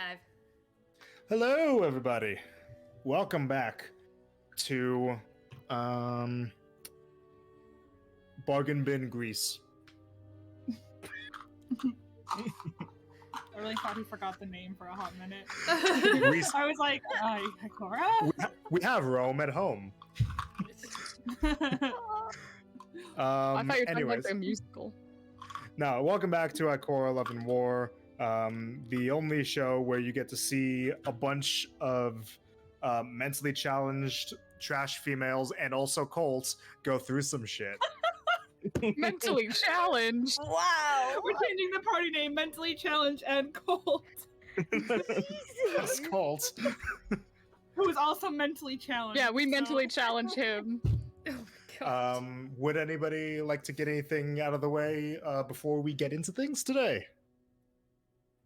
live. Hello, everybody. Welcome back to Bargain Bin Grease. I really thought he forgot the name for a hot minute. Grease. I was like, Ikora? We have Rome at home. I thought you were talking like Anyways, a musical. now welcome back to Ikora Love and War, the only show where you get to see a bunch of mentally challenged trash females and also cults go through some shit. Mentally challenged. Wow. We're changing the party name, Mentally Challenged and Cold, That's cults. who is also mentally challenged. Yeah, we mentally challenge him. Oh my god. Would anybody like to get anything out of the way before we get into things today?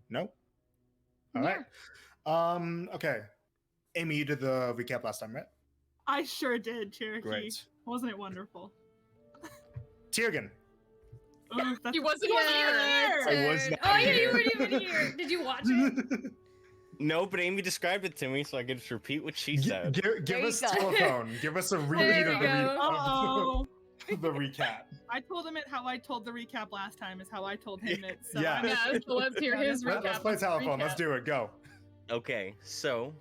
No? All right. Okay. Amy, you did the recap last time, right? I sure did, Cherokee. Great. Wasn't it wonderful? Tiergan. Ooh, that's He wasn't Yeah, here. I was turn. not Oh yeah, here. you weren't even here. Did you watch it? No, but Amy described it to me, so I could just repeat what she said. Give There you us go. telephone. Give us a repeat There of we the, go. Uh-oh. the recap. I told him it how I told the recap last time is how I told him it. So Yeah. I'm- Yeah, so let's hear his Let's recap. Let's play telephone. Let's Recap. do it. Go. Okay, so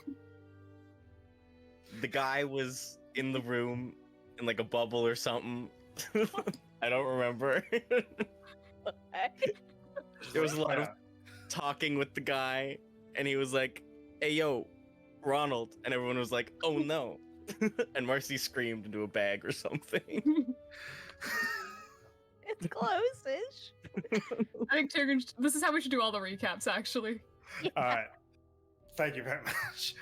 the guy was in the room in like a bubble or something. I don't remember. There was a lot of talking with the guy, and he was like, "Hey, yo, Ronald," and everyone was like, "Oh no," and Marcy screamed into a bag or something. It's close-ish. I think Tyrion, this is how we should do all the recaps, actually. All right. Thank you very much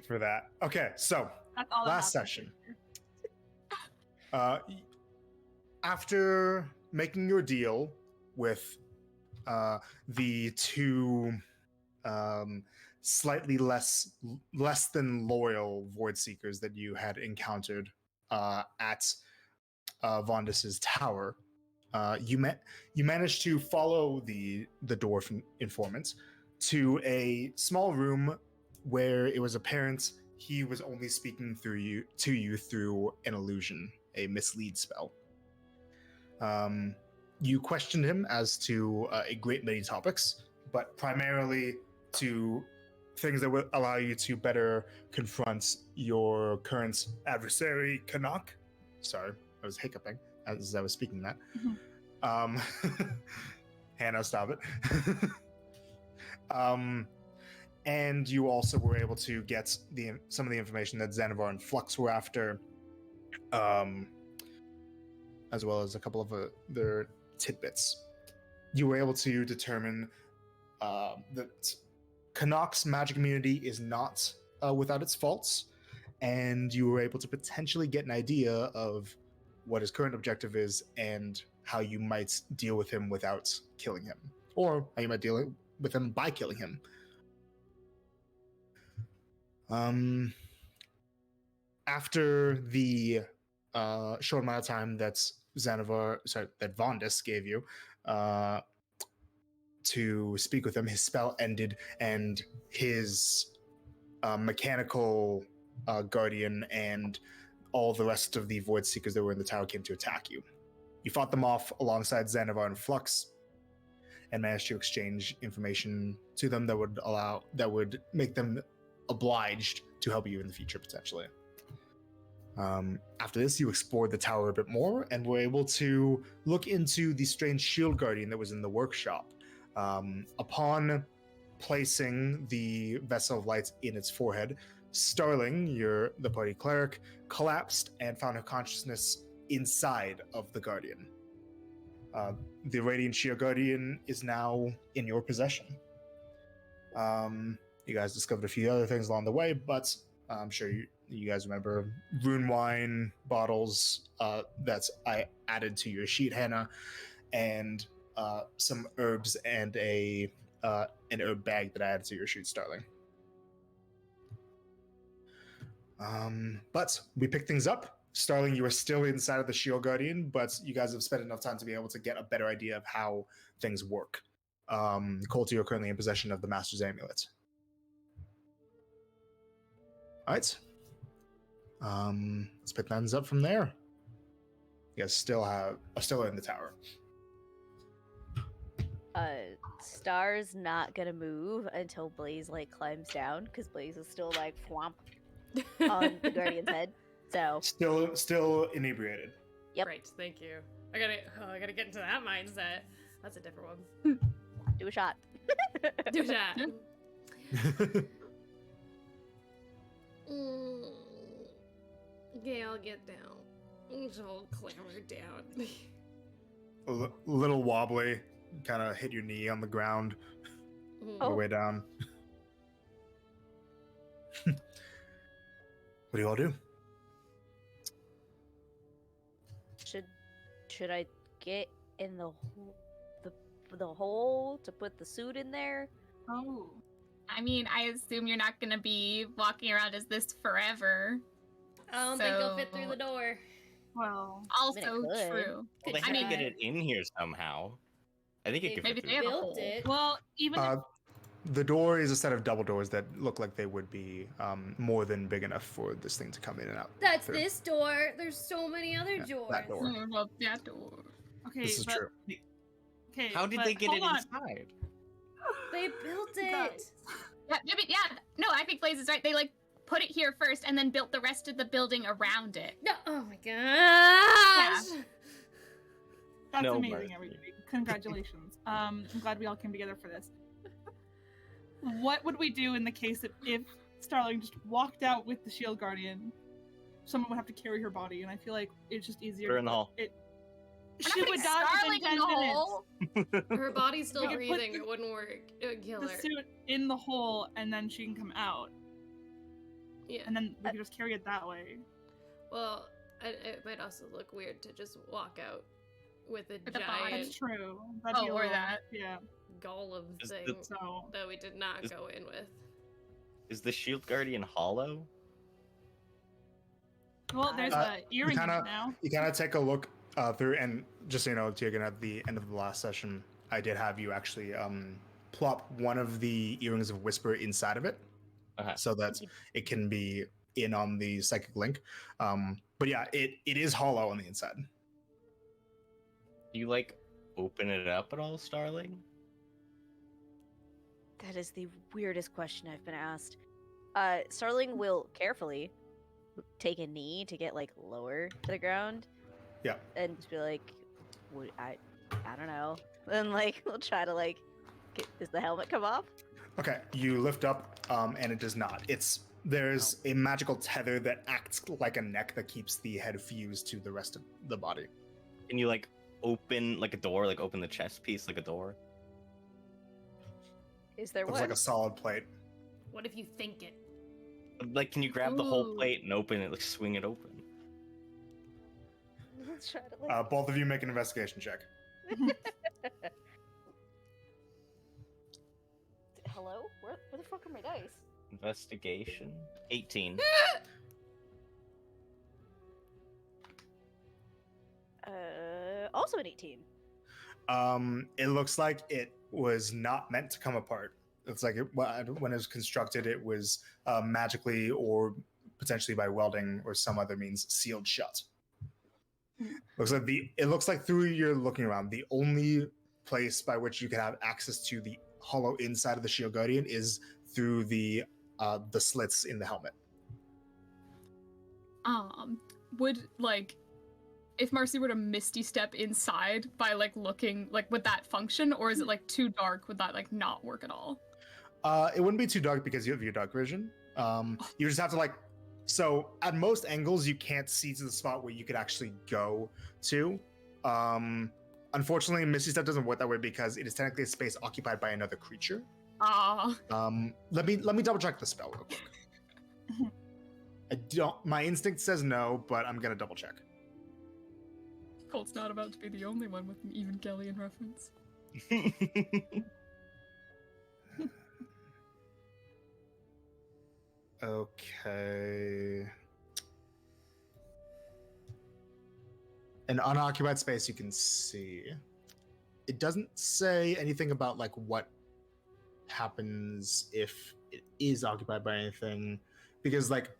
for that. Okay, so That's all that last happened. session. After making your deal with the two slightly less than loyal void seekers that you had encountered at Vondis's tower, you managed to follow the dwarf informant to a small room where it was apparent he was only speaking to you through an illusion, a mislead spell. You questioned him as to a great many topics, but primarily to things that would allow you to better confront your current adversary, Canuck. Sorry, I was hiccuping as I was speaking that. Hannah, stop it. And you also were able to get some of the information that Xanavar and Flux were after, as well as a couple of their tidbits. You were able to determine that Canuck's magic immunity is not without its faults, and you were able to potentially get an idea of what his current objective is and how you might deal with him without killing him, or how you might deal with him by killing him. After the short amount of time that Vondis gave you to speak with him, his spell ended, and his mechanical guardian and all the rest of the void seekers that were in the tower came to attack you. You fought them off alongside Xanavar and Flux, and managed to exchange information to them that would make them obliged to help you in the future potentially. After this, you explored the tower a bit more and were able to look into the strange shield guardian that was in the workshop. Upon placing the vessel of light in its forehead, Starling, the party cleric, collapsed and found her consciousness inside of the guardian. The radiant shield guardian is now in your possession. You guys discovered a few other things along the way, but I'm sure you guys remember rune wine bottles that I added to your sheet, Hannah, and some herbs and an herb bag that I added to your sheet, Starling. But we picked things up. Starling, you are still inside of the Shield Guardian, but you guys have spent enough time to be able to get a better idea of how things work. Colty, you're currently in possession of the Master's Amulet. All right. Let's pick things up from there. You guys are still in the tower. Star's not gonna move until Blaze like climbs down because Blaze is still like whomp on the Guardian's head. So Still inebriated. Yep. Great, thank you. I gotta get into that mindset. That's a different one. do a shot. Do that. Okay, I'll get down. So I'll clamber down. A little wobbly, kind of hit your knee on the ground on the Oh. way down. What do you all do? Should I get in the hole to put the suit in there? Oh. I mean, I assume you're not gonna be walking around as this forever. I don't think I'll fit through the door. Well, Also could. true. Well, they Good had to try. get it in here somehow. I think it could Maybe fit they through. have a Built hole. it. well, even if The door is a set of double doors that look like they would be more than big enough for this thing to come in and out. That's through. this door. There's so many other Yeah, doors. that door. Well, that door. okay, This is but, true. Okay, How did but they get hold it on. inside? They built it. Guys. Yeah, maybe, yeah. No, I think Blaze is right. They like put it here first and then built the rest of the building around it. No. Oh my gosh. That's No amazing, mercy. everybody. Congratulations. I'm glad we all came together for this. What would we do in the case that if Starling just walked out with the Shield Guardian, someone would have to carry her body, and I feel like it's just easier. Put her in the to- hall. She would die Starling within in 10 the minutes. hole. Her body's still We could put breathing. the- It wouldn't work. It would kill The her. suit in the hole, and then she can come out, Yeah. and then we could just carry it that way. Well, it might also look weird to just walk out with a With a body. giant That's true. That'd be a or little- that. Yeah. golem Is thing the- So that we did not is- go in with. Is the shield guardian hollow? well, there's Uh, a earring in kinda- it now. You kind of take a look through, and just so you know, Tegan, at the end of the last session, I did have you actually plop one of the earrings of Whisper inside of it, Okay. so that it can be in on the psychic link. But yeah, it is hollow on the inside. Do you like open it up at all, Starling? That is the weirdest question I've been asked. Starling will carefully take a knee to get like lower to the ground. Yeah. And just be like, I don't know. And like we'll try to like, does the helmet come off? Okay, you lift up, and it does not. There's a magical tether that acts like a neck that keeps the head fused to the rest of the body. Can you like open like a door, like open the chest piece like a door? Is there Looks one? like a solid plate. What if you think it? Like, can you grab the whole Ooh. plate and open it, like swing it open? Let's try to like. Both of you make an investigation check. Hello? Where the fuck are my dice? Investigation. 18. Also an 18. It looks like it was not meant to come apart. It's like when it was constructed, it was magically or potentially by welding or some other means sealed shut. It looks like through your looking around, the only place by which you can have access to the hollow inside of the Shield Guardian is through the slits in the helmet. Would like if Marcy were to misty step inside by like looking, like would that function, or is it like too dark? Would that like not work at all? It wouldn't be too dark because you have your dark vision. You just have to like. So at most angles, you can't see to the spot where you could actually go to. Unfortunately, Misty Step doesn't work that way because it is technically a space occupied by another creature. Let me double check the spell real quick. I don't. My instinct says no, but I'm gonna double check. Colt's not about to be the only one with an Evangelion reference. Okay. An unoccupied space you can see. It doesn't say anything about like what happens if it is occupied by anything. because like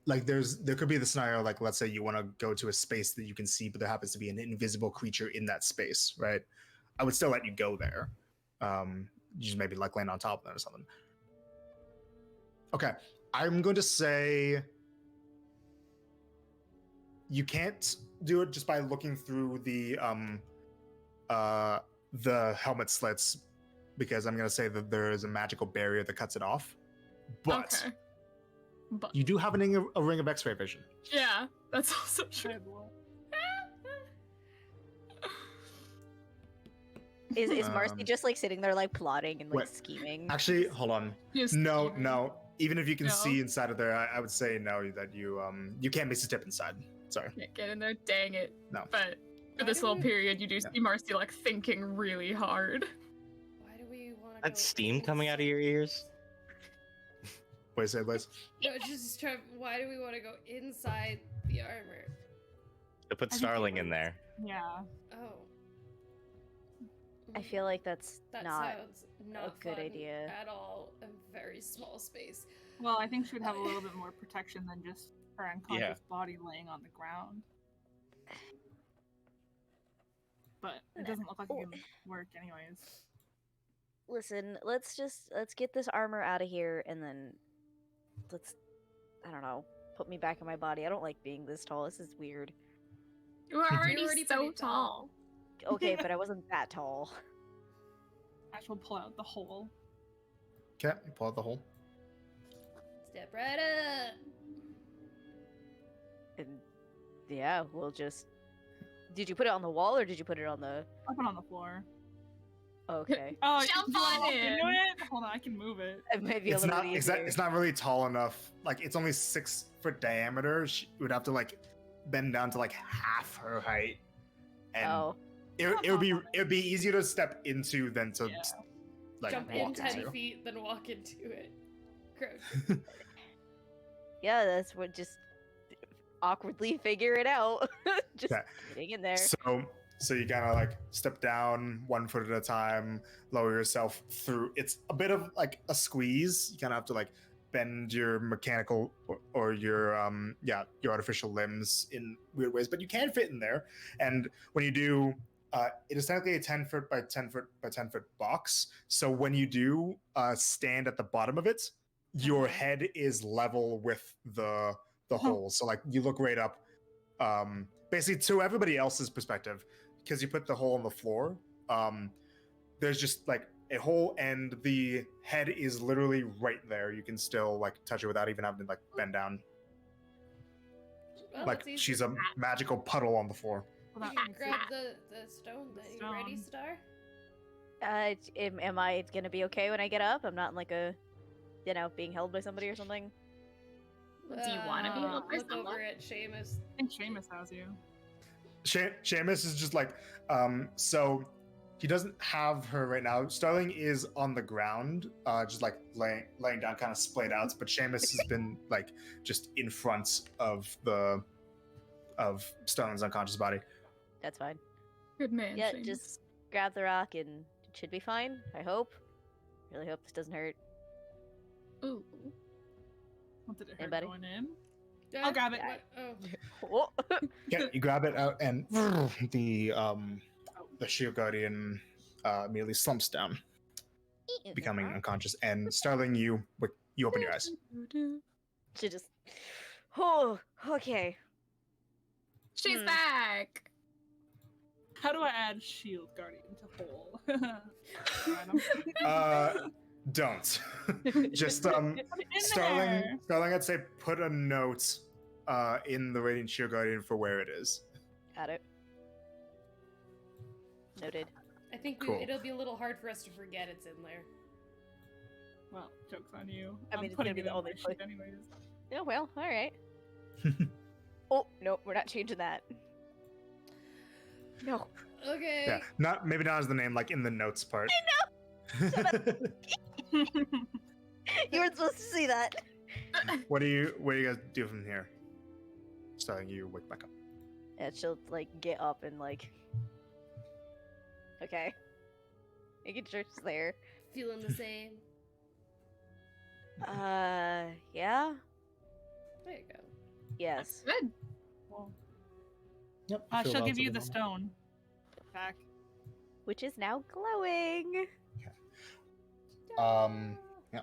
there could be the scenario like, let's say you want to go to a space that you can see, but there happens to be an invisible creature in that space, right? I would still let you go there. You just maybe like land on top of them or something. Okay, I'm going to say you can't do it just by looking through the helmet slits, because I'm going to say that there is a magical barrier that cuts it off. But Okay. But you do have a ring of X-ray vision. yeah, that's also true. Good lord. Is Marcy Um, just like sitting there like plotting and like wait, scheming? Actually, hold on. Just No, scheming. no. Even if you can No. see inside of there, I would say no. That you can't miss a step inside. Sorry. Can't get in there. Dang it. No. But for Why this do little we- period, you do Yeah. see Marcy like thinking really hard. Why do we want to? That steam coming out of your ears. Wait, say Liz. No, it's just try. Why do we want to go inside the armor? To put I think Starling it in there. Yeah. Oh. I feel like that's that not. sounds not good fun idea. at all. A very small space. Well, I think she would have a little bit more protection than just her unconscious body laying on the ground. But it doesn't look like it can work anyways. Listen, let's get this armor out of here, and then I don't know, put me back in my body. I don't like being this tall. This is weird. You are already, already so pretty tall. Okay, but I wasn't that tall. Actually, pull out the hole. Okay, you pull out the hole. Step right up. And yeah, we'll just. Did you put it on the wall or did you put it on the? I'll put it on the floor. Okay, Oh, Jump do you wanna on walk in. into it? Hold on, I can move it. it may be a It's little not bit easier. it's not really tall enough. Like it's only 6 foot diameter. She would have to like bend down to like half her height, and Oh, it would be easier to step into than to Yeah. like Jump in walk 10 into. feet, then walk into it. Gross. yeah, that's what. Just awkwardly figure it out. Just Okay. getting in there. So you kind of like step down 1 foot at a time, lower yourself through. It's a bit of like a squeeze. You kind of have to like bend your mechanical or your your artificial limbs in weird ways, but you can fit in there. And when you do, it is technically a 10 foot by 10 foot by 10 foot box. So when you do stand at the bottom of it, your head is level with the hole. So like you look right up, basically to everybody else's perspective, because you put the hole on the floor. There's just like a hole, and the head is literally right there. You can still like touch it without even having to like bend down. Well, Like it's easy. she's a magical puddle on the floor. Well, that makes Grab sense. the stone. The Then. You ready, stone. Star? Am I gonna be okay when I get up? I'm not in like a, being held by somebody or something. Do you want to be able to Look over at Seamus. I think Seamus has you. Seamus is just like, so he doesn't have her right now. Starling is on the ground, just like laying down, kind of splayed out. But Seamus has been like just in front of Starling's unconscious body. That's fine. Good man. Yeah, Seamus. just grab the rock and it should be fine. I hope. Really hope this doesn't hurt. Ooh. What did it hurt Anybody? going in? I'll grab it. What? Oh. Oh. Yeah, you grab it out, and the shield guardian immediately slumps down, becoming unconscious. And Starling, you open your eyes. She just. Oh, okay. She's Hmm. back. How do I add shield guardian to hole? Random. Don't. Just Put it in there. Starling, I'd say put a note in the Radiant Shield Guardian for where it is. Got it. Noted. I think Cool. it'll be a little hard for us to forget it's in there. Well, joke's on you. I mean, I'm it's putting gonna be it the on only my place. sheet anyways. Oh well, all right. Oh no, we're not changing that. No. Okay. Yeah, maybe not as the name, like in the notes part. You weren't supposed to see that. What do you guys do from here? Starling, you wake back up. Yeah, she'll like get up and like. Okay. Making sure she's there. Feeling the same. Yeah? There you go. Yes. Good. Well, Yep. feel she'll give you relatively the normal. stone back. Which is now glowing. Yeah.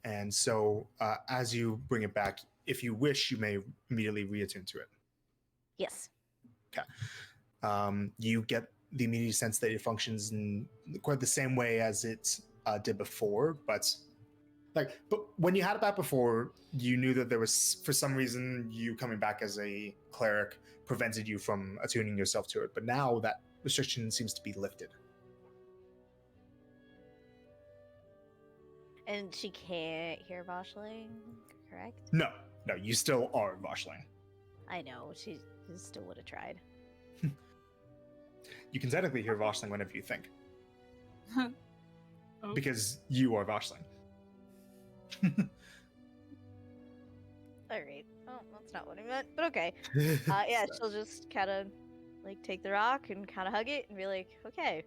And so, as you bring it back, if you wish, you may immediately reattune to it. Yes. You get the immediate sense that it functions in quite the same way as it did before, but when you had it back before, you knew that there was, for some reason, you coming back as a cleric prevented you from attuning yourself to it. But now that restriction seems to be lifted. And she can't hear Voshling, correct? No, you still are Voshling. I know, she still would have tried. You can technically hear Voshling whenever you think, Oh. because you are Voshling. Alright. Oh, that's not what I meant, but okay. Yeah, she'll just kind of, like, take the rock and kind of hug it and be like, okay.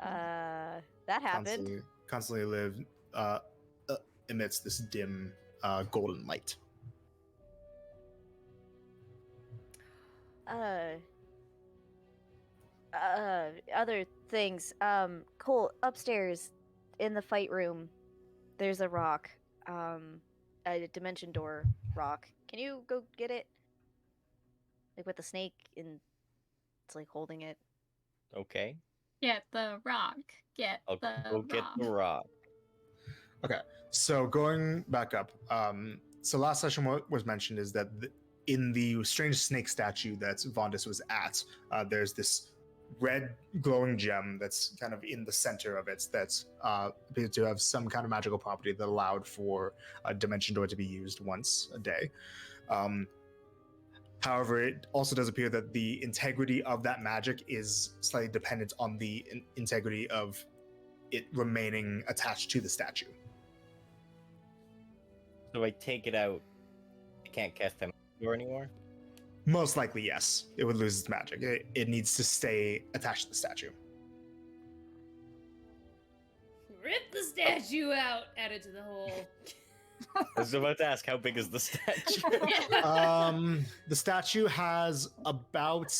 That happened. Constantly live amidst this dim golden light. Other things. Cole, upstairs in the fight room, there's a rock. A dimension door rock. Can you go get it? Like with the snake and it's like holding it. Okay. Get the rock. Get I'll the go rock. get the rock. So going back up, so last session what was mentioned is that in the strange snake statue that Vondis was at, there's this red glowing gem that's kind of in the center of it that's appeared to have some kind of magical property that allowed for a dimension door to be used once a day. However, it also does appear that the integrity of that magic is slightly dependent on the integrity of it remaining attached to the statue. So I take it out. I can't cast them door anymore. Most likely, yes. It would lose its magic. It needs to stay attached to the statue. Rip the statue out. Add it to the hole. I was about to ask, how big is the statue? The statue has about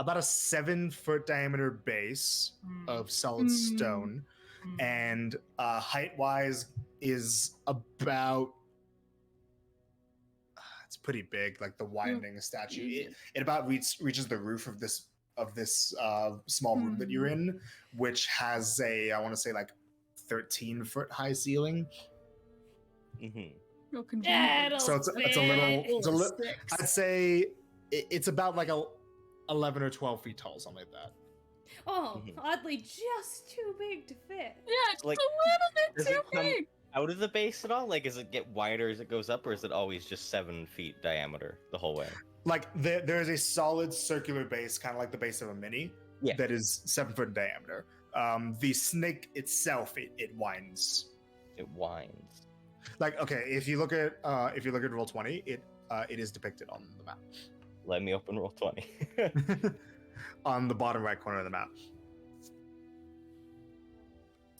about a 7-foot diameter base of solid stone, and height-wise is about. It's pretty big, like the widening statue. It about reaches the roof of this small room that you're in, which has I want to say like 13-foot high ceiling. Mm-hmm. So it's a little. I'd say it's about like 11 or 12 feet tall, something like that. Oh, oddly just too big to fit. Yeah, it's Like, a does little it bit too come big. out of the base at all? Like, does it get wider as it goes up, or is it always just 7 feet diameter the whole way? Like there is a solid circular base, kind of like the base of a mini, that is 7 foot in diameter. The snake itself, it winds. It winds. Like, okay, if you look at Roll20, it is depicted on the map. Let me open Roll20. On the bottom right corner of the map.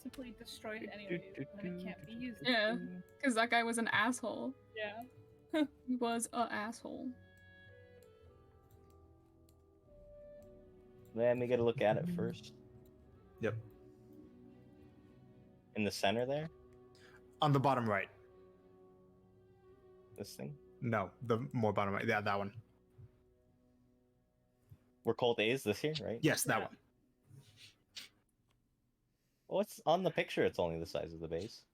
Simply destroy it anyways, and it can't be used. Yeah, because that guy was an asshole. Yeah. He was a asshole. Let me get a look at it first. Yep. In the center there? On the bottom right. This thing? No, the more bottom right. Yeah, that one. We're called A's this here, right? Yes, that one. Well, it's on the picture. It's only the size of the base.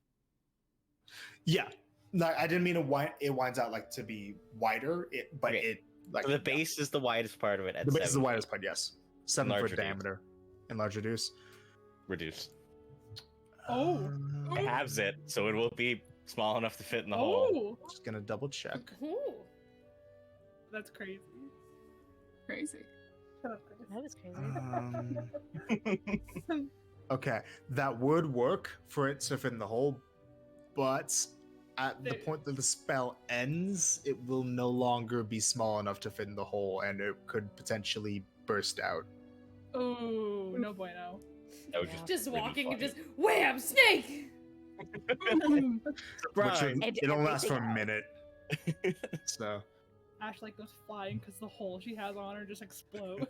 Yeah. No, I didn't mean it winds out like to be wider. So the base is the widest part of it. At the base is the 7 widest part. Yes, 7 Larger foot deuce. diameter, and larger deuce. Reduce. Oh. It halves it, so it will be small enough to fit in the hole. Oh, Just gonna double check. Ooh. that's crazy. Crazy. Shut up, Chris. That was crazy. Okay, that would work for it to fit in the hole, but at the point that the spell ends, it will no longer be small enough to fit in the hole, and it could potentially burst out. Oh, no bueno. That would Yeah. Just really walking and funny. just wham, snake. Surprise! It'll last for a Everything minute. So Ash like goes flying because the hole she has on her just explodes.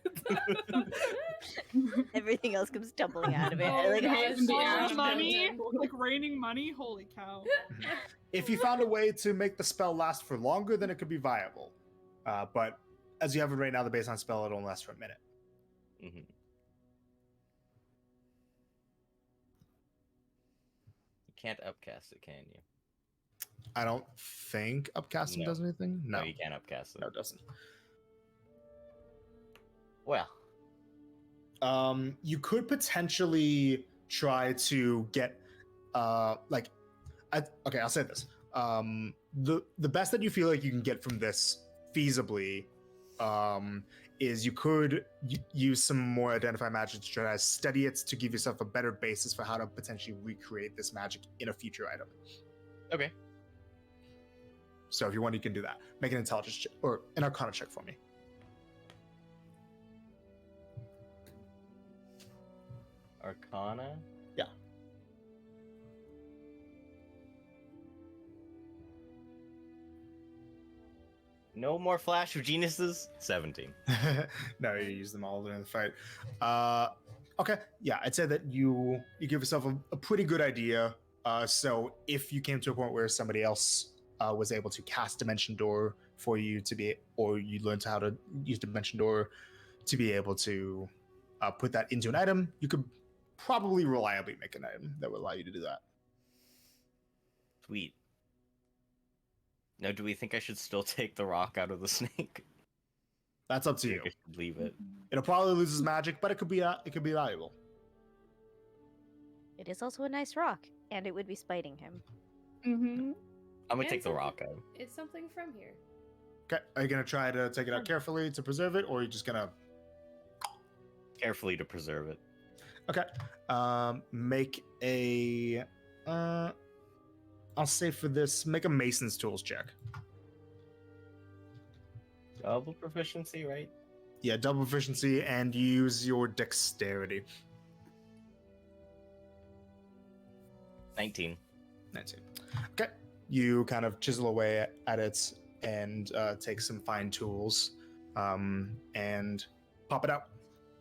Everything else comes tumbling out of it. Oh, Like, God, I- it's All Yeah, the money, skeleton. like raining money. Holy cow! if you found a way to make the spell last for longer, then it could be viable. But as you have it right now, the baseline spell, it'll only last for a minute. Mhm. You can't upcast it, can you? I don't think upcasting No. does anything. No, You can't upcast it. no, it doesn't. Well, You could potentially try to get, okay, I'll say this. The best that you feel like you can get from this feasibly, is you could use some more identify magic to try to study it to give yourself a better basis for how to potentially recreate this magic in a future item. okay. So if you want, you can do that. Make an intelligence check or an arcana check for me. Arcana? Yeah. No more Flash of Geniuses? 17. No, you use them all during the fight. Okay, yeah, I'd say that you give yourself a pretty good idea. So if you came to a point where somebody else was able to cast Dimension Door for you to be, or you learned how to use Dimension Door to be able to put that into an item, you could probably reliably make an item that would allow you to do that. Sweet. Now, do we think I should still take the rock out of the snake? That's up to I you. think I should leave it. It'll probably lose its magic, but it could be valuable. it is also a nice rock, and it would be spiting him. Mm-hmm. I'm gonna And take the something- rock out. It's something from here. Okay, are you gonna try to take it out carefully to preserve it, or are you just gonna? Carefully to preserve it. Okay. Make a. I'll say for this, make a Mason's Tools check. Double proficiency, right? Yeah, double proficiency and use your dexterity. 19. 19. Okay. You kind of chisel away at it and take some fine tools and pop it out.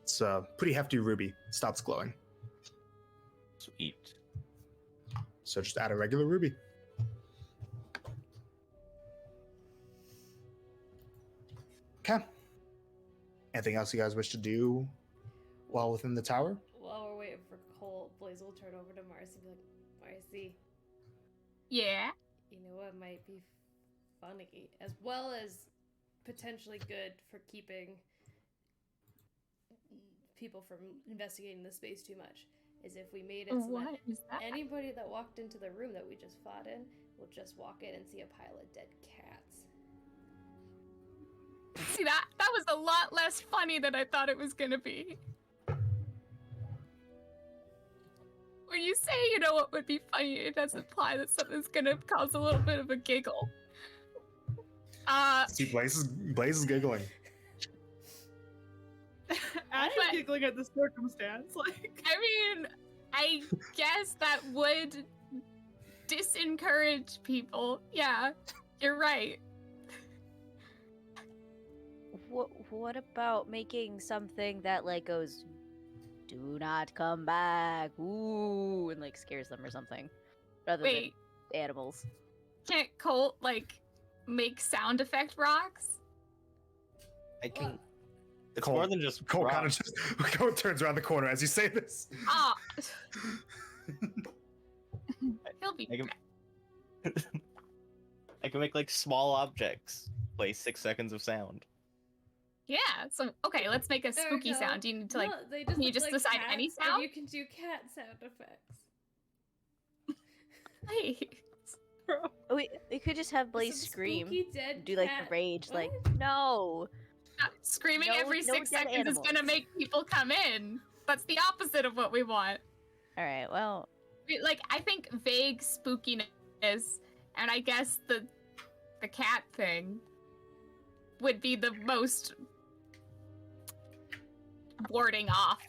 It's a pretty hefty ruby. It stops glowing. Sweet. So just add a regular ruby. Okay. Anything else you guys wish to do while within the tower? While we're waiting for Cole, Blaze will turn over to Marcy and be like, Marcy, Yeah. you know what might be funny, as well as potentially good for keeping people from investigating the space too much, is if we made it so What that is that? anybody that walked into the room that we just fought in will just walk in and see a pile of dead cats. See that? That was a lot less funny than I thought it was gonna be. When you say you know what would be funny, it does imply that something's gonna cause a little bit of a giggle. See, Blaze is giggling. Ash is But- giggling at the circumstance. Like, I mean, I guess that would disencourage people. Yeah, you're right. What about making something that like goes, "Do not come back," ooh, and like scares them or something, rather Wait, than animals. can't Colt like make sound effect rocks? I can. It's Cole- more than just Cole kind of rocks. just Cole turns around the corner as you say this. Ah, he'll be I can- back. I can make like small objects play 6 seconds of sound. Yeah. So okay, let's make a There we spooky go. sound. Do you need to like? No, they can you look just like decide any cats, and sound? you can do cat sound effects. Hey. Oh, we could just have Blaze Some scream, spooky dead do like cat. the rage, like What? no. Screaming No- every no 6 dead seconds is gonna animals. make people come in. That's the opposite of what we want. All right, well, Like I think vague spookiness, and I guess the cat thing would be the most warding off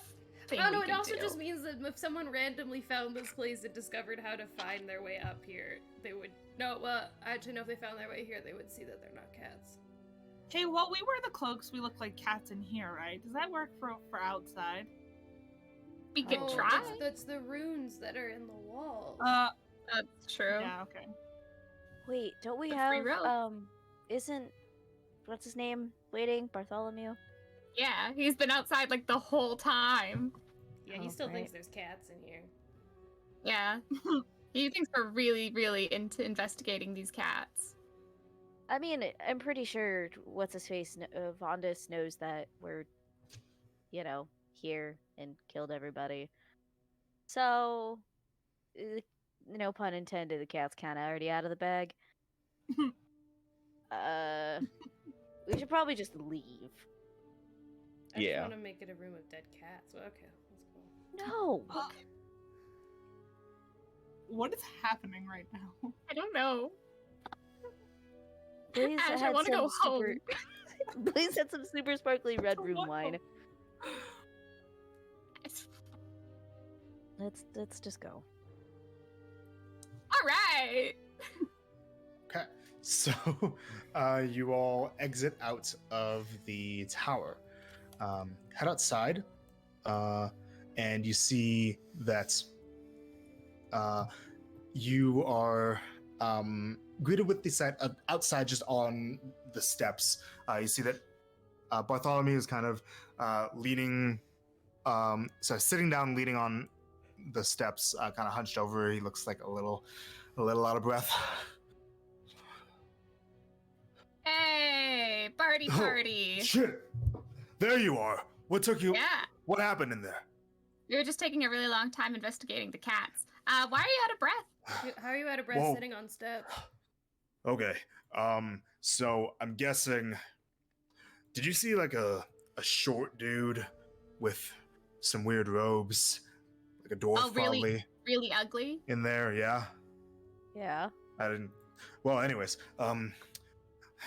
thing. Oh no, we it could also do. just means that if someone randomly found this place and discovered how to find their way up here, they would actually no, if they found their way here, they would see that they're not cats. Hey, while we wear the cloaks, we look like cats in here, right? Does that work for outside? We could Oh, try. That's the runes that are in the wall. That's true. Yeah, okay. Wait, don't we The have free road. isn't what's his name waiting? Bartholomew? Yeah, he's been outside like the whole time. Yeah, he Oh, still right. thinks there's cats in here. Yeah. He thinks we're really, really into investigating these cats. I mean, I'm pretty sure what's his face Vondus knows that we're, here and killed everybody. So, no pun intended. The cat's kind of already out of the bag. We should probably just leave. I Yeah. just want to make it a room of dead cats. Well, okay, that's cool. No. What is happening right now? I don't know. Please Ash, I add want to go some home. Please add some super sparkly red room wine. Let's just go. All right. Okay, so you all exit out of the tower, head outside, and you see that you are greeted with the sight outside, just on the steps. You see that Bartholomew is kind of leaning, sitting down, leaning on the steps, kind of hunched over. He looks like a little out of breath. Hey, party, Oh, party. Shit! There you are. What took you? Yeah, What happened in there? we were just taking a really long time investigating the cats. Why are you out of breath? How are you out of breath Whoa. sitting on steps? Okay. So I'm guessing. Did you see like a short dude with some weird robes, like a dwarf, Oh, really? probably Really ugly? in there? Yeah. Yeah. I didn't. Well, anyways,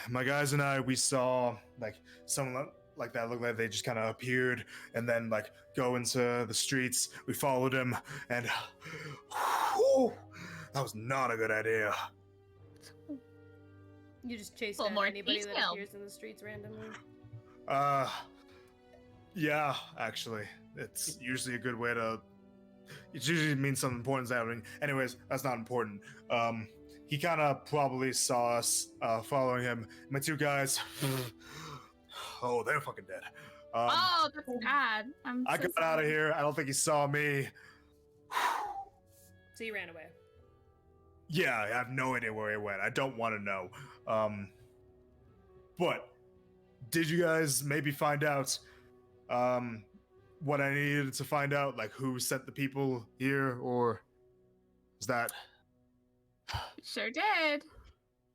my guys and I, we saw like someone like that looked like they just kind of appeared and then like go into the streets. We followed him, and whew, that was not a good idea. You just chase Well, down more anybody that detail. appears in the streets randomly. Yeah, actually, it's usually a good way to. It usually means something important's happening. Anyways, that's not important. He kind of probably saw us following him. My two guys. Oh, they're fucking dead. Oh, that's bad. I got out of here. I don't think he saw me. So you ran away. Yeah, I have no idea where he went. I don't want to know. But did you guys maybe find out what I needed to find out? Like who sent the people here, or is that? Sure did.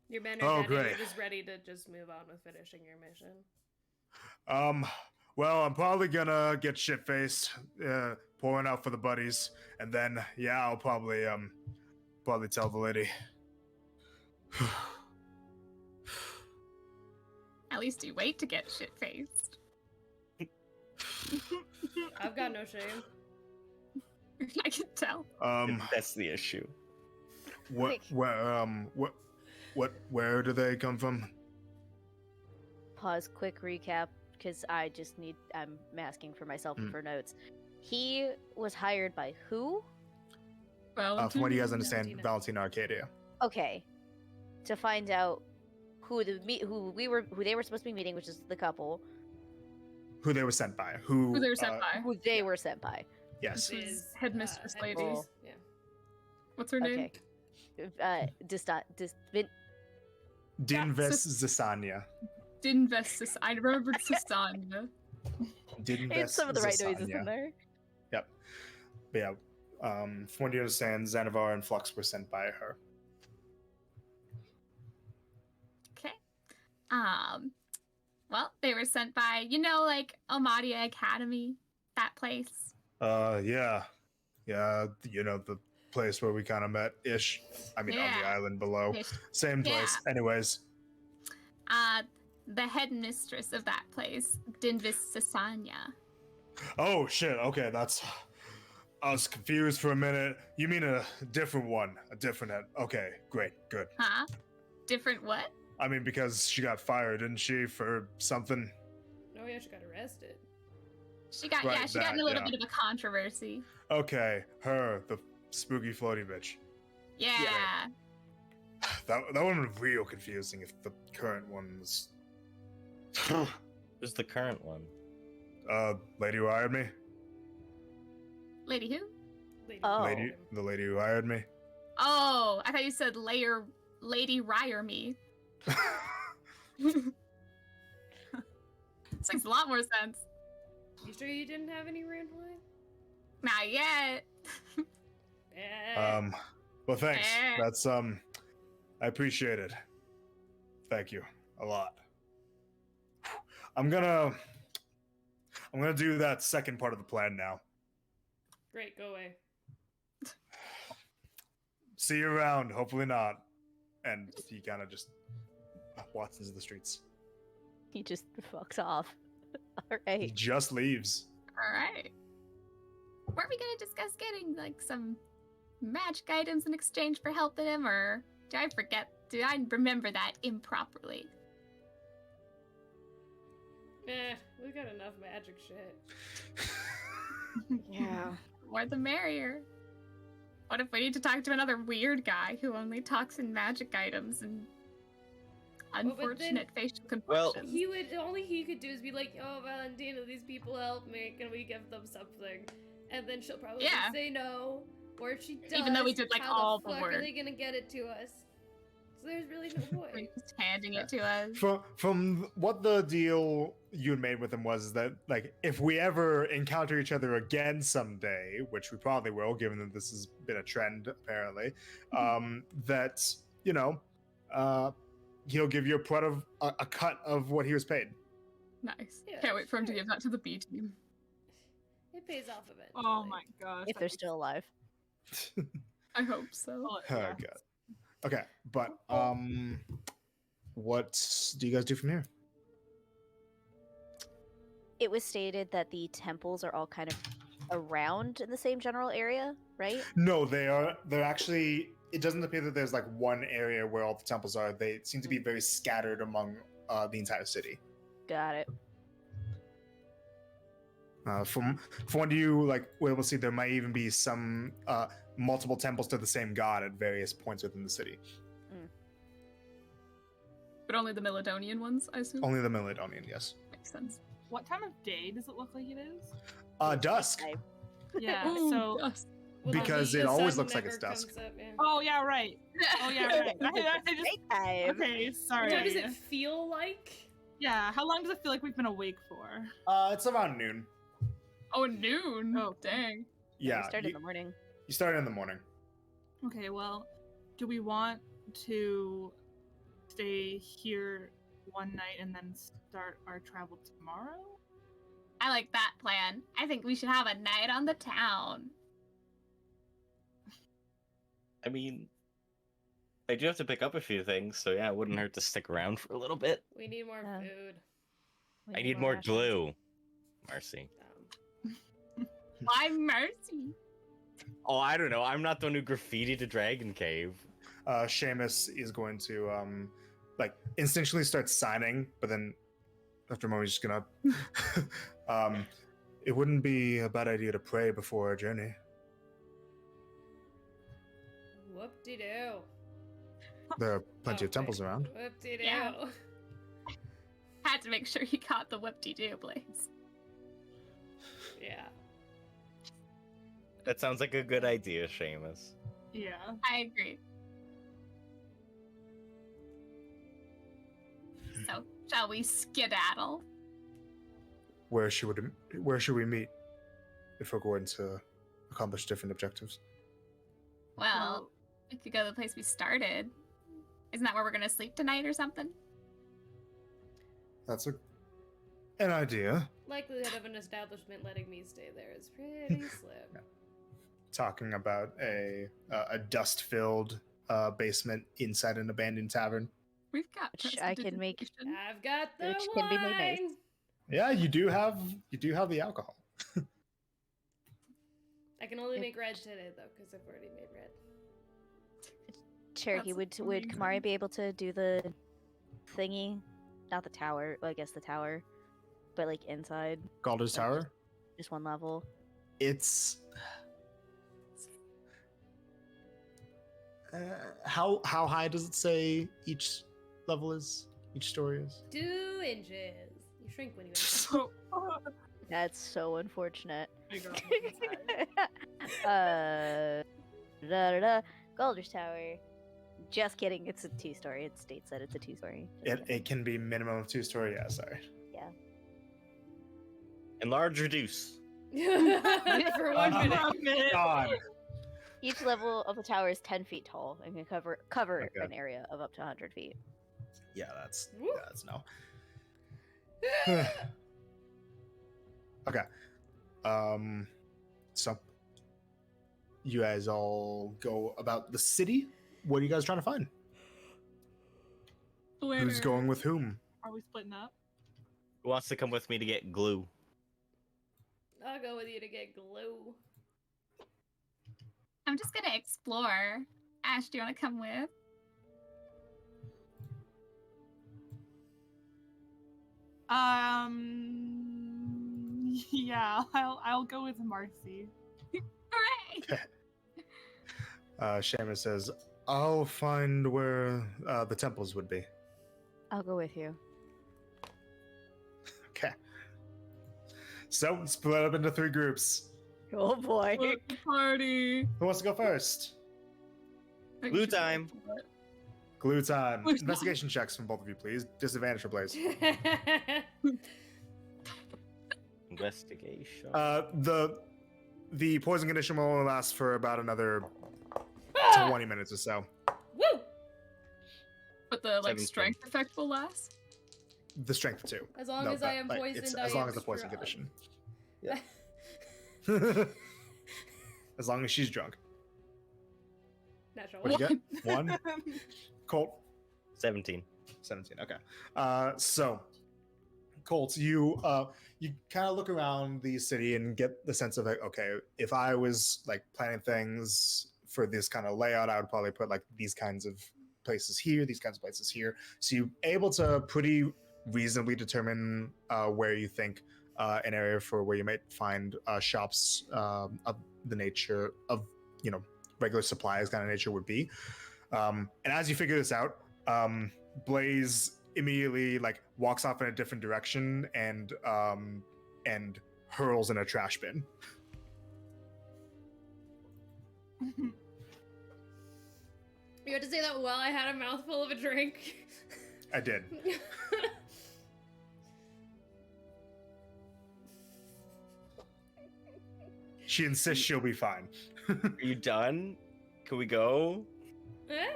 Your men Oh, are dead, and great. you're just ready to just move on with finishing your mission. Well, I'm probably gonna get shit-faced, pouring out for the buddies, and then yeah, I'll probably tell the lady. At least you wait to get shit faced. I've got no shame. I can tell. That's the issue. Quick. Where do they come from? Pause. Quick recap, because I'm asking for myself and for notes. He was hired by who? Well, From what you guys understand, Valentina. Valentina Arcadia. Okay, to find out who they were supposed to be meeting, which is the couple, Who they were sent by? who they were sent by. who they were sent by. Yes. This is Is, headmistress lady. Cool. Yeah. What's her name? Okay. Dinves Zasanya. Dinvest. I remembered Sasanya. Dinves It's some of the right noises Zasanya. in there. Yep. But yeah. From what you understand, Xanavar and Flux were sent by her. Okay. Well, they were sent by, like Amadia Academy, that place. Yeah. Yeah, the place where we kind of met ish. I mean, on the Yeah. island below. Ish. Same place. Anyways. The headmistress of that place, Dinvis Sasanya. Oh shit. Okay, that's. I was confused for a minute. You mean a different one? A different head? Okay, great, good. Huh? Different what? I mean, because she got fired, didn't she, for something? Oh yeah, she got arrested. She got Right, she got in that, a little yeah. bit of a controversy. Okay, her, the spooky floaty bitch. Yeah. That would have been real confusing if the current one was. Who's the current one? Lady who hired me. Lady who? Lady Oh. The lady who hired me. Oh, I thought you said Lady Ryer me. This makes a lot more sense. You sure you didn't have any ruined wine? Not yet. Well, thanks. Eh. That's I appreciate it. Thank you a lot. I'm gonna do that second part of the plan now. Great, go away. See you around. Hopefully not. And he kind of just walks into the streets. He just fucks off. He Alright. just leaves. All right. Weren't we gonna discuss getting like some magic items in exchange for helping him, or did I forget? Did I remember that improperly? We've got enough magic shit. Yeah. More the merrier. What if we need to talk to another weird guy who only talks in magic items and but then- unfortunate facial Well- conflictions? Only he could do is be like, oh Valentina, these people helped me, can we give them something? And then she'll probably Yeah. say no. Or if she does, Even though we did, like, how all the the fuck are work. they gonna get it to us? So there's really no Or point. just handing it to us. From what the deal you had made with him was that, like, if we ever encounter each other again someday, which we probably will, given that this has been a trend apparently, that you know, he'll give you a cut of what he was paid. Nice. Yeah, Can't wait for him to sure. give that to the B team. It pays off eventually. Oh my gosh. If they're still alive. I hope so. Oh, Oh yeah. god. Okay, but what do you guys do from here? It was stated that the temples are all kind of around in the same general area, right? No, they're actually. It doesn't appear that there's like one area where all the temples are. They seem to be very scattered among the entire city. Got it. From what you were able to see, there might even be some multiple temples to the same god at various points within the city. But only the Melodonian ones, I assume? Only the Melodonian, yes. Makes sense. What time of day does it look like it is? Dusk. I- Yeah, Ooh, so. dust. Well, Because the it always sun looks like it's never dusk. comes up, yeah. Oh, yeah, right. Oh, yeah, right. I just, Nighttime. okay, sorry. What does it feel like? Yeah, how long does it feel like we've been awake for? It's around noon. Oh, noon. Oh. Dang. Yeah, We start in the morning. you started in the morning. Okay, well, do we want to stay here one night and then start our travel tomorrow? I like that plan. I think we should have a night on the town. I mean, I do have to pick up a few things, so yeah, it wouldn't hurt to stick around for a little bit. We need more Yeah. food. We I need more rations. glue. Marcy. Why mercy? Oh, I don't know. I'm not the one who graffitied the Dragon Cave. Seamus is going to instinctually start signing, but then after a moment he's just gonna it wouldn't be a bad idea to pray before our journey. Whoop-de-doo. There are plenty of Oh, temples wait. around. Whoop-de-doo. Yeah. Had to make sure he got the whoop-de-doo, Blaze. Yeah. That sounds like a good idea, Seamus. Yeah. I agree. So, shall we skedaddle? Where should we meet if we're going to accomplish different objectives? Well, we could go to the place we started. Isn't that where we're gonna sleep tonight or something? That's an idea. Likelihood of an establishment letting me stay there is pretty slim. Talking about a dust-filled basement inside an abandoned tavern. We've got Which I can make- prestidigitation. I've got the Which can be made nice. wine. Yeah, you do have the alcohol. I can only It- make red today though, because I've already made red. Cherokee, That's would amazing. Kamari be able to do the thingy? Not the tower, well, I guess the tower, but like inside, Galder's Like, Tower. just one level. It's how high does it say each level is? Each story is? 2 inches. You shrink when you enter. So, That's so unfortunate. bigger on the inside. Galder's Tower. Just kidding. It's a 2-story. It states that it's a 2-story. Just kidding. It can be minimum of 2-story. Yeah, sorry. Enlarge, reduce. For 1 minute. God. Each level of the tower is 10 feet tall and can cover Okay. an area of up to 100 feet. Yeah, that's Woo. no. Okay. So you guys all go about the city. What are you guys trying to find? Who's Later. going with whom? Are we splitting up? Who wants to come with me to get glue? I'll go with you to get glue. I'm just gonna explore. Ash, do you want to come with? Yeah, I'll go with Marcy. Hooray! Seamus says, I'll find where the temples would be. I'll go with you. Okay. So, split up into 3 groups. Oh boy. Split the party. Who wants to go first? Glue time. Glue time. Glue time. Investigation checks from both of you, please. Disadvantage for Blaze. Investigation. The poison condition will only last for about another 20 minutes or so. Woo! But the 17. strength effect will last. The strength too. As long No, as I but, am like, poisoned, it's I as long am as the poison strong. condition. As long as she's drunk. Natural. What'd you get? 1? Colt? 17. 17. Okay. So, Colt, you kind of look around the city and get the sense of like, okay, if I was like planning things for this kind of layout, I would probably put like these kinds of places here, these kinds of places here. So you're able to pretty reasonably determine where you think an area for where you might find shops of the nature of, regular supplies kind of nature would be. And as you figure this out, Blaze immediately like walks off in a different direction and hurls in a trash bin. You had to say that while I had a mouthful of a drink. I did. She insists she'll be fine. Are you done? Can we go? Eh?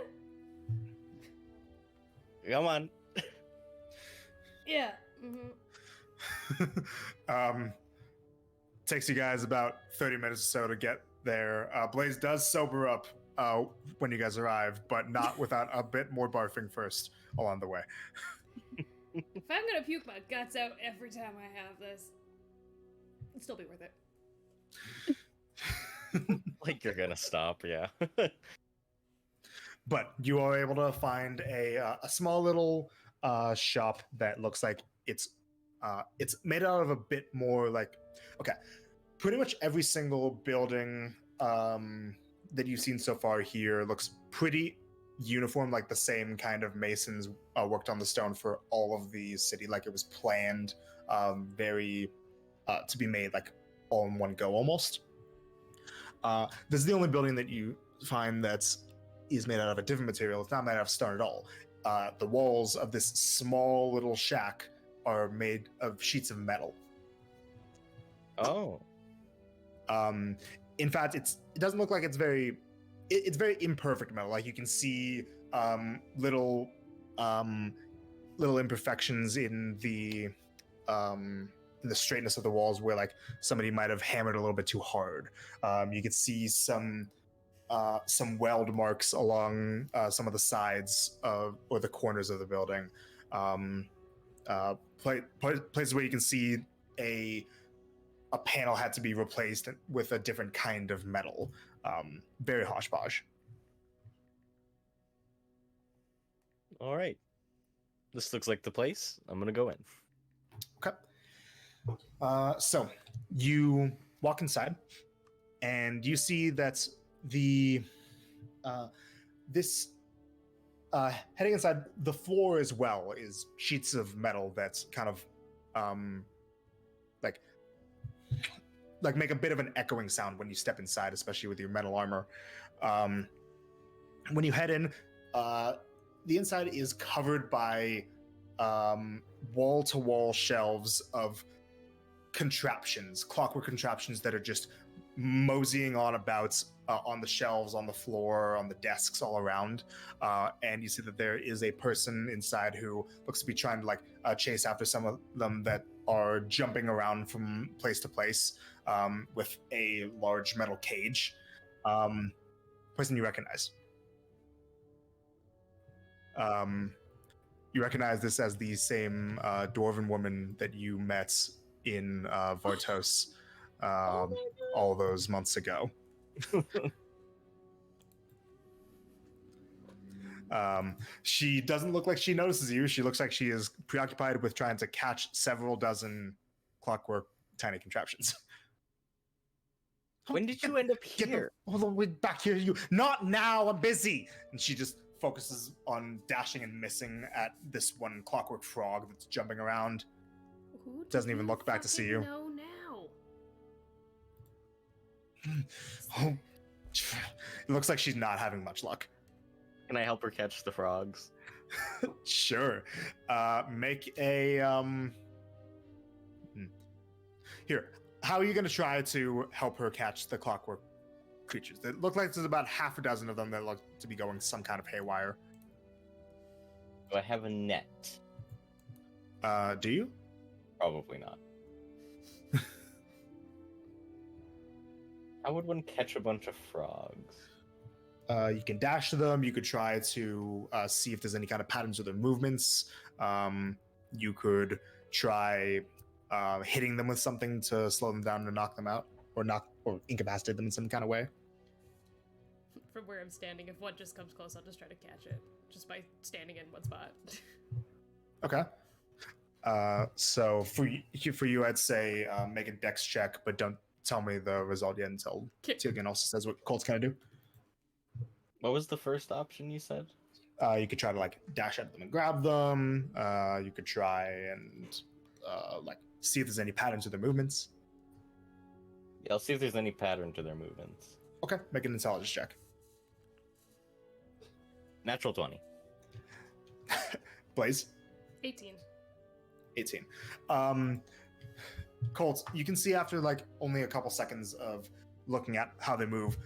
Come on. Yeah. Takes you guys about 30 minutes or so to get there. Blaze does sober up when you guys arrive, but not without a bit more barfing first along the way. If I'm gonna puke my guts out every time I have this, it'll still be worth it. Like you're gonna stop, yeah. But you are able to find a small little shop that looks like it's made out of a bit more like, okay, pretty much every single building that you've seen so far here looks pretty uniform, like the same kind of masons worked on the stone for all of the city, like it was planned very to be made like all in one go almost. This is the only building that you find that's is made out of a different material. It's not made out of stone at all. The walls of this small little shack are made of sheets of metal. Oh. In fact, it doesn't look like it's very imperfect metal. Like you can see little imperfections in the straightness of the walls where like somebody might have hammered a little bit too hard. You could see some weld marks along some of the sides or the corners of the building. Places where you can see a panel had to be replaced with a different kind of metal. Very hodgepodge. All right. This looks like the place. I'm gonna go in. Okay. So you walk inside, and you see that the heading inside, the floor as well is sheets of metal that's kind of like make a bit of an echoing sound when you step inside, especially with your metal armor. When you head in, the inside is covered by wall-to-wall shelves of contraptions, clockwork contraptions that are just moseying on about on the shelves, on the floor, on the desks all around. And you see that there is a person inside who looks to be trying to chase after some of them that are jumping around from place to place with a large metal cage. Person you recognize. You recognize this as the same dwarven woman that you met in Vartos all those months ago. She doesn't look like she notices you. She looks like she is preoccupied with trying to catch several dozen clockwork tiny contraptions. When did you end up here? Hold on, wait, back here, you. Not now, I'm busy. And she just focuses on dashing and missing at this one clockwork frog that's jumping around. Who Doesn't even look back to see you. No, now. Oh, it looks like she's not having much luck. Can I help her catch the frogs? Sure. Make a Here. How are you going to try to help her catch the clockwork creatures? It look like there's about half a dozen of them that look to be going some kind of haywire. Do I have a net? Do you? Probably not. How would one catch a bunch of frogs? You can dash to them. You could try to see if there's any kind of patterns of their movements. You could try hitting them with something to slow them down and knock them out, or incapacitate them in some kind of way. From where I'm standing, if one just comes close, I'll just try to catch it, just by standing in one spot. Okay. So for you, I'd say make a dex check, but don't tell me the result yet until Tegan also says what Colt's gonna do. What was the first option you said? You could try to dash at them and grab them. You could try and see if there's any patterns of their movements. Yeah, I'll see if there's any pattern to their movements. Okay, make an intelligence check. Natural 20. Blaze? 18. 18. Colt, you can see after only a couple seconds of looking at how they move,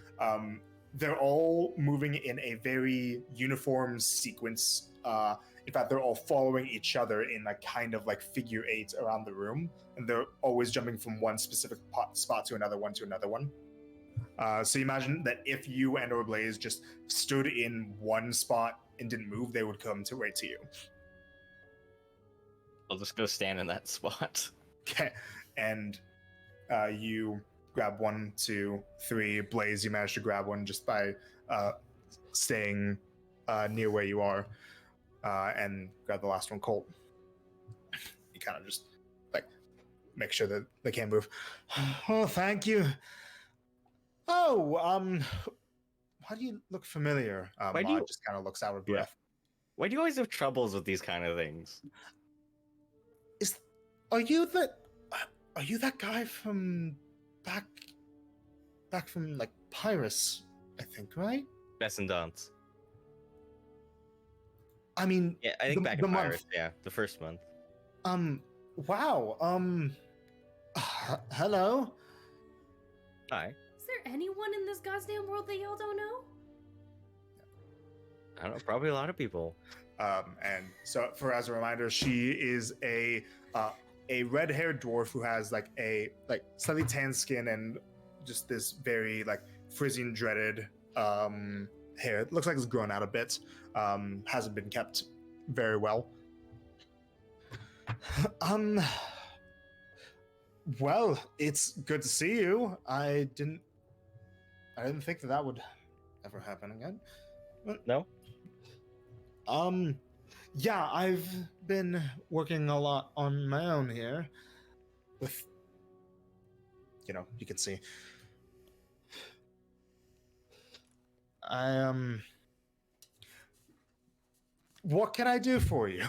they're all moving in a very uniform sequence. In fact, they're all following each other in a kind of figure eight around the room, and they're always jumping from one specific spot to another one. So you imagine that if you and or Blaze just stood in one spot and didn't move, they would come right to you. I'll just go stand in that spot. Okay, and you grab 1, 2, 3. Blaze, you managed to grab one just by staying near where you are, and grab the last one, Colt. You kind of just make sure that they can't move. Oh, thank you. Oh, why do you look familiar? Maud just kind of looks out of breath. Why do you always have troubles with these kind of things? Are you that guy from back from Pyrrhus, I think, right? Best and Dance. I mean, Yeah, I think back in Pyrrhus, yeah, the first month. Wow. Hello. Hi. Is there anyone in this goddamn world that y'all don't know? I don't know, probably a lot of people. And so, as a reminder, she is a red-haired dwarf who has a slightly tan skin and just this very frizzy and dreaded hair. It looks like it's grown out a bit. Hasn't been kept very well. Well, it's good to see you. I didn't think that would ever happen again. No? Yeah, I've been working a lot on my own here. With, you can see. What can I do for you?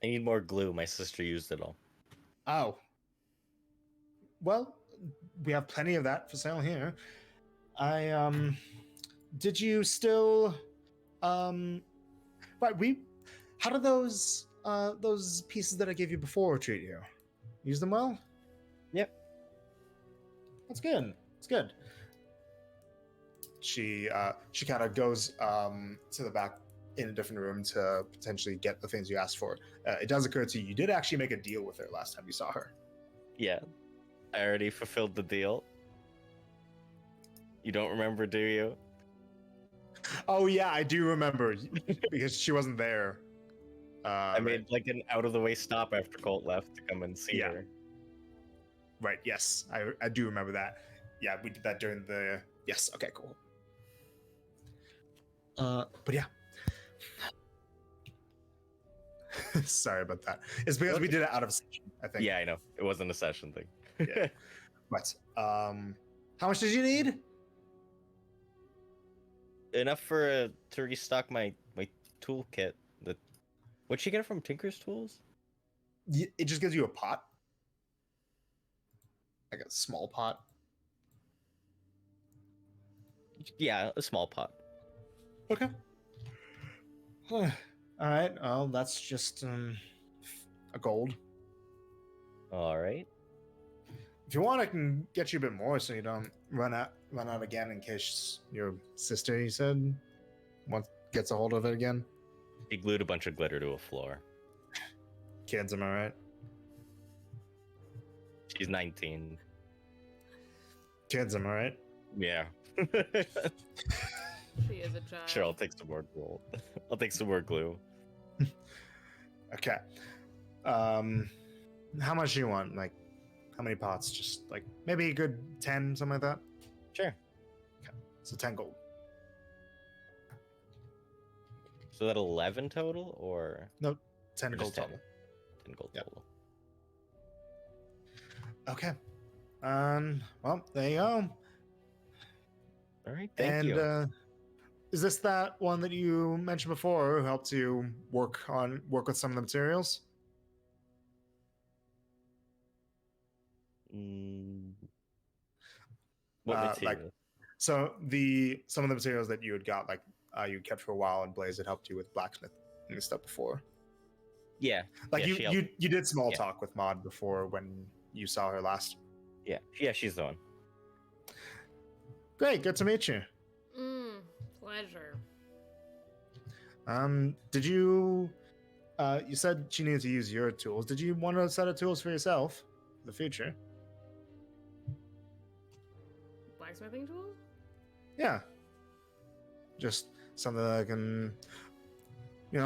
I need more glue. My sister used it all. Oh. Well, we have plenty of that for sale here. Did you still, right, how do those pieces that I gave you before treat you? Use them well? Yep. That's good. It's good. She kind of goes to the back in a different room to potentially get the things you asked for. It does occur to you, you did actually make a deal with her last time you saw her. Yeah. I already fulfilled the deal. You don't remember, do you? Oh yeah, I do remember because she wasn't there. I made like an out of the way stop after Colt left to come and see Yeah. her. Right, yes. I do remember that. Yeah, we did that during the... Yes, okay, cool. But yeah. Sorry about that. It's because we did it out of session, I think. Yeah, I know. It wasn't a session thing. Yeah. But, how much did you need? Enough for to restock my toolkit. What'd she get it from? Tinker's Tools? It just gives you a pot. Like a small pot. Yeah, a small pot. Okay. All right. Well, that's just a gold. All right. If you want, I can get you a bit more so you don't run out again in case your sister, you said, gets a hold of it again. He glued a bunch of glitter to a floor. Kids, am I right? She's 19. Kids, am I right? Yeah. She is a child. Sure, I'll take some more glue. I'll take some more glue. Okay. How much do you want? Like, how many pots? Just like maybe a good 10, something like that. Sure. Okay. So 10 gold. So that 11 total, or 10 or gold just 10? total. 10 gold Yep. total. Okay. Well, there you go. All right. Thank you. Is this that one that you mentioned before who helped you work with some of the materials? What like- material? So some of the materials that you had got, like you kept for a while, and Blaze had helped you with blacksmith and stuff before. Yeah. Like Yeah, she helped. you did small Yeah. talk with Maud before when you saw her last. Yeah. Yeah, she's the one. Great, good to meet you. Pleasure. Did you? You said she needed to use your tools. Did you want a set of tools for yourself in the future? Blacksmithing tools? Yeah. Just something that can, you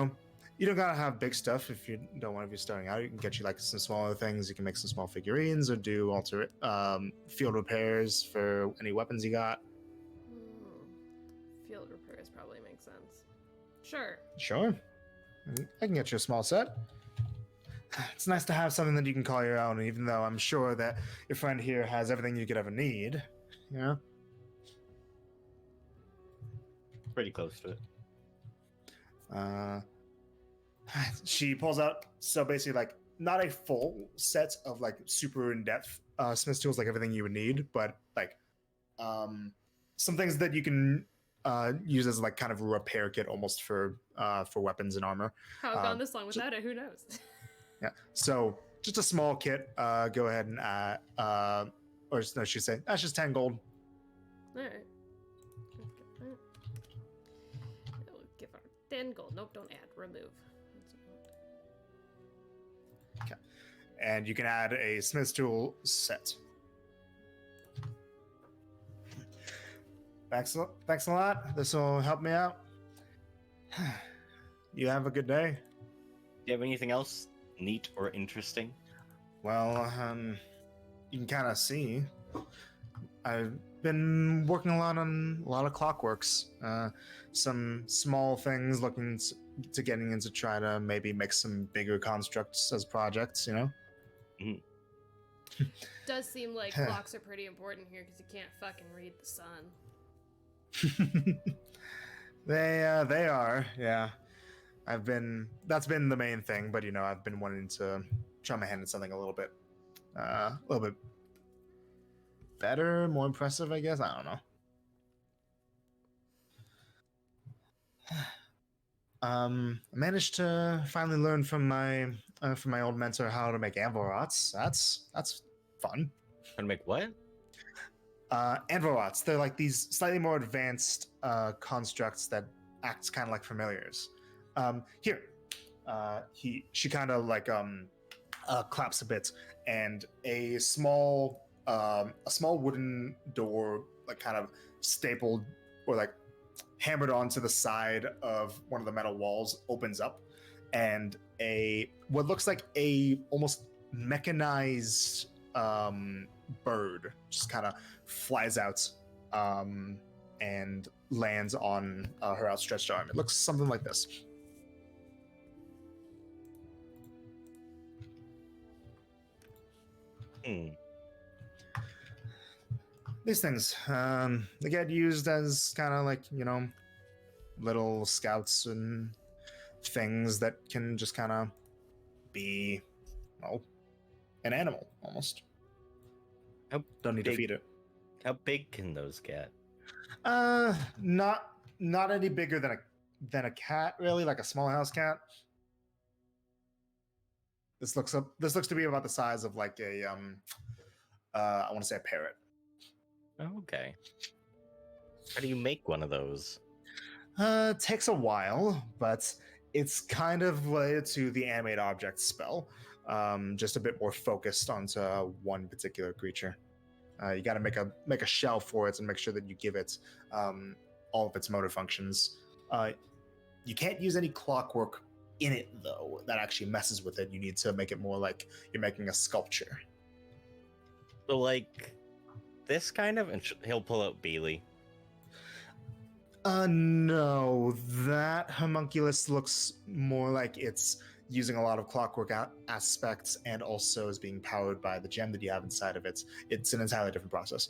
don't gotta have big stuff if you don't want to be starting out. You can get you like some smaller things. You can make some small figurines or do alternate field repairs for any weapons you got. Field repairs probably make sense. Sure. Sure. I can get you a small set. It's nice to have something that you can call your own, even though I'm sure that your friend here has everything you could ever need. You know? Pretty close to it. She pulls out, so basically, like, not a full set of, like, super in-depth smith tools, like everything you would need, but, like, some things that you can use as, like, kind of a repair kit almost for weapons and armor. How I've gone this long without it, who knows? Yeah. So, just a small kit. Go ahead and, or no, she'd say, that's just 10 gold. Alright. It'll give her 10 gold. Nope, don't add. Remove. Okay. And you can add a smith's tool set. Thanks a lot. This will help me out. You have a good day. Do you have anything else neat or interesting? Well, you can kind of see, I've been working a lot on a lot of clockworks. Some small things, looking to getting into try to maybe make some bigger constructs as projects. Does seem like clocks are pretty important here because you can't fucking read the sun. They are, yeah. That's been the main thing, but I've been wanting to try my hand at something a little bit better, more impressive, I guess. I don't know. I managed to finally learn from my old mentor how to make anvil rots. That's fun. Trying to make what? Anvil rots. They're like these slightly more advanced constructs that act kind of like familiars. Here, she kind of like claps a bit, and a small wooden door, like kind of stapled or like hammered onto the side of one of the metal walls, opens up, and what looks like a almost mechanized bird just kind of flies out and lands on her outstretched arm. It looks something like this. These things, they get used as kind of like, little scouts and things that can just kind of be, well, an animal almost. Don't need to feed it. How big can those get? Not any bigger than a cat, really, like a small house cat. This looks to be about the size of like a I want to say a parrot. Okay. How do you make one of those? It takes a while, but it's kind of related to the animate object spell. Just a bit more focused onto one particular creature. You got to make a shell for it and make sure that you give it all of its motor functions. You can't use any clockwork in it, though. That actually messes with it. You need to make it more like you're making a sculpture. So, like this kind of, and he'll pull out Beely. No, that homunculus looks more like it's using a lot of clockwork aspects and also is being powered by the gem that you have inside of it. It's an entirely different process.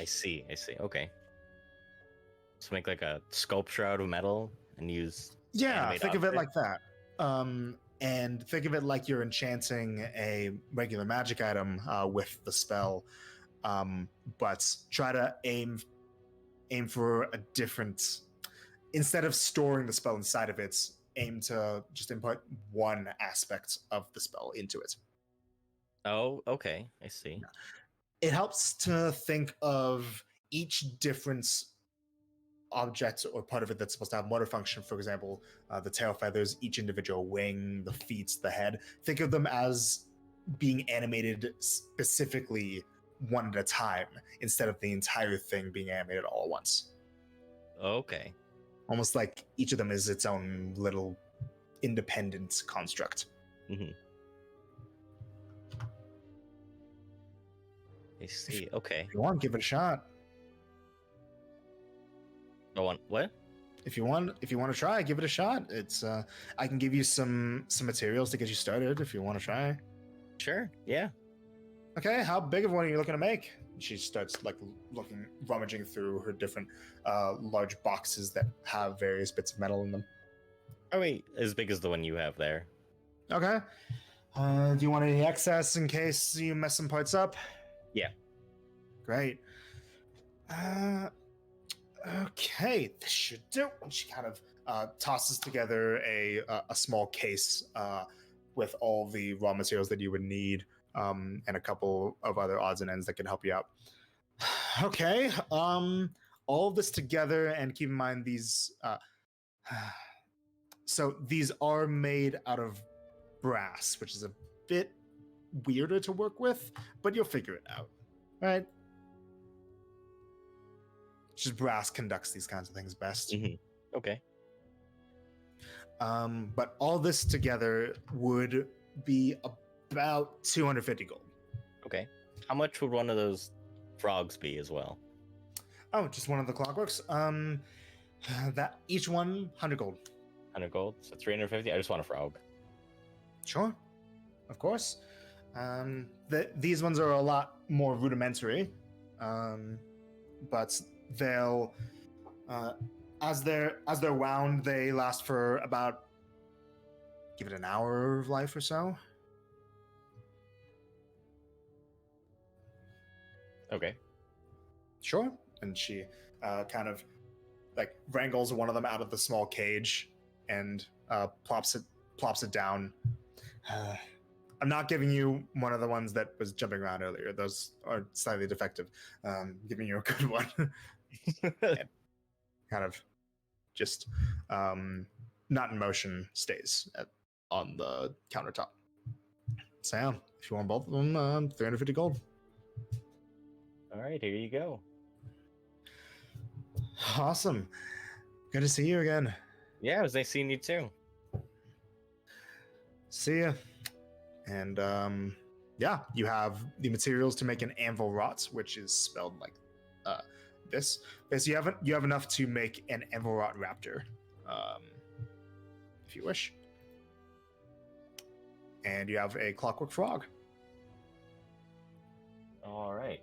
I see. Okay. So make like a sculpture out of metal and use. Yeah, think of it like that. And think of it like you're enchanting a regular magic item with the spell, but try to aim for a different. Instead of storing the spell inside of it, aim to just input one aspect of the spell into it. Oh, okay. I see. It helps to think of each different object or part of it that's supposed to have motor function. For example, the tail feathers, each individual wing, the feet, the head. Think of them as being animated specifically one at a time instead of the entire thing being animated all at once. Okay. Almost like each of them is its own little independent construct. Mm-hmm. I see. Okay. If you want, give it a shot. I want what? If you want to try, give it a shot. It's I can give you some materials to get you started if you want to try. Sure. Yeah. Okay, how big of one are you looking to make? She starts like rummaging through her different large boxes that have various bits of metal in them. Oh wait, as big as the one you have there. Okay. Do you want any excess in case you mess some parts up? Yeah. Great. Okay, this should do. And she kind of tosses together a small case with all the raw materials that you would need. And a couple of other odds and ends that can help you out. Okay, all of this together, and keep in mind these. So these are made out of brass, which is a bit weirder to work with, but you'll figure it out, right? Just brass conducts these kinds of things best. Mm-hmm. Okay. But all this together would be about 250 gold. Okay. How much would one of those frogs be as well? Oh, just one of the clockworks. That each one 100 gold. 100 gold, so 350. I just want a frog. Sure, of course. These ones are a lot more rudimentary, but they'll as they're wound, they last for about, give it an hour of life or so. Okay. Sure. And she kind of like wrangles one of them out of the small cage and plops it down. I'm not giving you one of the ones that was jumping around earlier. Those are slightly defective. Giving you a good one. Kind of just not in motion, stays on the countertop. So yeah, if you want both of them, 350 gold. All right, here you go. Awesome. Good to see you again. Yeah, it was nice seeing you too. See ya. And yeah, you have the materials to make an anvil rot, which is spelled like this. So you have enough to make an anvil rot raptor, if you wish. And you have a clockwork frog. All right.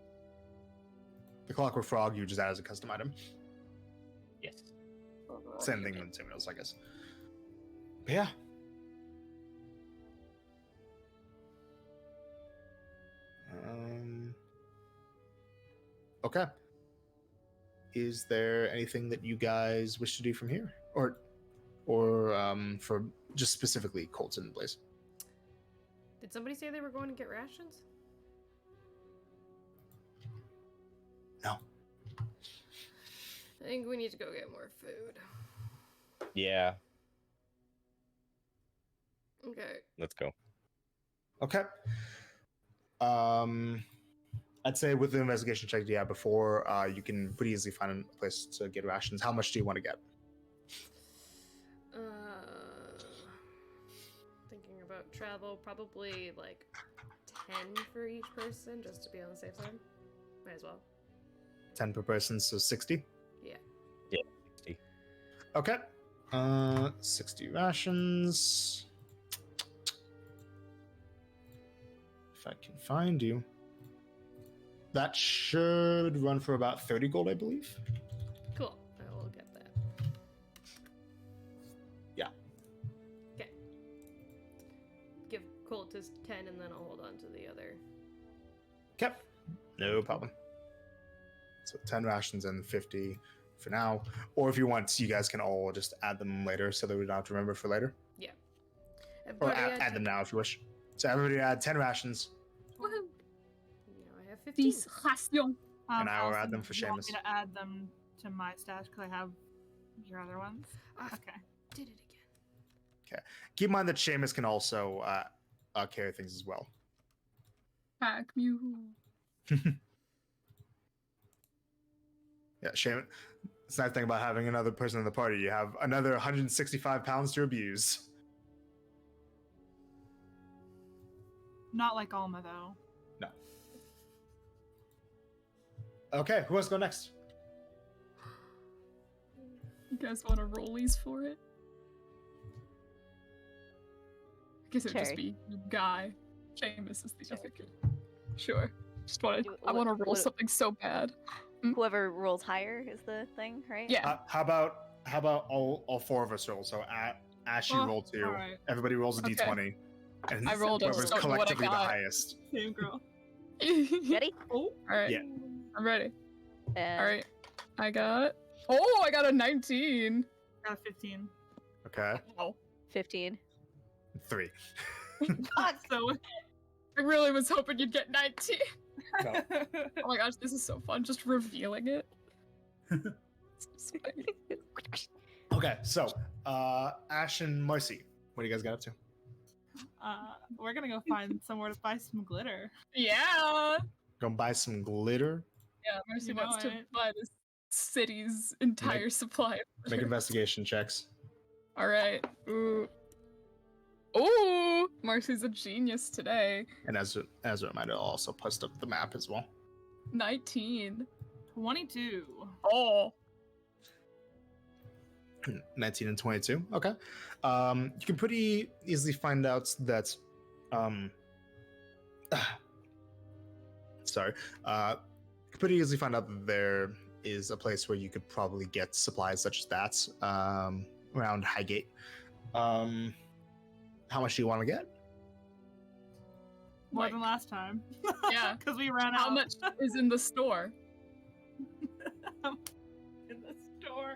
The clockwork frog you just add as a custom item. Yes. Same thing with materials, I guess. But yeah. Okay. Is there anything that you guys wish to do from here, or for just specifically Colton and Blaze? Did somebody say they were going to get rations? No. I think we need to go get more food. Yeah, Okay. let's go. Okay. I'd say with the investigation check you have before, you can pretty easily find a place to get rations. How much do you want to get? Thinking about travel, probably like 10 for each person, just to be on the safe side. Might as well. 10 per person, so 60? Yeah. Yeah, 60. Okay. 60 rations. If I can find you. That should run for about 30 gold, I believe. Cool. I will get that. Yeah. Okay. Give Coltus 10 and then I'll hold on to the other. Okay. No problem. So 10 rations and 50 for now. Or if you want, you guys can all just add them later so that we don't have to remember for later. Yeah. Or Everybody add them now if you wish. So everybody add 10 rations. Woohoo! Now I have 15. These rations. And I will Allison, add them for do you want Seamus. me to add them to my stash because I have your other ones. I Okay. did it again. Keep in mind that Seamus can also carry things as well. Pack mule. Yeah, Seamus. It's a nice thing about having another person in the party. You have another 165 pounds to abuse. Not like Alma though. No. Okay, who wants to go next? You guys want to rollies for it? I guess it'd just Sure. be Guy. Seamus is the other kid. Sure. Just want to. Do- I want to what- roll what- something so bad. Whoever rolls higher is the thing, right? Yeah. How about all four of us roll? So Ash, you Oh, roll 2. all right. Everybody rolls a Okay. d20. And I rolled a whoever's don't know what I collectively the got. highest. Same girl. Ready? Oh, Alright. Yeah. I'm ready. And Alright. I got a 19. got a 15. Okay. Oh. 15. 3. So I really was hoping you'd get 19. No. Oh my gosh, this is so fun. Just revealing it. So funny. Okay, so Ash and Marcy, what do you guys got up to? We're gonna go find somewhere to buy some glitter. Yeah. Go buy some glitter. Yeah, Mercy You know wants to it. buy this city's entire supply. Make investigation checks. Alright. Ooh. Oh, Marcy's a genius today. And as a reminder, I'll also post up the map as well. 19. 22. Oh. 19 and 22. Okay. You can pretty easily find out that. Sorry. You can pretty easily find out that there is a place where you could probably get supplies such as that around Highgate. How much do you want to get? More Like, than last time. Yeah. Because we ran out. how much is in the store? in the store?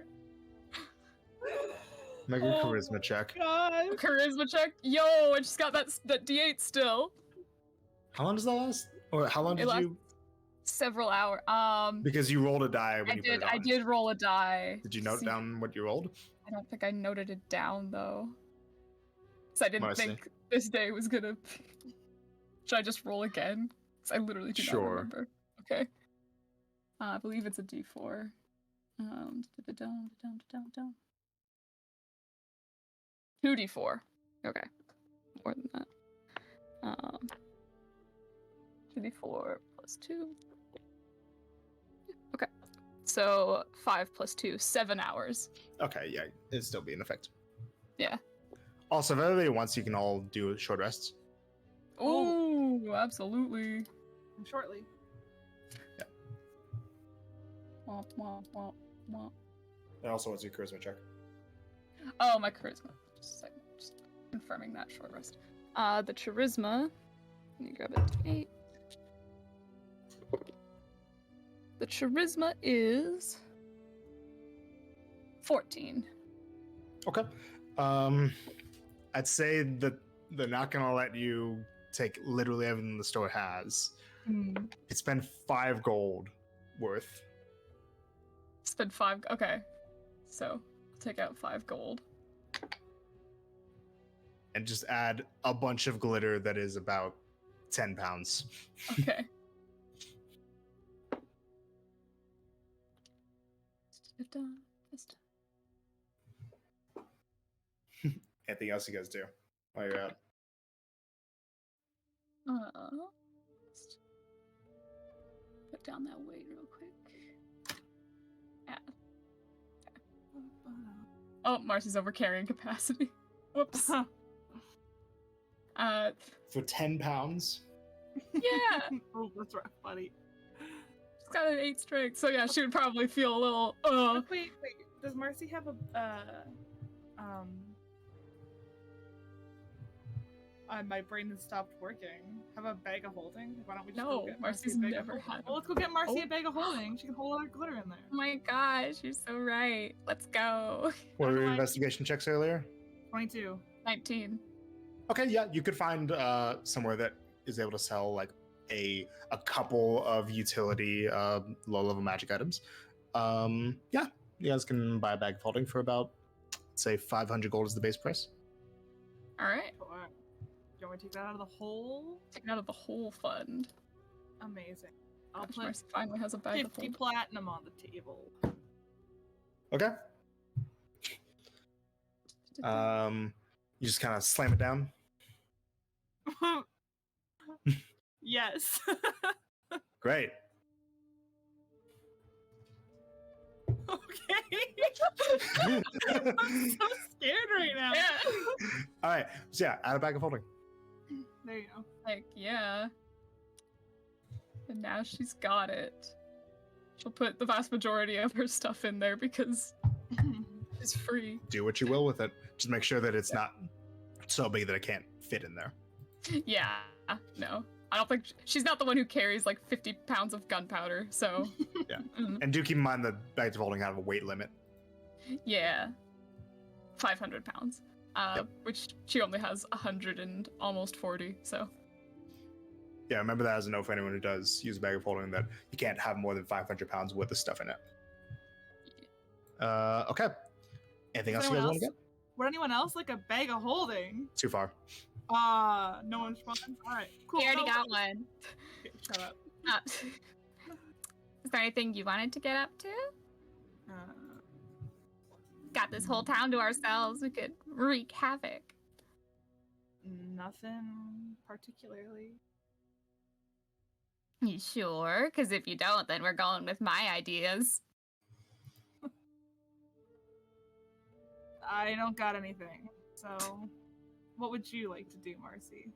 Make a charisma check. God. Charisma check? Yo, I just got that D8 still. How long does that last? Or how long It did lasts- you? Several hours. Because you rolled a die when you put it on. I did roll a die. Did you note See, down what you rolled? I don't think I noted it down though. So I didn't Marcy. think this day was gonna. Should I just roll again? Because I literally do Sure. not remember. Okay. I believe it's a D4. Down. 2D4. Okay. More than that. 2D4 plus 2. Okay. So 5 plus 2, 7 hours. Okay, yeah, it'd still be in effect. Yeah. Also, if everybody wants, you can all do short rests. Oh, absolutely. Shortly. Womp, womp, womp, womp. And also, what's your charisma check? Oh, my charisma. Just a second. Just confirming that short rest. The charisma. Let me grab it. 8. The charisma is 14. Okay. I'd say that they're not gonna let you take literally everything the store has. It's been 5 gold worth. Spend 5. Okay. So, take out 5 gold. And just add a bunch of glitter that is about 10 pounds. Okay. Anything else you guys do while you're out? Just put down that weight real quick. Yeah. Oh, Marcy's over carrying capacity. Whoops. For 10 pounds? Yeah. Oh, that's rough, buddy. She's got an 8 strength, so yeah, she would probably feel a little. Wait. Does Marcy have a my brain has stopped working. Have a bag of holding? Why don't we just No, go get Marcy's Marcy a bag never of holding? had Well, let's go get Marcy Oh. a bag of holding. She can hold all her glitter in there. Oh my gosh, you're so right. Let's go. What were your Otherwise- investigation checks earlier? 22. 19. Okay, yeah, you could find somewhere that is able to sell like a couple of utility low-level magic items. Yeah, you guys can buy a bag of holding for about, say, 500 gold is the base price. All right. Alright. Do you want me to take that out of the hole? Take it out of the whole fund. Amazing. I'll Gosh, put Marcy finally has a bag of 50 hold. platinum on the table. Okay. You just kind of slam it down. Yes. Great. Okay. I'm so scared right now. Yeah. All right. So yeah, add a bag of holding. There you go. Like, yeah. And now she's got it. She'll put the vast majority of her stuff in there because it's free. Do what you will with it. Just make sure that it's not so big that it can't fit in there. Yeah. No. I don't think she's not the one who carries like 50 pounds of gunpowder, so. Yeah. Mm, And do keep in mind that bags of holding have a weight limit. yeah. 500 pounds. Yep. Which she only has 100 and almost 40, so. Yeah, remember that as a note for anyone who does use a bag of holding, that you can't have more than 500 pounds worth of stuff in it. Okay. Anything else you guys Anyone want to else? get? Would anyone else like a bag of holding? Too far. No one responds. Alright, cool. We already No, got one. okay, shut up. Is there anything you wanted to get up to? Uh, Got this whole town to ourselves. We could wreak havoc. Nothing particularly. You sure? Because if you don't, then we're going with my ideas. I don't got anything. So, what would you like to do, Marcy?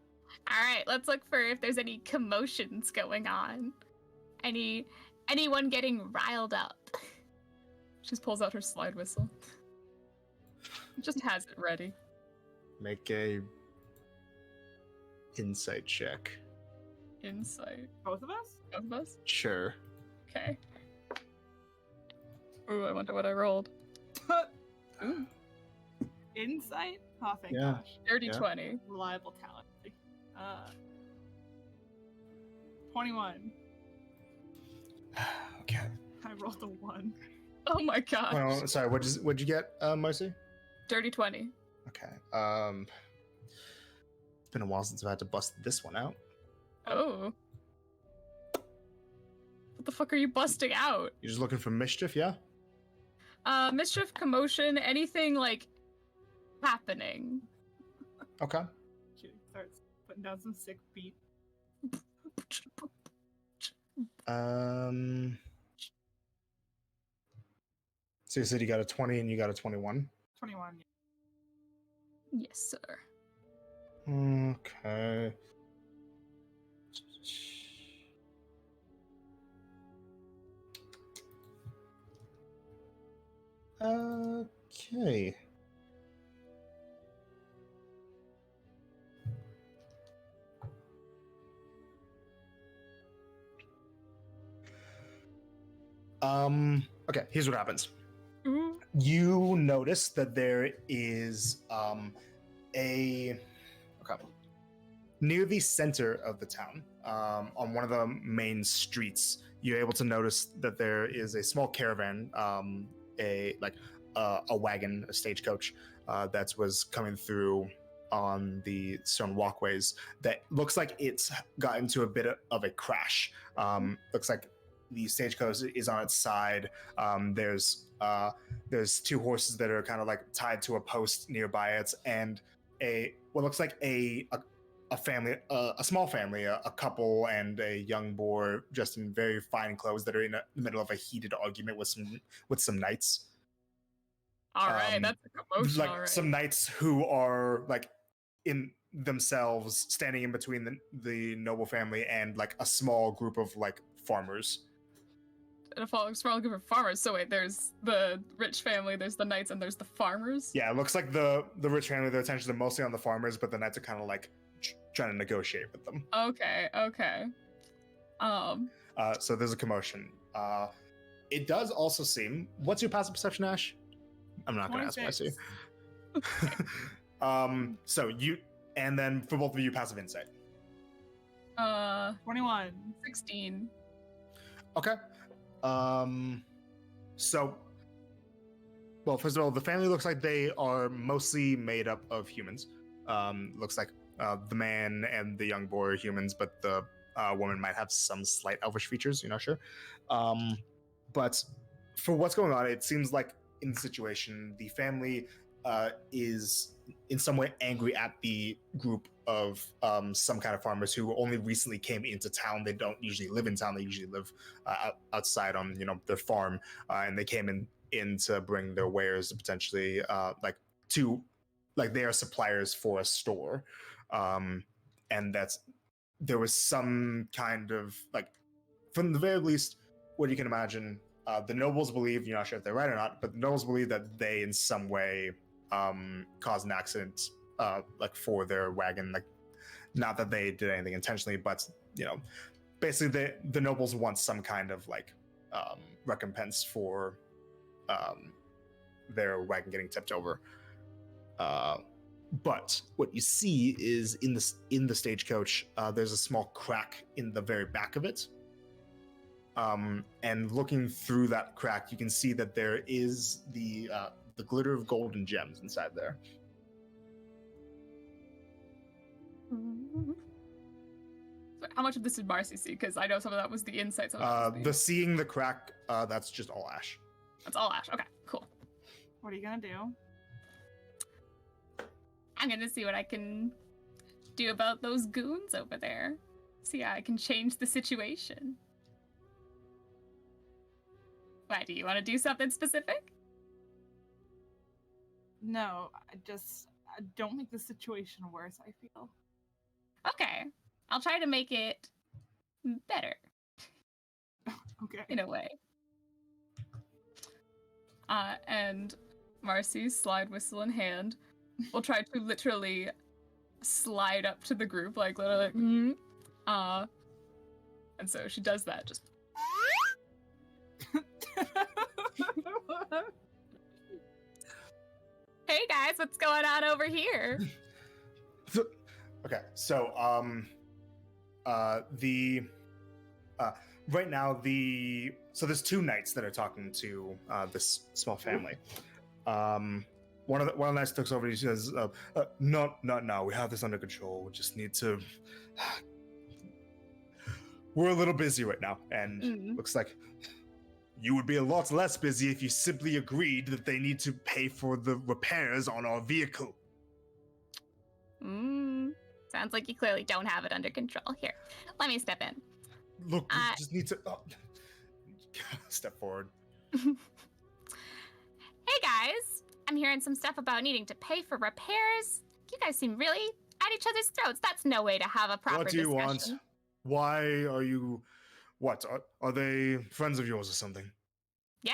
All right, let's look for if there's any commotions going on. Anyone getting riled up. She just pulls out her slide whistle. Just has it ready. Make a insight check. Insight. Both of us? Both of us? Sure. Okay. Ooh, I wonder what I rolled. Ooh, Insight? Oh, thank Yeah. gosh. dirty Yeah. 20. Reliable talent. 21. Okay. I rolled a 1. Oh my gosh. Well, sorry. What'd you get, Marcy? Dirty 20. Okay. It's been a while since I've had to bust this one out. Oh. What the fuck are you busting out? You're just looking for mischief, yeah? Mischief, commotion, anything like happening. Okay. She starts putting down some sick beat. So you said you got a 20 and you got a 21. 21. Yes, sir. Okay. Okay. Okay, here's what happens. Ooh. You notice that there is near the center of the town, on one of the main streets, you're able to notice that there is a small caravan, a wagon, a stagecoach, that was coming through on the stone walkways. That looks like it's got into a bit of a crash. Looks like the stagecoach is on its side. There's two horses that are kind of like tied to a post nearby it, and what looks like a family, a small family, a couple and a young boy dressed in very fine clothes that are in the middle of a heated argument with some knights. All right, that's a commotion. Like All right. some knights who are like in themselves standing in between the noble family and like a small group of like farmers. And a small group of farmers. So wait, there's the rich family, there's the knights, and there's the farmers. Yeah, it looks like the rich family, their attention is mostly on the farmers, but the knights are kind of like trying to negotiate with them. Okay. So there's a commotion. It does also seem. What's your passive perception, Ash? I'm not going to ask 26. Marcy. So you, and then for both of you, passive insight. 21. 16. Okay. So, well, first of all, the family looks like they are mostly made up of humans. Looks like the man and the young boy are humans, but the woman might have some slight elvish features. You're not sure. But for what's going on, it seems like in the situation, the family is in some way angry at the group of some kind of farmers who only recently came into town. They don't usually live in town. They usually live outside on their farm, and they came in to bring their wares to potentially they are suppliers for a store, and there was some kind of like, from the very least, what you can imagine. The nobles believe, you're not sure if they're right or not, but the nobles believe that they in some way caused an accident for their wagon. Like, not that they did anything intentionally, but basically the nobles want some kind of like recompense for their wagon getting tipped over. But what you see is in the stagecoach, there's a small crack in the very back of it. And looking through that crack, you can see that there is the glitter of gold and gems inside there. How much of this did Marcy see? Because I know some of that was the insights. The seeing the crack, that's just all Ash. That's all Ash. Okay, cool. What are you gonna do? I'm gonna see what I can do about those goons over there. See how I can change the situation. Why, do you want to do something specific? No, I don't make the situation worse, I feel. Okay. I'll try to make it better, Okay. in a way. And Marcy, slide whistle in hand, will try to literally slide up to the group, like literally, and so she does that, just hey guys, what's going on over here? Okay, so right now so there's two knights that are talking to this small family. One of the knights looks over and he says, "No, we have this under control. We just need to. We're a little busy right now, and looks like you would be a lot less busy if you simply agreed that they need to pay for the repairs on our vehicle." Sounds like you clearly don't have it under control. Here, let me step in. Look, we just need to step forward. Hey guys, I'm hearing some stuff about needing to pay for repairs. You guys seem really at each other's throats. That's no way to have a proper discussion. What do you want? Why are you... What? Are they friends of yours or something? Yeah.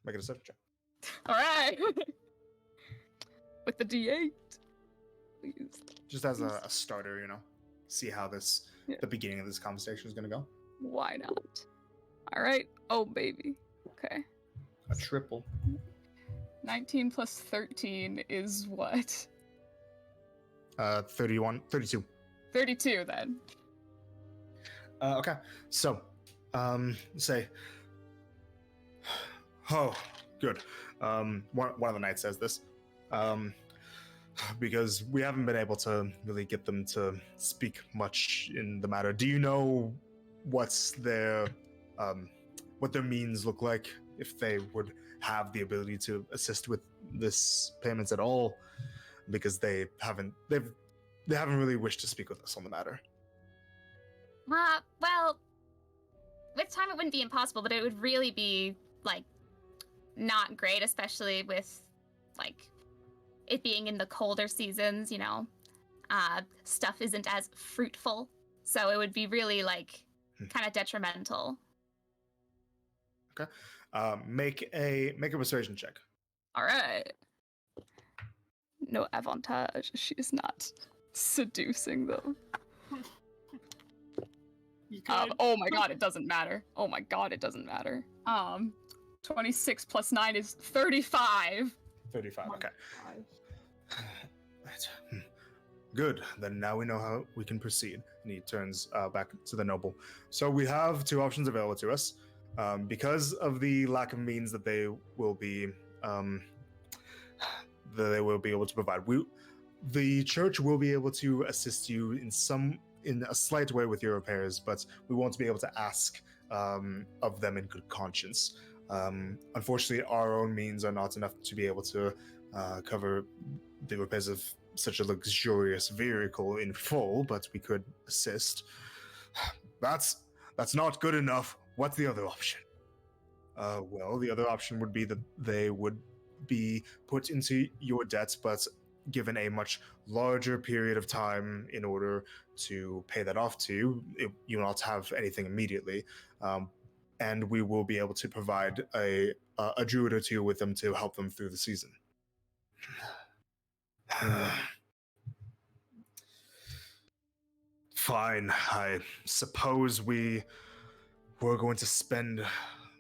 Make it a deception check. All right. With the D8. Please. Just as a starter, see how the beginning of this conversation is going to go. Why not? All right. Oh, baby. Okay. A triple. 19 plus 13 is what? 32. 32 then. Okay, so, say, oh, good. One of the knights says this, because we haven't been able to really get them to speak much in the matter. Do you know what their means look like, if they would have the ability to assist with this payments at all? Because they haven't really wished to speak with us on the matter. Well, with time it wouldn't be impossible, but it would really be, not great, especially with, it being in the colder seasons, stuff isn't as fruitful. So it would be really, kind of detrimental. Okay. Make a persuasion check. All right. No avantage. She is not seducing, though. Oh my god, it doesn't matter. 26 plus 9 is 35. 35, okay. Good, then now we know how we can proceed. And he turns back to the noble. So we have two options available to us. Because of the lack of means that they will be able to provide. The church will be able to assist you in a slight way with your repairs, but we won't be able to ask of them in good conscience. Unfortunately, our own means are not enough to be able to cover the repairs of such a luxurious vehicle in full, but we could assist. That's not good enough. What's the other option? Well, the other option would be that they would be put into your debts, but given a much larger period of time in order to pay that off to you. You will not have anything immediately, and we will be able to provide a druid or two with them to help them through the season. Fine, I suppose we're going to spend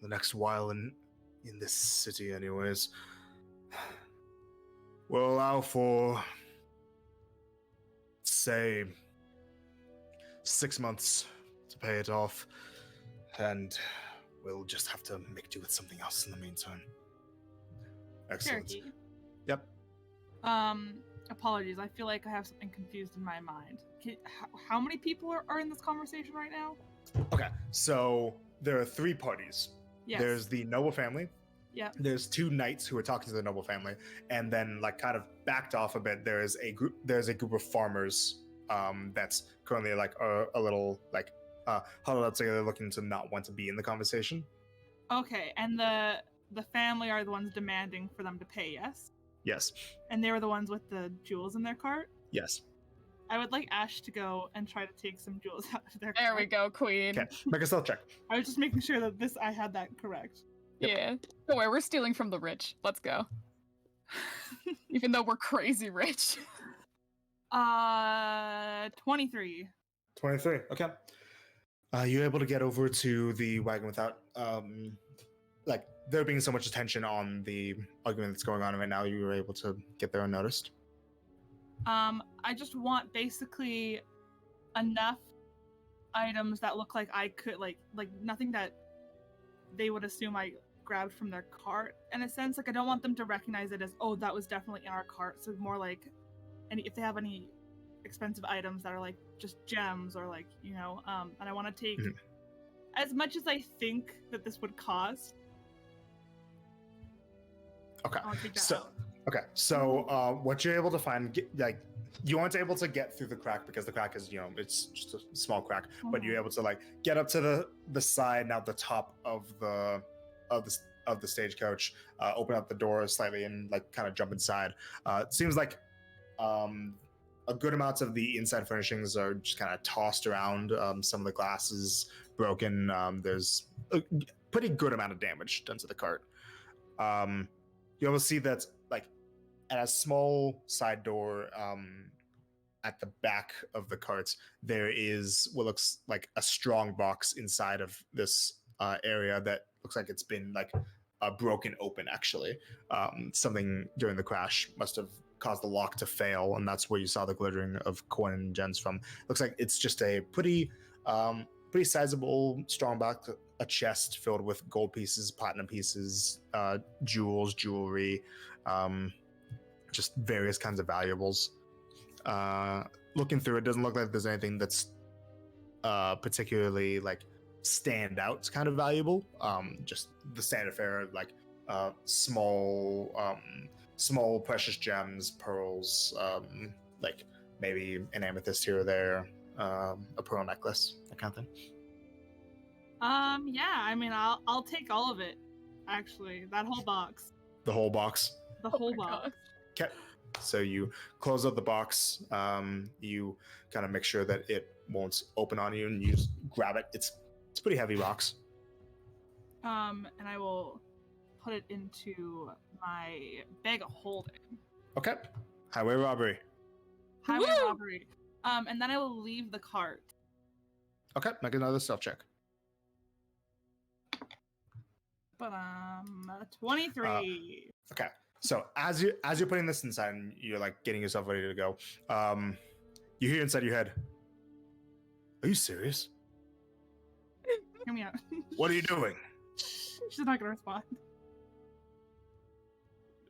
the next while in this city anyways. We'll allow for, say, 6 months to pay it off, and we'll just have to make do with something else in the meantime. Excellent. Cherokee. Yep. Apologies. I feel like I have something confused in my mind. How many people are in this conversation right now? Okay, so there are 3 parties. Yes. There's the noble family, Yeah. There's two knights who are talking to the noble family, and then like kind of backed off a bit. There's a group of farmers that's currently like a little like huddled up together, looking to not want to be in the conversation. Okay, and the family are the ones demanding for them to pay, yes? Yes. And they were the ones with the jewels in their cart? Yes. I would like Ash to go and try to take some jewels out of their There cart. we go, queen. Okay. Make a stealth check. I was just making sure that I had that correct. Yep. Yeah. Don't worry, we're stealing from the rich. Let's go. Even though we're crazy rich. 23. 23. Okay. You're able to get over to the wagon without like there being so much attention on the argument that's going on right now. You were able to get there unnoticed. I just want basically enough items that look like I could like nothing that they would assume I grabbed from their cart in a sense. Like I don't want them to recognize it as, oh, that was definitely in our cart. So more like, and if they have any expensive items that are like just gems or like, you know, and I want to take as much as I think that this would cost. Okay. I'll take that So out. okay. So what you're able to find, like you aren't able to get through the crack because the crack is, you know, it's just a small crack, but you're able to like get up to the side, now the top of the stagecoach, open up the door slightly and like kind of jump inside. It seems like a good amount of the inside furnishings are just kind of tossed around. Some of the glass is broken. There's a pretty good amount of damage done to the cart. You will see that like at a small side door at the back of the cart, there is what looks like a strong box inside of this area that looks like it's been like broken open actually. Something during the crash must have caused the lock to fail, and that's where you saw the glittering of coin and gems from. Looks like it's just a pretty sizable strong box, a chest filled with gold pieces, platinum pieces, jewels, jewelry, just various kinds of valuables. Looking through it, doesn't look like there's anything that's particularly like stand out kind of valuable. Just the standard fare, like small precious gems, pearls, like maybe an amethyst here or there, a pearl necklace, that kind of thing. Yeah, I mean, I'll take all of it. Actually, that whole box. The whole box. The Oh whole my box. God. Okay. So you close up the box. You kind of make sure that it won't open on you, and you just grab it. It's pretty heavy rocks. And I will put it into my bag of holding. Okay. Highway robbery. Highway Woo! robbery. And then I will leave the cart. Okay. Make another stealth check. But 23. Okay. So as you're putting this inside and you're like getting yourself ready to go, you hear inside your head, "Are you serious? Hear me out. What are you doing? She's not gonna respond.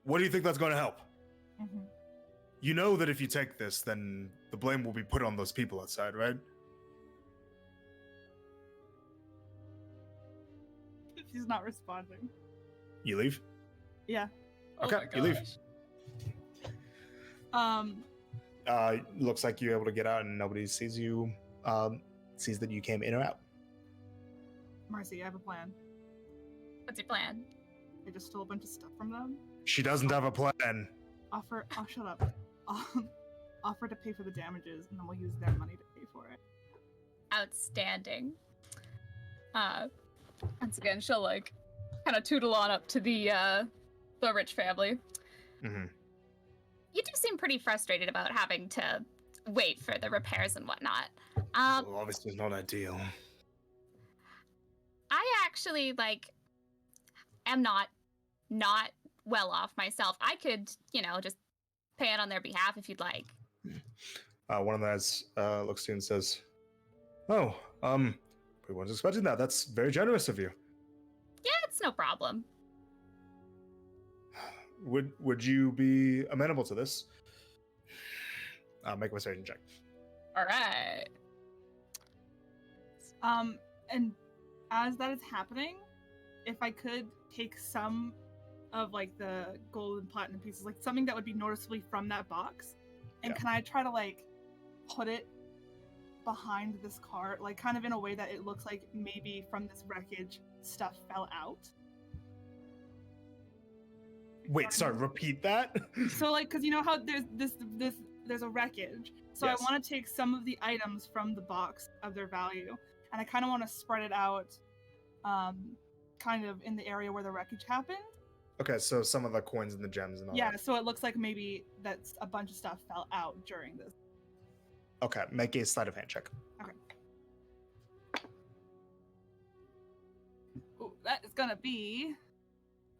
What do you think that's going to help? Mhm. You know that if you take this, then the blame will be put on those people outside, right?" She's not responding. You leave? Yeah. Okay, Oh my you leave. gosh. Looks like you're able to get out and nobody sees you, sees that you came in or out. Marcy, I have a plan. What's your plan? I just stole a bunch of stuff from them. She doesn't have a plan. Offer. Oh, shut up. Offer to pay for the damages, and then we'll use their money to pay for it. Outstanding. Once again, she'll like kind of tootle on up to the rich family. Mm-hmm. You do seem pretty frustrated about having to wait for the repairs and whatnot. Well, obviously not ideal. I actually am not well off myself. I could, just pay it on their behalf if you'd like. One of the guys looks to you and says, "Oh, we weren't expecting that. That's very generous of you. Yeah, it's no problem. Would you be amenable to this?" Make a persuasion check. All right. And as that is happening, if I could take some of like the gold and platinum pieces, like something that would be noticeably from that box. And Yeah. can I try to like put it behind this cart, like kind of in a way that it looks like maybe from this wreckage stuff fell out? Wait, sorry, repeat that? So like, because you know how there's a wreckage. So Yes. I want to take some of the items from the box of their value, and I kind of want to spread it out, kind of in the area where the wreckage happened. Okay, so some of the coins and the gems and all Yeah, that. so it looks like maybe that's a bunch of stuff fell out during this. Okay, make a sleight of hand check. Ooh, that is gonna be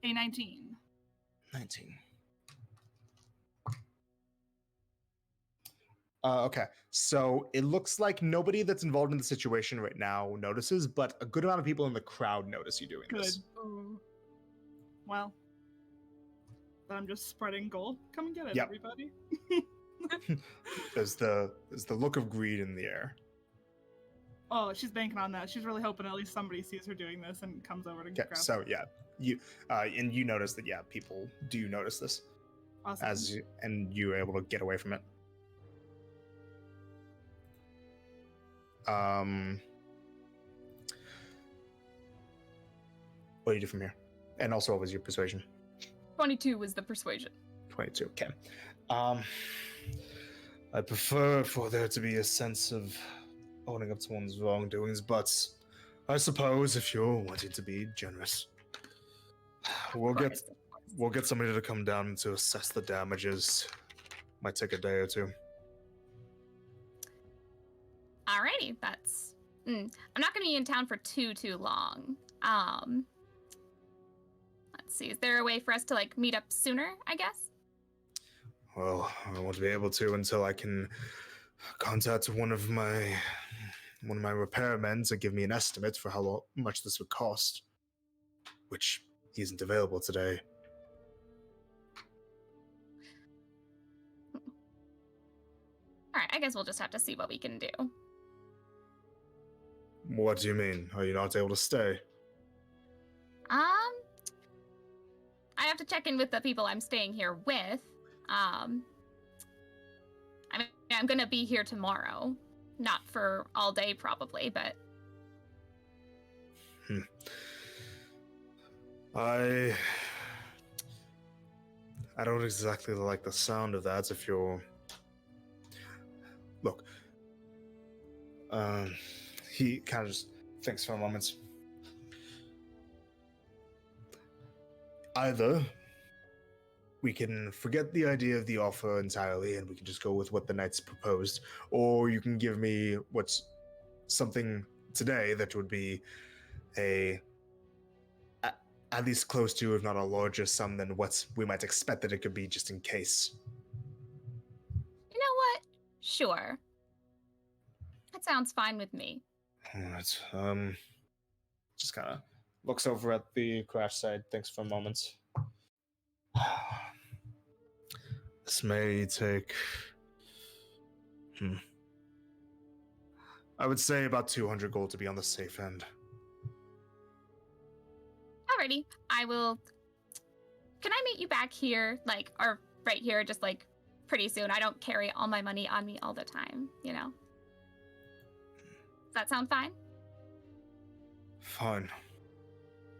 a 19. 19. Okay, so it looks like nobody that's involved in the situation right now notices, but a good amount of people in the crowd notice you doing Good. this. Well, then I'm just spreading gold. Come and get it, Yep. everybody. There's the look of greed in the air. Oh, she's banking on that. She's really hoping at least somebody sees her doing this and comes over to Okay, grab so yeah, you and you notice that people do notice this Awesome. and you're able to get away from it. What do you do from here? And also, what was your persuasion? 22 was the persuasion. 22. Okay. I prefer for there to be a sense of owning up to one's wrongdoings, but I suppose if you're wanting to be generous, we'll get somebody to come down to assess the damages. Might take a day or two. Alrighty, that's. I'm not going to be in town for too long. Let's see. Is there a way for us to like meet up sooner? I guess. Well, I won't be able to until I can contact one of my repairmen to give me an estimate for how much this would cost, which isn't available today. All right. I guess we'll just have to see what we can do. What do you mean? Are you not able to stay? I have to check in with the people I'm staying here with. I mean, I'm gonna be here tomorrow. Not for all day, probably, but... I don't exactly like the sound of that if you're... Look. He kind of just thinks for a moment. Either we can forget the idea of the offer entirely and we can just go with what the knights proposed, or you can give me what's something today that would be at least close to, if not a larger sum than what we might expect that it could be, just in case. You know what? Sure. That sounds fine with me. Alright, just kind of looks over at the crash site, thinks for a moment. This may take... I would say about 200 gold to be on the safe end. Alrighty, I will... Can I meet you back here, like, or right here, just, like, pretty soon? I don't carry all my money on me all the time, you know? Does that sound fine? Fine.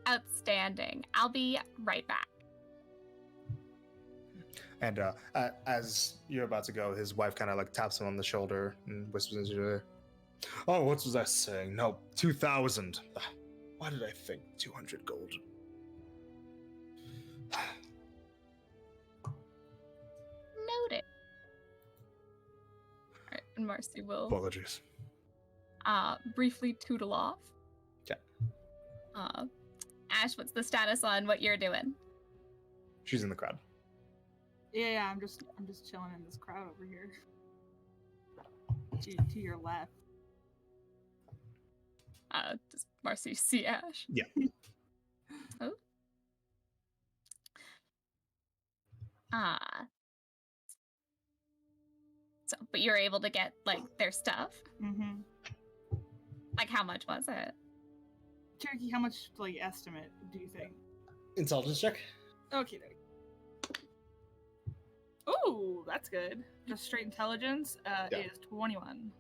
Outstanding. I'll be right back. And as you're about to go, his wife kind of like taps him on the shoulder and whispers into your ear. Oh, what was I saying? No, 2,000. Why did I think 200 gold? Noted. Alright, and Marcy will Apologies. briefly tootle off. Yeah. Ash, what's the status on what you're doing? She's in the crowd. Yeah, I'm just chilling in this crowd over here. To your left. Does Marcy see Ash? Yeah. Oh. So, but you're able to get, like, their stuff? Mm-hmm. Like, how much was it? Cherokee, how much, like, estimate do you think? Intelligence check. Okay. Ooh, that's good. Just straight intelligence Yeah. is 21.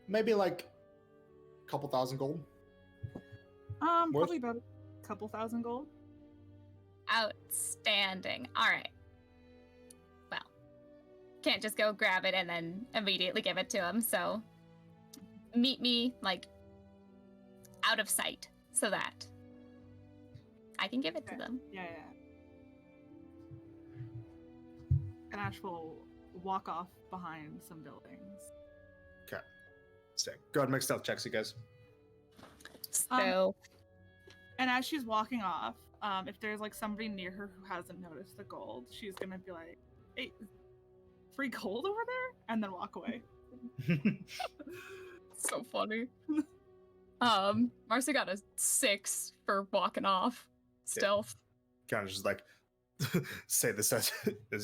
Maybe like a couple thousand gold. Probably about a couple thousand gold. Outstanding. All right. Well, can't just go grab it and then immediately give it to him. So meet me like out of sight so that I can give it to Okay. them. Yeah. And Ash will walk off behind some buildings. Okay. Sick. Go ahead and make stealth checks, you guys. So And as she's walking off, if there's like somebody near her who hasn't noticed the gold, she's gonna be like, "Hey, free gold over there," and then walk away. So funny. Marcy got a 6 for walking off. Stealth. Kind of just like say this as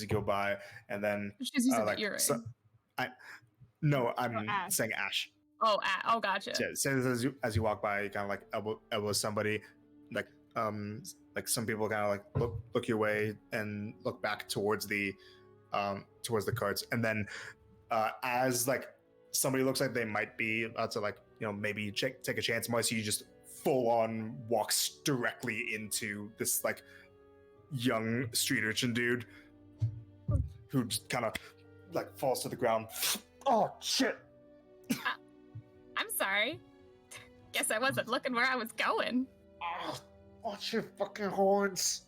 you go by, and then She's using like the earring. no, I'm Ash. saying Ash. Oh, gotcha. Say this as you walk by, you kind of like elbow somebody, like some people kind of like look your way and look back towards the carts, and then as like somebody looks like they might be about to like maybe take a chance, Marcy, you just full on walks directly into this like young street urchin dude who just kind of like falls to the ground. Oh shit! I'm sorry. Guess I wasn't looking where I was going. Oh, watch your fucking horns.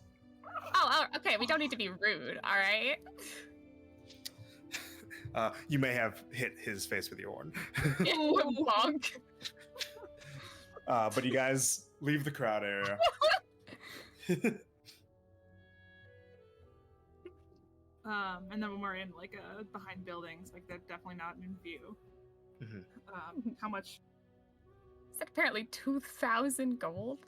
Oh, okay. We don't need to be rude, all right? You may have hit his face with your horn. Bonk. But you guys leave the crowd area. And then when we're in like behind buildings, like they're definitely not in view. Mhm. How much? It's like apparently 2,000 gold.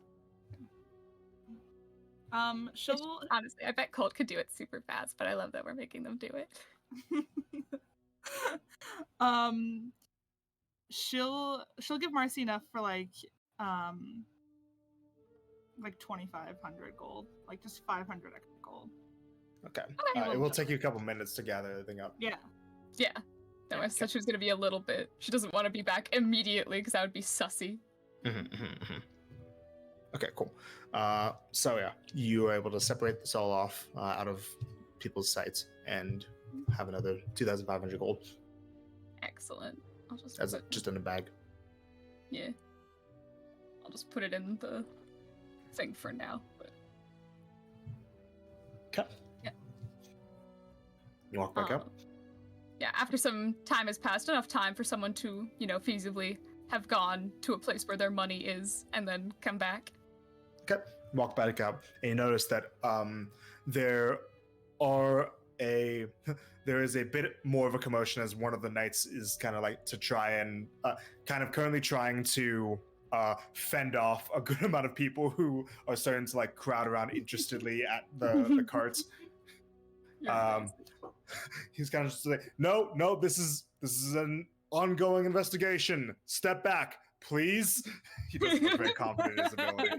She'll Honestly, I bet Colt could do it super fast, but I love that we're making them do it. she'll give Marcy enough for like 2,500 gold, like just 500 extra gold. Okay. Okay. It will take you a couple minutes to gather everything up. Yeah. Yeah. No, I said she was gonna be a little bit. She doesn't want to be back immediately because that would be sussy. Okay, cool. So yeah, you were able to separate this all off out of people's sights and have another 2,500 gold. Excellent. I'll just That's put, just in a bag. yeah. I'll just put it in the thing for now. But Okay. Yeah. You walk back up. Yeah, after some time has passed, enough time for someone to, feasibly have gone to a place where their money is and then come back. Okay. Walk back up, and you notice that there is a bit more of a commotion as one of the knights is kind of like to try and currently trying to fend off a good amount of people who are starting to like crowd around interestedly at the carts. He's kind of just like, no, this is an ongoing investigation. Step back, please. He doesn't look very confident in his ability.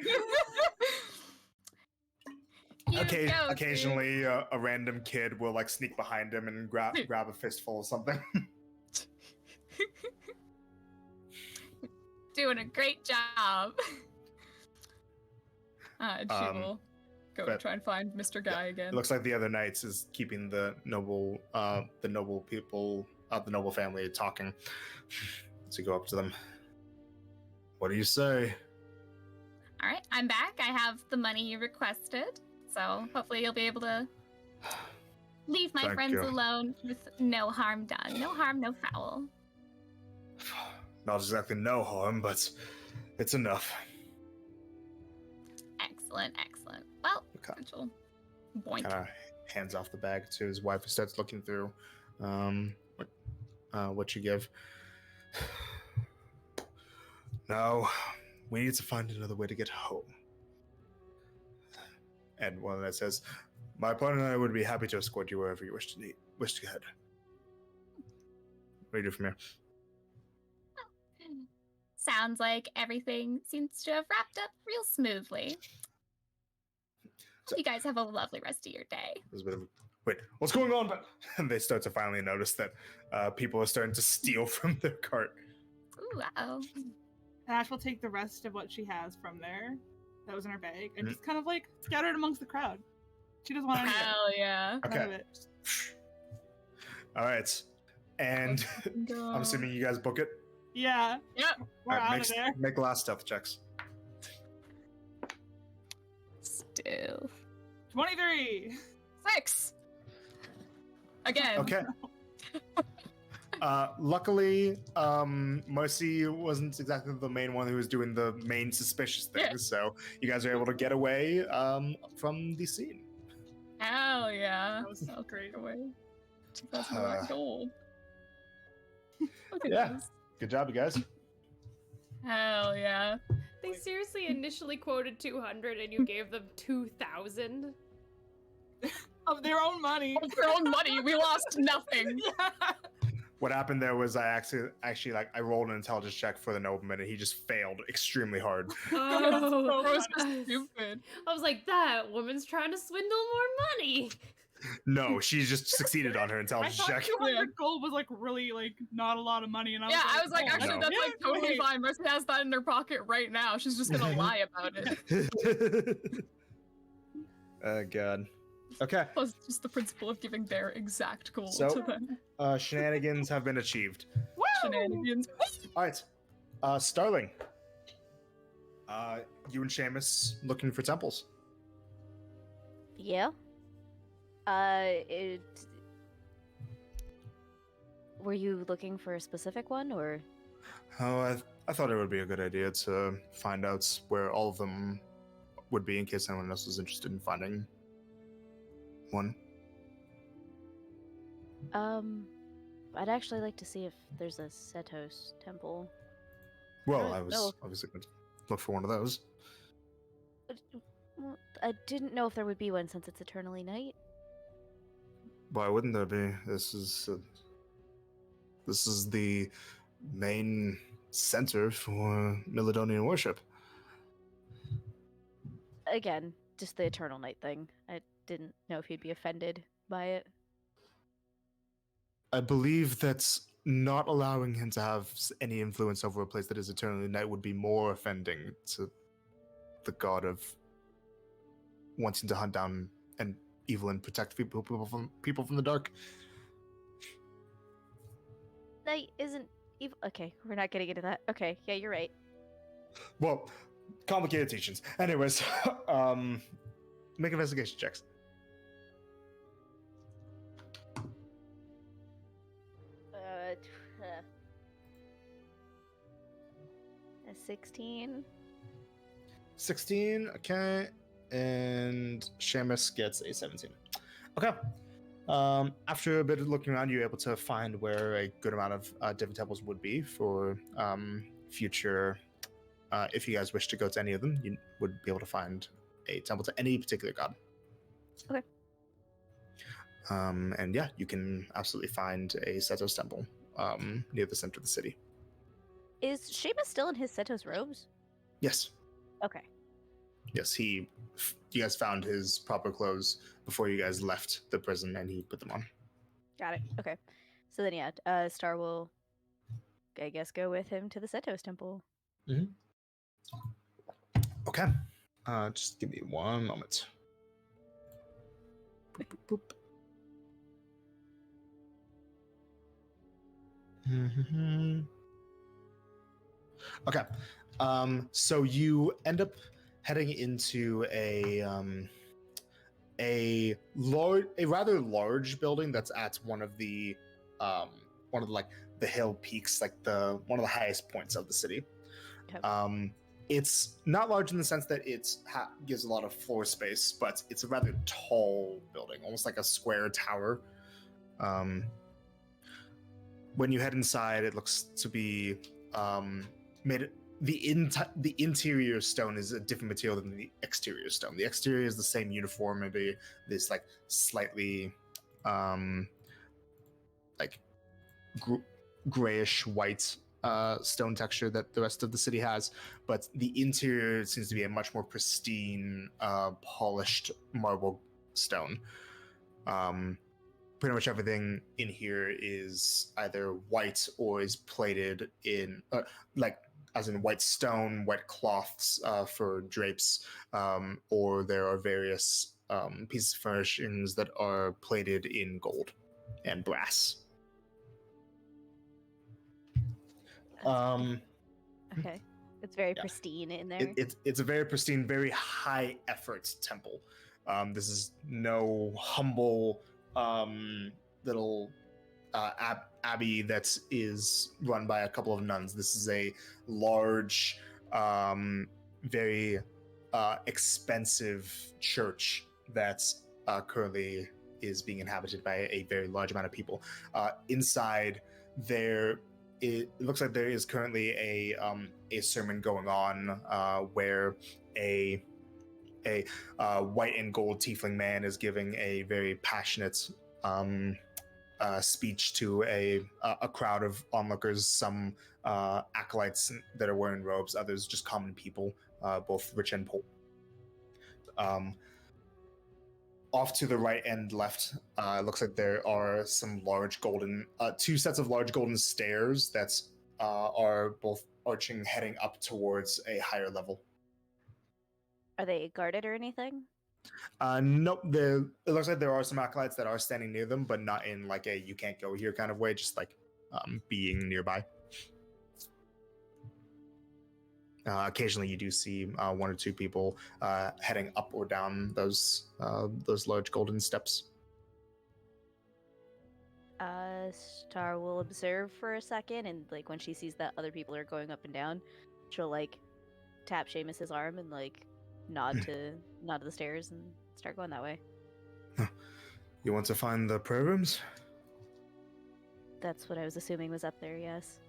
Occasionally, a random kid will like sneak behind him and grab a fistful of something. Doing a great job. And she will go and try and find Mr. Guy again. It looks like the other knights is keeping the noble people of the noble family talking. So you go up to them. What do you say? All right, I'm back. I have the money you requested, so hopefully you'll be able to leave my Thank friends you. alone with no harm done. No harm, no foul. Not exactly no harm, but it's enough. Excellent. Well, Okay. potential boink. Kind of hands off the bag to his wife, who starts looking through what you give. No, we need to find another way to get home. And one that says, my partner and I would be happy to escort you wherever you wish to head. What do you do from here? Sounds like everything seems to have wrapped up real smoothly. You guys have a lovely rest of your day. There's a bit of wait, what's going on? But and they start to finally notice that people are starting to steal from their cart. Ooh, wow. Ash will take the rest of what she has from there, that was in her bag, and just kind of like scatter it amongst the crowd. She doesn't want any of it. Hell yeah. None Okay. of it. All right, and I'm assuming you guys book it. Yeah. Yep. We're All right, out of there. make last stealth checks. Still. 23. 6! Again. Okay. Luckily, Mercy wasn't exactly the main one who was doing the main suspicious things, Yeah. so you guys are able to get away from the scene. Hell yeah. That was I'll great. away. 2,000 gold. Look at Yeah. this. Good job, you guys. Hell yeah. They seriously initially quoted 200 and you gave them 2,000? Of their own money. Of their own money, we lost nothing. Yeah. What happened there was I actually like I rolled an intelligence check for the nobleman and he just failed extremely hard. Oh, That was so stupid. I was like, that woman's trying to swindle more money. No, she just succeeded on her I intelligence thought check. 200 gold was like really like not a lot of money, and Yeah, I was like, oh, actually, no. that's like totally Wait. fine. Mercy has that in her pocket right now. She's just gonna lie about it. Oh god. Okay. Plus, just the principle of giving their exact gold So- to them. Shenanigans have been achieved. Woo! Shenanigans. All right. Starling. You and Seamus looking for temples. Yeah. Were you looking for a specific one, or? Oh, I thought it would be a good idea to find out where all of them would be in case anyone else is interested in finding one. I'd actually like to see if there's a Setos temple. Well, I I was know. obviously going to look for one of those. Well, I didn't know if there would be one since it's eternally night. Why wouldn't there be? This is the main center for Milidonian worship. Again, just the eternal night thing. I didn't know if you'd be offended by it. I believe that not allowing him to have any influence over a place that is eternally night would be more offending to the god of wanting to hunt down and evil and protect people from the dark. Night isn't evil. Okay, we're not getting into that. Okay, yeah, you're right. Well, complicated teachings. Anyways, make investigation checks. A 16. 16, okay, and Seamus gets a 17. Okay. After a bit of looking around, you're able to find where a good amount of different temples would be for future. If you guys wish to go to any of them, you would be able to find a temple to any particular god. Okay. And yeah, you can absolutely find a Setos temple near the center of the city. Is Seamus still in his Setos robes? Yes. Okay. Yes, you guys found his proper clothes before you guys left the prison, and he put them on. Got it. Okay. So then, yeah, Star will, I guess, go with him to the Setos temple. Okay. Just give me one moment. Boop, boop, boop. Okay. So you end up heading into a rather large building that's at one of the like the hill peaks, like one of the highest points of the city. Okay. It's not large in the sense that it gives a lot of floor space, but it's a rather tall building, almost like a square tower. When you head inside, it looks to be made. The interior stone is a different material than the exterior stone. The exterior is the same uniform, maybe this like slightly like grayish white stone texture that the rest of the city has, but the interior seems to be a much more pristine, polished marble stone. Pretty much everything in here is either white or is plated in, like, as in white stone, white cloths for drapes, or there are various pieces of furnishings that are plated in gold and brass. Okay. It's very Yeah. pristine in there. It's a very pristine, very high effort temple. This is no humble little abbey that is run by a couple of nuns. This is a large, very expensive church that currently is being inhabited by a very large amount of people. Inside, it looks like there is currently a sermon going on where a white and gold tiefling man is giving a very passionate speech to a crowd of onlookers, some acolytes that are wearing robes, others just common people, both rich and poor. Off to the right and left, it looks like there are some large golden, two sets of large golden stairs that are both arching, heading up towards a higher level. Are they guarded or anything? Nope. It looks like there are some acolytes that are standing near them, but not in like a you can't go here kind of way, just like being nearby. Occasionally, you do see one or two people heading up or down those large golden steps. Star will observe for a second, and like when she sees that other people are going up and down, she'll like tap Seamus's arm and like nod to the stairs and start going that way. You want to find the prayer rooms? That's what I was assuming was up there. Yes.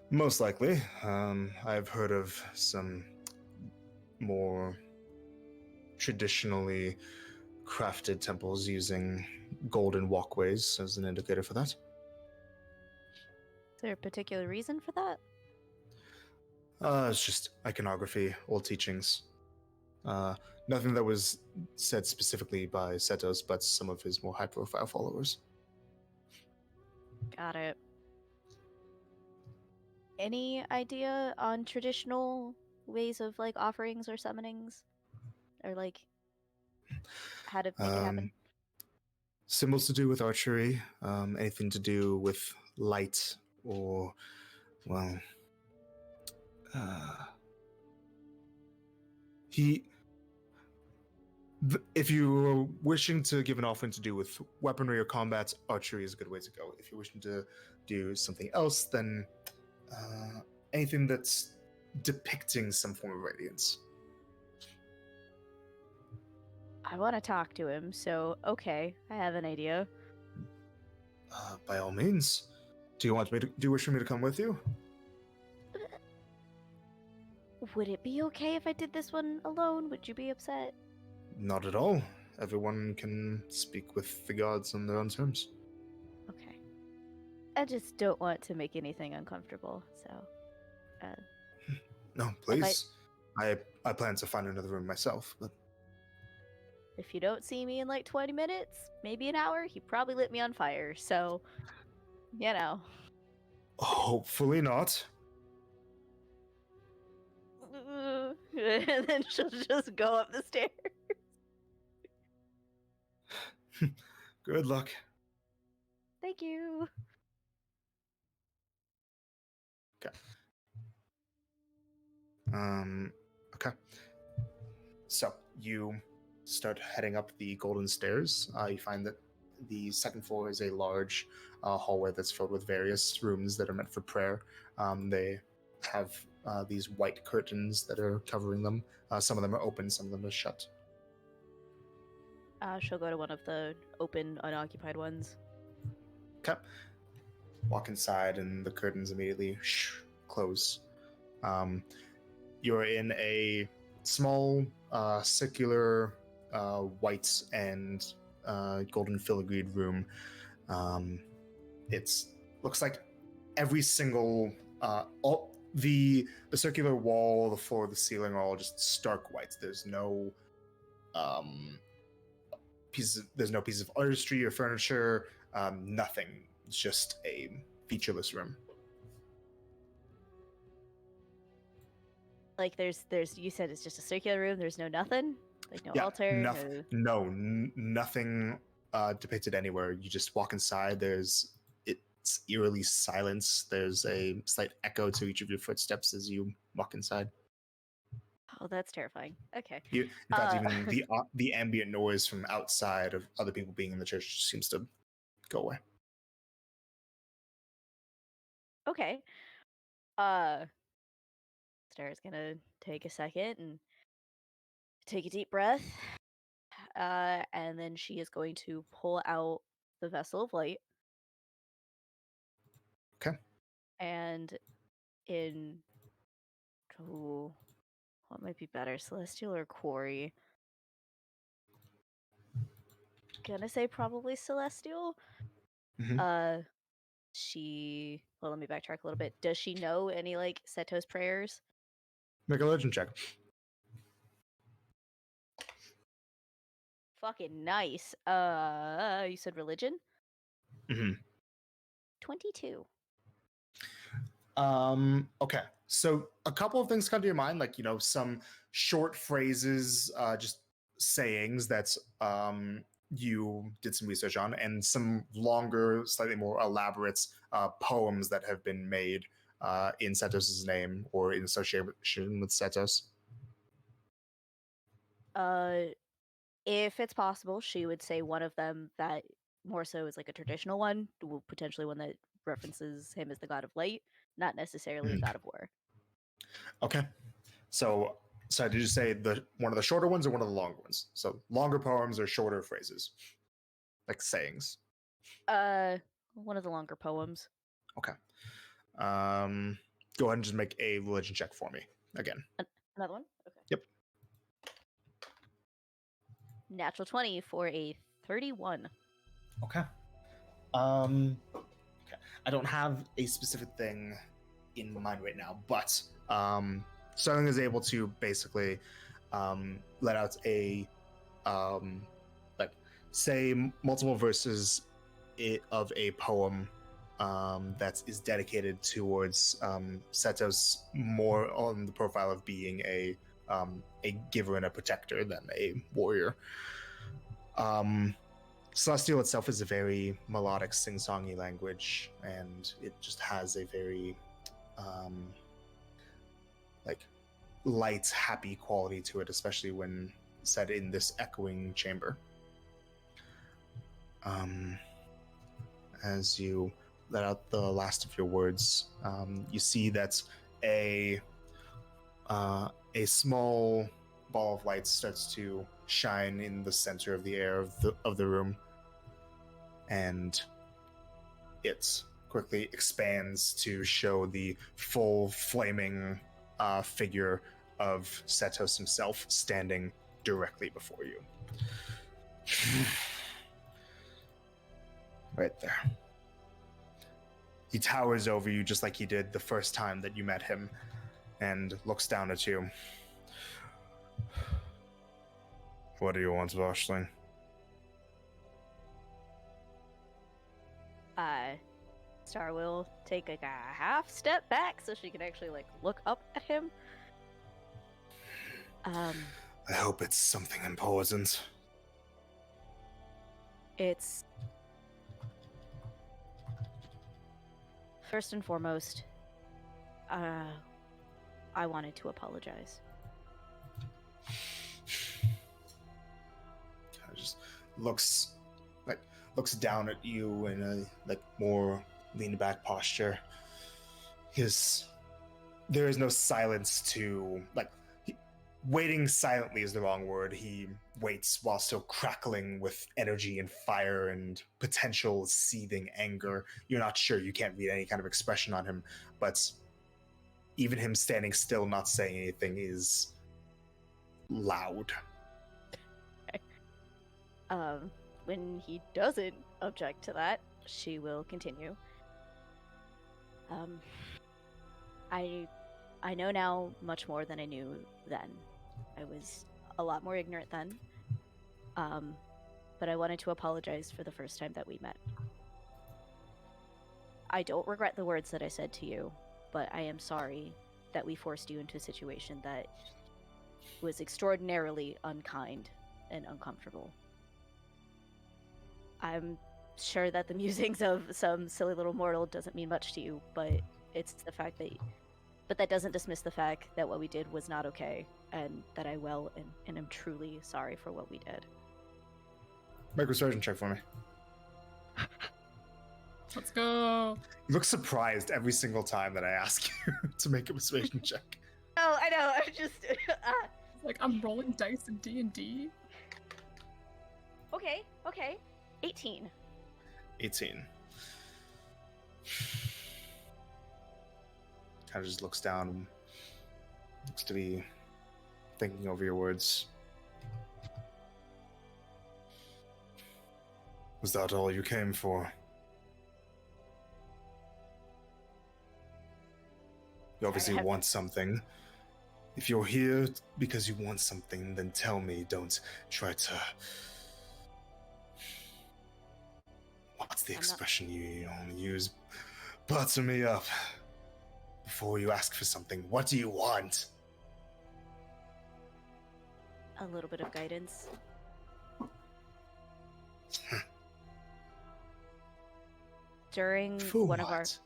Most likely. I've heard of some more traditionally crafted temples using golden walkways as an indicator for that. Is there a particular reason for that? It's just iconography, old teachings. Nothing that was said specifically by Setos, but some of his more high-profile followers. Got it. Any idea on traditional ways of like offerings or summonings, or like how to make it happen? Symbols to do with archery, anything to do with light, or well, if you're wishing to give an offering to do with weaponry or combat, archery is a good way to go. If you're wishing to do something else, then anything that's depicting some form of radiance. I want to talk to him, so okay, I have an idea. By all means. Do you wish for me to come with you? Would it be okay if I did this one alone? Would you be upset? Not at all. Everyone can speak with the gods on their own terms. Okay. I just don't want to make anything uncomfortable, so... No, please. I plan to find another room myself, but... If you don't see me in like 20 minutes, maybe an hour, he probably lit me on fire, so... You know. Hopefully not. And then she'll just go up the stairs. Good luck. Thank you. Okay. Okay. So you start heading up the golden stairs. You find that the second floor is a large hallway that's filled with various rooms that are meant for prayer. They have these white curtains that are covering them. Some of them are open, some of them are shut. She'll go to one of the open, unoccupied ones. Okay. Walk inside, and the curtains immediately close. You're in a small, circular, white and golden filigreed room. It looks like every single all the circular wall, the floor, the ceiling are all just stark white. There's no there's no piece of artistry or furniture, nothing. It's just a featureless room. Like there's you said it's just a circular room. There's no nothing. Like no altar. Nothing depicted anywhere. You just walk inside. It's eerily silence. There's a slight echo to each of your footsteps as you walk inside. Oh, that's terrifying. Okay. In fact, even the ambient noise from outside of other people being in the church seems to go away. Okay. Star's gonna take a second and take a deep breath. And then she is going to pull out the vessel of light. Okay. And what might be better, Celestial or Quarry? Gonna say probably Celestial. Mhm. Let me backtrack a little bit. Does she know any like Seto's prayers? Make a legend check. Fucking nice. You said religion? Mm-hmm. 22. Okay. So a couple of things come to your mind, like, some short phrases, just sayings that you did some research on, and some longer, slightly more elaborate poems that have been made in Setos's name or in association with Setos. If it's possible, she would say one of them that more so is like a traditional one, potentially one that references him as the god of light, not necessarily a god of war. Okay. So did you say one of the shorter ones or one of the longer ones? So longer poems or shorter phrases, like sayings. One of the longer poems. Okay. Go ahead and just make a religion check for me again. Another one. Okay. Yep. Natural 20 for a 31. Okay. Okay. I don't have a specific thing in mind right now, but Sterling is able to basically let out a say multiple verses of a poem that is dedicated towards Setos, more on the profile of being a giver and a protector than a warrior. Celestial itself is a very melodic, sing-songy language, and it just has a very light, happy quality to it, especially when said in this echoing chamber. As you let out the last of your words, you see that a small ball of light starts to shine in the center of the air of the room, and it quickly expands to show the full flaming figure of Setos himself standing directly before you. Right there. He towers over you just like he did the first time that you met him, and looks down at you. What do you want, Voshling? Star will take like a half step back so she can actually look up at him. I hope it's something important. It's first and foremost, I wanted to apologize. Just looks down at you in a more lean back posture. There is no silence to waiting silently is the wrong word. He waits while still crackling with energy and fire and potential seething anger. You're not sure, you can't read any kind of expression on him, but even him standing still, not saying anything, is loud. When he doesn't object to that, she will continue. Um, I know now much more than I knew then. I was a lot more ignorant then. But I wanted to apologize for the first time that we met. I don't regret the words that I said to you, but I am sorry that we forced you into a situation that was extraordinarily unkind and uncomfortable. I'm sure that the musings of some silly little mortal doesn't mean much to you, but it's the fact that... But that doesn't dismiss the fact that what we did was not okay, and that I and am truly sorry for what we did. Make a persuasion check for me. Let's go. You look surprised every single time that I ask you to make a persuasion check. Oh, I know. I'm just... Like, I'm rolling dice in D&D. Okay. 18. 18. Kind of just looks down, looks to be thinking over your words. Was that all you came for? You obviously want something. If you're here because you want something, then tell me. Don't try to... What's the expression you use? Butter me up. Before you ask for something, what do you want? A little bit of guidance. During For one what?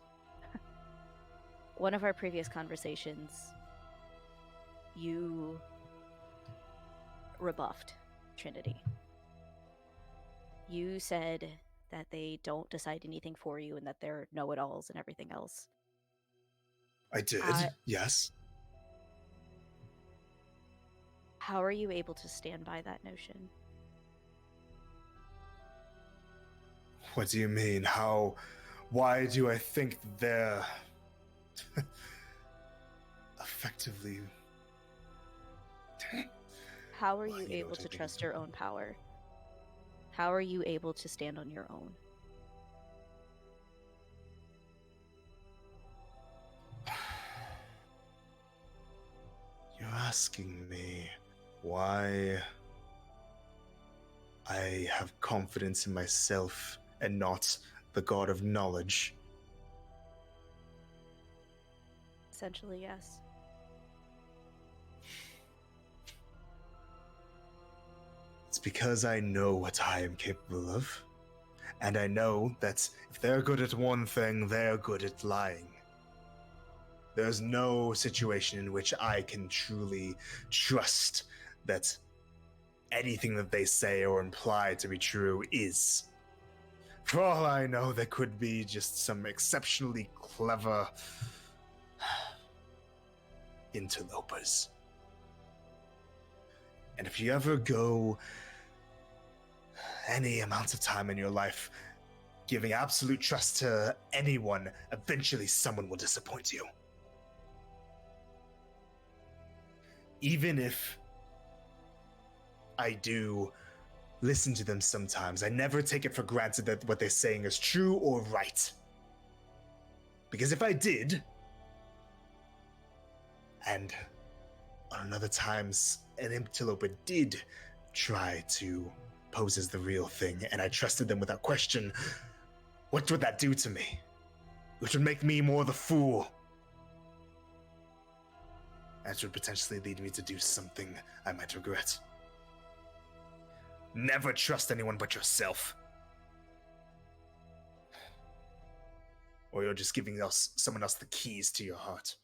of our previous conversations, you rebuffed Trinity. You said that they don't decide anything for you and that they're know-it-alls and everything else. I did, yes. How are you able to stand by that notion? What do you mean? How? Why do I think they're effectively... How are you Well, you know able what I to mean. trust your own power? How are you able to stand on your own? You're asking me why I have confidence in myself and not the god of knowledge. Essentially, yes. It's because I know what I am capable of. And I know that if they're good at one thing, they're good at lying. There's no situation in which I can truly trust that anything that they say or imply to be true is. For all I know, there could be just some exceptionally clever interlopers. And if you ever go any amount of time in your life giving absolute trust to anyone, eventually someone will disappoint you. Even if I do listen to them sometimes, I never take it for granted that what they're saying is true or right. Because if I did, and on other times an interloper did try to pose as the real thing, and I trusted them without question, what would that do to me? Which would make me more the fool. That would potentially lead me to do something I might regret. Never trust anyone but yourself. Or you're just giving someone else the keys to your heart.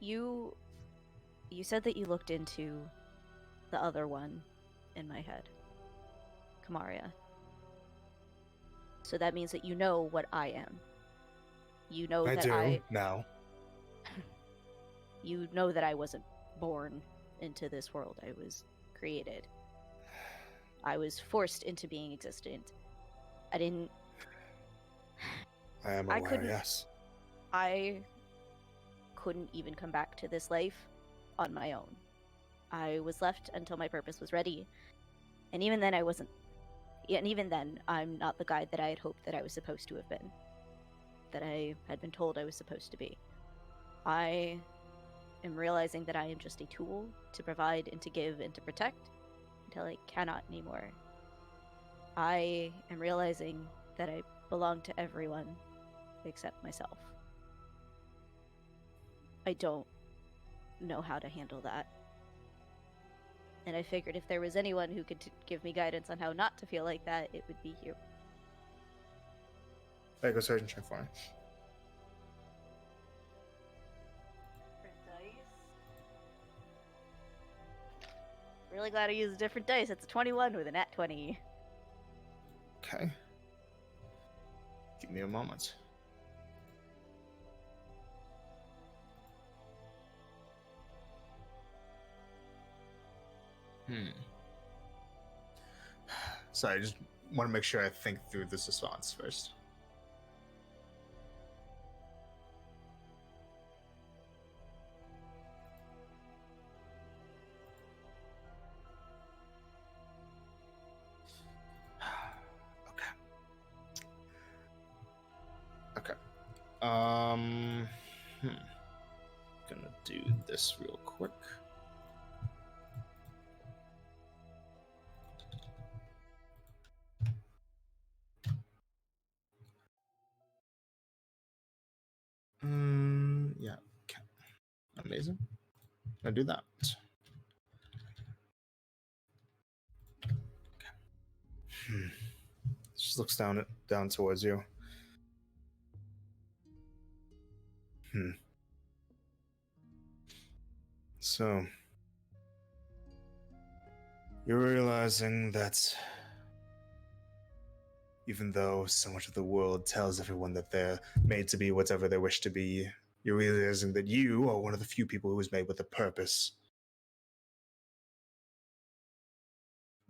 You said that you looked into the other one in my head. Kamaria. So that means that you know what I am. You know I that do, now. You know that I wasn't born into this world. I was created. I was forced into being existent. I am aware, yes. I couldn't even come back to this life on my own. I was left until my purpose was ready. And even then, I wasn't. And even then, I'm not the guide that I had hoped that I was supposed to have been. That I had been told I was supposed to be. I am realizing that I am just a tool to provide and to give and to protect until I cannot anymore. I am realizing that I belong to everyone except myself. I don't know how to handle that. And I figured if there was anyone who could give me guidance on how not to feel like that, it would be you. Make a surgeon check for me. Really glad I used a different dice. It's a 21 with a nat 20. Okay. Give me a moment. Sorry, I just want to make sure I think through this response first. Okay. Gonna do this real quick. Yeah. Okay. Amazing. I'll do that. Okay. Just looks down towards you. So, you're realizing that even though so much of the world tells everyone that they're made to be whatever they wish to be, you're realizing that you are one of the few people who is made with a purpose.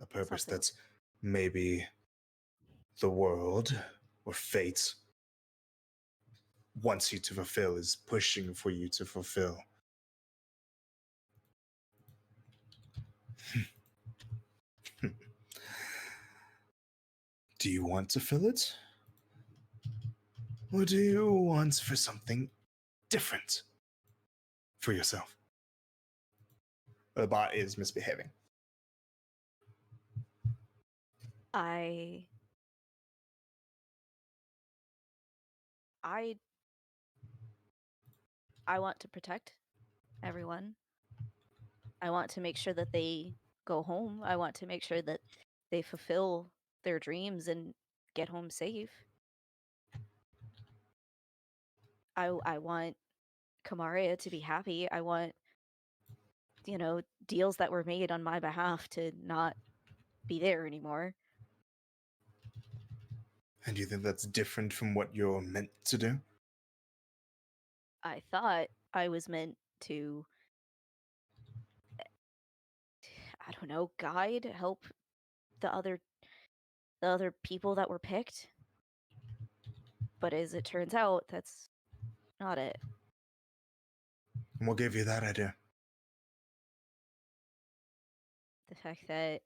A purpose Something. that's maybe the world or fate wants you to fulfill, is pushing for you to fulfill. Do you want to fill it? Or do you want for something different for yourself? The bot is misbehaving. I want to protect everyone. I want to make sure that they go home. I want to make sure that they fulfill their dreams and get home safe. I want Kamaria to be happy. I want, deals that were made on my behalf to not be there anymore. And do you think that's different from what you're meant to do? I thought I was meant to, I don't know, guide, help the other people that were picked. But as it turns out, that's not it. And what gave you that idea? The fact that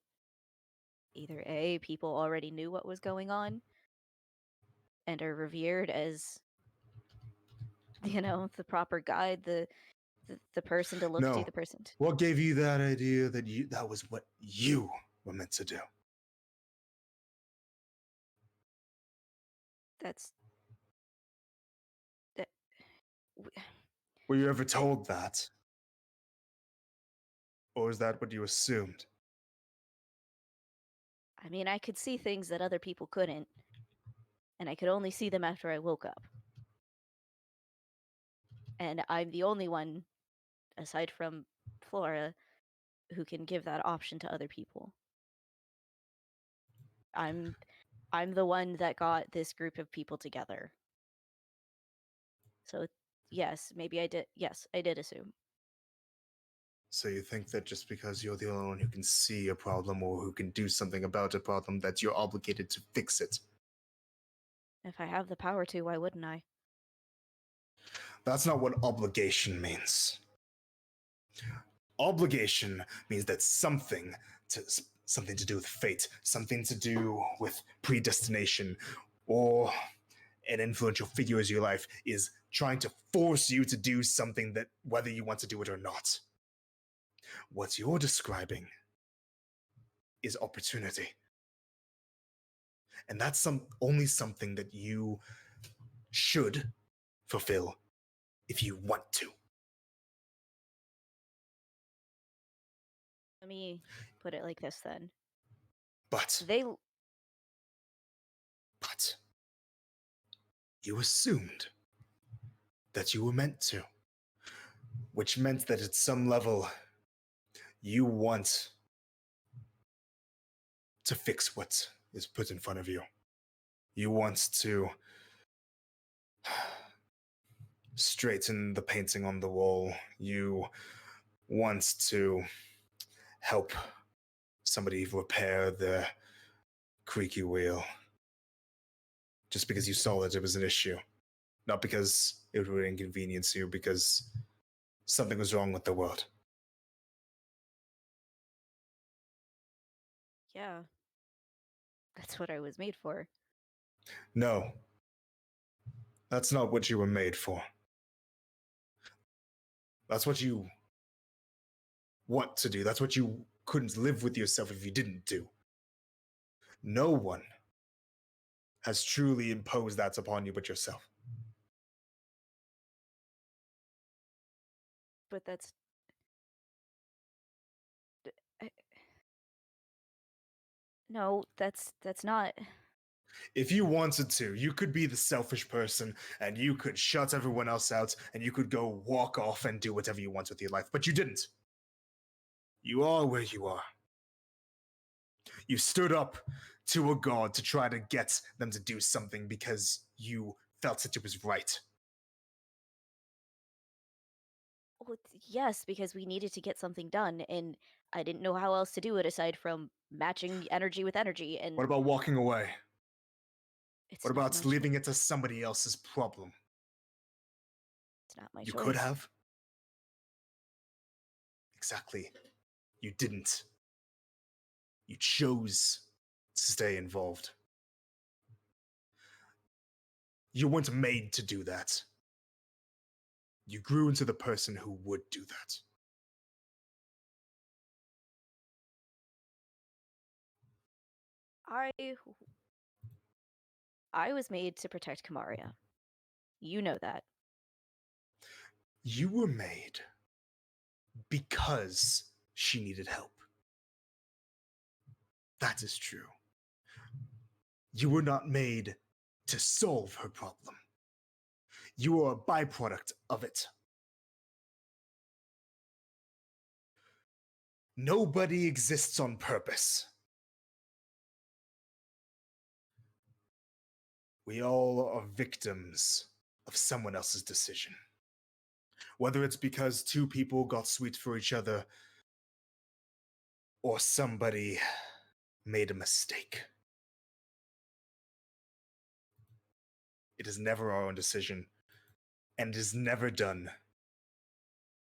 either A, people already knew what was going on and are revered as, the proper guide, the person to look No. to, the person to... What gave you that idea that that was what you were meant to do? That's... That... Were you ever told that? Or is that what you assumed? I mean, I could see things that other people couldn't, and I could only see them after I woke up. And I'm the only one, aside from Flora, who can give that option to other people. I'm the one that got this group of people together. So, yes, maybe I did. Yes, I did assume. So you think that just because you're the only one who can see a problem or who can do something about a problem, that you're obligated to fix it? If I have the power to, why wouldn't I? That's not what obligation means. Obligation means that something to do with fate, something to do with predestination, or an influential figure in your life is trying to force you to do something that whether you want to do it or not. What you're describing is opportunity. And that's only something that you should fulfill if you want to. Let me put it like this then. But They you assumed that you were meant to, which meant that at some level you want to fix what is put in front of you. You want to straighten the painting on the wall. You want to help somebody repair the creaky wheel. Just because you saw that it was an issue. Not because it would inconvenience you, because something was wrong with the world. Yeah. That's what I was made for. No. That's not what you were made for. That's what you want to do. That's what you couldn't live with yourself if you didn't do. No one has truly imposed that upon you but yourself. But that's I, no, that's not. If you wanted to, you could be the selfish person and you could shut everyone else out and you could go walk off and do whatever you want with your life, but you didn't. You are where you are. You stood up to a god to try to get them to do something because you felt that it was right. Well, yes, because we needed to get something done, and I didn't know how else to do it aside from matching energy with energy. And What about walking away? it's What not about my leaving choice. it to somebody else's problem? It's not my You choice. could have. Exactly. You didn't. You chose to stay involved. You weren't made to do that. You grew into the person who would do that. I was made to protect Kamaria. You know that. You were made because she needed help. That is true. You were not made to solve her problem. You are a byproduct of it. Nobody exists on purpose. We all are victims of someone else's decision. Whether it's because two people got sweet for each other or somebody made a mistake. It is never our own decision, and it is never done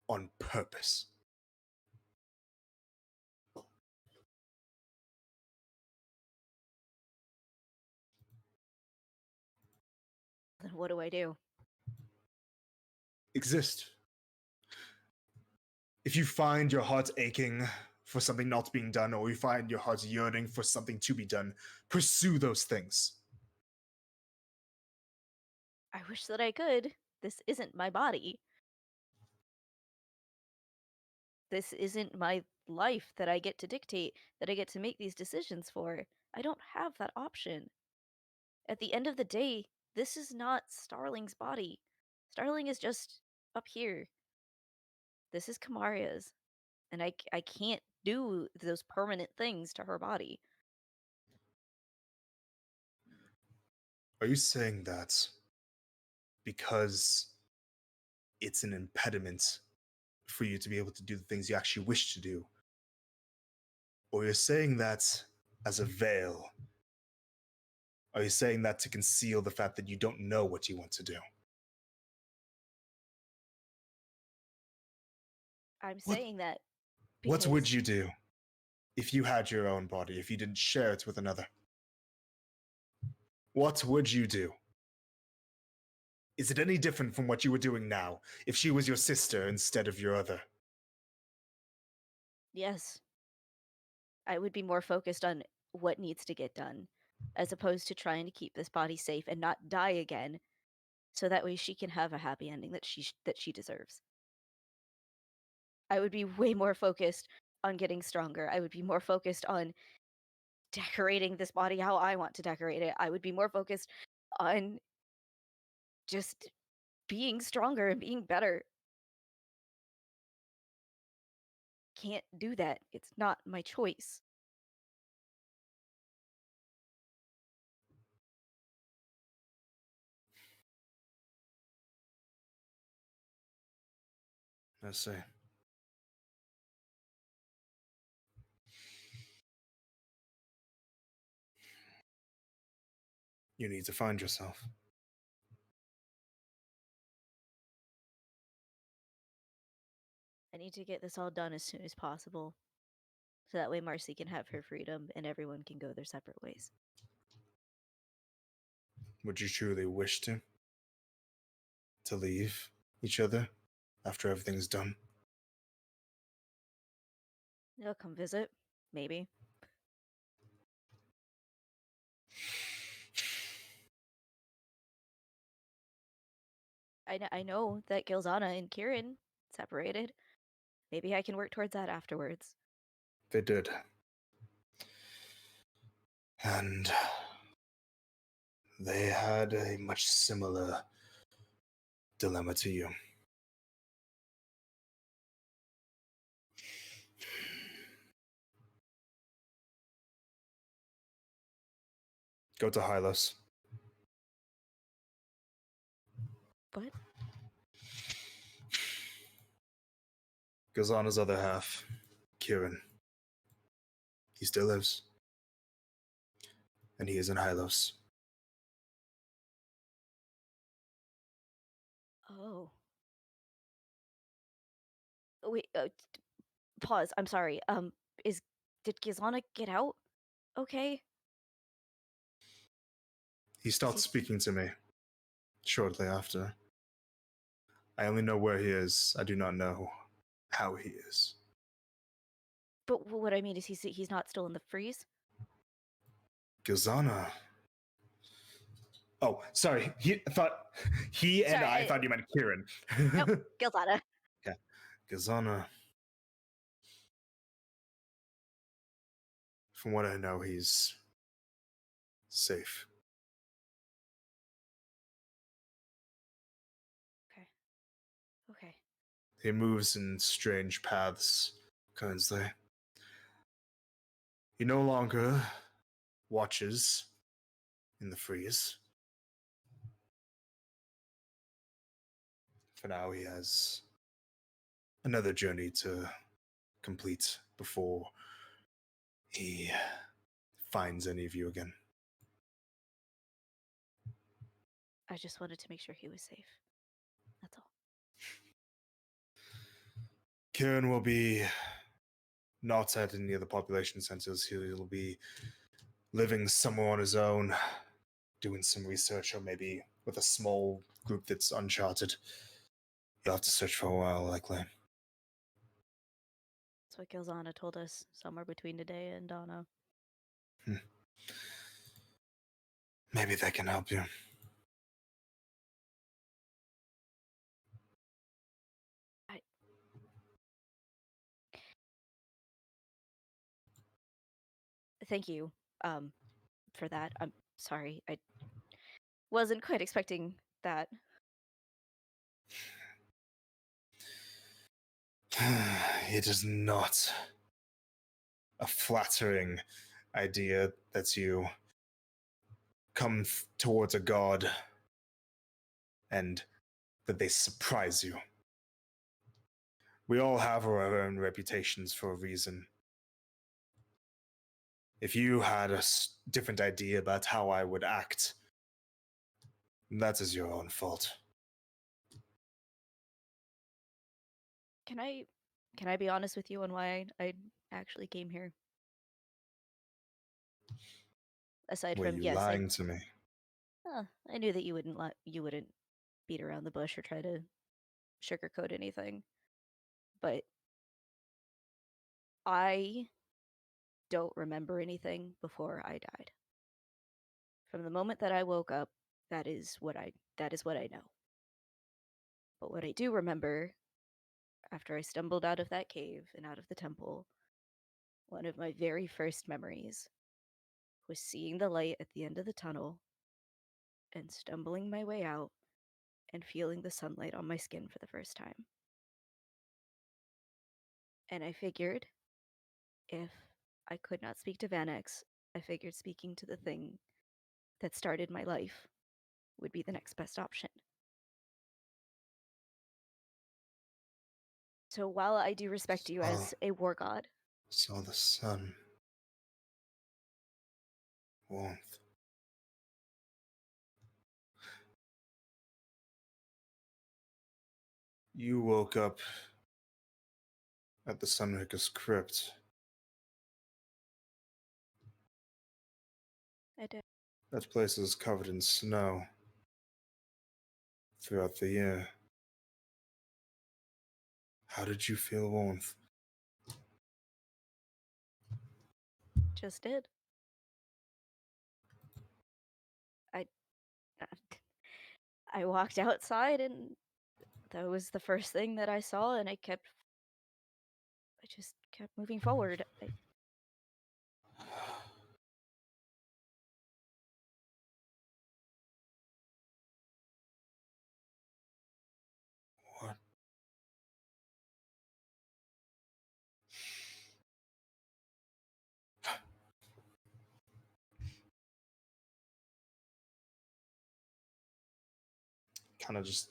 on purpose. Then what do I do? Exist. If you find your heart aching for something not being done, or you find your heart yearning for something to be done, pursue those things. I wish that I could. This isn't my body. This isn't my life that I get to dictate, that I get to make these decisions for. I don't have that option. At the end of the day, this is not Starling's body. Starling is just up here. This is Kamaria's. And I can't do those permanent things to her body. Are you saying that because it's an impediment for you to be able to do the things you actually wish to do? Or you're saying that as a veil? Are you saying that to conceal the fact that you don't know what you want to do? I'm What? saying that What would because- you do if you had your own body, if you didn't share it with another? What would you do? Is it any different from what you were doing now, if she was your sister instead of your other? Yes. I would be more focused on what needs to get done, as opposed to trying to keep this body safe and not die again, so that way she can have a happy ending that she deserves. I would be way more focused on getting stronger. I would be more focused on decorating this body how I want to decorate it. I would be more focused on just being stronger and being better. Can't do that. It's not my choice. I see. You need to find yourself. I need to get this all done as soon as possible, so that way Marcy can have her freedom and everyone can go their separate ways. Would you truly wish to? To leave each other after everything's done? They'll come visit, maybe. I know that Gilzana and Kieran separated. Maybe I can work towards that afterwards. They did. And they had a much similar dilemma to you. Go to Hylos. What? Gazana's other half, Kieran. He still lives. And he is in Hylos. Oh. Wait, pause. I'm sorry. Did Gizlana get out? Okay. He starts He's- speaking to me shortly after. I only know where he is. I do not know how he is. But what I mean is he's not still in the freeze? Gazana. Oh, sorry. I thought Sorry, thought you meant Kieran. Nope, Gilzana. Yeah. Gazana. From what I know, he's safe. Okay. He moves in strange paths, Kingsley. He no longer watches in the freeze. For now, he has another journey to complete before he finds any of you again. I just wanted to make sure he was safe. That's all. Kieran will be not at any of the population centers. He'll be living somewhere on his own, doing some research, or maybe with a small group that's uncharted. You'll have to search for a while, likely. That's what Gilzana told us somewhere between today and Donna. Maybe that can help you. Thank you, for that. I'm sorry. I wasn't quite expecting that. It is not a flattering idea that you come towards a god and that they surprise you. We all have our own reputations for a reason. If you had a different idea about how I would act, that is your own fault. Can I Can I be honest with you on why I actually came here? Aside Were from you yes, lying to me? I knew that you wouldn't beat around the bush or try to sugarcoat anything. But I don't remember anything before I died. From the moment that I woke up, that is what I know. But what I do remember after I stumbled out of that cave and out of the temple, one of my very first memories was seeing the light at the end of the tunnel and stumbling my way out and feeling the sunlight on my skin for the first time. And I figured if I could not speak to Vanex, I figured speaking to the thing that started my life would be the next best option. So while I do respect you as a war god, Saw the sun. Warmth. You woke up at the Sunraker's crypt. I did. That place is covered in snow throughout the year. How did you feel warmth? Just did. I I walked outside and that was the first thing that I saw, and I just kept moving forward. What? Kind of just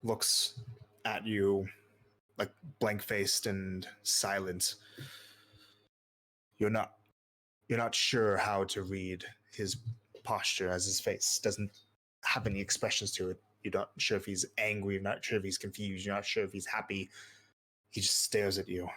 looks at you, like blank faced and silent. You're not sure how to read his posture, as his face doesn't have any expressions to it. You're not sure if he's angry, you're not sure if he's confused, you're not sure if he's happy. He just stares at you.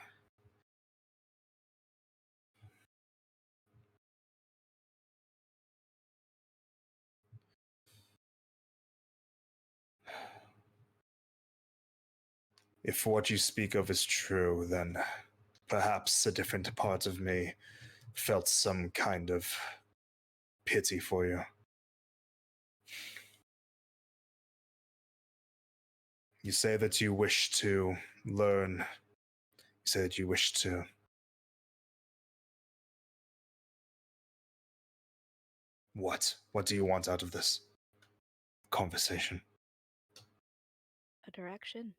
If what you speak of is true, then perhaps a different part of me felt some kind of pity for you. You say that you wish to learn. You say that you wish to. What? What do you want out of this conversation? A direction.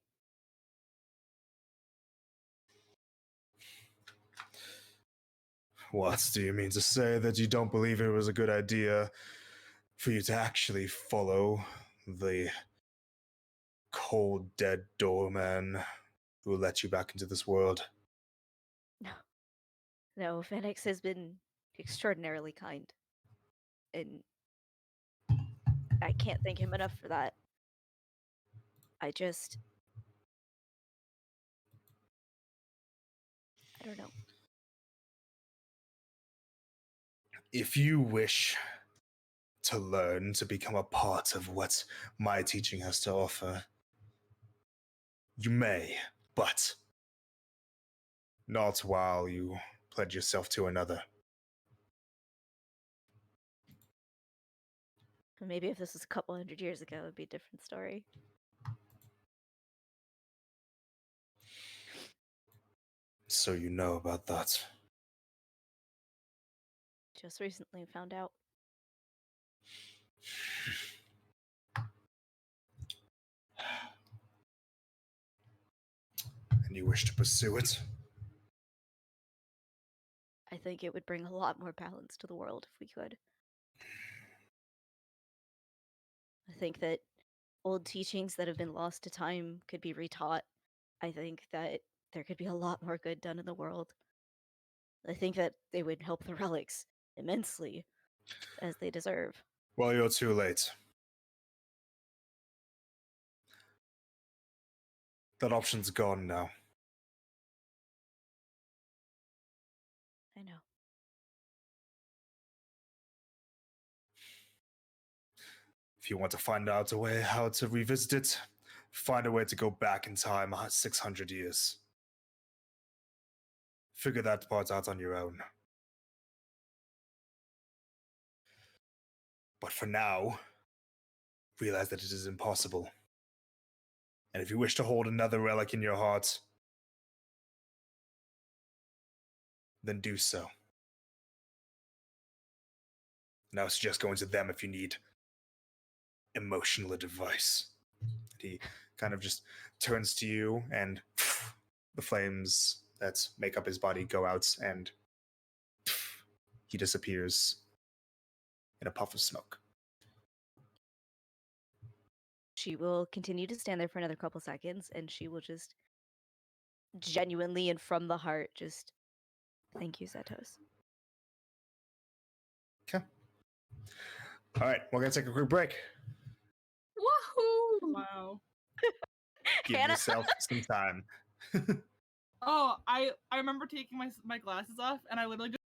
What do you mean to say that you don't believe it was a good idea for you to actually follow the cold, dead doorman who let you back into this world? No, Phoenix has been extraordinarily kind. And I can't thank him enough for that. I don't know. If you wish to learn to become a part of what my teaching has to offer, you may, but not while you pledge yourself to another. Maybe if this was a couple hundred years ago, it'd be a different story. So you know about that. Just recently found out. And you wish to pursue it? I think it would bring a lot more balance to the world if we could. I think that old teachings that have been lost to time could be retaught. I think that there could be a lot more good done in the world. I think that they would help the relics immensely, as they deserve. Well, you're too late. That option's gone now. you want to find out a way how to revisit it, find a way to go back in time 600 years. Figure that part out on your own. But for now, realize that it is impossible. And if you wish to hold another relic in your heart, then do so. Now it's just going to them if you need emotional advice. He kind of just turns to you, and the flames that make up his body go out, and he disappears in a puff of smoke. She will continue to stand there for another couple seconds, and she will just genuinely and from the heart just thank you, Zetos. Okay. All right, we're gonna take a quick break. Woohoo! Wow. Give Hannah- yourself some time. Oh, I remember taking my glasses off, and I literally just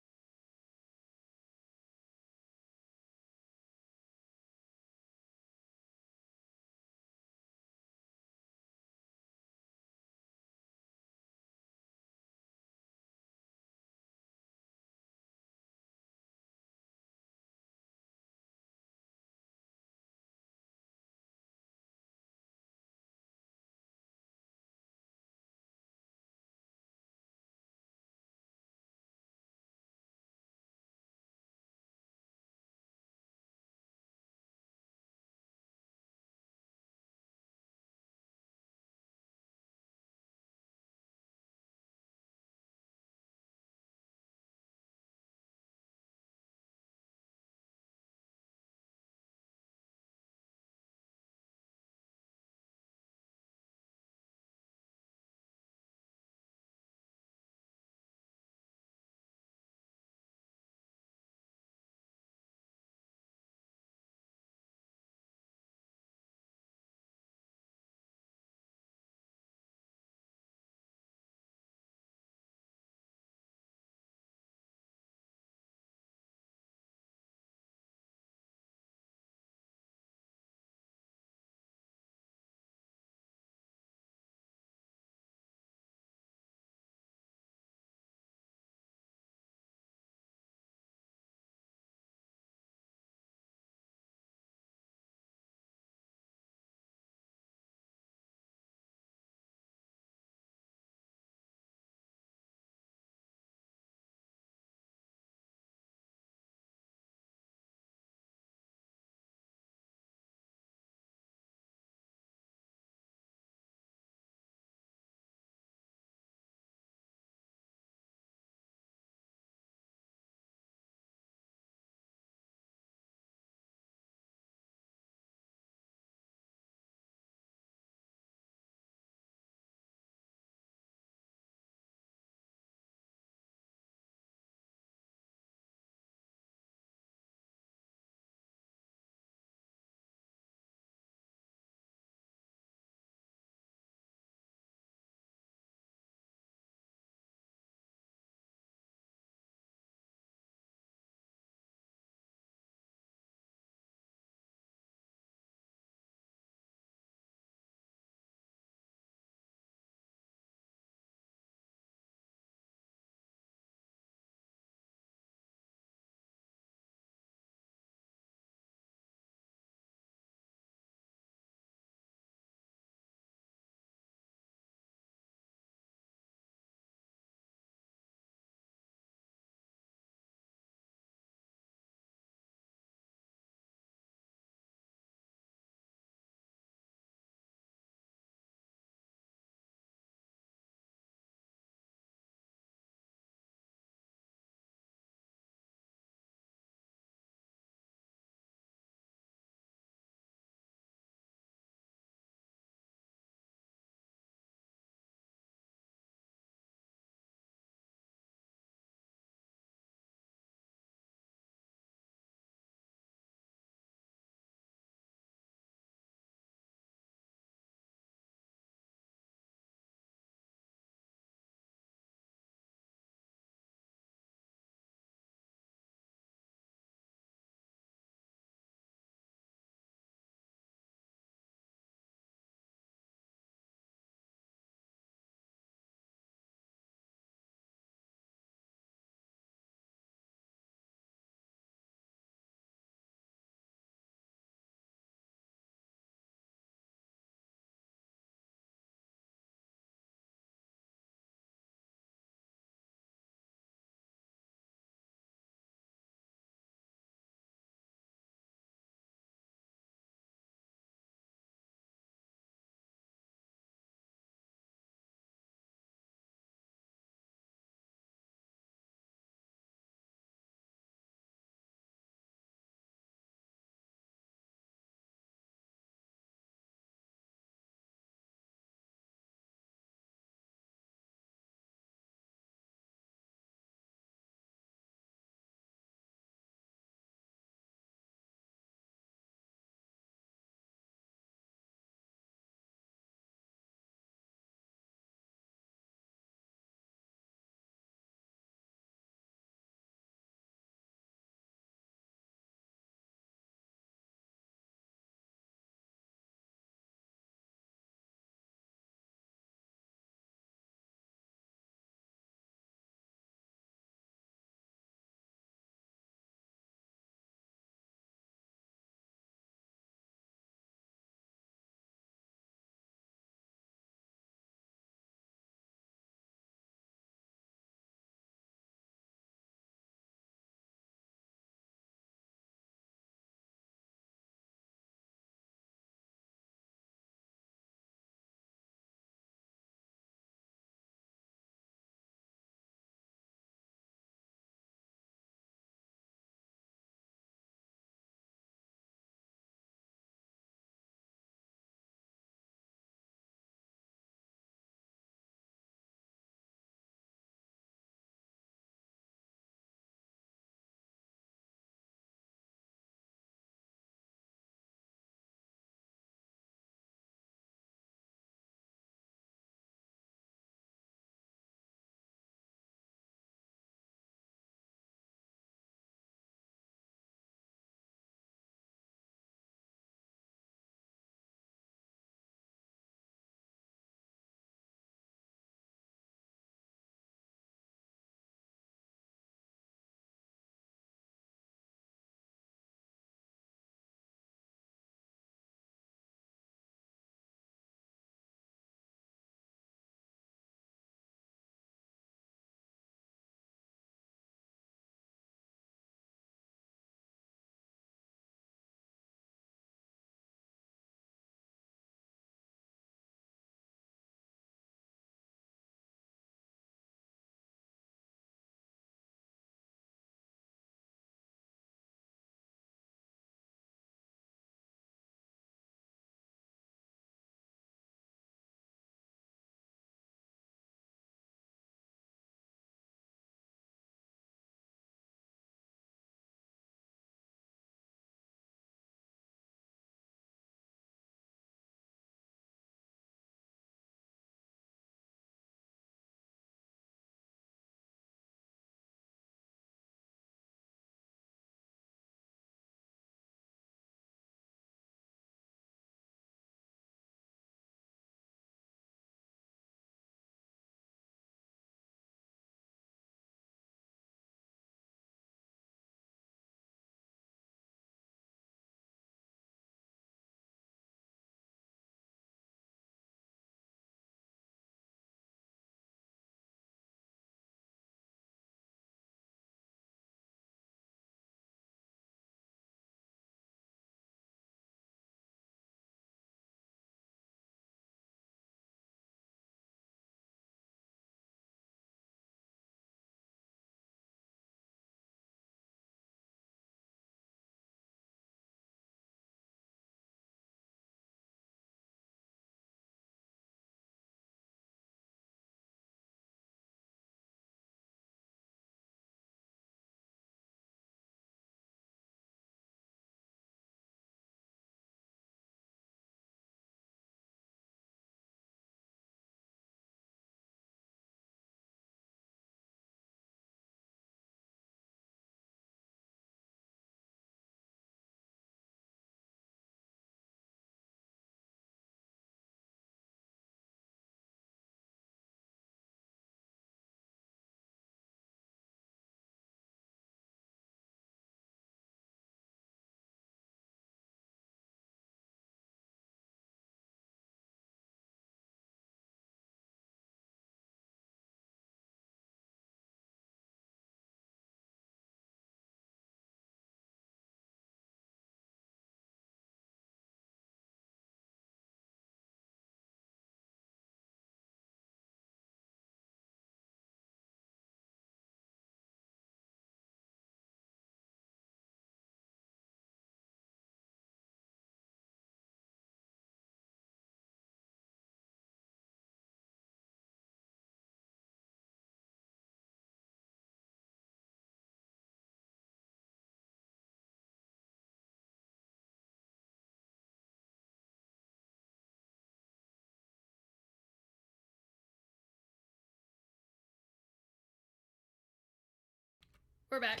We're back.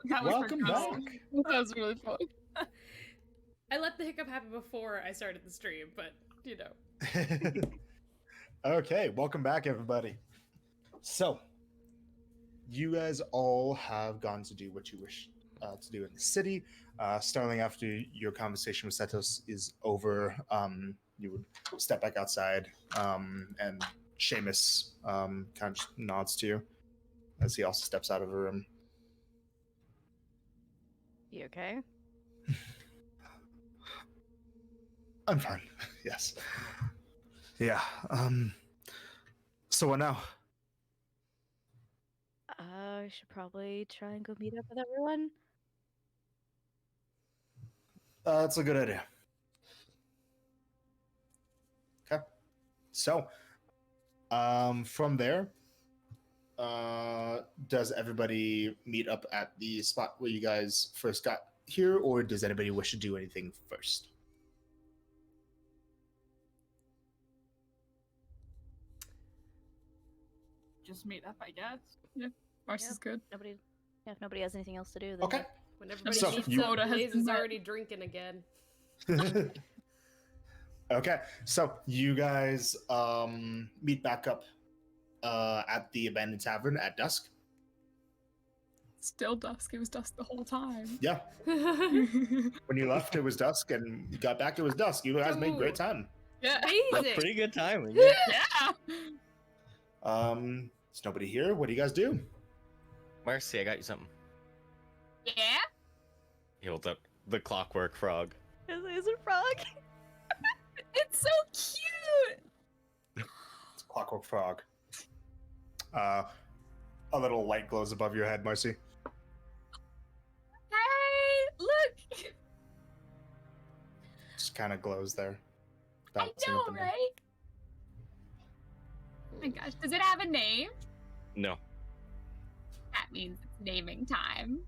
That was Welcome sarcastic. back. That was really fun. I let the hiccup happen before I started the stream, but you know. Okay, welcome back, everybody. So, you guys all have gone to do what you wish to do in the city. Starling, after your conversation with Setos is over, you would step back outside, and Seamus kind of just nods to you as he also steps out of the room. You okay? I'm fine. Yes. Yeah. So what now? I should probably try and go meet up with everyone. That's a good idea. Okay. So, from there, does everybody meet up at the spot where you guys first got here, or does anybody wish to do anything first? Just meet up, I guess. Marcy's Yep. good. Nobody. Yeah, if nobody has anything else to do, then Okay. When everybody So, meets you- up, Quota has Blaze been is met. already drinking again. Okay. So you guys meet back up at the abandoned tavern at dusk. Still dusk. It was dusk the whole time. Yeah. When you left, it was dusk, and you got back, it was dusk. You guys made great time. Yeah. Amazing. Pretty good timing. Yeah. There's nobody here. What do you guys do? Marcy, I got you something. Yeah? He holds up the clockwork frog. is it frog? It's so cute. It's a clockwork frog. A little light glows above your head, Marcy. Hey, look! Just kind of glows there. I Bouncing know, up and down. right? Oh my gosh, does it have a name? No. That means it's naming time.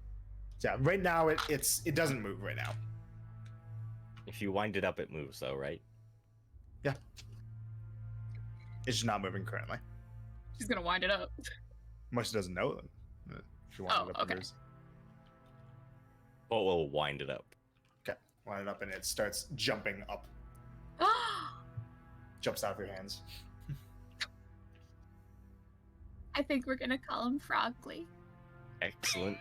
Yeah, right now it doesn't move right now. If you wind it up, it moves, though, right? It's just not moving currently. She's gonna wind it up. Marcy doesn't know them. If you want Oh, it up, okay. it moves. Oh, we'll wind it up. Okay, line it up, and it starts jumping up. Jumps out of your hands. I think we're gonna call him Frogly. Excellent.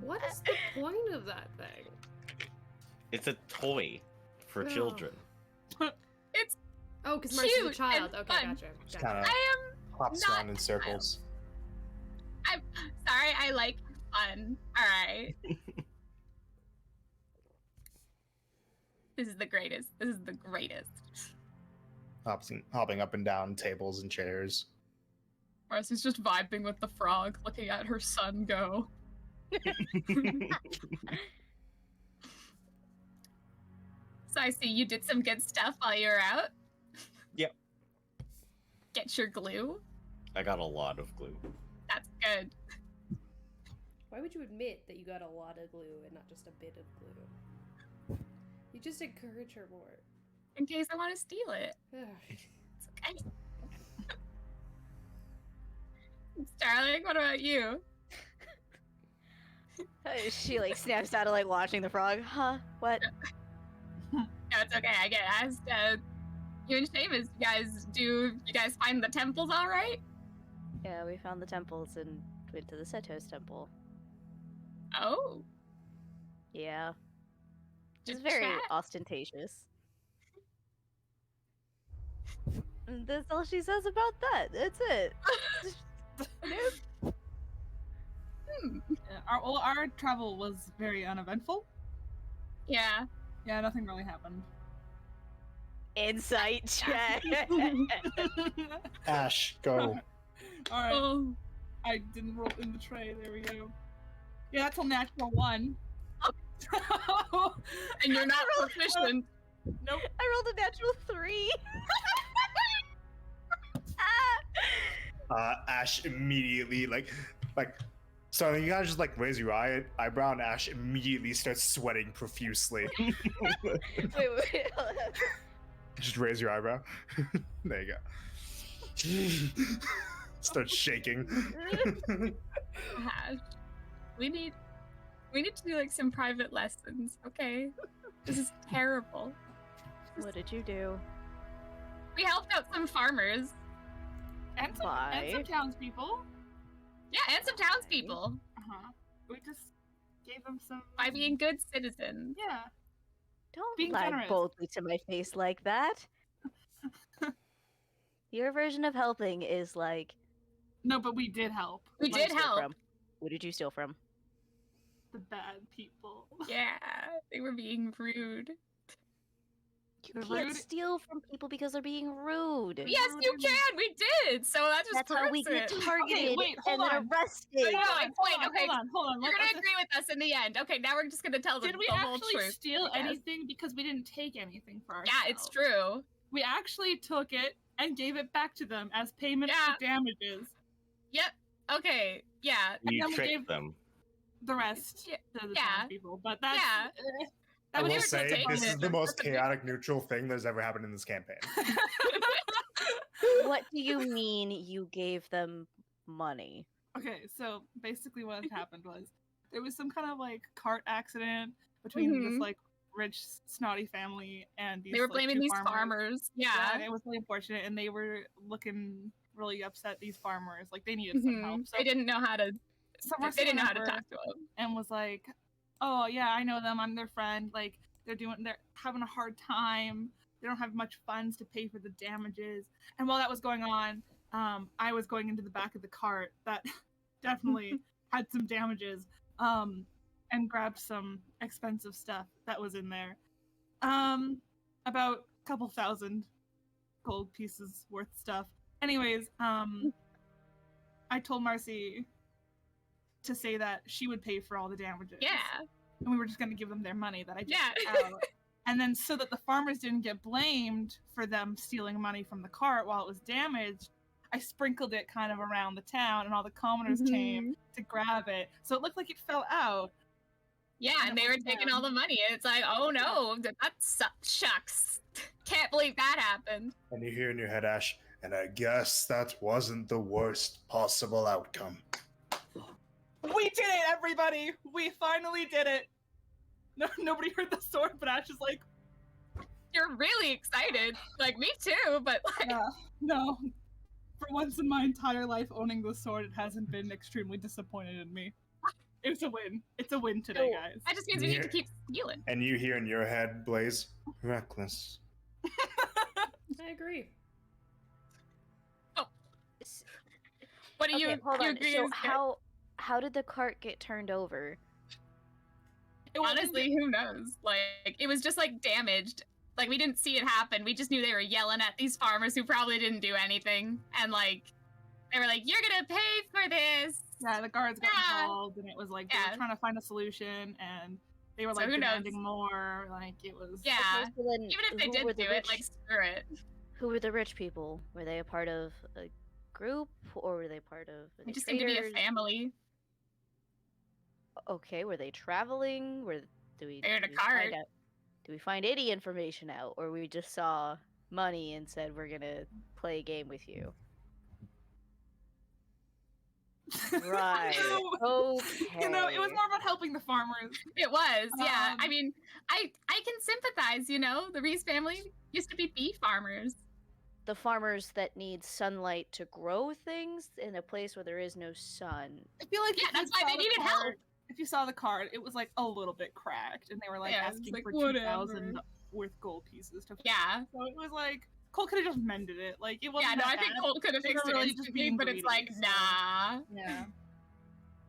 What is the point of that thing? It's a toy for Oh. children. Oh, because Marcy's a Cute child. and Okay, fun. gotcha. Just gotcha. kind of I am hops not around in circles. I'm sorry, I like fun. Alright. This is the greatest. This is the greatest. Hopping up and down tables and chairs. Marcy's just vibing with the frog, looking at her son go. So I see you did some good stuff while you were out. Yep. Get your glue. I got a lot of glue. That's good. Why would you admit that you got a lot of glue and not just a bit of glue? You just encourage her more. In case I want to steal it. Ugh. It's okay. Starling, what about you? She like snaps out of like watching the frog. Huh? What? No, it's okay. I get asked. You and Seamus, you guys find the temples all right? Yeah, we found the temples and went to the Setos temple. Oh. Yeah, it's Just very chat? ostentatious. And that's all she says about that. That's it. Yeah, our travel was very uneventful. Yeah. Yeah, nothing really happened. Insight check. Ash, go. All right, Oh, I didn't roll in the tray. There we go. Yeah, that's a natural one. and you're not proficient. Nope. I rolled a natural 3. Ash immediately so you guys just like raise your eyebrow, and Ash immediately starts sweating profusely. Wait. Hold on. Just raise your eyebrow. There you go. Starts shaking. Gosh. We need to do like some private lessons, okay? This is terrible. What did you do? We helped out some farmers. And some Bye. townspeople. Yeah, and some townspeople Uh-huh. We just gave them some... by being good citizens. Yeah. Don't Being lie generous. boldly to my face like that. Your version of helping is like... No, but we did help. We Who did you did steal help. from? Who did you steal from? The bad people. Yeah, they were being rude. You The can't rude- steal from people because they're being rude. Yes, you can. We did. So that just That's how we proves get it. targeted wait, hold and then on. arrested. Wait, okay. Hold on. You're Let's- gonna agree with us in the end. Okay, now we're just gonna tell the, Did we the whole actually truth. steal I guess. anything? Because we didn't take anything for ourselves. Yeah, it's true. We actually took it and gave it back to them as payment Yeah. for damages. Yep. Okay. Yeah. And You then we tricked gave them. the rest Yeah. to the Yeah. people. But that's... Yeah. I That will was say take this it. is the most That's a big- chaotic neutral thing that's ever happened in this campaign. What do you mean you gave them money? Okay, so basically what had happened was there was some kind of like cart accident between this Mhm. like rich snotty family and these They were like, blaming two these farmers. Yeah. and it was really unfortunate, and they were looking really upset. These farmers, like they needed some help. Mhm. So They didn't know how to. so They Marcy didn't know went how to over talk to them. and was like, "Oh yeah, I know them. I'm their friend. Like they're having a hard time. They don't have much funds to pay for the damages." And while that was going on, I was going into the back of the cart that definitely had some damages, and grabbed some expensive stuff that was in there. About a couple thousand gold pieces worth stuff. Anyways, I told Marcy to say that she would pay for all the damages. Yeah. And we were just going to give them their money that I just Yeah. took out. And then so that the farmers didn't get blamed for them stealing money from the cart while it was damaged, I sprinkled it kind of around the town, and all the commoners came Mhm. to grab it. So it looked like it fell out. Yeah, And and it they were was taking them. all the money. And it's like, oh no, that shucks. Can't believe that happened. And you hear in your head, Ash, and I guess that wasn't the worst possible outcome. We did it, everybody! We finally did it! No, nobody heard the sword, but Ash is like, You're really excited. Like, me too, but like, no. For once in my entire life owning the sword, it hasn't been extremely disappointed in me. It's a win. It's a win today, No. guys. that just means we need to keep stealing. And you hear in your head, Blaze, reckless. I agree. What do you, Okay, hold you on. agree So is good? how did the cart get turned over? It wasn't- Honestly, who knows? Like, it was just like damaged. Like, we didn't see it happen. We just knew they were yelling at these farmers who probably didn't do anything. And like, they were like, "You're gonna pay for this." Yeah, the guards got Yeah. involved, and it was like they Yeah. were trying to find a solution, and they were So like who knows? demanding more. Like it was. Yeah. Okay, so then Even if they who were did the do it, rich- like, screw it. who were the rich people? Were they a part of a group, or were they part of? Were They they just seemed to be a traders? family. Okay, were they traveling? Do we? They're in a do we find cart. out- Do we find any information out, or we just saw money and said we're gonna play a game with you? Right. Okay. You know, it was more about helping the farmers. It was, yeah. I Um, mean, I can sympathize. You know, the Reese family used to be bee farmers. the farmers that need sunlight to grow things in a place where there is no sun. I feel like Yeah, if you that's why saw they the needed card- help. If you saw the card, it was like a little bit cracked, and they were like Yeah, it's asking like, for whatever. 2,000 worth gold pieces to. Yeah, So it was like Cole could have just mended it. Like it wasn't. yeah. No, that I think bad. Colt could have They were fixed it really just instantly, being but it's greedy, like, so- nah. Yeah.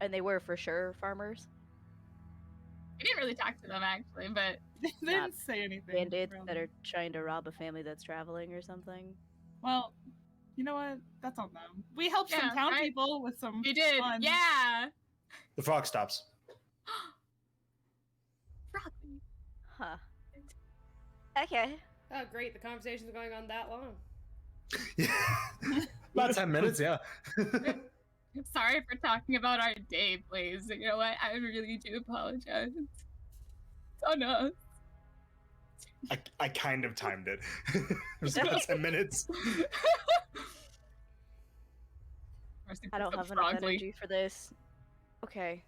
And they were for sure farmers. We didn't really talk to them actually, but They didn't say anything. Bandits that really. are trying to rob a family that's traveling or something. Well, you know what? That's on them. We helped Yeah, some town right. people with some. we did. fun. Yeah. The frog stops. Froggy. Huh. Okay. Oh, great. The conversation's going on that long. Yeah. About 10 minutes, yeah. Sorry for talking about our day, Blaze. You know what? I really do apologize. Oh no. I kind of timed it. It was about 10 minutes. I don't have enough energy for this. Okay.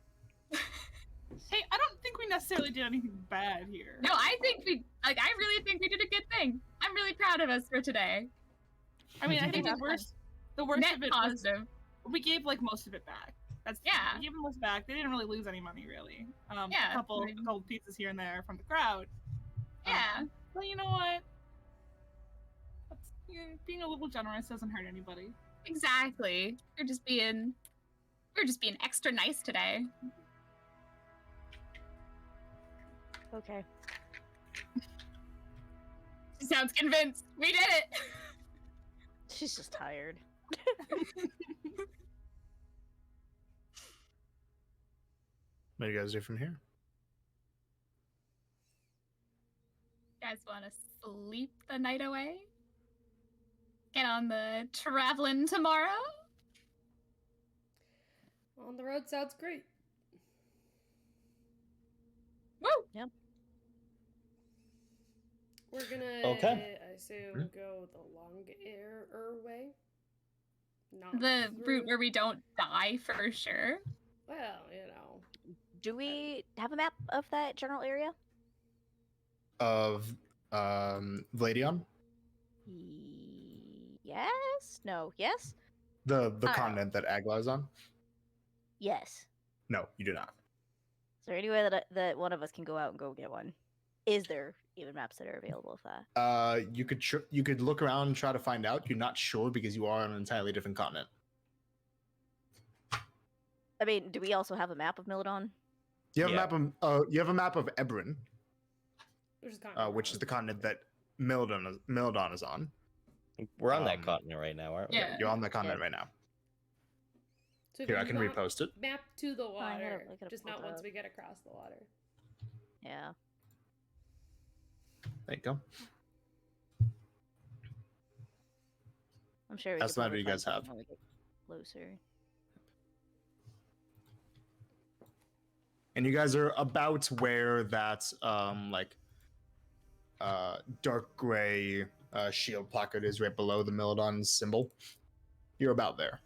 Hey, I don't think we necessarily did anything bad here. No, I really think we did a good thing. I'm really proud of us for today. I mean, I think Net the worst of it was positive. we gave like most of it back. That's Yeah. We gave them most back. They didn't really lose any money, really. Yeah, A couple I mean- gold pieces here and there from the crowd. Yeah. But you know what? Being a little generous doesn't hurt anybody. Exactly. We're just being extra nice today. Okay. She sounds convinced. We did it. She's just tired. What do you guys do from here? You guys want to sleep the night away? Get on the traveling tomorrow? On the road sounds great. Woo! We're gonna, Okay. I assume, go the long air way. Not The through- route where we don't die for sure. Well, you know. Do we have a map of that general area? Of Vladion? Yes? No. Yes? The know. continent that Agla is on? Yes. No, you do not. Is there any way that one of us can go out and go get one? Is there even maps that are available of that? You could look around and try to find out. You're not sure because you are on an entirely different continent. I mean, do we also have a map of Milodon? You have Yeah. you have a map of Ebrin, Which is kind of which is the continent that Milodon is on. We're on that Um, continent right now, aren't we? Yeah. You're on the continent right now. So if Here, you I can want repost it. Map to the I water, gotta just pull not it once up. we get across the water. Yeah. There you go. I'm sure we That's could the map probably you guys find have. something when we get closer. And you guys are about where that dark gray shield placard is, right below the Milodon symbol. You're about there.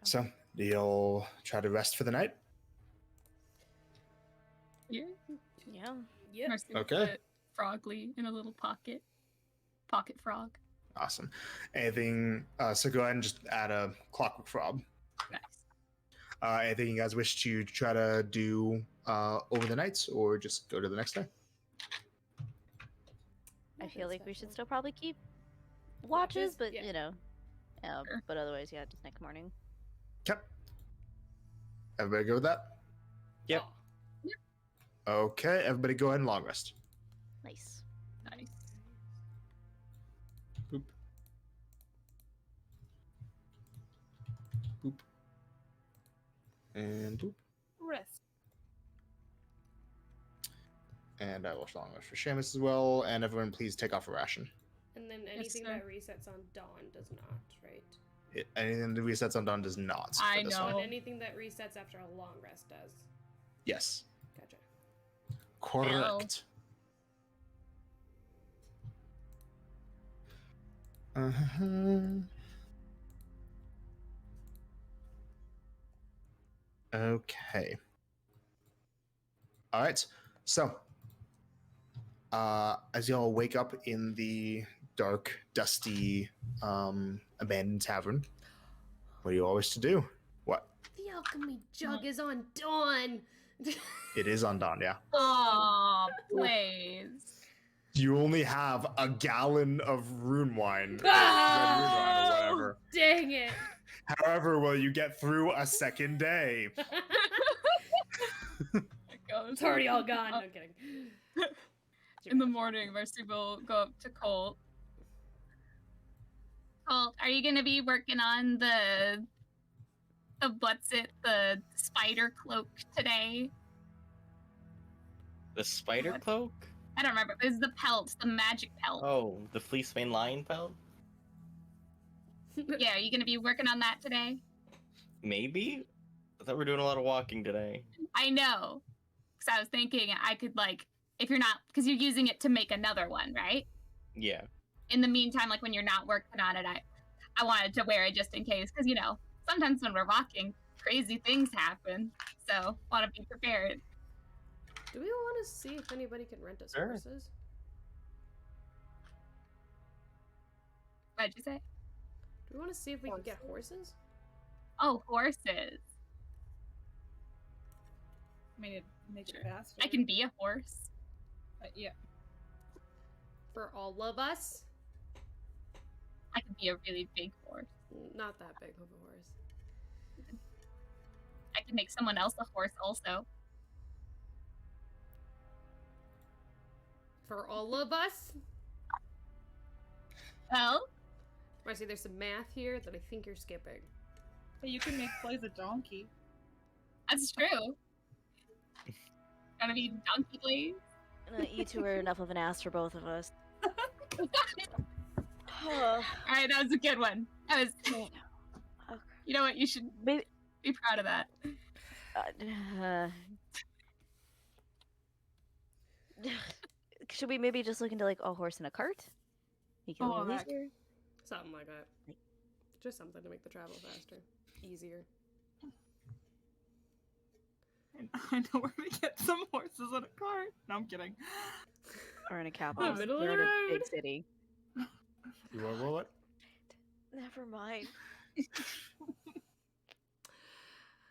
So you'll try to rest for the night. Yeah. Yeah. Yep. Mercy will Okay. put Frogly in a little pocket. Pocket frog. Awesome. Anything? So go ahead and just add a clockwork frog. Nice. Anything you guys wish to try to do over the night, or just go to the next day? I Nothing feel like we should special. still probably keep watches, but yeah. you know. Sure. But otherwise, yeah, just next morning. Yep. Everybody go with that? Yep. Oh, Okay, everybody go ahead and long rest. Nice. Nice. Boop. Boop. And boop. Rest. And I will long rest for Seamus as well. And everyone, please take off a ration. and then anything sir. that resets on dawn does not, right? Anything that resets on dawn does not. for I this know. one. And anything that resets after a long rest does. Yes. Gotcha. Correct. Uh-huh. Okay. All right. So, as y'all wake up in the dark, dusty, abandoned tavern, what do you all wish to do? What? The alchemy jug is on dawn. It is on dawn, yeah. Oh, please. You only have a gallon of rune wine. Oh, red rune wine or whatever. Dang it. However, will you get through a second day? It's already all gone. No, I'm kidding. In the morning, Mercy will go up to Colt. Colt, are you gonna be working on the spider cloak today? The spider What? cloak? I don't remember. It's the pelt, the magic pelt. Oh, the fleece mane lion pelt? Yeah, are you gonna be working on that today? Maybe? I thought we were doing a lot of walking today. I know. Because I was thinking I could, like, if you're not, because you're using it to make another one, right? Yeah. in the meantime, like when you're not working on it, I wanted to wear it just in case, because sometimes when we're walking, crazy things happen. So want to be prepared. Do we want to see if anybody can rent us Sure. horses? What'd you say? Do we want to see if we can get horses? Oh, horses. I mean, it makes Sure. it faster. I can be a horse. Yeah. For all of us? I can be a really big horse. Not that big of a horse. I can make someone else a horse also. For all of us? Well, Marcy, there's some math here that I think you're skipping. But you can make Blaze a donkey. that's true. Gonna be donkey blaze. You two are enough of an ass for both of us. All right, that was a good one. That was. Okay. You know what? You should Maybe. be proud of that. Should we maybe just look into like a horse and a cart? Make it a little that- easier. Something like that. Just something to make the travel faster. Easier. And I know where to get some horses in a cart. No, I'm kidding. Or in a capital. middle of We're the in a big road. city. You want to roll it? Never mind.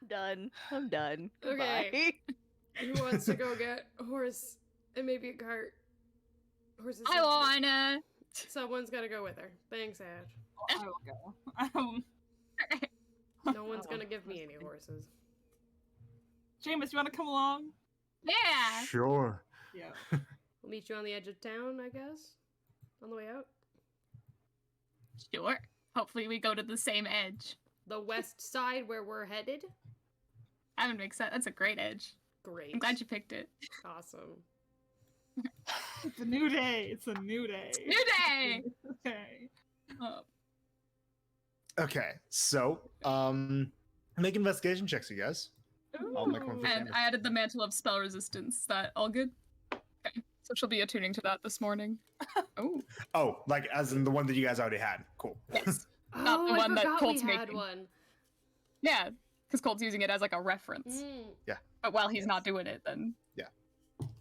Done. I'm done. Okay. Goodbye. Who wants to go get a horse and maybe a cart? Horses. I wanna. Someone's gotta go with her. Thanks, Ash. I will go. No one's gonna give me any horses. Jameis, you want to come along? Yeah. Sure. Yeah. We'll meet you on the edge of town, I guess. On the way out. Sure. Hopefully we go to the same edge. The west side where we're headed. That would make sense. That's a great edge. Great. I'm glad you picked it. Awesome. It's a new day. It's a new day. New day. Okay. Oh, Okay, so make investigation checks, you guys. I'll make one for and Jameis. I added the mantle of spell resistance. Is that all good? Okay. So she'll be attuning to that this morning. Oh. Oh, like as in the one that you guys already had. Cool. Yes. Oh, Not the I one that forgot Colt's we had making. one. Yeah, because Colt's using it as like a reference. Mm. But while he's not doing it, then Yeah.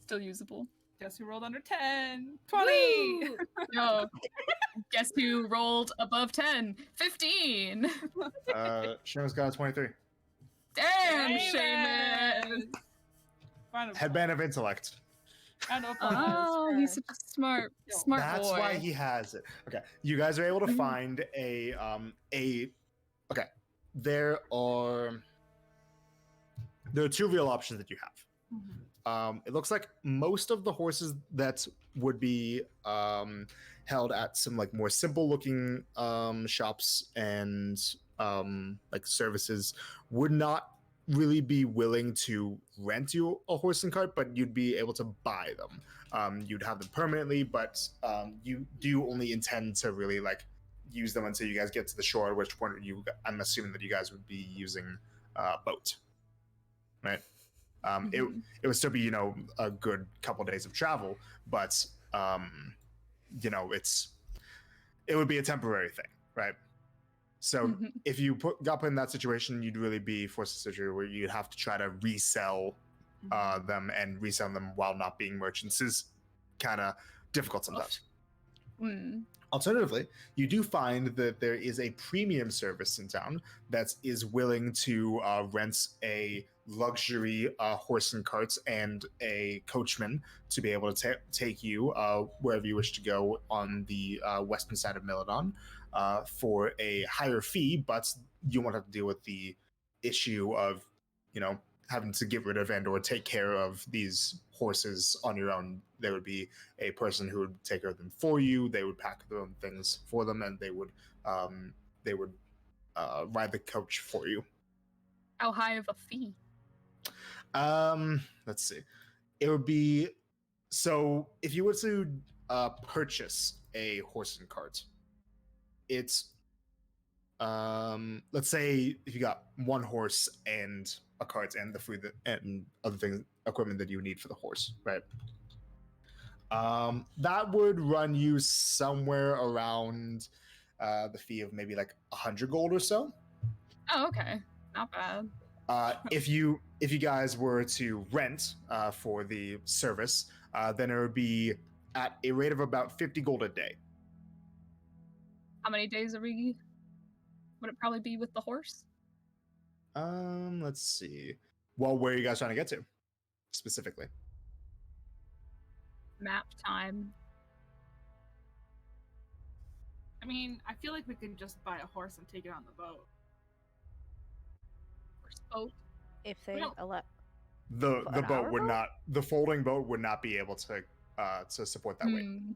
still usable. Guess who rolled under 10? 20! Woo! Yo, guess who rolled above 10? 15! Seamus got a 23. Damn, Seamus! Seamus! Round of Headband of intellect. Round of applause Oh, for- he's such a smart That's boy. why he has it. Okay, you guys are able to find a. Okay, there are two real options that you have. Mhm. It looks like most of the horses that would be held at some like more simple looking shops and like services would not really be willing to rent you a horse and cart, but you'd be able to buy them. You'd have them permanently, but you do only intend to really like use them until you guys get to the shore, at which point I'm assuming that you guys would be using a boat, right? It would still be, a good couple days of travel, but it would be a temporary thing, right? So if you got put in that situation, you'd really be forced to a situation where you'd have to try to resell them, and resell them while not being merchants is kind of difficult sometimes. Mm. Alternatively, you do find that there is a premium service in town that is willing to rent a luxury horse and carts and a coachman to be able to take you wherever you wish to go on the western side of Miladon for a higher fee, but you won't have to deal with the issue of, having to get rid of and or take care of these horses on your own. There would be a person who would take care of them for you. They would pack their own things for them, and they would ride the coach for you. How high of a fee? Let's see. It would be, so if you were to purchase a horse and cart, it's let's say if you got one horse and a cart and the food and other things, equipment that you need for the horse, right? That would run you somewhere around the fee of maybe like 100 gold or so. Oh, okay. Not bad. If you guys were to rent for the service, then it would be at a rate of about 50 gold a day. How many days a week would it probably be with the horse? Let's see. Well, where are you guys trying to get to specifically? Map time. I mean, I feel like we could just buy a horse and take it on the boat. Horse boat. If they don't- allow. The An boat hour would boat? not. The folding boat would not be able to support that weight. Hmm.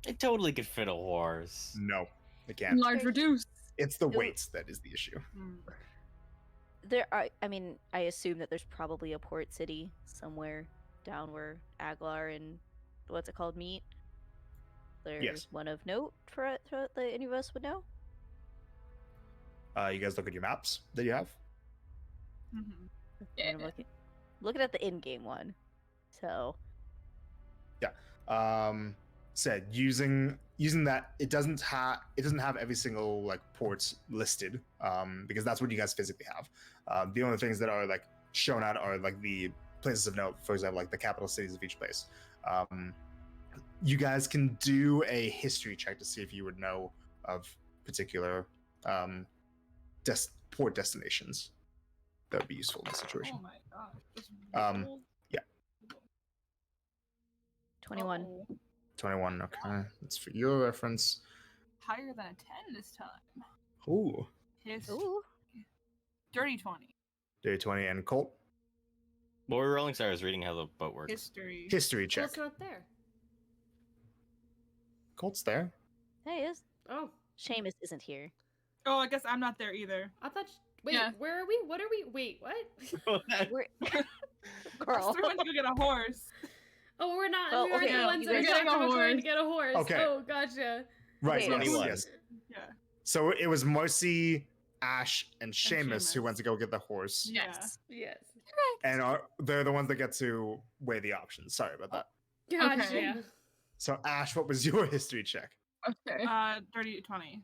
It totally could fit a horse. No, it can't. Large reduce. It's the It- weight that is the issue. Hmm. There are. I mean, I assume that there's probably a port city somewhere down where Aglar and what's it called meet. There's Yes. one of note for that any of us would know. You guys look at your maps that you have. Mhm. Yeah. I'm looking at the in-game one. So Said using that, it doesn't have every single like port listed, because that's what you guys physically have. The only things that are like shown out are like the places of note, for example, like the capital cities of each place. You guys can do a history check to see if you would know of particular port destinations that would be useful in this situation. Oh my gosh. Just Um, roll. 21. Uh-oh. 21. Okay, that's for your reference. Higher than a 10 this time. Ooh, History. Ooh. Dirty 20. day 20 and Colt. What we're rolling, sorry, I was reading how the boat works. History. History Well, check. it's not there. Colt's there. Hey, is Oh, Seamus isn't here. Oh, I guess I'm not there either. I thought. Wait, Yeah. where are we? What are we? Wait, what? We're Girl. girl. We went to go get a horse. Oh, we're not. Oh, we weren't okay. the ones You that are guys- talking Getting a about trying to horse. get a horse. Okay. Oh, gotcha. Right. Wait, Yes. 21. Yes. Yeah. So it was Marcy, Ash, and Seamus who Seamus. went to go get the horse, Yeah. Yes. Yes. and they're the ones that get to weigh the options. Sorry about that. Gotcha. Okay. So Ash, what was your history check? Okay. Dirty 20.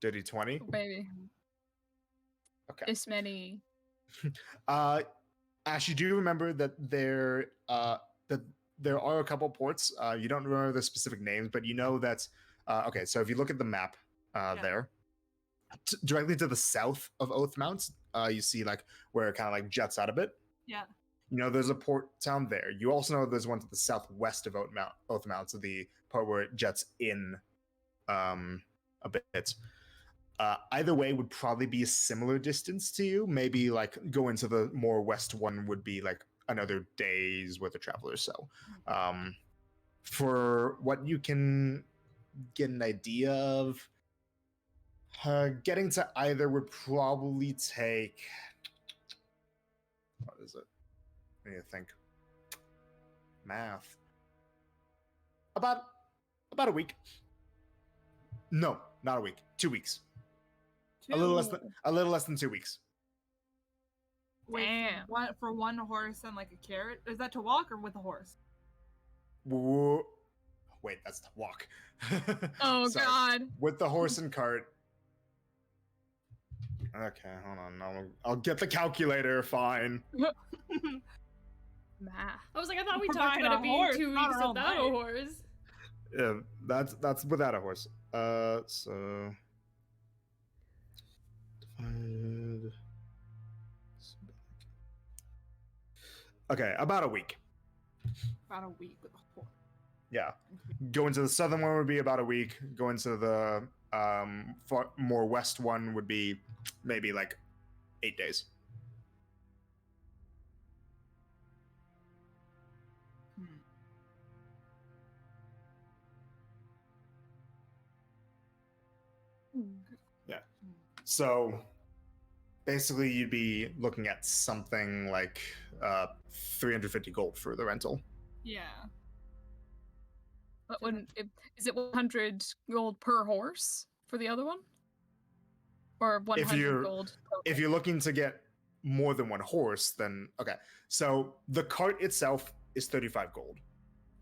Dirty 20. Oh, baby. Okay. This many. Ash, you do remember that there are a couple ports. You don't remember the specific names, but you know that. Okay, so if you look at the map there, directly to the south of Oathmount, you see like where it kind of like juts out a bit. Yeah. You know, there's a port town there. You also know there's one to the southwest of Oathmount, so the part where it juts in a bit. Either way would probably be a similar distance to you. Maybe like go into the more west one would be like another day's worth of travel or so. For what you can get an idea of, getting to either would probably take. What is it? I need to think. Math. About a week. No, not a week. 2 weeks. A little less than 2 weeks. Wait, Damn. for one horse and like a carrot? Is that to walk or with a horse? Whoa. Wait, that's the walk. Oh Sorry. God. With the horse and cart. Okay, hold on. I'll get the calculator. Fine. Math. I was like, I thought we We're talked buying about a it being horse, 2 not weeks our own without a life. horse. Yeah, that's without a horse. So divided. Okay, about a week. About a week with a horse. Yeah. Going to the southern one would be about a week. Going to the more west one would be maybe like 8 days. So basically, you'd be looking at something like 350 gold for the rental. Yeah. But is it 100 gold per horse for the other one? Or 100 gold? total? If you're looking to get more than one horse, then okay. So the cart itself is 35 gold.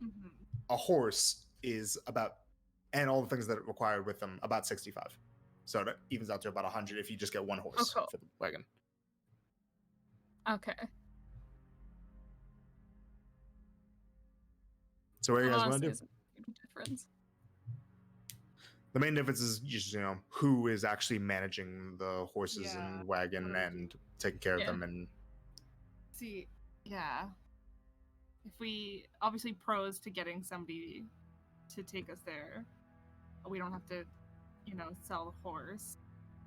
Mhm. a horse is about, and all the things that it required with them, about 65. So it evens out to about 100 if you just get one horse cool. for the wagon. Okay. So what do you guys want Honestly, to do? isn't a big difference. The main difference is just, who is actually managing the horses Yeah. and wagon and taking care of Yeah. them. And See, yeah. If we obviously pros to getting somebody to take us there, we don't have to, sell the horse.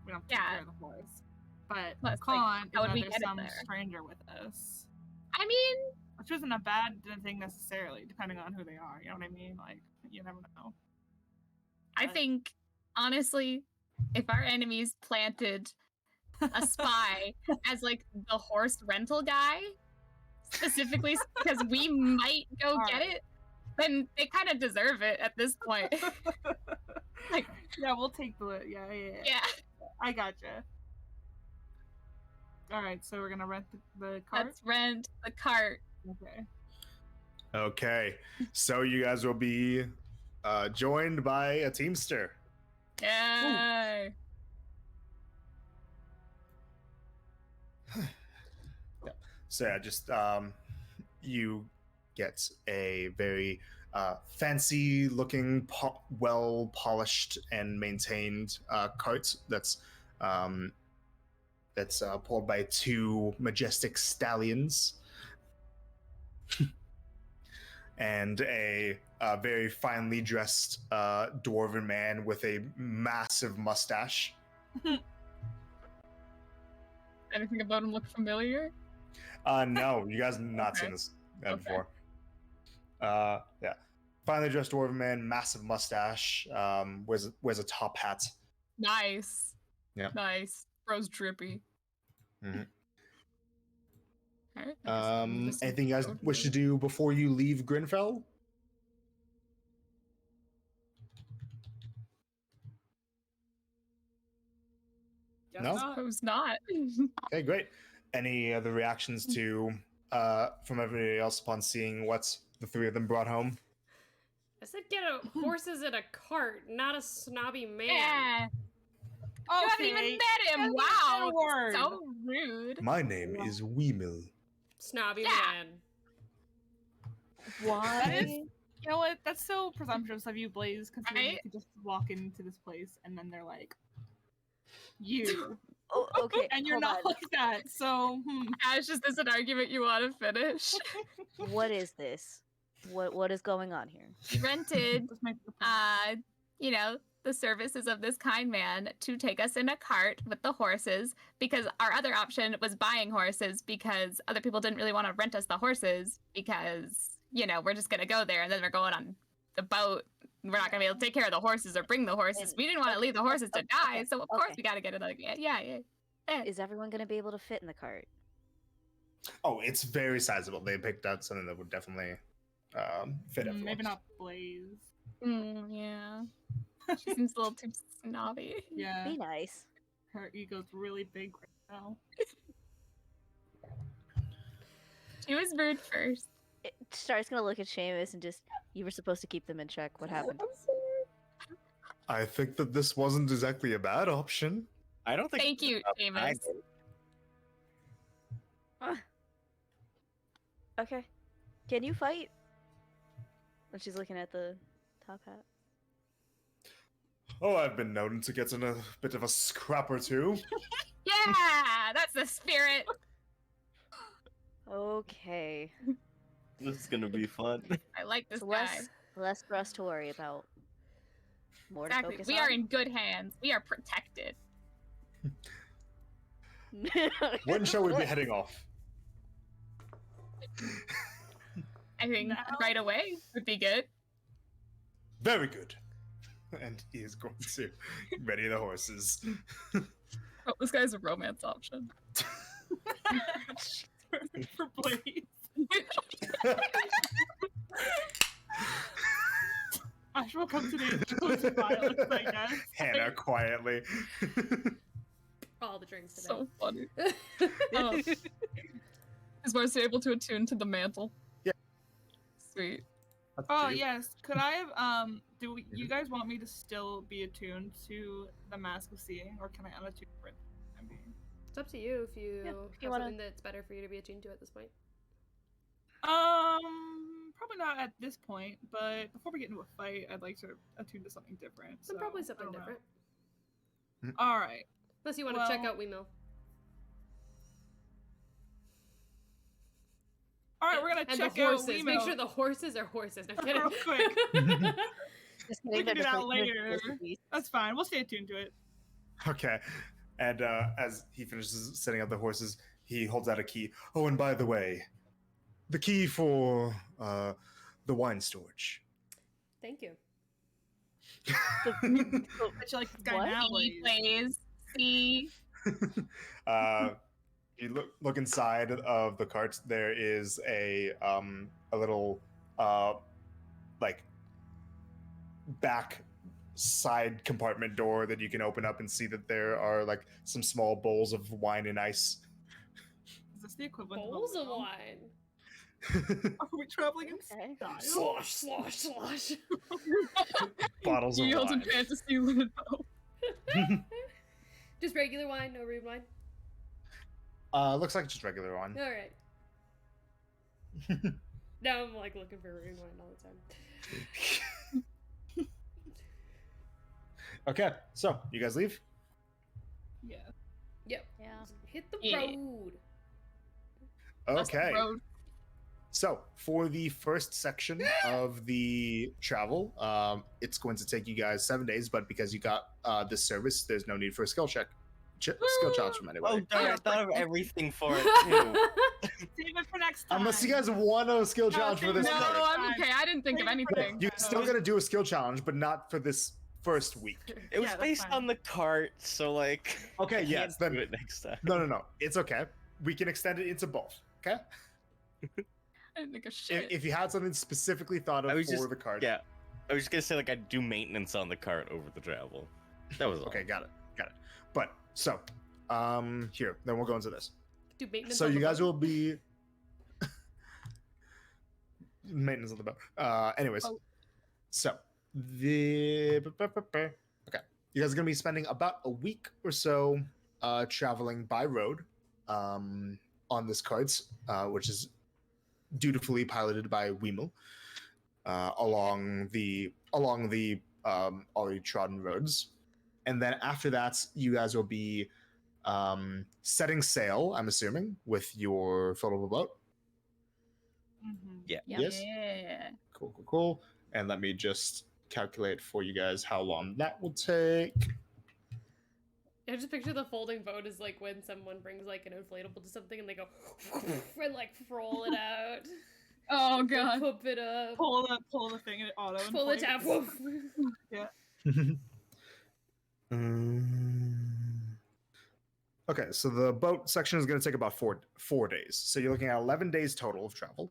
We don't have to take Yeah. care of the horse. But Plus, like, con is how would that we there's get it some there? stranger with us, I mean, which isn't a bad thing necessarily, depending on who they are. You know what I mean? Like, you never know. I But- think, honestly, if our enemies planted a spy as like the horse rental guy, specifically because we might go get Alright. it, then they kind of deserve it at this point. Like, yeah, we'll take the yeah. yeah, I gotcha. All right, so we're gonna rent the cart. let's rent the cart. Okay. okay, so you guys will be joined by a teamster. Yay! So yeah, just you get a very fancy looking, well polished and maintained cart that's pulled by two majestic stallions and a very finely dressed dwarven man with a massive mustache. Anything about him look familiar? No, you guys have not seen Okay. this Okay. before. Yeah. Finely dressed dwarven man, massive mustache, wears a top hat. Nice. Yeah. Nice. Bro's drippy. Mhm. Alright, I guess we'll move this Anything you guys over wish to here. do before you leave Grinfell? Guess No? not. Suppose not. Okay, great. Any other reactions to from everybody else upon seeing what the three of them brought home? I said get horses in a cart, not a snobby man. Yeah. You haven't even Okay. met him. That's Wow. a word. So rude. My name is Weemil. Snobby Yeah. man. Why? That is- You know what? That's so presumptuous of you, Blaze, considering you Right? could just walk into this place and then they're like, you. Oh, okay. And you're hold not on. like that, so Ash, is this an argument you want to finish? What is this? What is going on here? We rented, Let's make the point. the services of this kind man to take us in a cart with the horses because our other option was buying horses because other people didn't really want to rent us the horses because, we're just going to go there and then we're going on the boat. We're not going to be able to take care of the horses or bring the horses. And- We didn't want to leave the horses to okay, die, so of course okay. we got to get another. Yeah. Is everyone gonna be able to fit in the cart? Oh, it's very sizable. They picked out something that would definitely fit everyone. Maybe not Blaze. Yeah. She seems a little too snobby. Yeah, Be nice. her ego's really big right now. She was rude first. Star's gonna look at Seamus and just, you were supposed to keep them in check. What happened? I think that this wasn't exactly a bad option. I don't think. Thank you, I Seamus. Okay. Can you fight? When she's looking at the top hat. Oh, I've been known to get in a bit of a scrap or two. Yeah, that's the spirit. Okay. This is gonna be fun. I like this So guy. less for us to worry about. More to Exactly. focus We on. are in good hands. We are protected. When shall we be heading off? I think Now? right away would be good. Very good. And he is going to ready the horses. Oh, this guy's a romance option. For Blaze. Ash will come today and choose violence, I guess. Hannah quietly. All the drinks today. So funny. Oh. Is Marcy able to attune to the mantle? Yeah. Sweet. Oh you. yes. Could I have you guys want me to still be attuned to the Mask of Seeing, or can I unattune for it? I mean, It's up to you if you Yeah, have if you wanna- something that's better for you to be attuned to at this point. probably not at this point, but before we get into a fight, I'd like to attune to something different. Then probably so, I something don't know. different. All right. Unless you want to check Well- out Wemill. All right, we're gonna And check the horses. out Wemo. Make sure the horses are horses. No kidding. Real quick. Just We kidding, can they're do just that like later. beasts. That's fine. We'll stay attuned to it. Okay. And as he finishes setting up the horses, he holds out a key. Oh, and by the way, the key for the wine storage. Thank you. I feel like this guy What? now. He plays. See? You look inside of the carts. There is a little like back side compartment door that you can open up and see that there are like some small bowls of wine and ice. Is this the equivalent Bowls of of a wheel? wine. Are we traveling in Okay. style? Slosh, slosh, slosh. Bottles of Yield and wine. fantasy limbo. Just regular wine, no rude wine. Looks like just regular wine. All right. Now I'm like looking for rude wine all the time. Okay, so you guys leave. Yeah. Yep. Yeah. Hit the Yeah. road. That's the Okay. road. So for the first section of the travel, it's going to take you guys 7 days, but because you got this service, there's no need for a skill check. Skill challenge from anybody. Oh, darn, I thought of everything for it too. Save it for next time. Unless you guys want a skill No, challenge for this no, No, part. I'm okay. I didn't think of anything. You're still gonna do a skill challenge, but not for this first week. It was Yeah, that's based fine. on the cart, so like. Okay, I yes, can't do then it next time. no. It's okay. We can extend it into both. Okay. I didn't think of shit. If you had something specifically thought of I for was just- the card. Yeah, I was just gonna say like I'd do maintenance on the cart over the travel. That was all. Okay, got it. But so, here, then we'll go into this. Do maintenance. So on you the guys boat. will be maintenance on the boat. Anyways, Oh. so the okay, you guys are gonna be spending about a week or so traveling by road on this carts, which is dutifully piloted by Wemel along the already trodden roads, and then after that, you guys will be setting sail. I'm assuming with your floatable boat. Mhm. Yeah. Yeah. Yes. Yeah. Cool. And let me just calculate for you guys how long that will take. I just picture the folding boat is like when someone brings like an inflatable to something and they go and like roll it out. Oh god. Pump it up. Pull the thing and it auto. Pull the inflates. tap. Woof. Okay, so the boat section is going to take about four days. So you're looking at 11 days total of travel.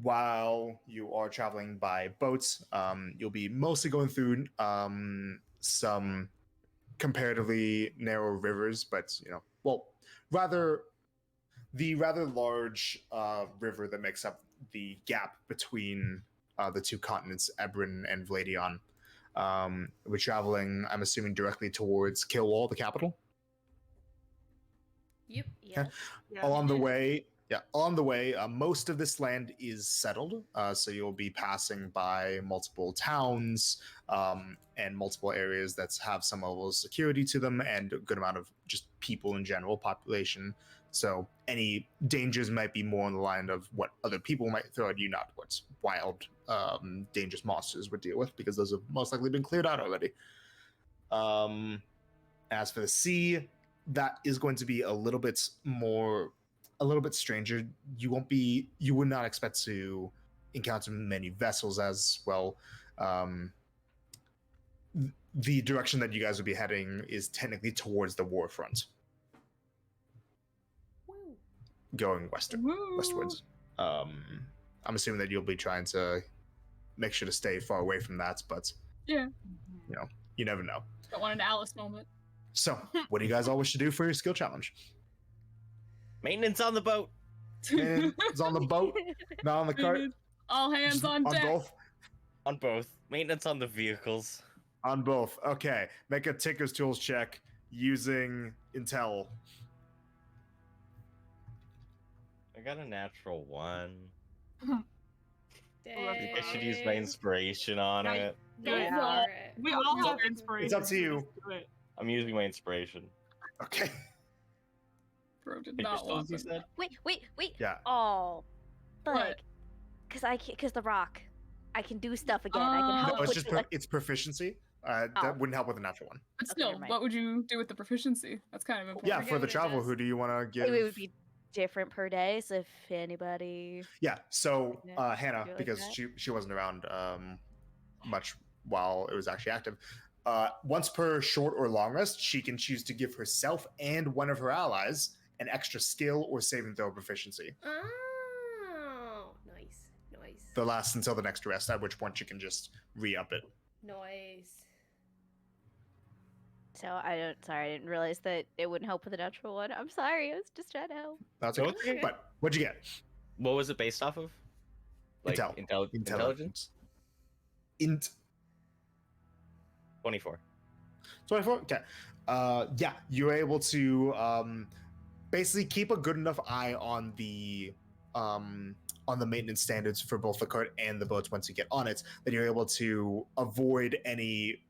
While you are traveling by boats, you'll be mostly going through some comparatively narrow rivers, but the rather large river that makes up the gap between the two continents, Ebrin and Vladion. We're traveling, I'm assuming, directly towards Killwall, the capital. Yep. Yeah. Yeah. Along the way, most of this land is settled, so you'll be passing by multiple towns and multiple areas that have some level of security to them and a good amount of just people in general, population. So any dangers might be more on the line of what other people might throw at you, not what's wild, dangerous monsters would deal with, because those have most likely been cleared out already. As for the sea, that is going to be a little bit stranger. You would not expect to encounter many vessels as well. The direction that you guys would be heading is technically towards the warfront, Woo. going westwards. I'm assuming that you'll be trying to make sure to stay far away from that, but Mhm. you never know. Don't want an Alice moment. So, what do you guys all wish to do for your skill challenge? Maintenance on the boat. Maintenance on the boat, not on the cart. All hands on deck. both. On both. Maintenance on the vehicles. On both. Okay. Make a Tinker's Tools check using Intel. I got a natural 1. Oh, I think I should use my Dang. inspiration on Right. it. Go Yeah. for it. We all have inspiration. It's up to you. Just do it. I'm using my inspiration. Okay. Bro did Tinker's not want Tools, you them. said? Wait. Yeah. Oh, but What? cause the rock, I can do stuff again. I can Oh. help No, it's with just the, it's proficiency. Oh. That wouldn't help with a natural one. But Okay, still, never mind. what would you do with the proficiency? That's kind of important. Yeah, forget for the what it travel, does. who do you want to give? it would be different per day. So if anybody, Yeah. So Yeah, Hannah, do it like because that. she wasn't around much while it was actually active. Once per short or long rest, she can choose to give herself and one of her allies an extra skill or saving throw proficiency. Oh, nice. That lasts until the next rest, at which point she can just re-up it. Nice. so I didn't realize that it wouldn't help with a natural one. I'm sorry. I was just trying to help. That's No, okay. it's okay. But what'd you get? What was it based off of? Intel. Intelligence? Int 24. 24. Okay. Yeah, you're able to basically keep a good enough eye on the maintenance standards for both the cart and the boats once you get on it, that you're able to avoid any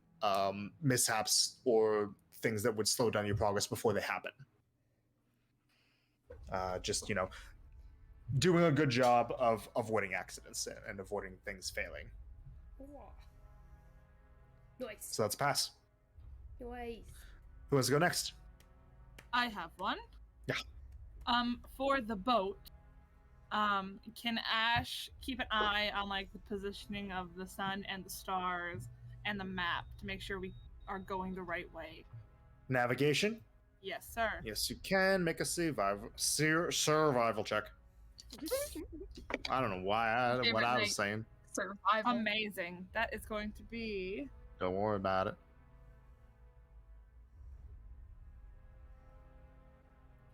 mishaps or things that would slow down your progress before they happen. Just doing a good job of avoiding accidents and avoiding things failing. Nice. So that's a pass. Nice. Who wants to go next? I have one. Yeah. For the boat, can Ash keep an eye on like the positioning of the sun and the stars and the map to make sure we are going the right way? Navigation? Yes, sir. Yes, you can. Make a survival check. I don't know what Favorite I was night. saying. Survival. Amazing. That is going to be Don't worry about it.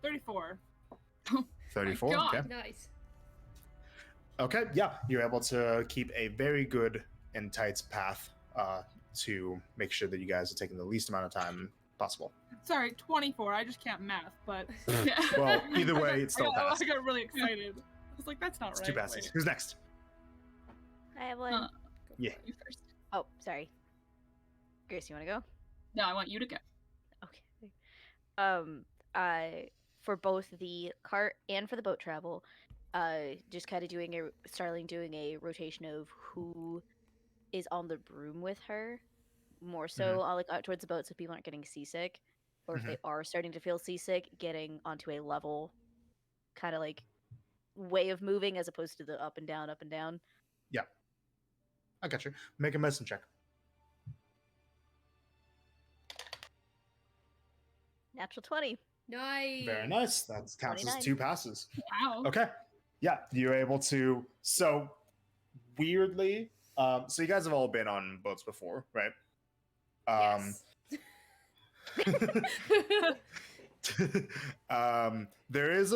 34. 34. God. Okay. Nice. Okay. Yeah, you're able to keep a very good and tight path to make sure that you guys are taking the least amount of time possible. Sorry, 24. I just can't math, but Well, either way, it's still I passed. got really excited. I was like, that's not It's right. 2 passes. Wait. Who's next? I have one. Go Yeah. for it, you first. Oh, sorry. Grace, you want to go? No, I want you to go. Okay. For both the cart and for the boat travel, just kind of Starling doing a rotation of who is on the broom with her, more so like out towards the boat, so people aren't getting seasick, or if they are starting to feel seasick, getting onto a level, kind of like way of moving as opposed to the up and down, up and down. Yeah. I got you. Make a medicine check. Natural 20. Nice. Very nice. That counts as 29. 2 passes. Wow. Okay. Yeah, you're able to. So, weirdly, so you guys have all been on boats before, right? Yes. There is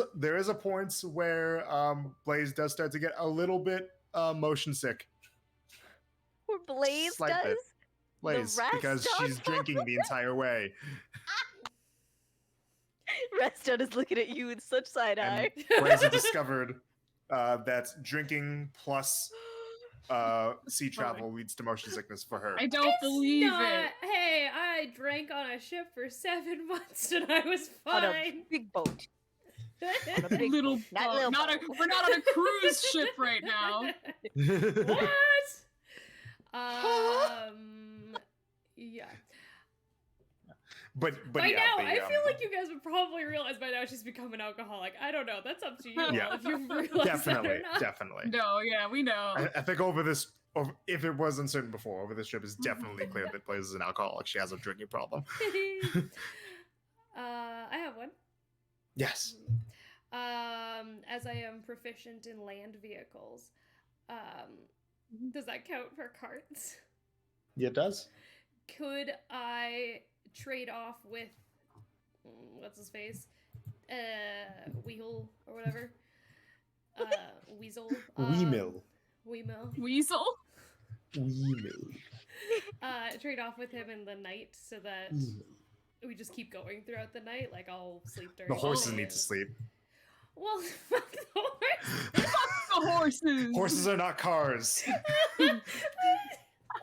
a point where Blaze does start to get a little bit motion sick. Or Blaze Slight does? bit. Blaze, rest because does? she's drinking the entire way. Redstone is looking at you with such side And eye. Blaze has discovered that drinking plus sea travel leads to motion sickness for her. I don't believe Not- it. Hey, I drank on a ship for 7 months and I was On a fine. big boat. On a big Little boat. Not boat. little Not boat. we're not on a cruise ship right now. What? Yeah. But By yeah, now, the, I feel like you guys would probably realize by now she's become an alcoholic. I don't know. That's up to you all Yeah. if you realize that or not. definitely. No, yeah, we know. I think if it was uncertain before, over this trip, it's definitely clear that Blaze is an alcoholic. She has a drinking problem. I have one. Yes. As I am proficient in land vehicles, does that count for carts? Yeah, it does. Could I trade off with what's his face? Wheel or whatever? Weasel. Weemill. Weemill. Weasel. Weemill. Trade off with him in the night so that Weemill. we just keep going throughout the night. Like I'll sleep during The horses day need and- to sleep. Well, fuck the horse. The horses. Horses are not cars.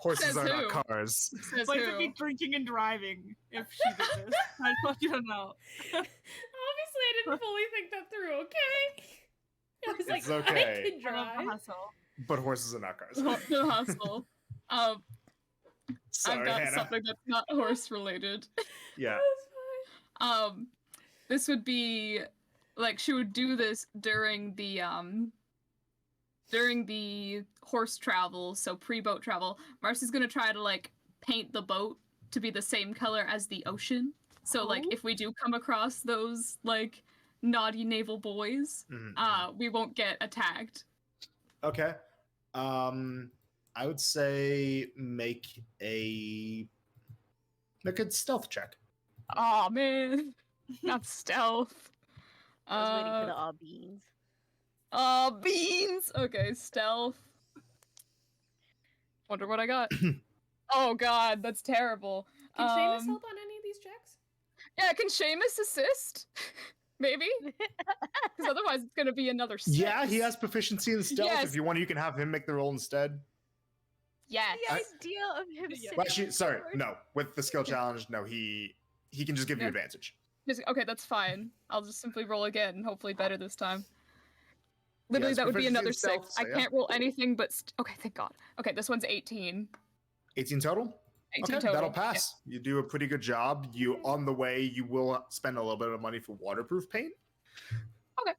Horses Says are not who? cars. Says Blaze would be drinking and driving if she did this. I just want you to know. Obviously, I didn't fully think that through. Okay. I was like, It's okay. I can I love the drive. hustle. But horses are not cars. The hustle. Sorry, I've got Hannah. something that's not horse related. Yeah. This would be like she would do this during the horse travel, so pre-boat travel. Marcy's gonna try to like paint the boat to be the same color as the ocean. So like if we do come across those like naughty naval boys, we won't get attacked. Okay. I would say make a stealth check. Oh man, not stealth. I was waiting for the aw beans. Beans. Okay, stealth. Wonder what I got. Oh god, that's terrible. Can Seamus help on any of these checks? Yeah, can Seamus assist? Maybe? Because otherwise it's gonna be another 6. Yeah, he has proficiency in stealth. Yes. If you want, you can have him make the roll instead. Yes. The idea of him sitting Well, actually, on sorry, the horse. no. With the skill challenge, no, he can just give you Yeah. advantage. Okay, that's fine. I'll just simply roll again, and hopefully better this time. Literally, has that would be proficiency in another stealth, 6. so I yeah. can't roll anything but... okay, thank god. Okay, this one's 18. 18 total? 18 Okay, total. that'll pass. You do a pretty good job. You on the way, you will spend a little bit of money for waterproof paint. Okay.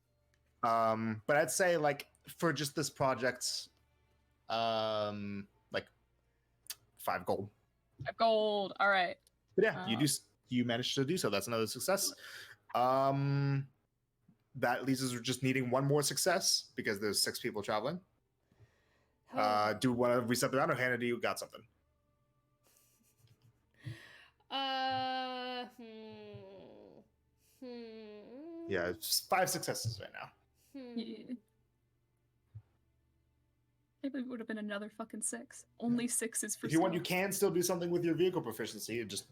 But I'd say like for just this project, like 5 gold. 5 gold. All right. But yeah, you managed to do so. That's another success. That leaves us with just needing one more success because there's 6 people traveling. Do we want to reset the round, or Hannah, do you got something? Yeah, it's 5 successes right now. Yeah. Maybe it would have been another fucking 6. Only 6 is for If you want, you stealth. can still do something with your vehicle proficiency. It just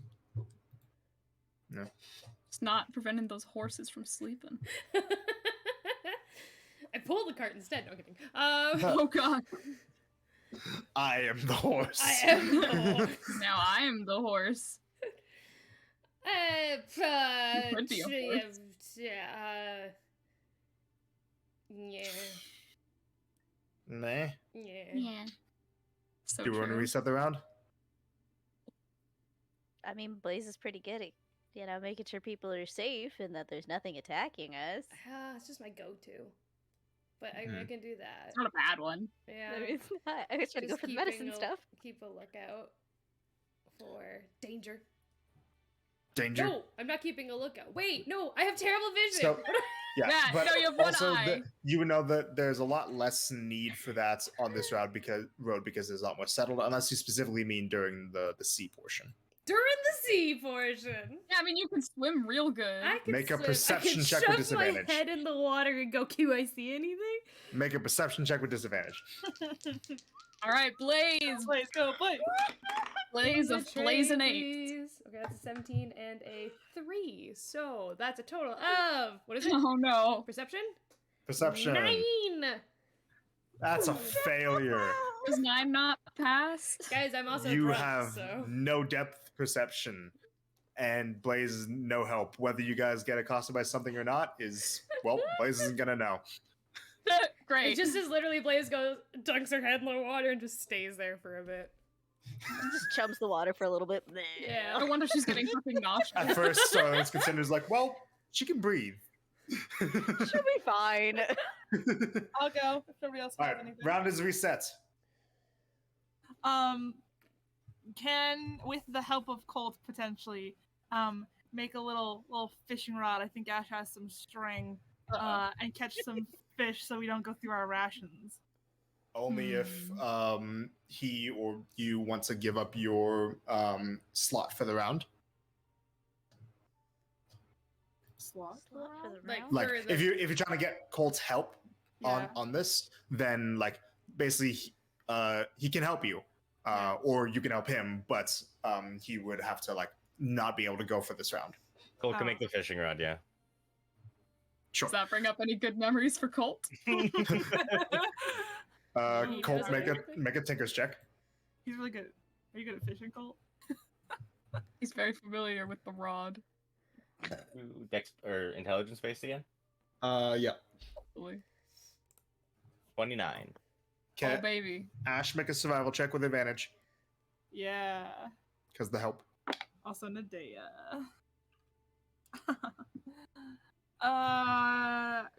It's not preventing those horses from sleeping. I pulled the cart instead. No I'm kidding. Oh god. I am the horse. I am the horse. Now I am the horse. Could be a horse. Yeah. Nah. Yeah. Yeah. So Do we want to true. reset the round? I mean, Blaze is pretty good at, making sure people are safe and that there's nothing attacking us. It's just my go-to. But I can do that. It's not a bad one. Yeah. I mean, it's not. I was trying to go Just for the medicine keeping stuff. Keep a lookout for danger. Danger. No, I'm not keeping a lookout. Wait, no, I have terrible vision. So- Yeah, Yeah, but no, you have one also eye. you would know that there's a lot less need for that on this road because there's a lot more settled, unless you specifically mean during the sea portion. During the sea portion. Yeah, I mean you can swim real good. I can Make a swim. perception I can check with shove disadvantage. my head in the water and go, "Do I see anything?" Make a perception check with disadvantage. All right, Blaze. Blaze, go, Blaze. Blaze of Tray, Blaze 8. please. Okay, that's a 17 and a 3. So that's a total of what is it? Oh no. Perception? Perception. 9. That's a failure. Does 9 not pass? Guys, I'm also You drunk, have so no depth perception, and Blaze is no help. Whether you guys get accosted by something or not is, well, Blaze isn't gonna know. Great. it just is literally Blaze goes, dunks her head in the water and just stays there for a bit. Just chumps the water for a little bit. Yeah. No wonder she's getting fucking nauseous. At first, Starling's considers like, well, she can breathe. She'll be fine. I'll go if nobody else All has right, anything. round is reset. Can with the help of Colt potentially, make a little fishing rod. I think Ash has some string, and catch some fish so we don't go through our rations. Only if he or you want to give up your slot for the round. Slot. For the Like, round? Like For if you're trying to get Colt's help on this, then like basically he can help you, or you can help him, but he would have to like not be able to go for this round. Cole can make the fishing rod, yeah. Sure. Does that bring up any good memories for Colt? He Colt, does make a tinker's check. He's really good. Are you good at fishing, Colt? He's very familiar with the rod. Dex or intelligence based again? Yeah. Hopefully. 29. Okay. Oh, baby. Ash, make a survival check with advantage Yeah. because the help. Also Nadea.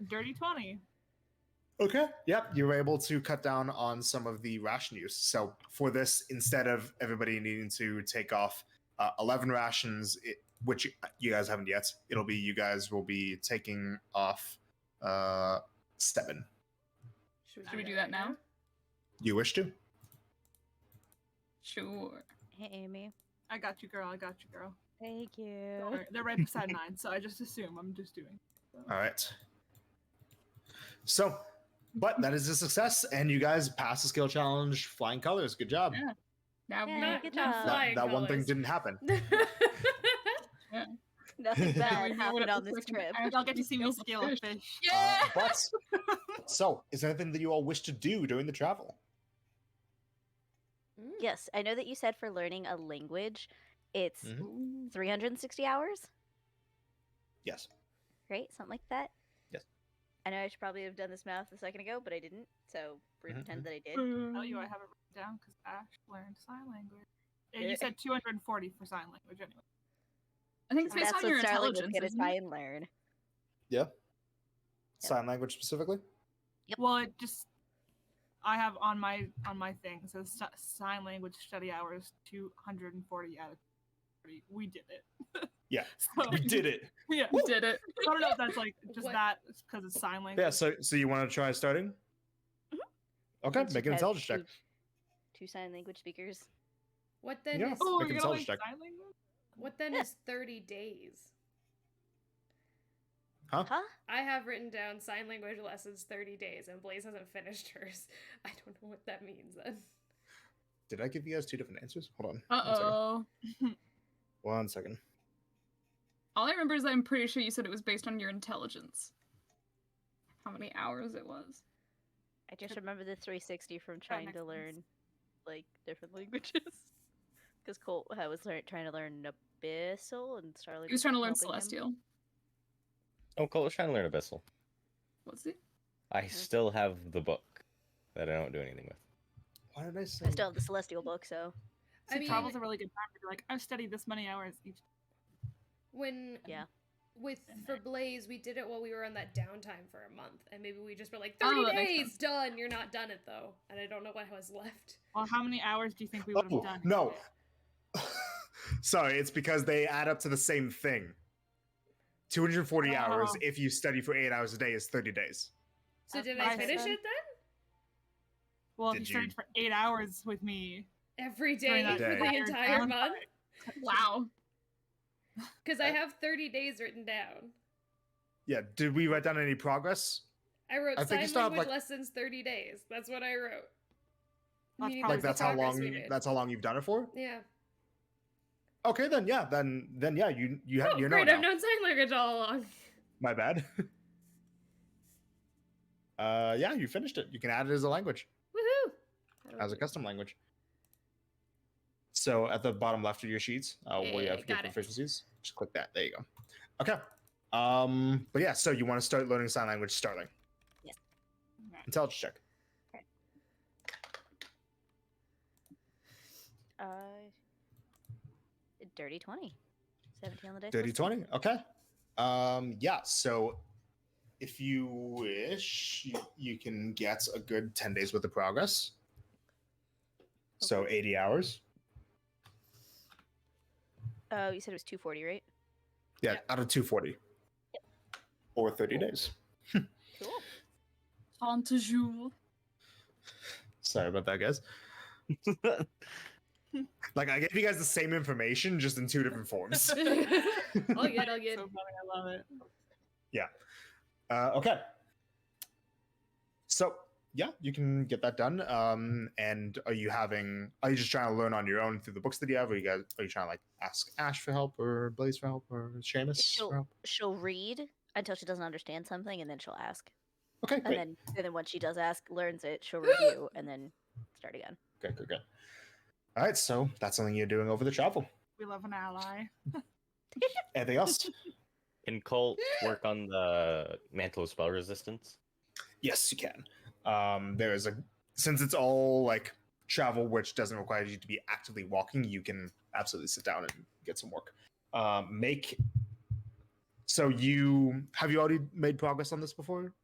Dirty 20. Okay. Yep. You were able to cut down on some of the ration use. So for this, instead of everybody needing to take off 11 rations, which you guys haven't yet, it'll be you guys will be taking off 7. Should we do that now? You wish to? Sure. Hey, Amy. I got you, girl. I got you, girl. Thank you. They're right beside mine, so I just assume I'm just doing. So. All right. So, but that is a success, and you guys passed the skill challenge. Flying colors. Good job. Yeah. Now, Yeah, now- good not job. flying That one thing colors. didn't happen. Nothing bad we know what happened it on looks this like in trip. the Y'all get to see me scale a fish. Yeah. But so, is there anything that you all wish to do during the travel? Yes, I know that you said for learning a language, it's Mhm. 360 hours, Yes. right? Something like that. Yes. I know I should probably have done this math a second ago, but I didn't. So pretend that I did. Tell you I have it written down because Ash learned sign language. Yeah, you said 240 for sign language anyway. I think it's based That's on your what Starling was intelligence. gonna Isn't try it? and learn. Yeah. Sign language specifically. Yep. Well, it just I have on my thing it says sign language study hours 240 out of 30. We did it. Yeah. So, We did it. yeah. We did it. I don't know if that's like just What? that because it's sign language. Yeah. So you want to try starting? Okay. Since Make you an had intelligence check. Two sign language speakers. What then Yeah. is Oh, Make you're an gonna intelligence like check. sign language? what then is 30 days? Huh? Huh? I have written down sign language lessons 30 days, and Blaze hasn't finished hers. I don't know what that means then. Did I give you guys 2 different answers? Hold on. Uh-oh. One second. All I remember is I'm pretty sure you said it was based on your intelligence. How many hours it was. I just remember the 360 from makes trying to sense. learn like different languages. Because Colt was trying to learn Abyssal and Starling. He was trying to learn helping him. Celestial. Oh, Cole was trying to learn Abyssal. What's it? I still have the book that I don't do anything with. Why did I say? I still have the Celestial book, so I See, mean- travel's a really good time to be like, I've studied this many hours each. When yeah. for Blaze, we did it while we were on that downtime for a month, and maybe we just were like Oh, 30 that makes days done. You're not done it though, and I don't know what was left. Well, how many hours do you think we would have Oh, done? no. Sorry, it's because they add up to the same thing. 240 hours Oh. if you study for 8 hours a day is 30 days. So That's did what I I finish said. it then? Well, if Did you studied you- for 8 hours with me, Every During day that for the day. entire Downtime. month? Wow. Because I have 30 days written down. Yeah, did we write down any progress? I wrote I think you sign still have, language like- lessons 30 days. That's what I wrote. That's Meaning probably- Like the that's how progress long we did. that's how long you've done it for? Yeah. Okay, then yeah, then yeah, you have Oh, you know great! I've now. known sign language all along. My bad. Yeah, you finished it. You can add it as a language, Woohoo! as a custom language. So at the bottom left of your sheets, where you have your got it. proficiencies, just click that. There you go. Okay. But yeah, so you want to start learning sign language, Starling. Yes. Intelligence check. Dirty 20. 17 on the dice. Dirty plus 20. Okay. Yeah, so if you wish, you can get a good 10 days worth of progress. So 80 hours. Oh, you said it was 240, right? Yeah, out of 240. Or 30 days. Cool. Tant jour. Sorry about that, guys. Like, I gave you guys the same information, just in 2 different forms. I'll get, I'll get. So funny, I love it. Okay. So yeah, you can get that done. And are you just trying to learn on your own through the books that you have, or are you trying to like ask Ash for help, or Blaze for help, or Seamus for help? She'll read until she doesn't understand something, and then she'll ask. Okay, great. And then once she does ask, learns it, she'll review, and then start again. Good. All right, so that's something you're doing over the travel. We love an ally. Anything else? Can Colt work on the mantle of spell resistance? Yes, you can. Since it's all like travel, which doesn't require you to be actively walking, you can absolutely sit down and get some work. So have you already made progress on this before?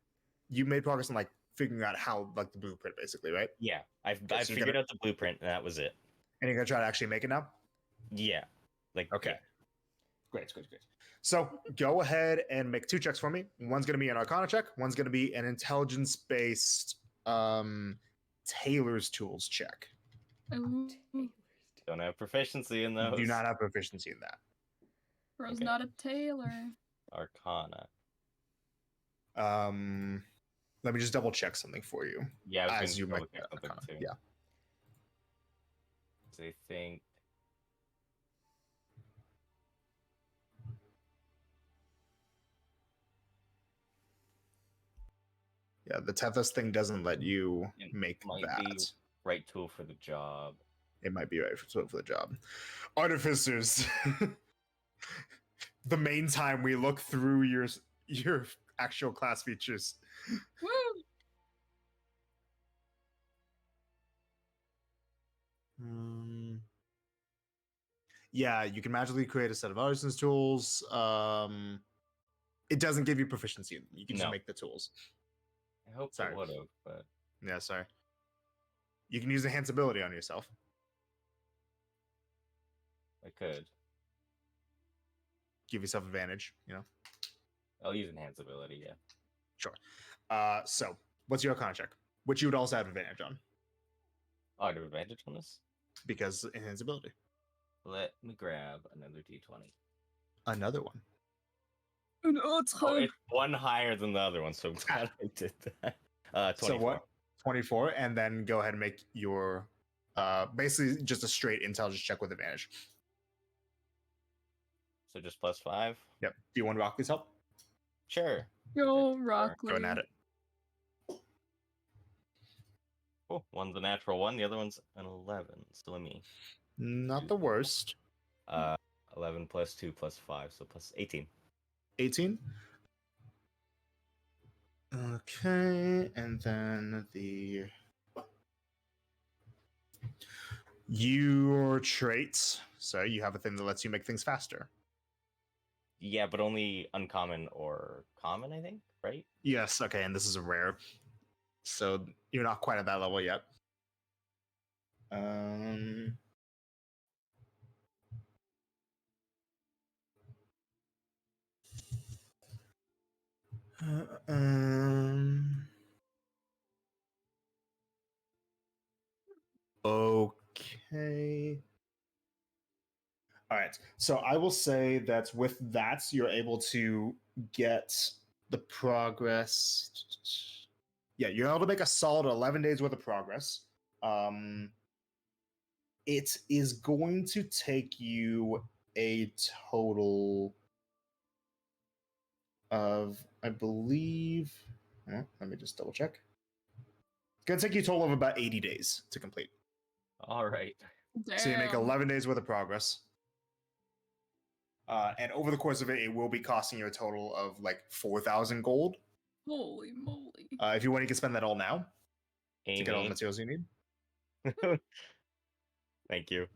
You made progress on like figuring out how like the blueprint, basically, right? Yeah, I've so you're figured out the blueprint, and that was it. And you're gonna try to actually make it now? Yeah, Okay. yeah. Great. So go ahead and make 2 checks for me. One's going to be an Arcana check. One's going to be an intelligence-based Tailor's Tools check. Ooh. Don't have proficiency in those. Do not have proficiency in that. Bro's Okay. not a tailor. Arcana. Let me just double check something for you. Yeah, I was as you gonna make double check that something Arcana. too. Yeah. So I think. Yeah, the Tethys thing doesn't let you It make might that. be right tool for the job. It might be right for the job. Artificers. The main time we look through your actual class features. Woo! Yeah, you can magically create a set of artisan's tools. It doesn't give you proficiency. You can just No. make the tools. I hope Sorry. it would have, but Yeah, sorry. You can use enhanceability on yourself. I could. Give yourself advantage, you know? I'll use enhanceability, yeah. Sure. So, what's your Arcana check? Which you would also have advantage on, Oh, I have advantage on this? because enhanceability. Let me grab another d20. Another one. Oh, it's one higher than the other one, so I'm glad I did that. 24. So what? 24, and then go ahead and make your basically just a straight intelligence check with advantage. So just +5? Yep. Do you want Rockley's help? Sure. Yo, Rockley. Going at it. Cool. One's a natural 1, the other one's an 11. So let me. Not the worst. 11 plus 2 plus 5, so plus 18. 18. Okay, and then your traits. So you have a thing that lets you make things faster. Yeah, but only uncommon or common, I think, right? Yes, okay, and this is a rare. So you're not quite at that level yet. Okay. All right. So I will say that with that, you're able to get the progress. Yeah, you're able to make a solid 11 days worth of progress. It is going to take you a total of, I believe, let me just double check. It's going to take you a total of about 80 days to complete. All right. Damn. So you make 11 days worth of progress. And over the course of it, it will be costing you a total of like 4,000 gold. Holy moly. If you want, you can spend that all now Amy. to get all the materials you need. Thank you.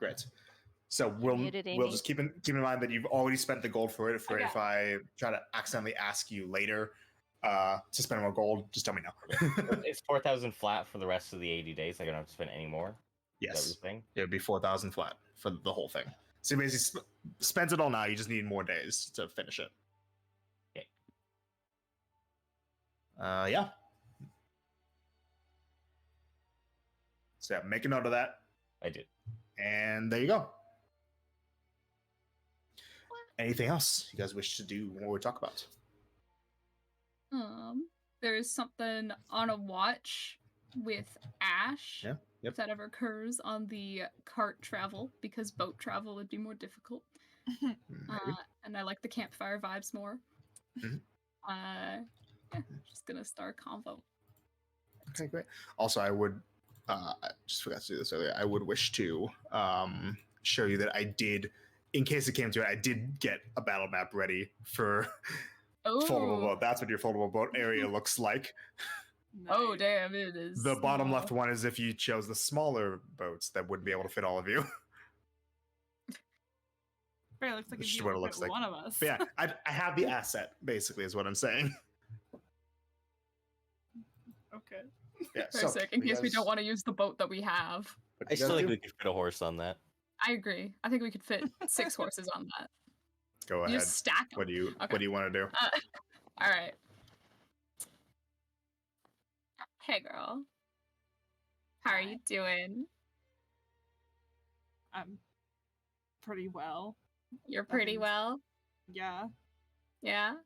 Great. So we'll just keep in mind that you've already spent the gold for it. Okay. If I try to accidentally ask you later to spend more gold, just tell me now. It's 4,000 flat for the rest of the 80 days. I don't have to spend any more. Yes, Is that what you're saying? it would be 4,000 flat for the whole thing. So you basically spent it all now. You just need more days to finish it. Okay. Yeah. So yeah, make a note of that. I did. And there you go. Anything else you guys wish to do or talk about? there's something on a watch with Ash. Yeah, yep. If that ever occurs on the cart travel, because boat travel would be more difficult. Maybe. And I like the campfire vibes more. Mhm. Yeah, just gonna start convo. Okay, great. Also, I would, I just forgot to do this earlier. I would wish to show you that I did, in case it came to it, I did get a battle map ready for foldable boat. That's what your foldable boat area looks like. Oh Nice. damn, it is. The bottom small. left one is if you chose the smaller boats that wouldn't be able to fit all of you. Barely looks like Which it'd is be what able it to looks fit like. one of us. But yeah, I have the asset, basically, is what I'm saying. Okay. Yeah, For a sec, in case we don't want to use the boat that we have. I still think we could fit a horse on that. I agree. I think we could fit 6 horses on that. Go You ahead. just stack them. What do you Okay. want to do? All right. Hey, girl. How are you doing? I'm pretty well. You're pretty Nothing's- well. Yeah. Yeah.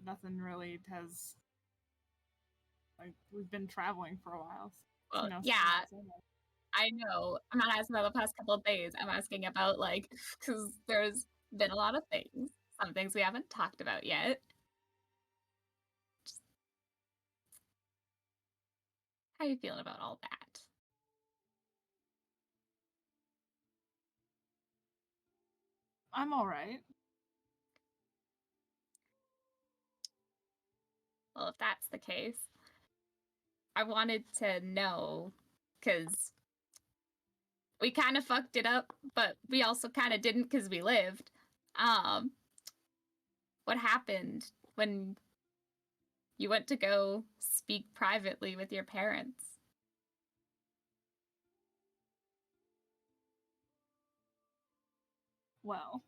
Nothing really has. Like, we've been traveling for a while. So, Well, so yeah. so much. I know. I'm not asking about the past couple of days. I'm asking about, like, because there's been a lot of things. Some things we haven't talked about yet. Just... How you feeling about all that? I'm all right. Well, if that's the case, I wanted to know, because we kind of fucked it up, but we also kind of didn't because we lived. What happened when you went to go speak privately with your parents? Well.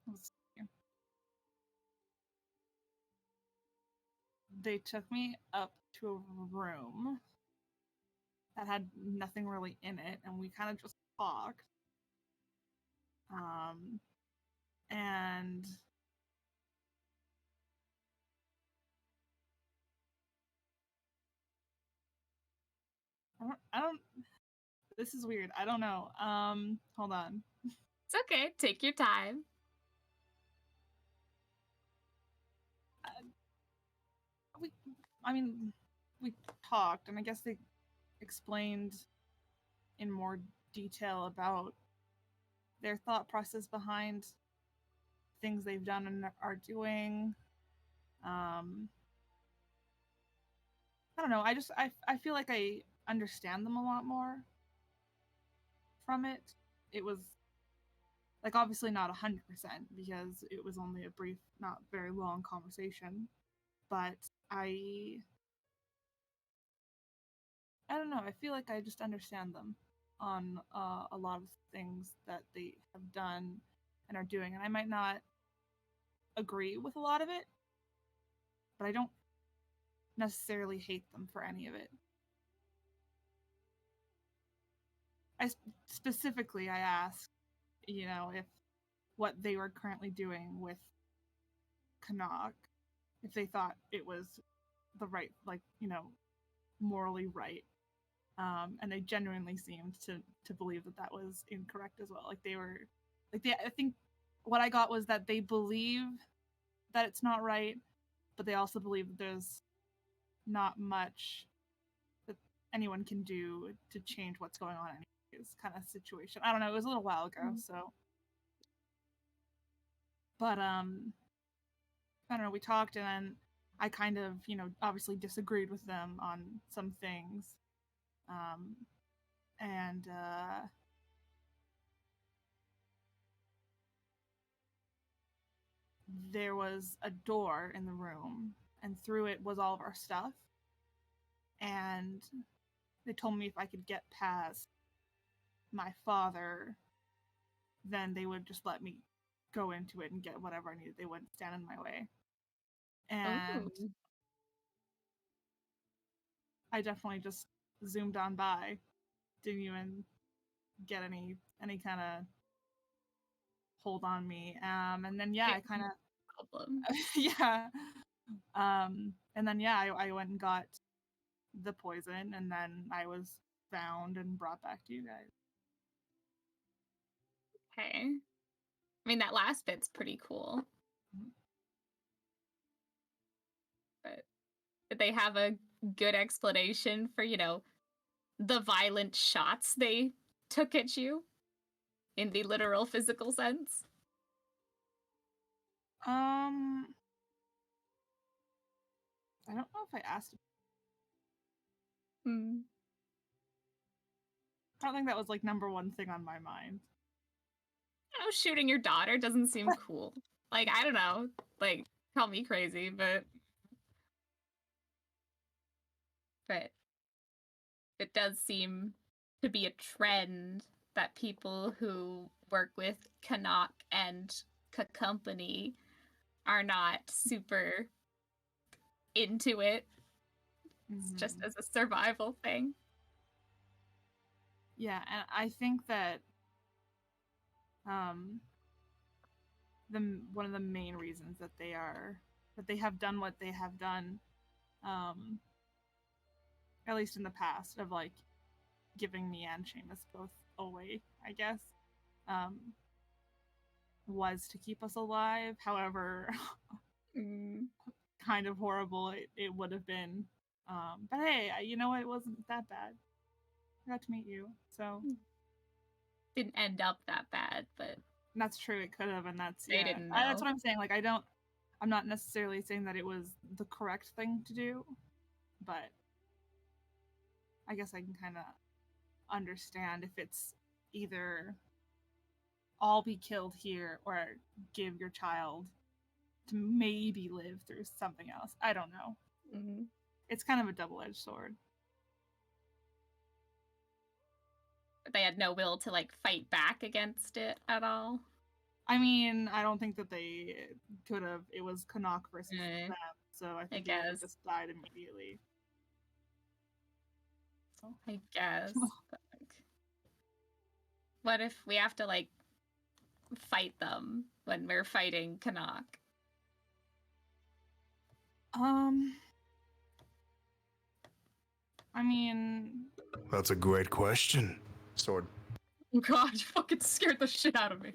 Let's see. They took me up to a room that had nothing really in it, and we kind of just talked. And I don't. This is weird. I don't know. Hold on. It's okay. Take your time. We talked, and I guess they explained in more detail about their thought process behind things they've done and are doing. I don't know. I feel like I understand them a lot more from it. It was like obviously not 100% because it was only a brief, not very long conversation, but I don't know. I feel like I just understand them on a lot of things that they have done and are doing, and I might not agree with a lot of it, but I don't necessarily hate them for any of it. Specifically, I asked, if what they were currently doing with Canuck, if they thought it was the right, morally right. And they genuinely seemed to believe that that was incorrect as well. I think what I got was that they believe that it's not right, but they also believe that there's not much that anyone can do to change what's going on anyways, kind of situation. I don't know, it was a little while ago, so. But, I don't know, we talked and then I kind of, obviously disagreed with them on some things. And there was a door in the room, and through it was all of our stuff. And they told me if I could get past my father, then they would just let me go into it and get whatever I needed. They wouldn't stand in my way. And Ooh. I definitely just zoomed on by. Didn't even get any kind of hold on me. And then I kind of problem. Yeah. And then yeah, I went and got the poison, and then I was found and brought back to you guys. Okay. I mean, that last bit's pretty cool. Mhm. But did they have a good explanation for, the violent shots they took at you in the literal physical sense? I don't know if I asked. Hmm. I don't think that was like number one thing on my mind. Shooting your daughter doesn't seem cool. Like, I don't know. Like, call me crazy, but it does seem to be a trend that people who work with Canuck and Company are not super into it. It's just Mhm. as a survival thing. Yeah, and I think that one of the main reasons that they have done what they have done, at least in the past, of like giving me and Seamus both away, I guess, was to keep us alive. However, Mm. kind of horrible it would have been. But hey, you know what? It wasn't that bad. I got to meet you, so Didn't end up that bad, but that's true. It could have, and that's they yeah. didn't That's know. what I'm saying. Like, I'm not necessarily saying that it was the correct thing to do, but I guess I can kind of understand if it's either all be killed here or give your child to maybe live through something else. I don't know. Mhm. It's kind of a double-edged sword. But they had no will to like fight back against it at all. I mean, I don't think that they could have. It was Canuck versus them, so I think they would have guess. just died immediately. So I guess. But, like, what if we have to like fight them when we're fighting Canuck? I mean, That's a great question. Sword. Oh god, you fucking scared the shit out of me.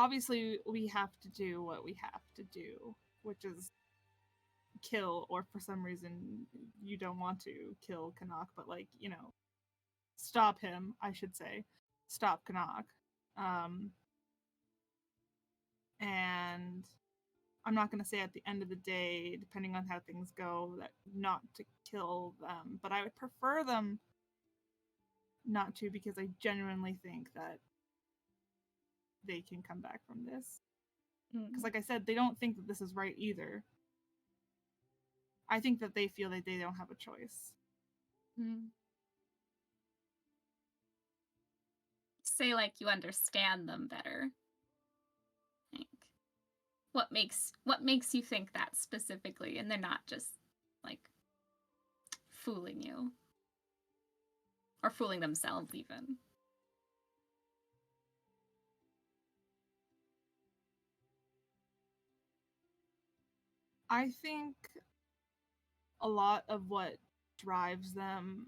obviously we have to do what we have to do, which is kill, or for some reason you don't want to kill Canuck, but like, stop him, I should say. Stop Canuck. And I'm not going to say at the end of the day, depending on how things go, that not to kill them, but I would prefer them not to, because I genuinely think that they can come back from this. Because, like I said, they don't think that this is right either. I think that they feel that they don't have a choice. Say like you understand them better. Like, what makes you think that specifically, and they're not just like fooling you or fooling themselves even. I think a lot of what drives them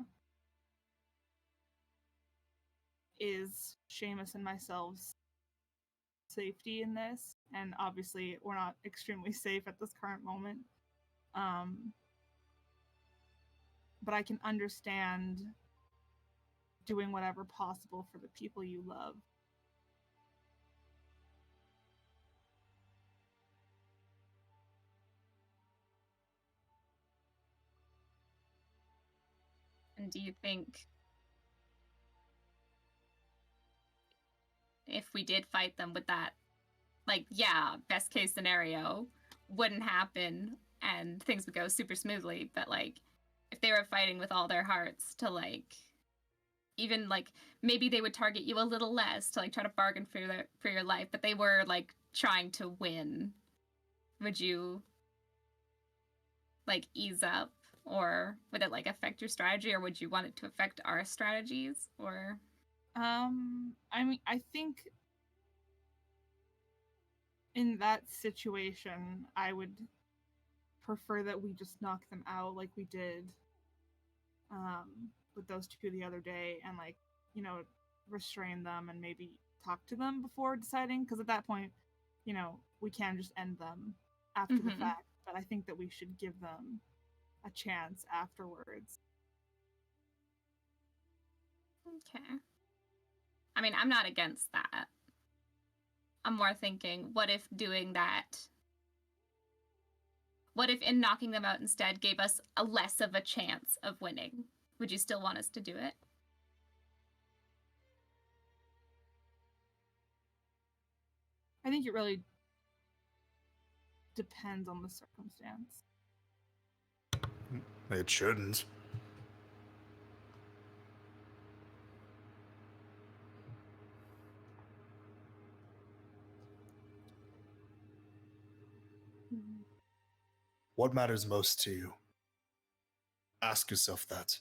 is Seamus and myself's safety in this, and obviously we're not extremely safe at this current moment. But I can understand doing whatever possible for the people you love. And do you think if we did fight them, would that, like, yeah, best case scenario, wouldn't happen and things would go super smoothly, but like if they were fighting with all their hearts to like even like maybe they would target you a little less to like try to bargain for your life, but they were like trying to win, would you like ease up Or would it like affect your strategy, or would you want it to affect our strategies? Or I mean, I think in that situation, I would prefer that we just knock them out like we did with those two the other day, and like, you know, restrain them and maybe talk to them before deciding, because at that point, you know, we can just end them after the Mhm. fact, but I think that we should give them a chance afterwards. okay. I mean, I'm not against that. I'm more thinking, what if doing that? What if in knocking them out instead gave us a less of a chance of winning? Would you still want us to do it? I think it really depends on the circumstance. It shouldn't. What matters most to you? Ask yourself that.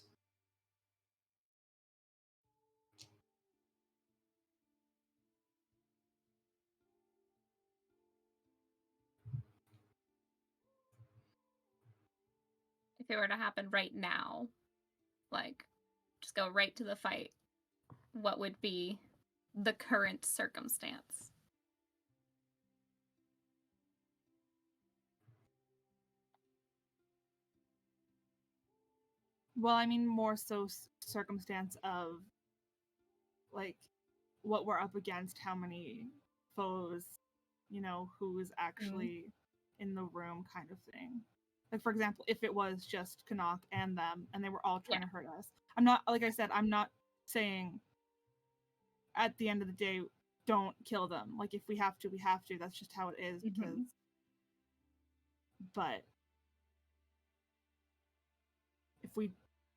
If it were to happen right now, like, just go right to the fight, what would be the current circumstance? Well, I mean, more so circumstance of like what we're up against, how many foes, you know, who is actually in the room, kind of thing. Like, for example, if it was just Canuck and them and they were all trying to hurt us, I'm not, like I said, I'm not saying at the end of the day, don't kill them. Like, if we have to, we have to. That's just how it is. Because, but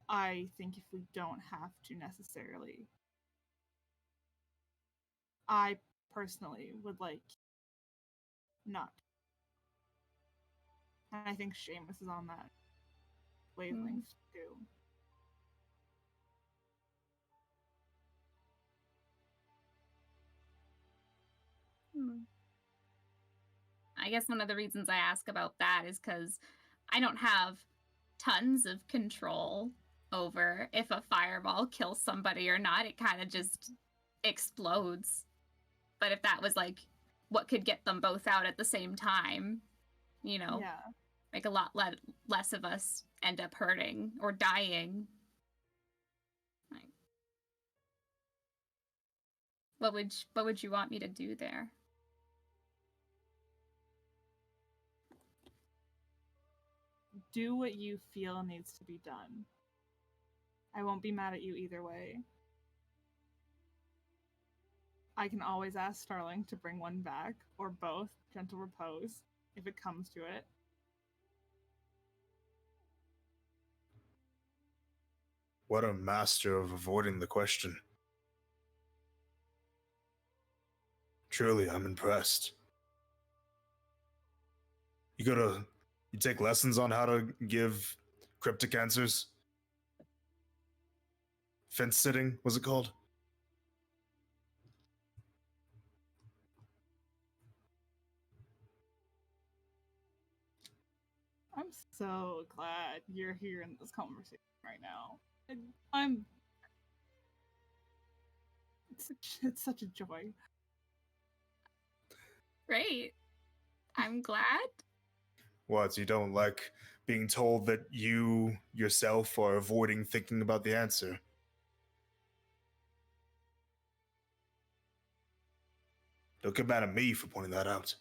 I think if we don't have to necessarily, I personally would like not. And I think Seamus is on that wavelength too. I guess one of the reasons I ask about that is because I don't have tons of control over if a fireball kills somebody or not. It kind of just explodes. But if that was like what could get them both out at the same time, you know, Yeah. like a lot less of us end up hurting or dying. Like, what would you want me to do there? Do what you feel needs to be done. I won't be mad at you either way. I can always ask Starling to bring one back, or both, gentle repose, if it comes to it. What a master of avoiding the question. Truly, I'm impressed. You take lessons on how to give cryptic answers? Fence sitting, was it called? I'm so glad you're here in this conversation right now. I'm. It's such a joy. Great. I'm glad. What, you don't like being told that you yourself are avoiding thinking about the answer? Don't get mad at me for pointing that out.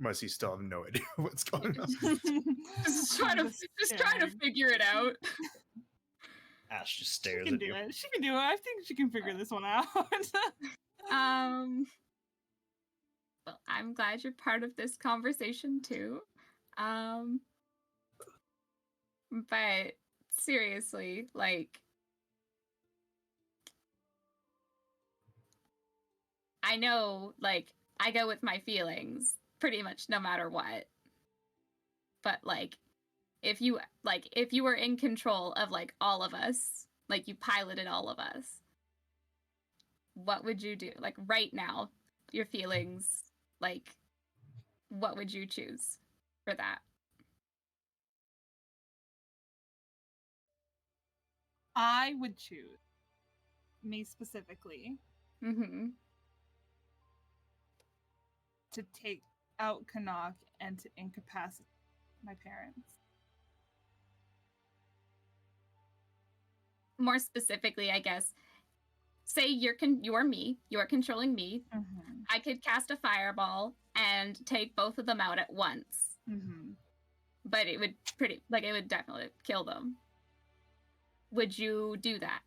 Marcy still have no idea what's going on. Just trying to figure it out. Ash just She stares can at do you. it. She can do it. I think she can figure this one out. Well, I'm glad you're part of this conversation too. But seriously, like, I know, like, I go with my feelings pretty much no matter what. But like, if you were in control of like all of us, like you piloted all of us, what would you do? Like right now, your feelings, like, what would you choose for that? I would choose me specifically Mm-hmm. to take out Canuck and to incapacitate my parents. More specifically, I guess, say you're me, you're controlling me. Mm-hmm. I could cast a fireball and take both of them out at once. Mm-hmm. But it would it would definitely kill them. Would you do that?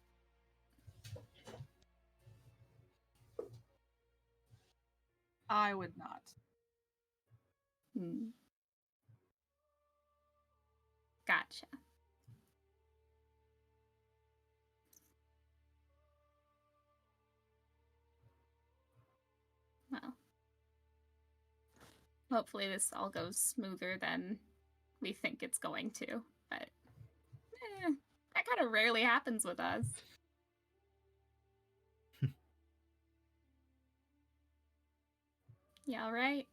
I would not. Hmm. Gotcha. Well, hopefully this all goes smoother than we think it's going to. But that kind of rarely happens with us. Yeah, all right.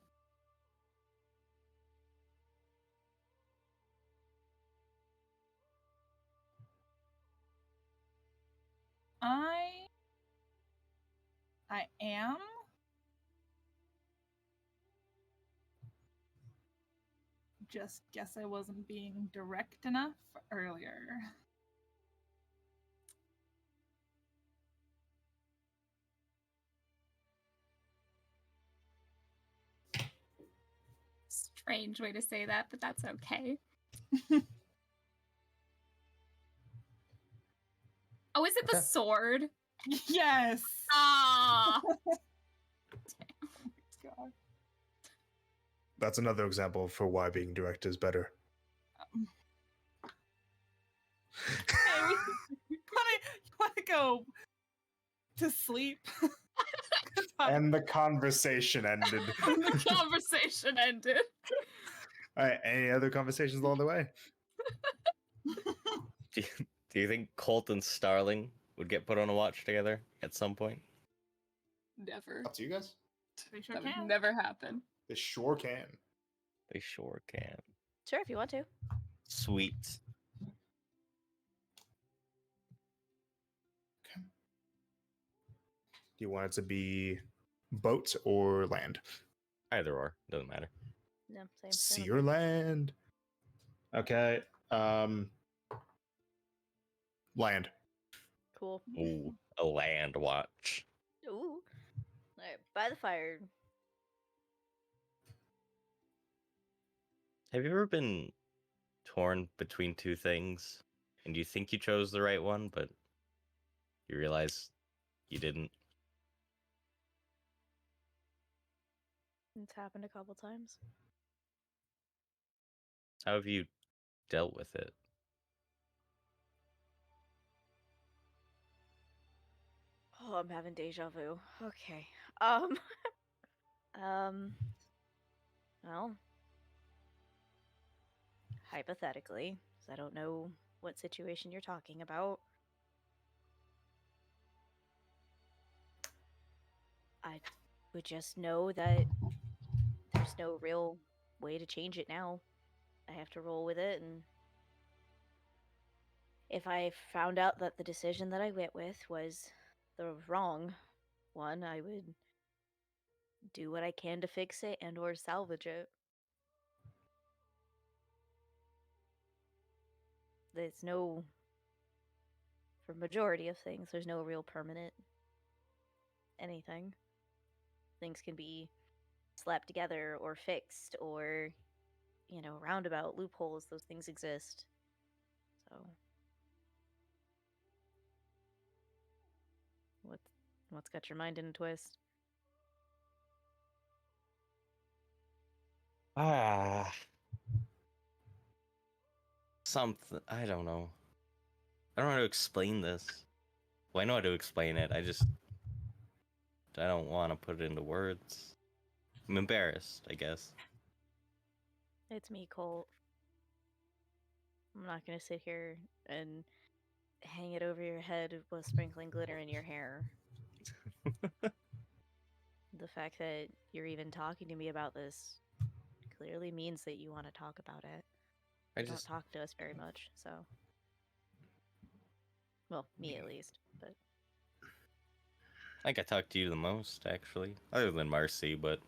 I am. Just guess I wasn't being direct enough earlier. Strange way to say that, but that's okay. Oh, is it the Okay. sword? Yes. Ah. God. That's another example for why being direct is better. Hey, you want to go to sleep? And the conversation ended. The conversation ended. All right, any other conversations along the way? Do you think Colt and Starling would get put on a watch together at some point? Never. Up to you guys. They sure That would can. never happen. They sure can. They sure can. Sure, if you want to. Sweet. Okay. Do you want it to be boat or land? Either or, doesn't matter. No, same. Sea or land? Okay. Land. Cool. Ooh, a land watch. Ooh. Alright, by the fire. Have you ever been torn between two things and you think you chose the right one, but you realize you didn't? It's happened a couple times. How have you dealt with it? Oh, I'm having deja vu. Okay. Um. Well, hypothetically, 'cause I don't know what situation you're talking about. I would just know that there's no real way to change it now. I have to roll with it, and if I found out that the decision that I went with was the wrong one, I would do what I can to fix it and or salvage it. There's no, for majority of things, there's no real permanent anything. Things can be slapped together or fixed or, roundabout loopholes. Those things exist. So, what's got your mind in a twist? Ah, something. I don't know. I don't know how to explain this. Well, I know how to explain it. I don't want to put it into words. I'm embarrassed, I guess. It's me, Colt. I'm not gonna sit here and hang it over your head while sprinkling glitter in your hair. The fact that you're even talking to me about this clearly means that you want to talk about it. I You don't just, talk to us very much, so. Well, me at least, but. I think I talked to you the most, actually, other than Marcy. But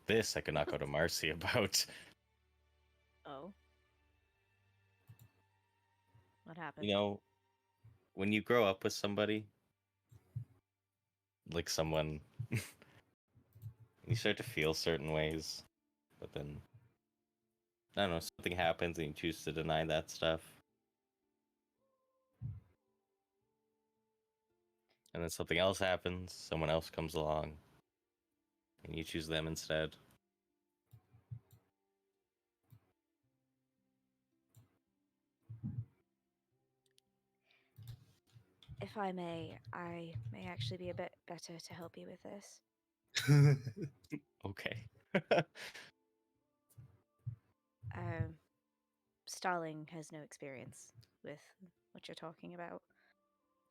this I could not go to Marcy about. Oh. What happened? You know, when you grow up with somebody, like someone, you start to feel certain ways, but then I don't know, something happens and you choose to deny that stuff. And then something else happens, someone else comes along, and you choose them instead. If I may actually be a bit better to help you with this. Okay. Starling has no experience with what you're talking about,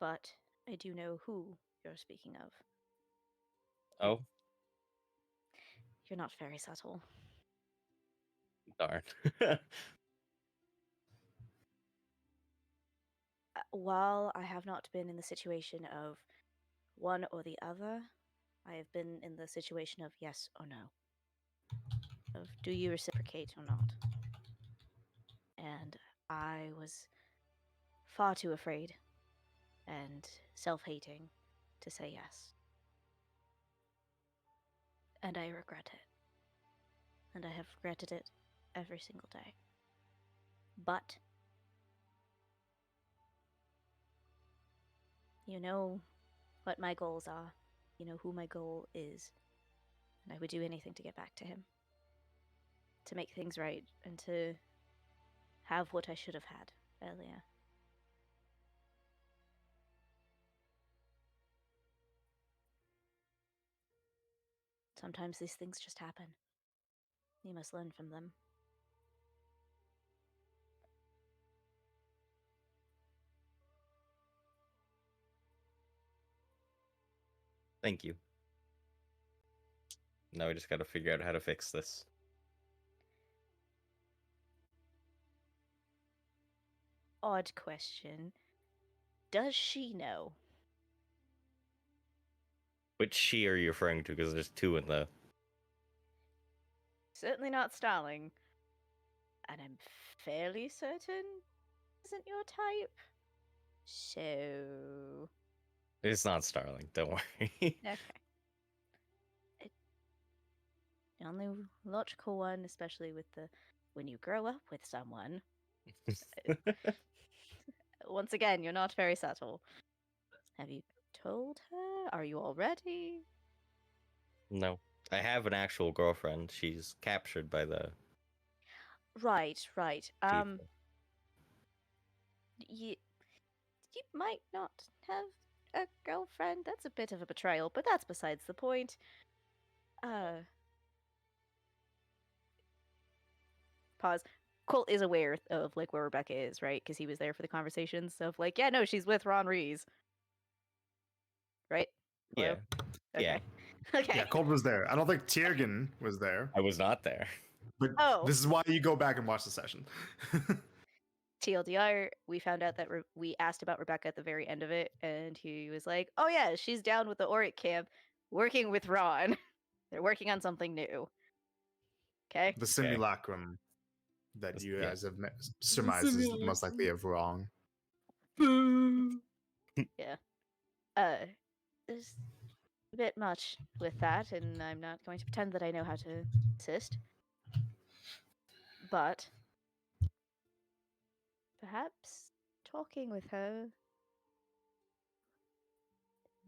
but I do know who you're speaking of. Oh, You're not very subtle. darn. While I have not been in the situation of one or the other, I have been in the situation of yes or no. Of do you reciprocate or not? And I was far too afraid and self-hating to say yes. And I regret it. And I have regretted it every single day. But you know what my goals are. You know who my goal is. And I would do anything to get back to him. To make things right and to have what I should have had earlier. Sometimes these things just happen. You must learn from them. Thank you. Now we just gotta figure out how to fix this. Odd question. Does she know? Which she are you referring to? Because there's two in the. Certainly not Starling. And I'm fairly certain isn't your type. So. It's not Starling, don't worry. Okay. The only logical one, especially with the when you grow up with someone. Once again, you're not very subtle. Have you told her? Are you all ready? No. I have an actual girlfriend. She's captured by the Right. people. You might not have a girlfriend. That's a bit of a betrayal, but that's besides the point. Pause. Colt is aware of like where Rebecca is, right? Because he was there for the conversations. So, like, yeah, no, she's with Ron Rees, right? Hello? Yeah. Yeah. Okay. Yeah, Colt was there. I don't think Tiergan was there, I was not there. but Oh. this is why you go back and watch the session. TLDR, we found out that we asked about Rebecca at the very end of it, and he was like, "Oh yeah, she's down with the Auric camp, working with Ron. They're working on something new." Okay. The simulacrum that you Yeah. guys have surmised is most likely of wrong. Yeah. There's a bit much with that, and I'm not going to pretend that I know how to assist. But perhaps talking with her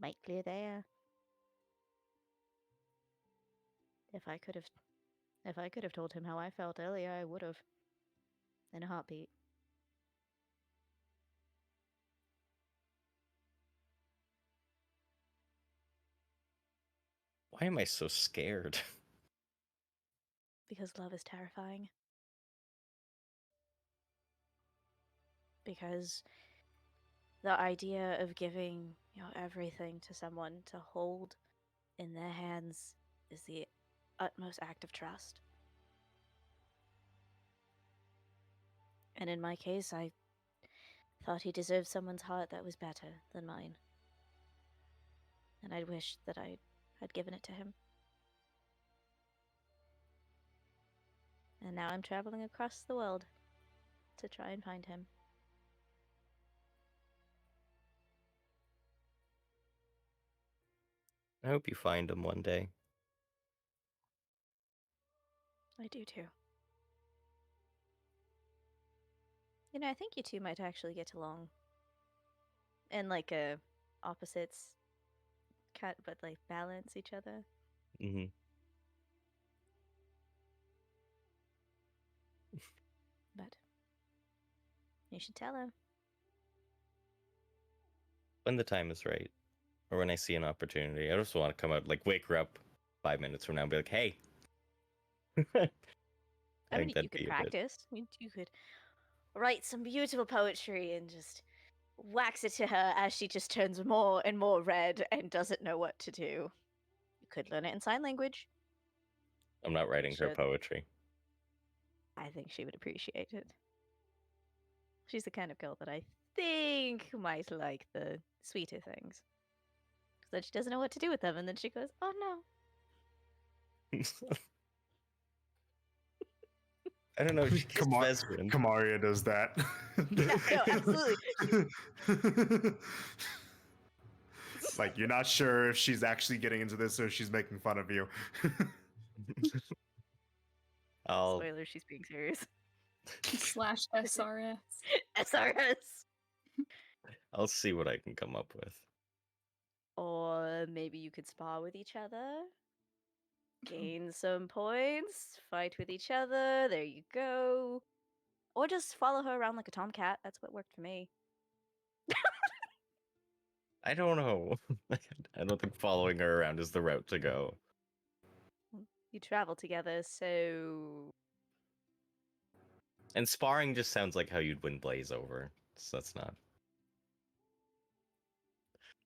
might clear the air. If I could have If I could have told him how I felt earlier, I would have. In a heartbeat. Why am I so scared? Because love is terrifying. Because the idea of giving your everything to someone to hold in their hands is the utmost act of trust. And in my case, I thought he deserved someone's heart that was better than mine. And I wished that I had given it to him. And now I'm traveling across the world to try and find him. I hope you find him one day. I do too. You know, I think you two might actually get along. In like a opposites cut, but like balance each other. Hmm. But you should tell him. When the time is right, or when I see an opportunity, I just want to come out, like, wake her up 5 minutes from now and be like, "Hey." I mean, think that'd you could be a bit- practice. You could write some beautiful poetry and just wax it to her as she just turns more and more red and doesn't know what to do. You could learn it in sign language. I'm not writing her Should. poetry. I think she would appreciate it. She's the kind of girl that I think might like the sweeter things. Because then she doesn't know what to do with them, and then she goes, "Oh no." I don't know. She kissed Kamar- Vesrin. Kamaria does that. Yeah, no, absolutely. Like, you're not sure if she's actually getting into this or if she's making fun of you. I'll Spoiler, she's being serious. Slash SRS. SRS. I'll see what I can come up with. Or maybe you could spar with each other, gain some points, fight with each other. There you go. Or just follow her around like a tomcat. That's what worked for me. I don't know. I don't think following her around is the route to go. You travel together, so And sparring just sounds like how you'd win Blaze over. So that's not.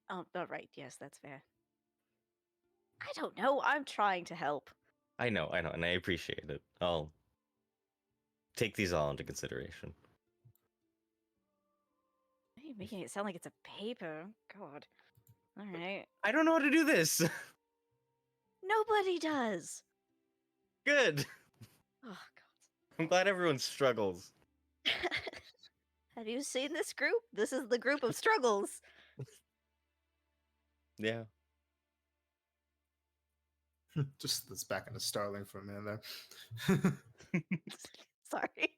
oh, right. Yes, that's fair. I don't know. I'm trying to help. I know, and I appreciate it. I'll take these all into consideration. Why are you making it sound like it's a paper? God. All right. I don't know how to do this. Nobody does. Good. Oh I'm glad everyone struggles. God. Have you seen this group? This is the group of struggles. Yeah. Just let's back into Starling for a minute there. Sorry.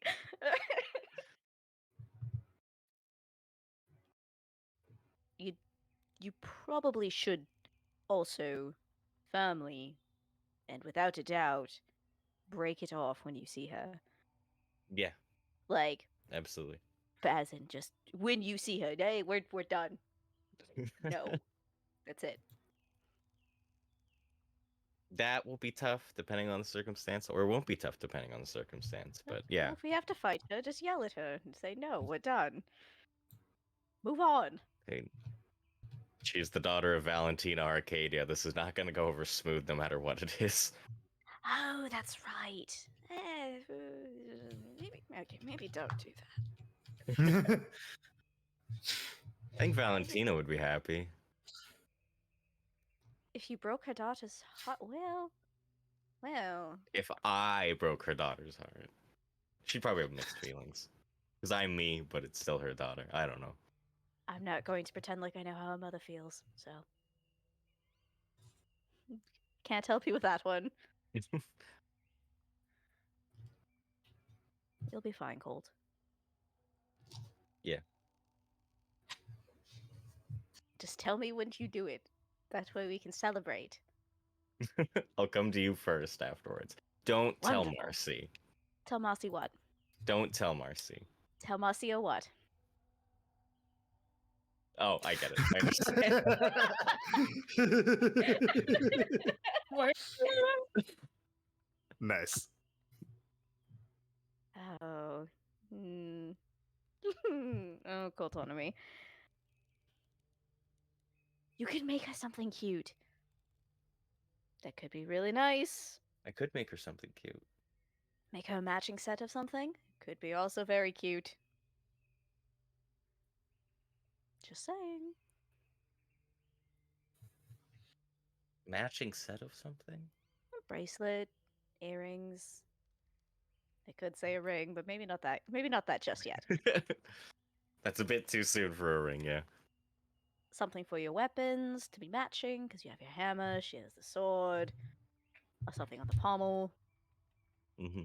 you probably should also firmly and without a doubt break it off when you see her. Yeah, Like, absolutely. as in just when you see her, hey, we're done. No. That's it. That will be tough depending on the circumstance, or it won't be tough depending on the circumstance. But yeah, Well, if we have to fight her, just yell at her and say, no, we're done. Move on. hey, she's the daughter of Valentina Arcadia. This is not going to go over smooth no matter what it is. Oh, that's right. Maybe don't do that. I think Valentina would be happy. If you broke her daughter's heart, well, If I broke her daughter's heart, she'd probably have mixed feelings. Because I'm me, but it's still her daughter. I don't know. I'm not going to pretend like I know how a mother feels, so. Can't help you with that one. You'll be fine, Colt. Yeah. Just tell me when you do it. That way we can celebrate. I'll come to you first afterwards. Don't tell Wonderful. Marcy. Tell Marcy what? Don't tell Marcy. Tell Marcy what? Oh, I get it. I understand. Nice. Oh. Hmm. Oh, cool autonomy. You could make her something cute. That could be really nice. I could make her something cute. Make her a matching set of something. Could be also very cute. Just saying. Matching set of something? A bracelet, earrings. I could say a ring, but maybe not that. Maybe not that just yet. That's a bit too soon for a ring, yeah. Something for your weapons to be matching, because you have your hammer, she has the sword, or something on the pommel. Mm-hmm.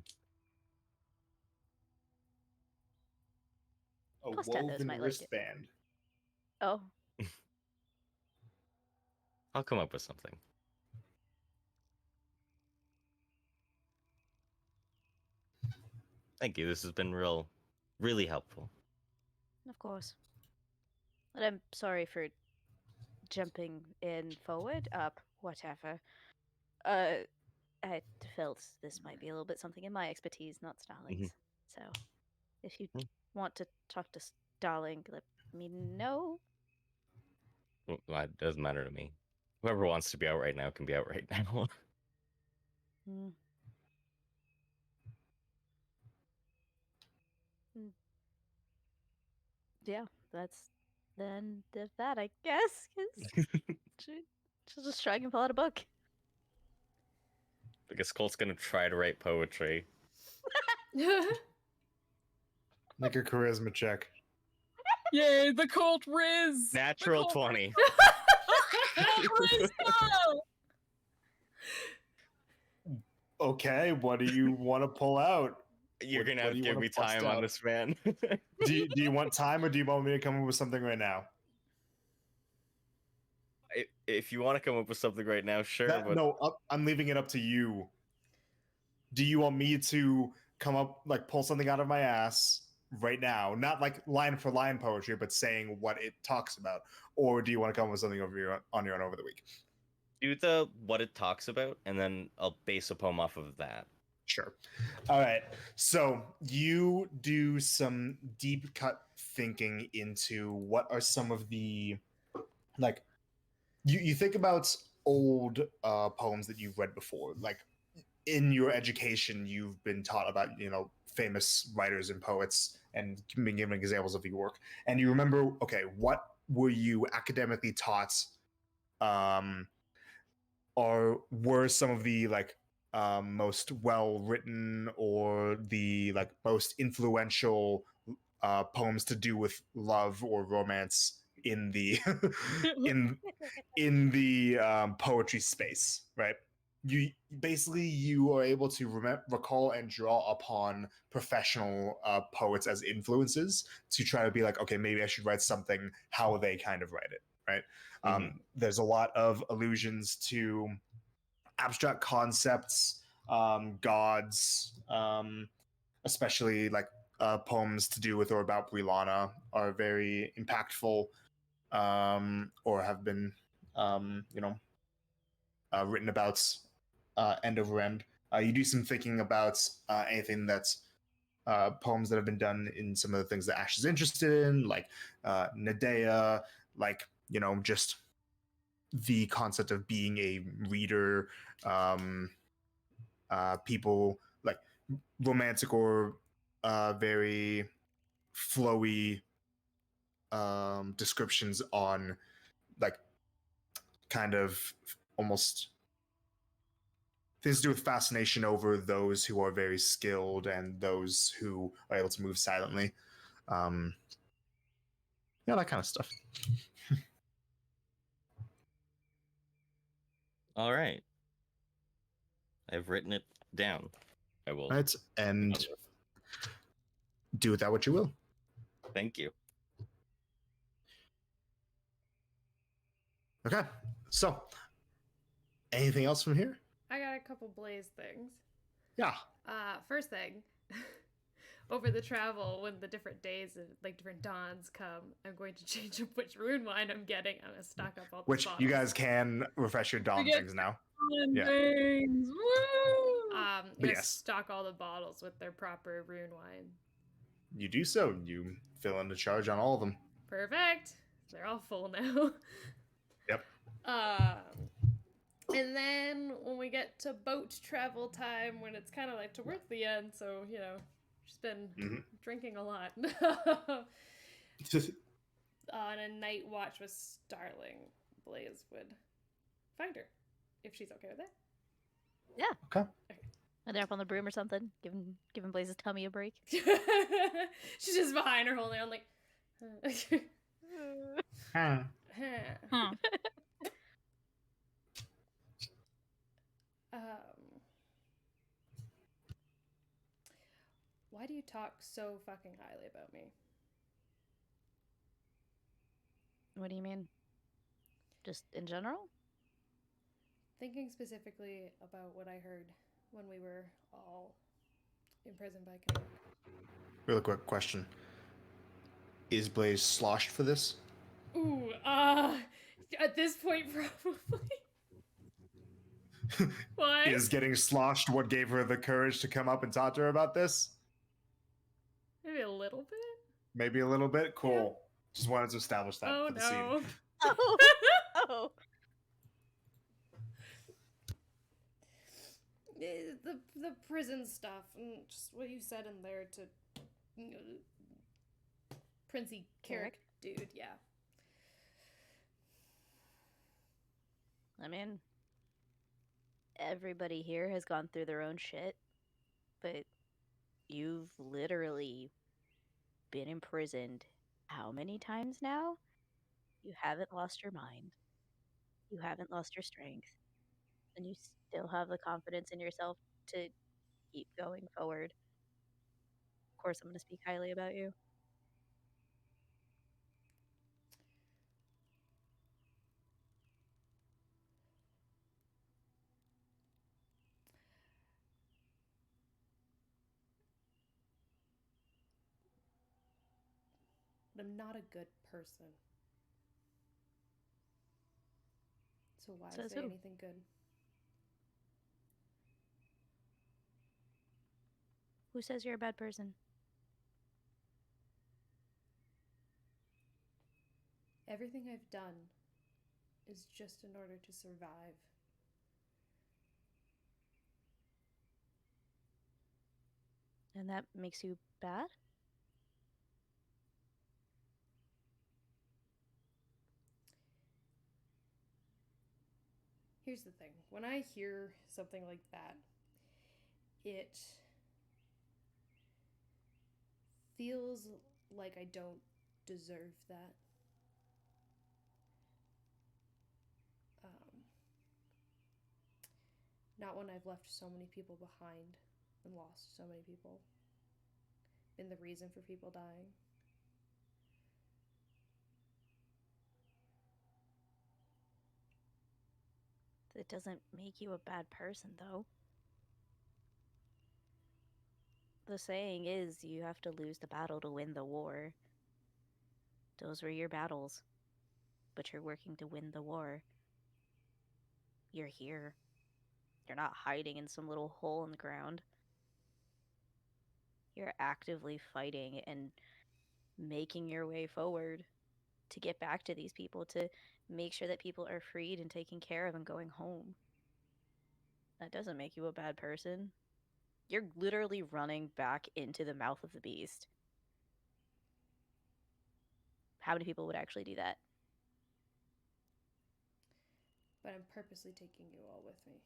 A Plus Tethos woven might like it. wristband. Oh, I'll come up with something. Thank you. This has been really helpful. of course. But I'm sorry for jumping in forward, up, whatever. I felt this might be a little bit something in my expertise, not Starling's. So, if you want to talk to Starling, let me know. Well, it doesn't matter to me. Whoever wants to be out right now can be out right now. Hmm. Yeah, that's then that, I guess. 'Cause she'll just try and pull out a book. I guess Colt's gonna try to write poetry. Make a charisma check. Yay, the cult Riz! Natural The cult 20. Riz, go! Okay, what do you want to pull out? You're What- gonna what have do to you give wanna me bust time on out? this, man. Do you want time, or do you want me to come up with something right now? If you want to come up with something right now, sure. But No, I'm leaving it up to you. Do you want me to come up, like, pull something out of my ass right now? Not like line for line poetry, but saying what it talks about. Or do you want to come up with something on your own over the week? do the what it talks about, and then I'll base a poem off of that. Sure. All right. So you do some deep cut thinking into what are some of the, like, you think about old poems that you've read before. Like, in your education, you've been taught about, famous writers and poets and been given examples of your work. And you remember, okay, what were you academically taught, or were some of the, like, most well written or the, like, most influential poems to do with love or romance in the in the poetry space, right? You are able to recall and draw upon professional poets as influences to try to be like, okay, maybe I should write something how they kind of write it, right? There's a lot of allusions to abstract concepts, gods, especially like poems to do with or about Brianna are very impactful, or have been, written about end over end. You do some thinking about anything that's poems that have been done in some of the things that Ash is interested in, like Nadea, like, just the concept of being a reader, people like romantic or very flowy descriptions on, like, kind of almost things to do with fascination over those who are very skilled and those who are able to move silently. Yeah, that kind of stuff. All right. I've written it down. I will. Right, and do with that what you will. Thank you. Okay, so anything else from here? I got a couple blaze things. Yeah. First thing, over the travel, when the different days, like different dawns come, I'm going to change up which rune wine I'm getting. I'm gonna stock up all the Which bottles. you guys can refresh your dawn get things now. Fun Yeah. things. Woo! I'm But gonna yes. stock all the bottles with their proper rune wine. You do so. You fill in the charge on all of them. Perfect. They're all full now. Yep. And then when we get to boat travel time, when it's kind of like towards the end, so she's been drinking a lot. On a night watch with Starling, Blaze would find her if she's okay with it. Yeah. Okay. And they're up on the broom or something, giving Blaze's tummy a break. She's just behind her holding on like. Huh. Huh. Why do you talk so fucking highly about me? What do you mean? Just in general? Thinking specifically about what I heard when we were all imprisoned by Kendrick. Really quick question. Is Blaze sloshed for this? Ooh, at this point, probably. What? Is getting sloshed what gave her the courage to come up and talk to her about this? Maybe a little bit? Maybe a little bit? Cool. Just wanted to establish that Oh for the no. scene. Oh. Oh. The prison stuff and just what you said in there to Princey Carrick dude, yeah. I mean, everybody here has gone through their own shit, but you've literally been imprisoned how many times now? You haven't lost your mind. You haven't lost your strength. And you still have the confidence in yourself to keep going forward. Of course, I'm going to speak highly about you. But I'm not a good person. So why Says say who? anything good? Who says you're a bad person? Everything I've done is just in order to survive. And that makes you bad? Here's the thing. When I hear something like that, it feels like I don't deserve that. Not when I've left so many people behind and lost so many people. Been the reason for people dying. It doesn't make you a bad person, though. The saying is you have to lose the battle to win the war. Those were your battles, but you're working to win the war. You're here. You're not hiding in some little hole in the ground. You're actively fighting and making your way forward to get back to these people, to make sure that people are freed and taken care of and going home. That doesn't make you a bad person. You're literally running back into the mouth of the beast. How many people would actually do that? But I'm purposely taking you all with me.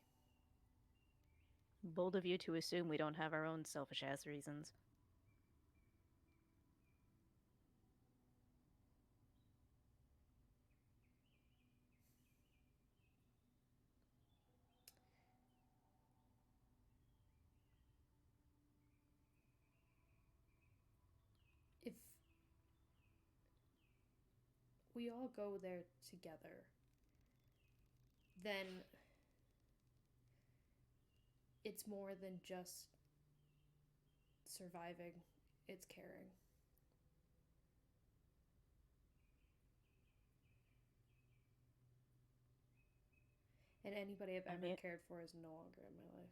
Bold of you to assume we don't have our own selfish ass reasons. If we all go there together, then it's more than just surviving, it's caring. And anybody I've ever cared for is no longer in my life.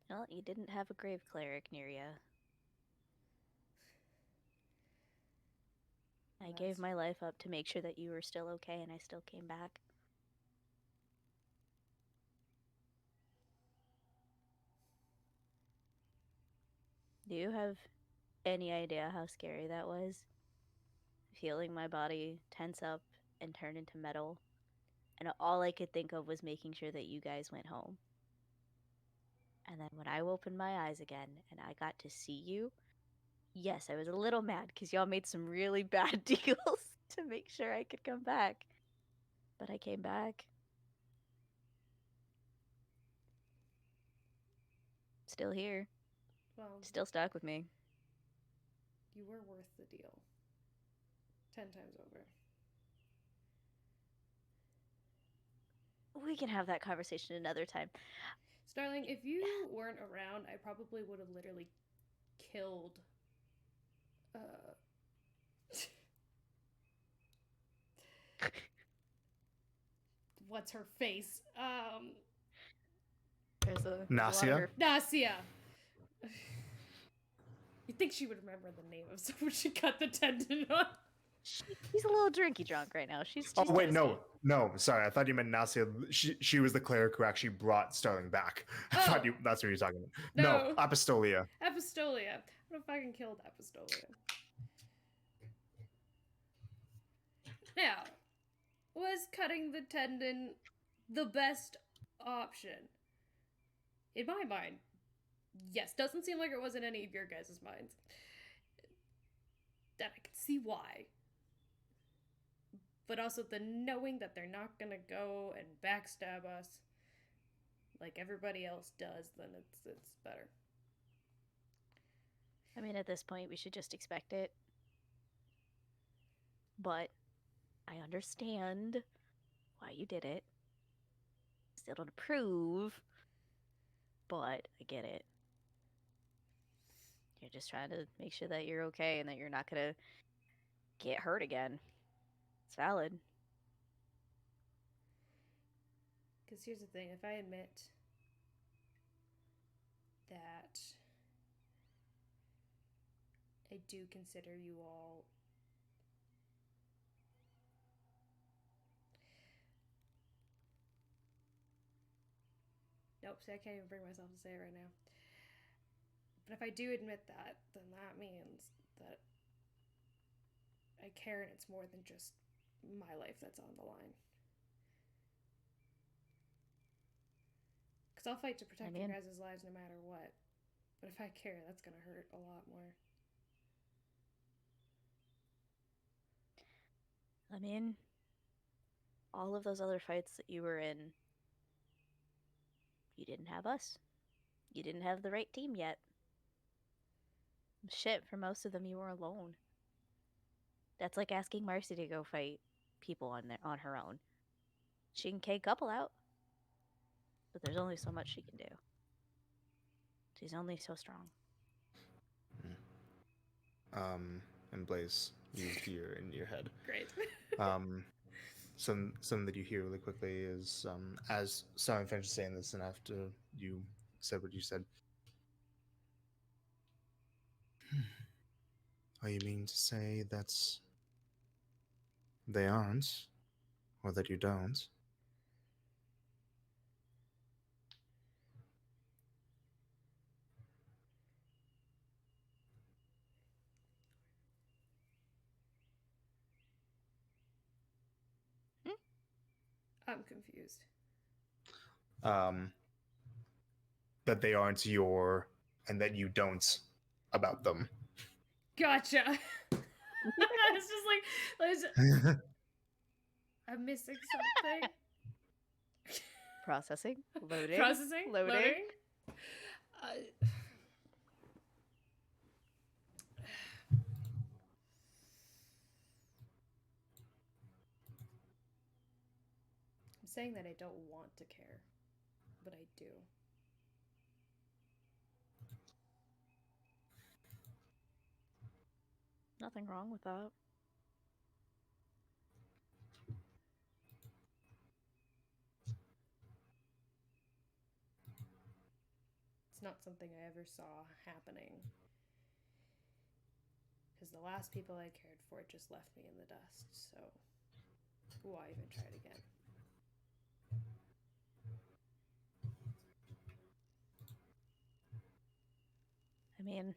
Well, you didn't have a grave cleric near you. I gave my life up to make sure that you were still okay, and I still came back. Do you have any idea how scary that was? Feeling my body tense up and turn into metal, and all I could think of was making sure that you guys went home. And then when I opened my eyes again and I got to see you, yes, I was a little mad because y'all made some really bad deals to make sure I could come back. But I came back. Still here. Well, Still stuck with me. you were worth the deal. 10 times over. We can have that conversation another time. Starling, if you weren't around, I probably would have literally killed what's her face? There's a Nasia? Nasia. You'd think she would remember the name of someone she cut the tendon on. She's a little drinky drunk right now. She's Oh wait, tipsy. no, sorry. I thought you meant Nasia. She was the cleric who actually brought Starling back. I thought that's what you were talking about. No, Apostolia. Apostolia. I would have fucking killed Apostolia. Now, was cutting the tendon the best option? In my mind, yes. Doesn't seem like it was in any of your guys' minds. That I can see why. But also the knowing that they're not gonna go and backstab us like everybody else does, then it's better. I mean, at this point, we should just expect it. But I understand why you did it. Still don't approve, but I get it. You're just trying to make sure that you're okay and that you're not gonna get hurt again. It's valid. Because here's the thing, if I admit that I do consider you all nope, see, I can't even bring myself to say it right now. But if I do admit that, then that means that I care and it's more than just my life that's on the line. Because I'll fight to protect your guys' lives no matter what. But if I care, that's going to hurt a lot more. I mean, all of those other fights that you were in, you didn't have us. You didn't have the right team yet. Shit, for most of them, you were alone. That's like asking Marcy to go fight people on her own. She can kick a couple out, but there's only so much she can do. She's only so strong. And Blaze, you hear in your head. Great. Something that you hear really quickly is as Simon finishes saying this, and after you said what you said. Are you mean to say that they aren't, or that you don't? I'm confused. That they aren't and that you don't about them. Gotcha. It's just like, I'm missing something. Processing, loading, loading. I'm saying that I don't want to care. but I do. Nothing wrong with that. It's not something I ever saw happening. Because the last people I cared for just left me in the dust, so why even try it again? I mean,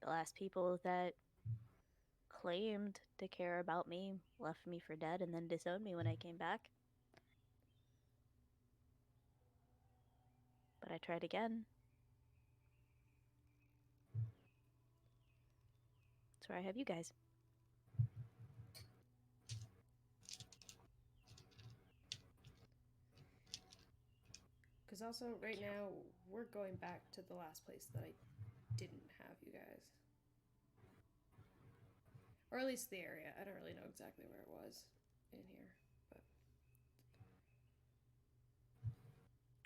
the last people that claimed to care about me left me for dead and then disowned me when I came back. But I tried again. That's where I have you guys. Because also, right now, we're going back to the last place that I didn't have you guys. Or at least the area. I don't really know exactly where it was in here. But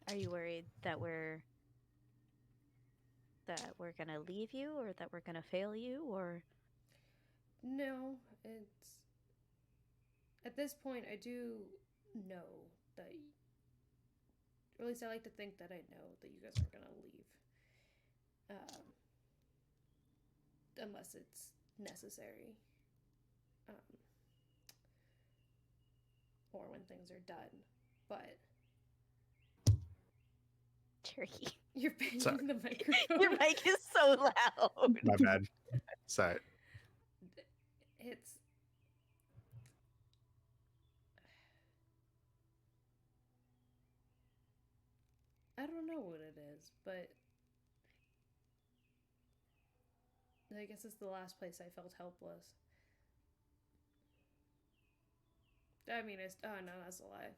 Are you worried that we're gonna leave you, or that we're gonna fail you, or no, it's... At this point, I do know that... Or at least I like to think that I know that you guys aren't going to leave. Unless it's necessary. Or when things are done. But... Cherokee? You're banging Sorry. the microphone. Your mic is so loud. My bad. Sorry. It's... I don't know what it is, but... I guess it's the last place I felt helpless. I mean, oh no, that's a lie.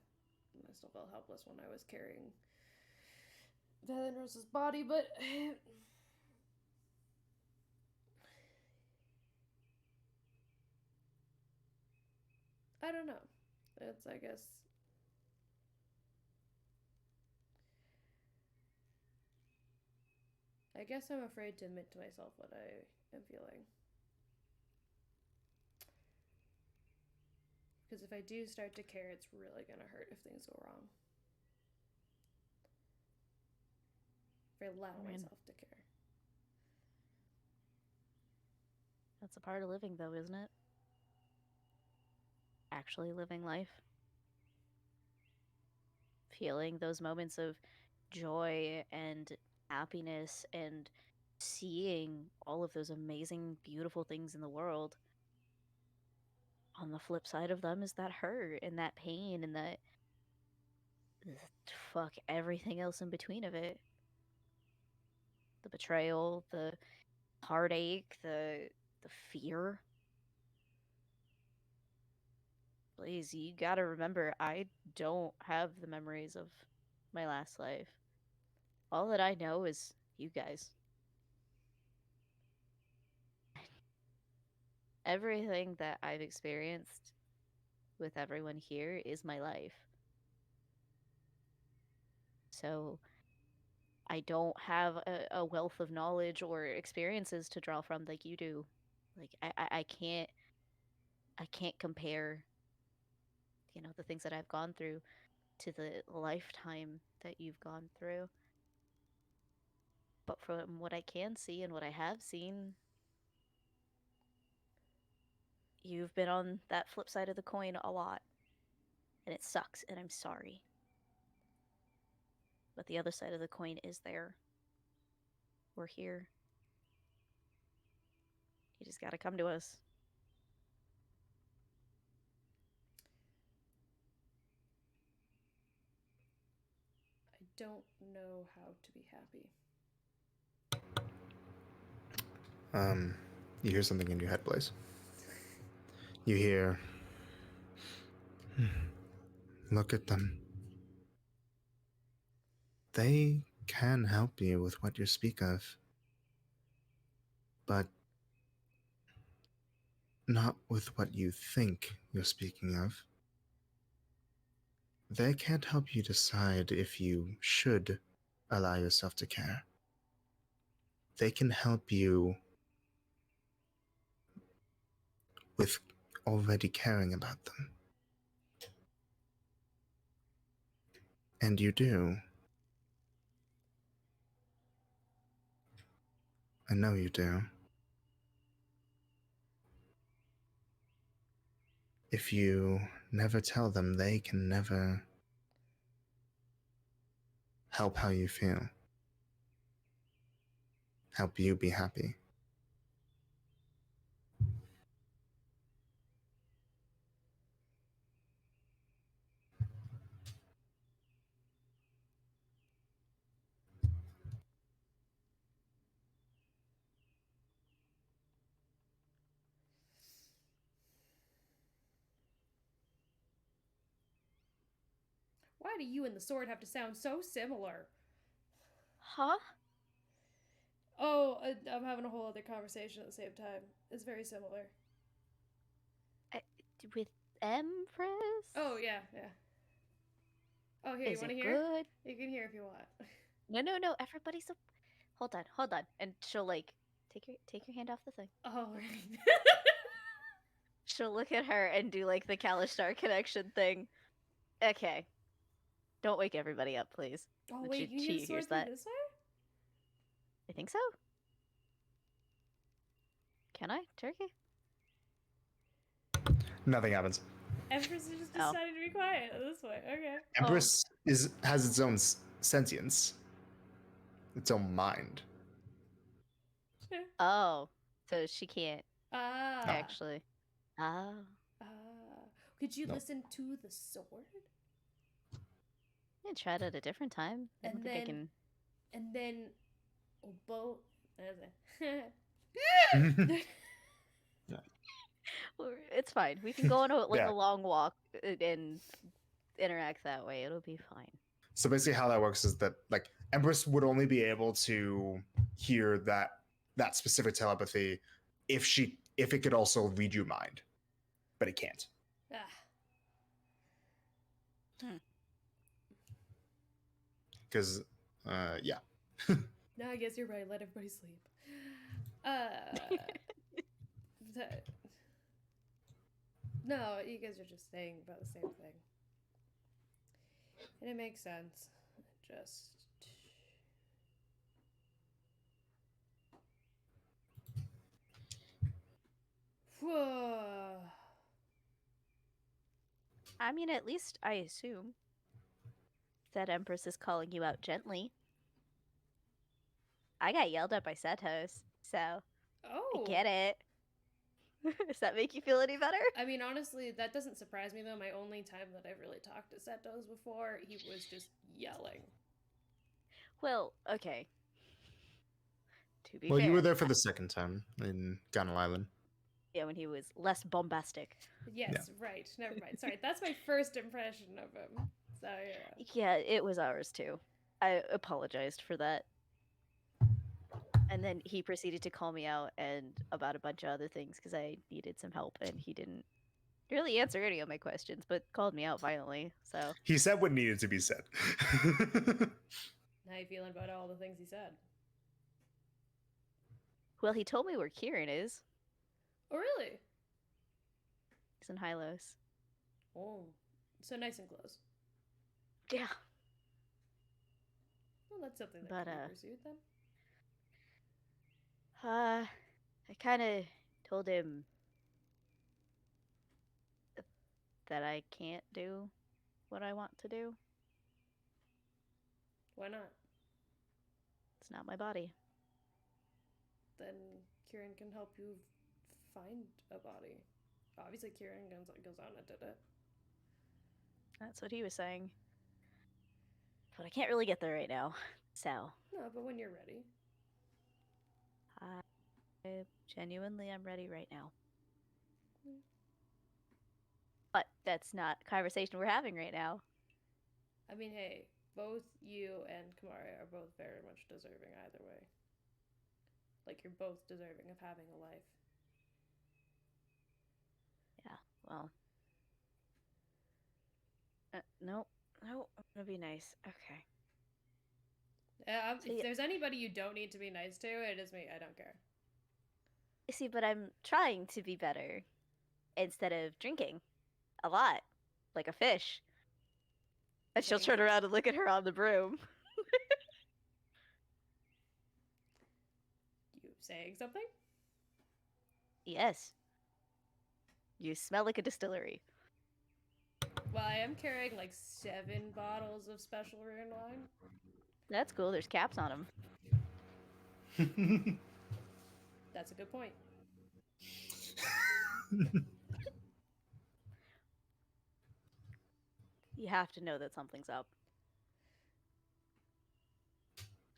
I still felt helpless when I was carrying Valenrose's body, but... I don't know. It's, I guess... I guess I'm afraid to admit to myself what I am feeling. Because if I do start to care, it's really gonna hurt if things go wrong. If I allow myself to care. That's a part of living, though, isn't it? Actually living life. Feeling those moments of joy and happiness and seeing all of those amazing, beautiful things in the world. On the flip side of them is that hurt and that pain and that fuck everything else in between of it. The betrayal, the heartache, the fear. Please, you gotta remember, I don't have the memories of my last life. All that I know is you guys. Everything that I've experienced with everyone here is my life. So I don't have a wealth of knowledge or experiences to draw from like you do. Like I can't compare, you know, the things that I've gone through to the lifetime that you've gone through. But from what I can see and what I have seen, you've been on that flip side of the coin a lot. And it sucks, and I'm sorry. But the other side of the coin is there. We're here. You just gotta come to us. I don't know how to be happy. You hear something in your head, Blaze. You hear... Look at them. They can help you with what you speak of. But not with what you think you're speaking of. They can't help you decide if you should allow yourself to care. They can help you with already caring about them. And you do. I know you do. If you never tell them, they can never help how you feel. Help you be happy. Why do you and the sword have to sound so similar? Huh? Oh, I'm having a whole other conversation at the same time. It's very similar. With Empress? Oh, yeah, yeah. Oh, here, you Is want to it hear? good? You can hear if you want. No. Everybody's so. Hold on. And she'll like take your hand off the thing. Oh, right. She'll look at her and do like the Kalistar connection thing. Okay. Don't wake everybody up, please. Oh, But wait, you she use sword hears through that. this way? I think so. Can I? Turkey? Nothing happens. Empress is just Oh. deciding to be quiet this way. Okay. Empress has its own sentience, its own mind. Oh. So she can't Ah. actually. Oh. Ah. Could you No. listen to the sword? I tried it a different time. I don't And think I then- can. And then, both. It's fine. We can go on a Yeah. a long walk and interact that way. It'll be fine. So basically, how that works is that like Empress would only be able to hear that specific telepathy if it could also read your mind, but it can't. Ah. Because, yeah. No, I guess you're right. Let everybody sleep. No, you guys are just saying about the same thing. And it makes sense. Just. Whoa. I mean, at least I assume that Empress is calling you out gently. I got yelled at by Setos, so Oh. I get it. Does that make you feel any better? I mean, honestly, that doesn't surprise me though. My only time that I've really talked to Setos before, he was just yelling. Well, okay. To be Well, fair, you were there for the second time in Gunnel Island. yeah, when he was less bombastic. Yes, right. Never mind. Sorry, that's my first impression of him. So yeah. Yeah, it was ours too. I apologized for that. And then he proceeded to call me out and about a bunch of other things because I needed some help, and he didn't really answer any of my questions, but called me out violently. So He said what needed to be said. How you feeling about all the things he said? well, he told me where Kieran is. Oh, really? He's in Hylos. Oh, so nice and close. Yeah. Well, that's something that But, can be pursued then. I kind of told him that I can't do what I want to do. Why not? It's not my body. Then Kieran can help you find a body. Obviously, Kieran goes on and did it. That's what he was saying. But I can't really get there right now. So, No, but when you're ready. I genuinely am ready right now. Mm. But that's not a conversation we're having right now. I mean, hey, both you and Kamari are both very much deserving either way. Like, you're both deserving of having a life. well. Nope. Nope. I'm gonna be nice. Okay. If See- there's anybody you don't need to be nice to, it is me. I don't care. See, but I'm trying to be better instead of drinking a lot, like a fish. And she'll Saying- turn around and look at her on the broom. You saying something? Yes. You smell like a distillery. Well, I am carrying like 7 bottles of special rune wine. That's cool. There's caps on them. That's a good point. You have to know that something's up.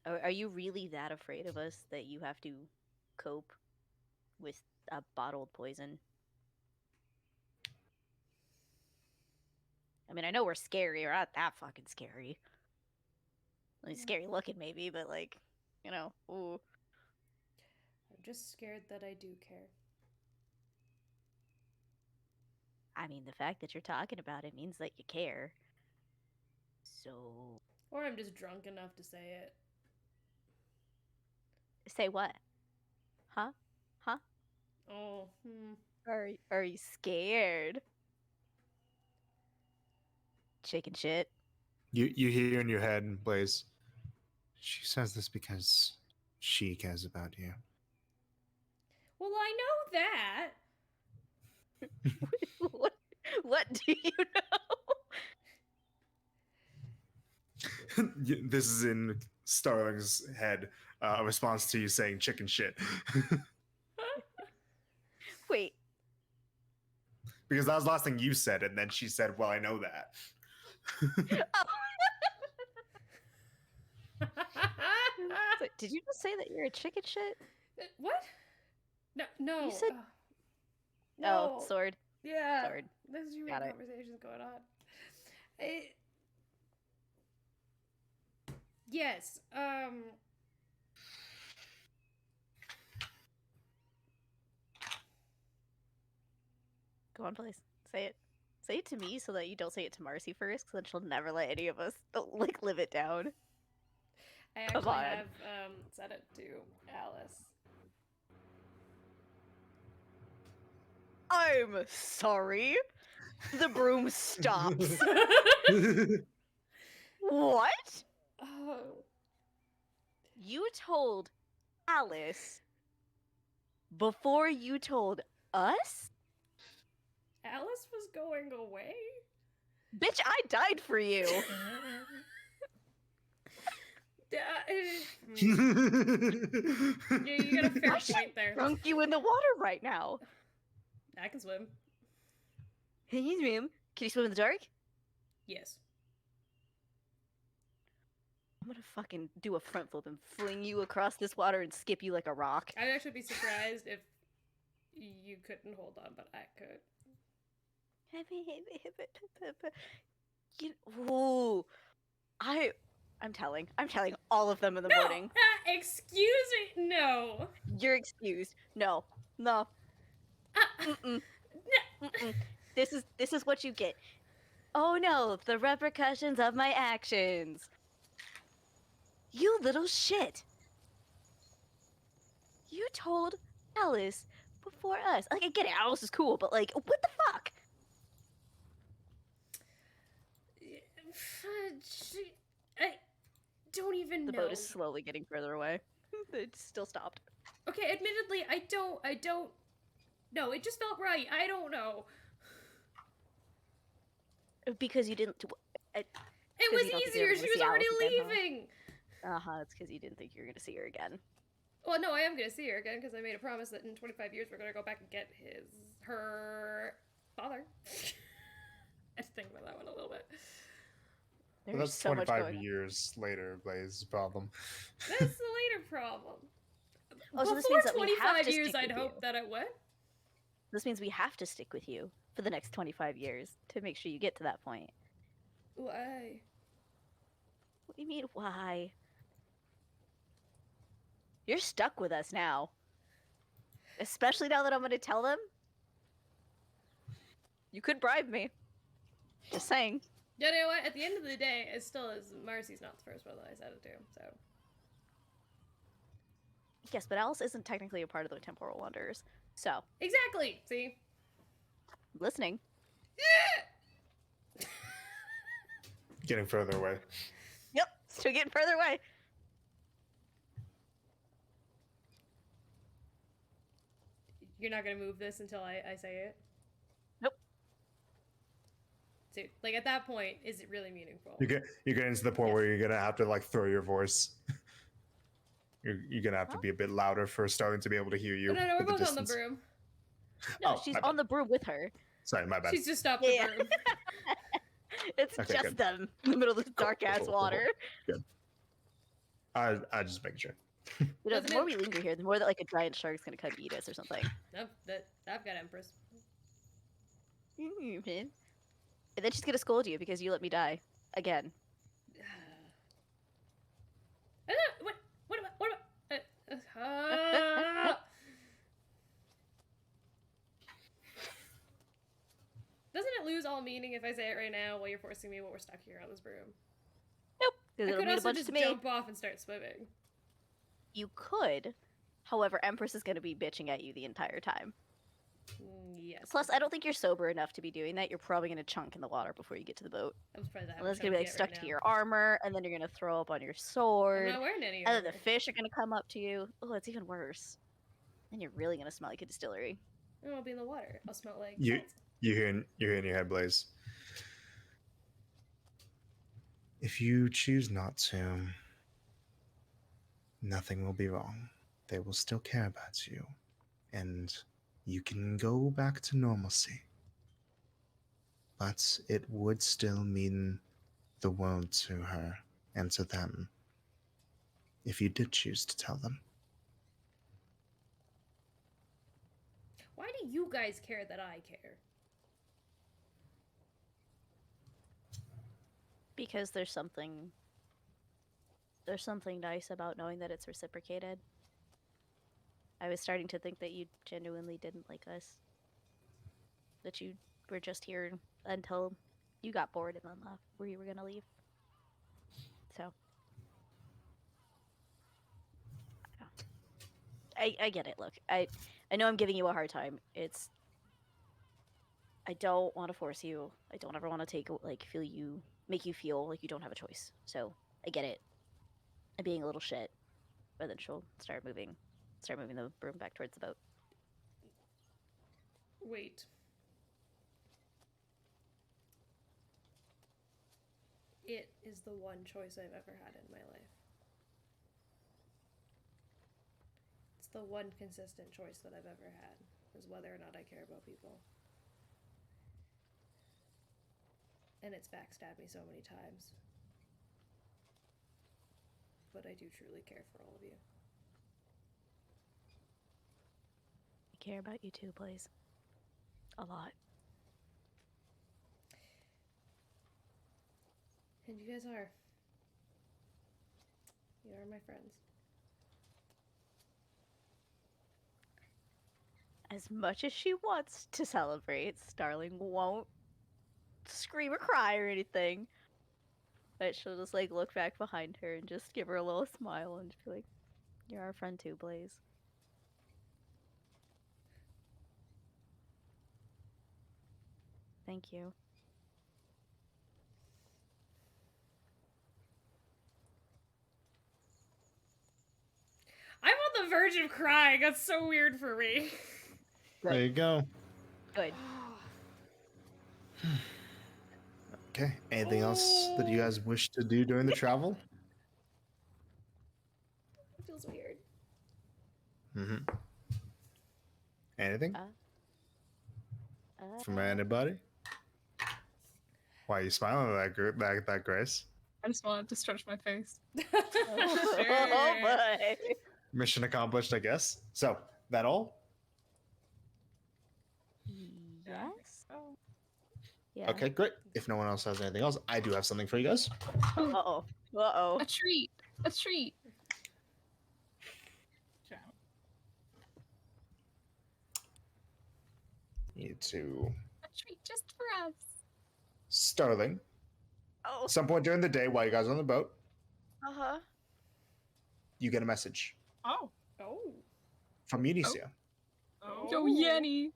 Are you really that afraid of us that you have to cope with a bottled poison? I mean, I know we're scary. We're not that fucking scary. I mean, scary looking maybe, but like, ooh. I'm just scared that I do care. I mean, the fact that you're talking about it means that you care. So, Or I'm just drunk enough to say it. say what? Huh? Huh? Oh, Are you scared? Chicken shit. You hear in your head, Blaze. She says this because she cares about you. Well, I know that. what do you know? This is in Starling's head, a response to you saying chicken shit. Wait, Because that was the last thing you said, and then she said, well, I know that. so did you just say that you're a chicken shit? What? No, no. You said- no. Oh, sword. Yeah. Sword. There's too Got many it. conversations going on. Yes. Go on, please. Say it. Say it to me so that you don't say it to Marcy first, because then she'll never let any of us live it down. I Come actually on. have set it to Alice. I'm sorry. The broom stops. What? Oh. You told Alice before you told us? Alice was going away? Bitch, I died for you. Yeah, you got a fair I should point there. Drunk you in the water right now. I can swim. Can you swim? Can you swim in the dark? Yes. I'm gonna fucking do a front flip and fling you across this water and skip you like a rock. I'd actually be surprised if you couldn't hold on, but I could. Ooh, I'm telling all of them in the No! morning. Excuse me! No! You're excused. No. Mm-mm. Mm-mm. This is what you get. Oh no, the repercussions of my actions. You little shit. You told Alice before us. Like, I get it, Alice is cool, but like, what the fuck? I don't even The know. boat is slowly getting further away. It still stopped. Okay, admittedly, I don't. No, it just felt right. I don't know. Because you didn't. It 'Cause was you don't think easier. you're She gonna was see already Alice again, huh? leaving. It's because you didn't think you were gonna see her again. Well, no, I am gonna see her again because I made a promise that in 25 years we're gonna go back and get her father. I had to think about that one a little bit. There's Well, that's so much 25 going on. years later, Blaze, problem. That's the later problem. Oh, so this Before means that we have 25 to years, stick I'd with hope you. that I would. This means we have to stick with you for the next 25 years to make sure you get to that point. Why? What do you mean, why? You're stuck with us now. Especially now that I'm going to tell them. You could bribe me. Just saying. You know what? At the end of the day, it still is. Marcy's not the first one that I said it to, so. Yes, but Alice isn't technically a part of the Temporal Wanderers. So, Exactly! See? listening. Getting further away. Yep, still getting further away. You're not gonna move this until I say it? Nope. So, like, at that point, is it really meaningful? You're getting to the point where you're gonna have to like throw your voice. You're gonna have to be a bit louder for Starling to be able to hear you. Oh, no, we're at the both on the distance. broom. No, Oh, she's my on bad. the broom with her. Sorry, my bad. She's just stopped Yeah. the broom. It's Okay, just good. them in the middle of this dark ass cool. water. I just making sure. You know, Doesn't the more it- we linger here, the more that like a giant shark's gonna come eat us or something. Nope, I've got Empress. And then she's gonna scold you because you let me die again. What about, Doesn't it lose all meaning if I say it right now while you're forcing me while we're stuck here on this broom? Nope, because I it'll could mean a also bunch just to me. jump off and start swimming. You could. However, Empress is gonna be bitching at you the entire time. Yes. Plus, I don't think you're sober enough to be doing that. You're probably gonna chunk in the water before you get to the boat. I'm surprised I And haven't that's gonna be like chunked stuck yet to right your armor, and then you're gonna throw up on your sword. I'm not wearing any And then the armor. fish are gonna come up to you. Oh, it's even worse. Then you're really gonna smell like a distillery. I'll be in the water. I'll smell like You- salt. You're hearing your head, Blaze. If you choose not to, nothing will be wrong. They will still care about you, and you can go back to normalcy. But it would still mean the world to her and to them if you did choose to tell them. Why do you guys care that I care? Because there's something nice about knowing that it's reciprocated. I was starting to think that you genuinely didn't like us. That you were just here until you got bored and then left where you were gonna leave. So I get it. Look, I know I'm giving you a hard time. I don't want to force you. I don't ever want to make you feel like you don't have a choice. So I get it. I'm being a little shit, but then she'll start moving the broom back towards the boat. Wait. It is the one choice I've ever had in my life. It's the one consistent choice that I've ever had, is whether or not I care about people. And it's backstabbed me so many times. But I do truly care for all of you. I care about you too, Blaze. A lot. And you guys are. You are my friends. As much as she wants to celebrate, Starling won't scream or cry or anything. But she'll just like look back behind her and just give her a little smile and just be like, "You're our friend too, Blaze." Thank you. I'm on the verge of crying. That's so weird for me. There you go. Good. Okay. Anything else that you guys wish to do during the travel? It feels weird. Mm-hmm. Anything from Uh, anybody? Why are you smiling at that Grace? I just wanted to stretch my face. Oh boy. Mission accomplished, I guess. So, that all? Yes. Oh. Yeah. Okay, great. If no one else has anything else, I do have something for you guys. Uh-oh. Uh-oh. A treat. A treat. Need to treat just for us. Starling, Oh. some point during the day while you guys are on the boat, Uh huh. you get a message Oh. Oh. from Unicia. Oh. Yo, Yenny.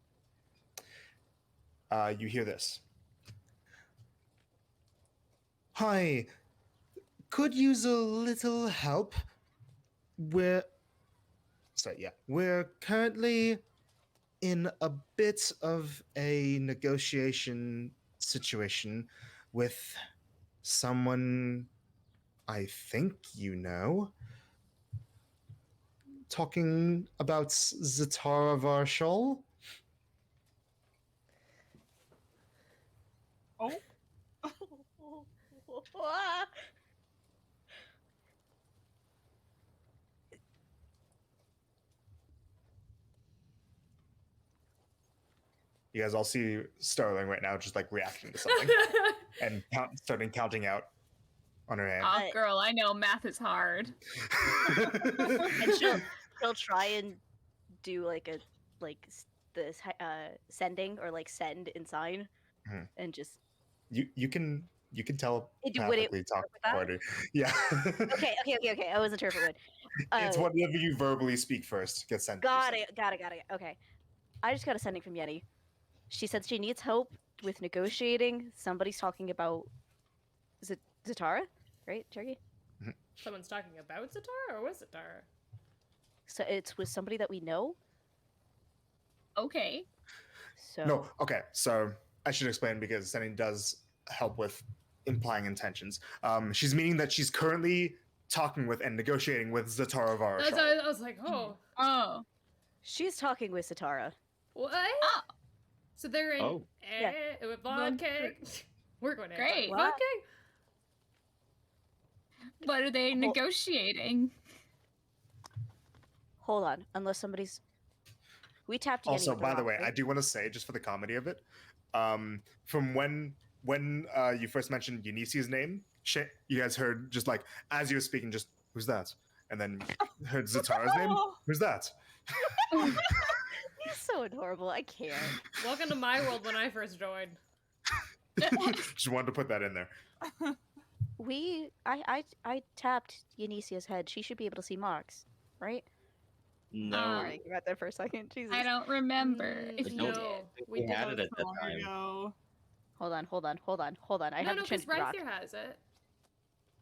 You hear this. Hi, could use a little help. We're we're currently in a bit of a negotiation situation with someone I think you know. Talking about Zatara Varshal. Oh. You guys all see Starling right now just like reacting to something and starting counting out on her hand. Oh, girl, I know math is hard. And she'll try and do like a this sending or like send in sign, Mhm. and just you can would it telepathically talk work with that? party. Yeah. Okay. I wasn't sure if it would. It's whatever you verbally speak first gets sent. Got it. Okay. I just got a sending from Yeti. She said she needs help with negotiating. Somebody's talking about Zatara, right, Turkey? Someone's talking about Zatara or was Zatara? So it's with somebody that we know. Okay. So No, okay. So I should explain because sending does help with implying intentions. She's meaning that she's currently talking with and negotiating with Zatara That's, Varshal. I was like, oh, Oh. she's talking with Zatara. what? Oh. So they're in Oh. Yeah. with vodka. We're going to Great. vodka. What are they negotiating? Hold on, unless somebody's. We tapped Yeti. Also, with by the rock, way, right? I do want to say, just for the comedy of it, from when you first mentioned Eunicia's name, you guys heard just like as you were speaking, just who's that, and then heard Zatara's name, who's that? He's so adorable. I can't. Welcome to my world when I first joined. Just wanted to put that in there. I tapped Yanisia's head. She should be able to see marks, right? No. Sorry, you got that for a second. Jesus. I don't remember if you no, did. we We had didn't. it at that Long time. ago. Hold on. I No, have no, to change because the rock. Ryther has it.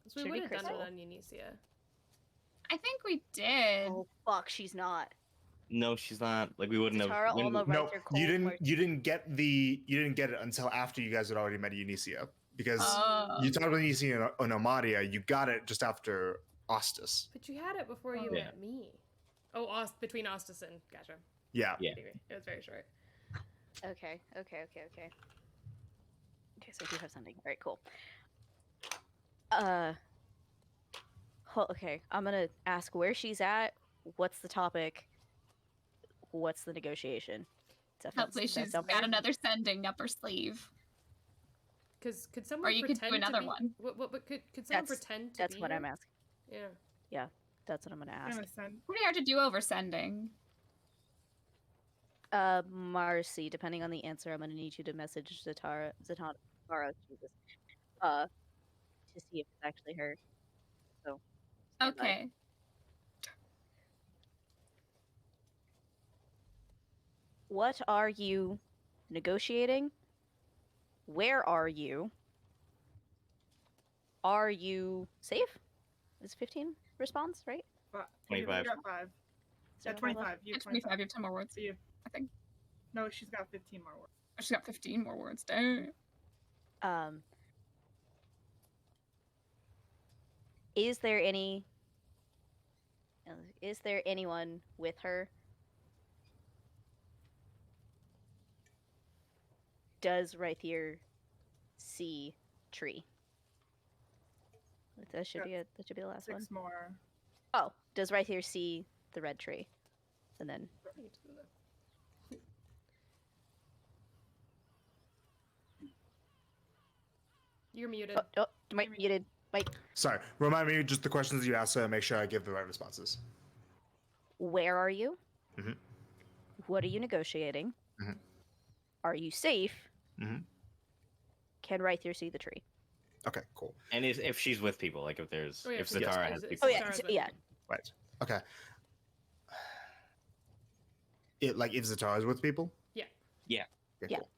So we Should would be have done crystal. it on Unicia. I think we did. Oh fuck, she's not. No, she's not. Like we wouldn't Zatara, have. Alma, No, Ryther, Cole, you didn't. Mark- You didn't get it until after you guys had already met Eunicia because Oh. you talked about Eunicia and Omadia. You got it just after Ostus. But you had it before you Yeah. met me. Oh, between Ostus and Gotcha. Yeah. Yeah. Anyway, it was very short. Okay. Okay, so I do have something. Alright, cool. Okay, I'm gonna ask where she's at, what's the topic, what's the negotiation. Hopefully Does that she's sound got fair? another sending up her sleeve. Because could someone you could do pretend to another be- one. What could someone That's- pretend to That's be what her? I'm asking. Yeah. That's what I'm gonna I'm ask. gonna send. Pretty hard to do over sending. Marcy, depending on the answer, I'm gonna need you to message Zatara, Jesus, to see if it's actually her. So. stand by. Okay. What are you negotiating? Where are you? Are you safe? Is 15 response, right? 25. You got 5. Is Yeah, there 25. You At have 25, you have 10 more words. So you. I think. No, she's got 15 more words. Oh, she's got 15 more words. Dang. Is there anyone with her? Does Rythier see tree? That should be the last 6 one. more. Oh, does Rythier see the red tree? And then You're muted. Mike muted. Mike, Sorry. Remind me just the questions you asked so I make sure I give the right responses. where are you? Mhm. What are you negotiating? Mhm. Are you safe? Can Rythier see the tree? Okay, cool. And if she's with people, like if there's Oh, yeah, if so Zatara yes, has it's- people. Oh yeah, Zatara's with yeah. people. Right. Okay. If Zatara is with people? Yeah. Yeah. Okay, Yeah. cool.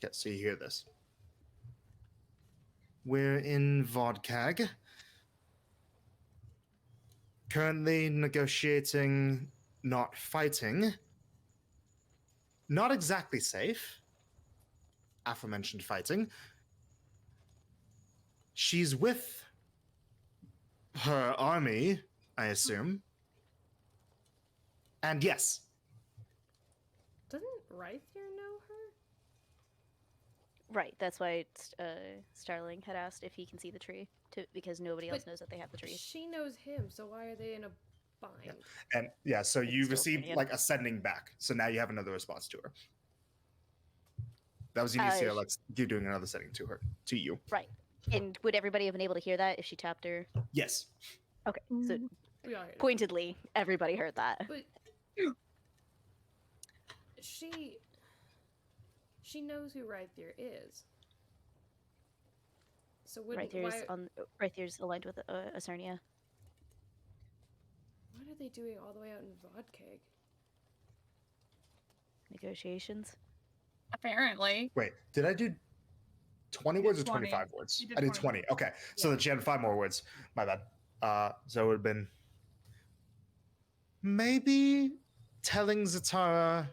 Yeah, so you hear this. We're in Vodkag. Currently negotiating not fighting. Not exactly safe. Aforementioned fighting. She's with her army, I assume. And yes, Doesn't Rythier know her? Right. That's why Starling had asked if he can see the tree, because nobody else But knows that they have the tree. She knows him, so why are they in a bind? and yeah, so It's you still received Opinion. like a sending back. So now you have another response to her. That was Unicia, like you doing another sending to you. Right. And would everybody have been able to hear that if she tapped her? Yes. Okay. So We all heard it. pointedly, everybody heard that. But she knows who Rythier is. So wouldn't Rythier's aligned with Acernia. what are they doing all the way out in Vodkeg? Negotiations. Apparently. Wait, did I do 20 You words or did 20. 25 words? You did I did 20. 20. Okay. So that she had 5 more words. My bad. So it would have been maybe telling Zatara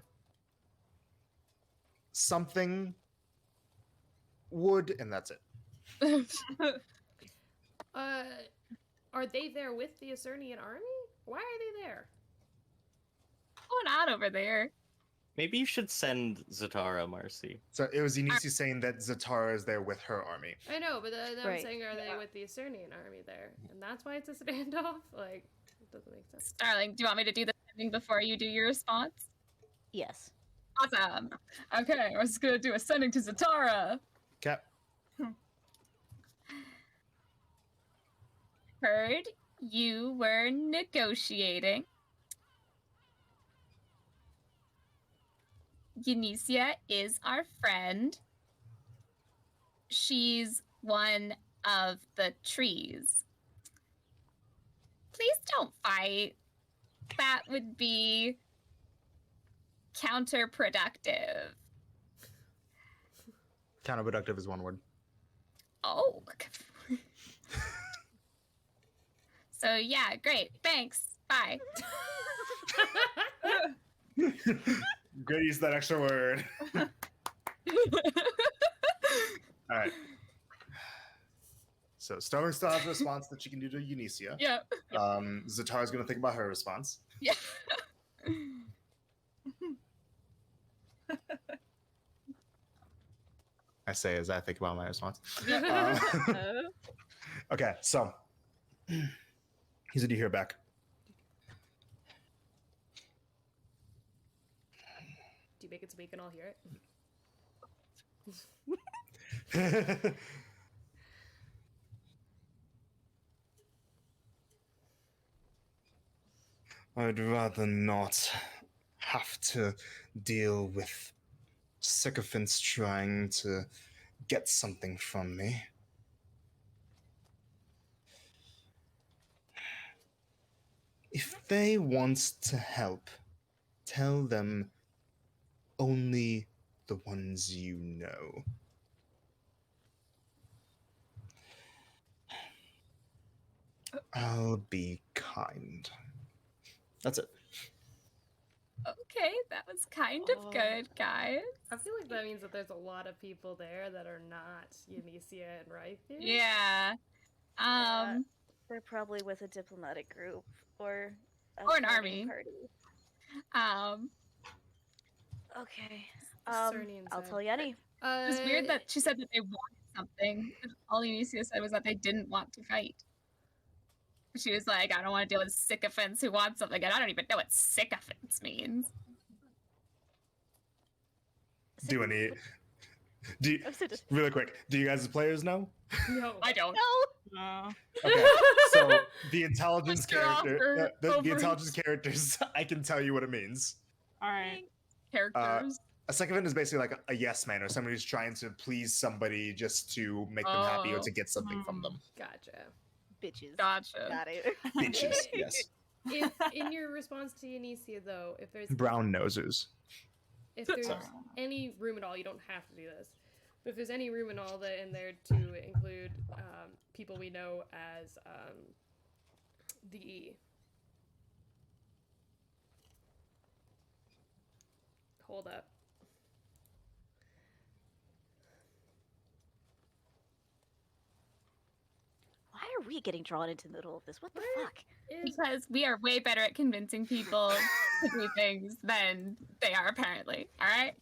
something would, and that's it. Are they there with the Acernian army? Why are they there? Going on over there? Maybe you should send Zatara, Marcy. So it was Unici saying that Zatara is there with her army. I know, but I'm Right. saying, are they with the Acernian army there? And that's why it's a standoff? Like, it doesn't make sense. Starling, do you want me to do the sending before you do your response? Yes. Awesome. Okay, I was just gonna do a sending to Zatara. Okay. Heard you were negotiating. Unicia is our friend. She's one of the trees. Please don't fight. That would be counterproductive. Counterproductive is one word. Oh. So yeah, great. Thanks. Bye. Great use of that extra word. All right. So Starling still has a response that she can do to Unicia. Yeah. Zatara's going to think about her response. Yeah. I say as I think about my response. Yeah. Okay, so he's going to hear back. Do you make it so we can all hear it? I'd rather not have to deal with sycophants trying to get something from me. If they want to help, tell them only the ones you know. I'll be kind. That's it. Okay, that was kind of good, guys. I feel like that means that there's a lot of people there that are not Unicia and Rythier. Yeah. They're probably with a diplomatic group or Or an fighting army. party. Okay. Cernian I'll side. tell Yenny. It's weird that she said that they wanted something. All Unicia said was that they didn't want to fight. She was like, I don't want to deal with sycophants who want something, and I don't even know what sycophants means. Do you, really quick, do you guys as players know? No. I don't. No. Okay, so the intelligence What's your offer the over- intelligence characters, I can tell you what it means. All right. Characters. A sycophant is basically like a yes man or somebody who's trying to please somebody just to make them happy or Oh. to get something from them. Gotcha. Bitches. Gotcha. Got it. Bitches, yes. If in your response to Anicia, though, if there's Brown nosers. there's any room at all, you don't have to do this. But if there's any room at all that in there to include people we know as the E. Hold up. Why are we getting drawn into the middle of this? What the What? fuck? Is Because we are way better at convincing people to do things than they are apparently. All right.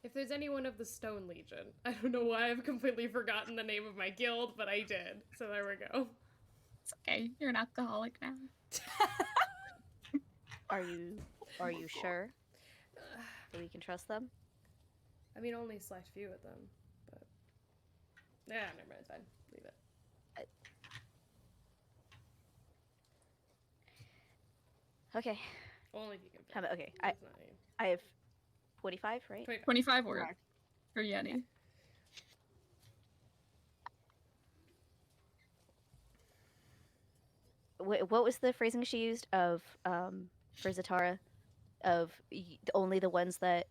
if there's anyone of the Stone Legion. I don't know why I've completely forgotten the name of my guild, but I did. So there we go. It's okay. You're an alcoholic now. Are you sure that we can trust them? I mean, only select few of them, but yeah, never mind. It's fine. Leave it. Okay. Only if you can. How about, okay. That's not me. I have 25, right? 25. 25 words Correct. for Yenny. What was the phrasing she used of for Zatara of only the ones that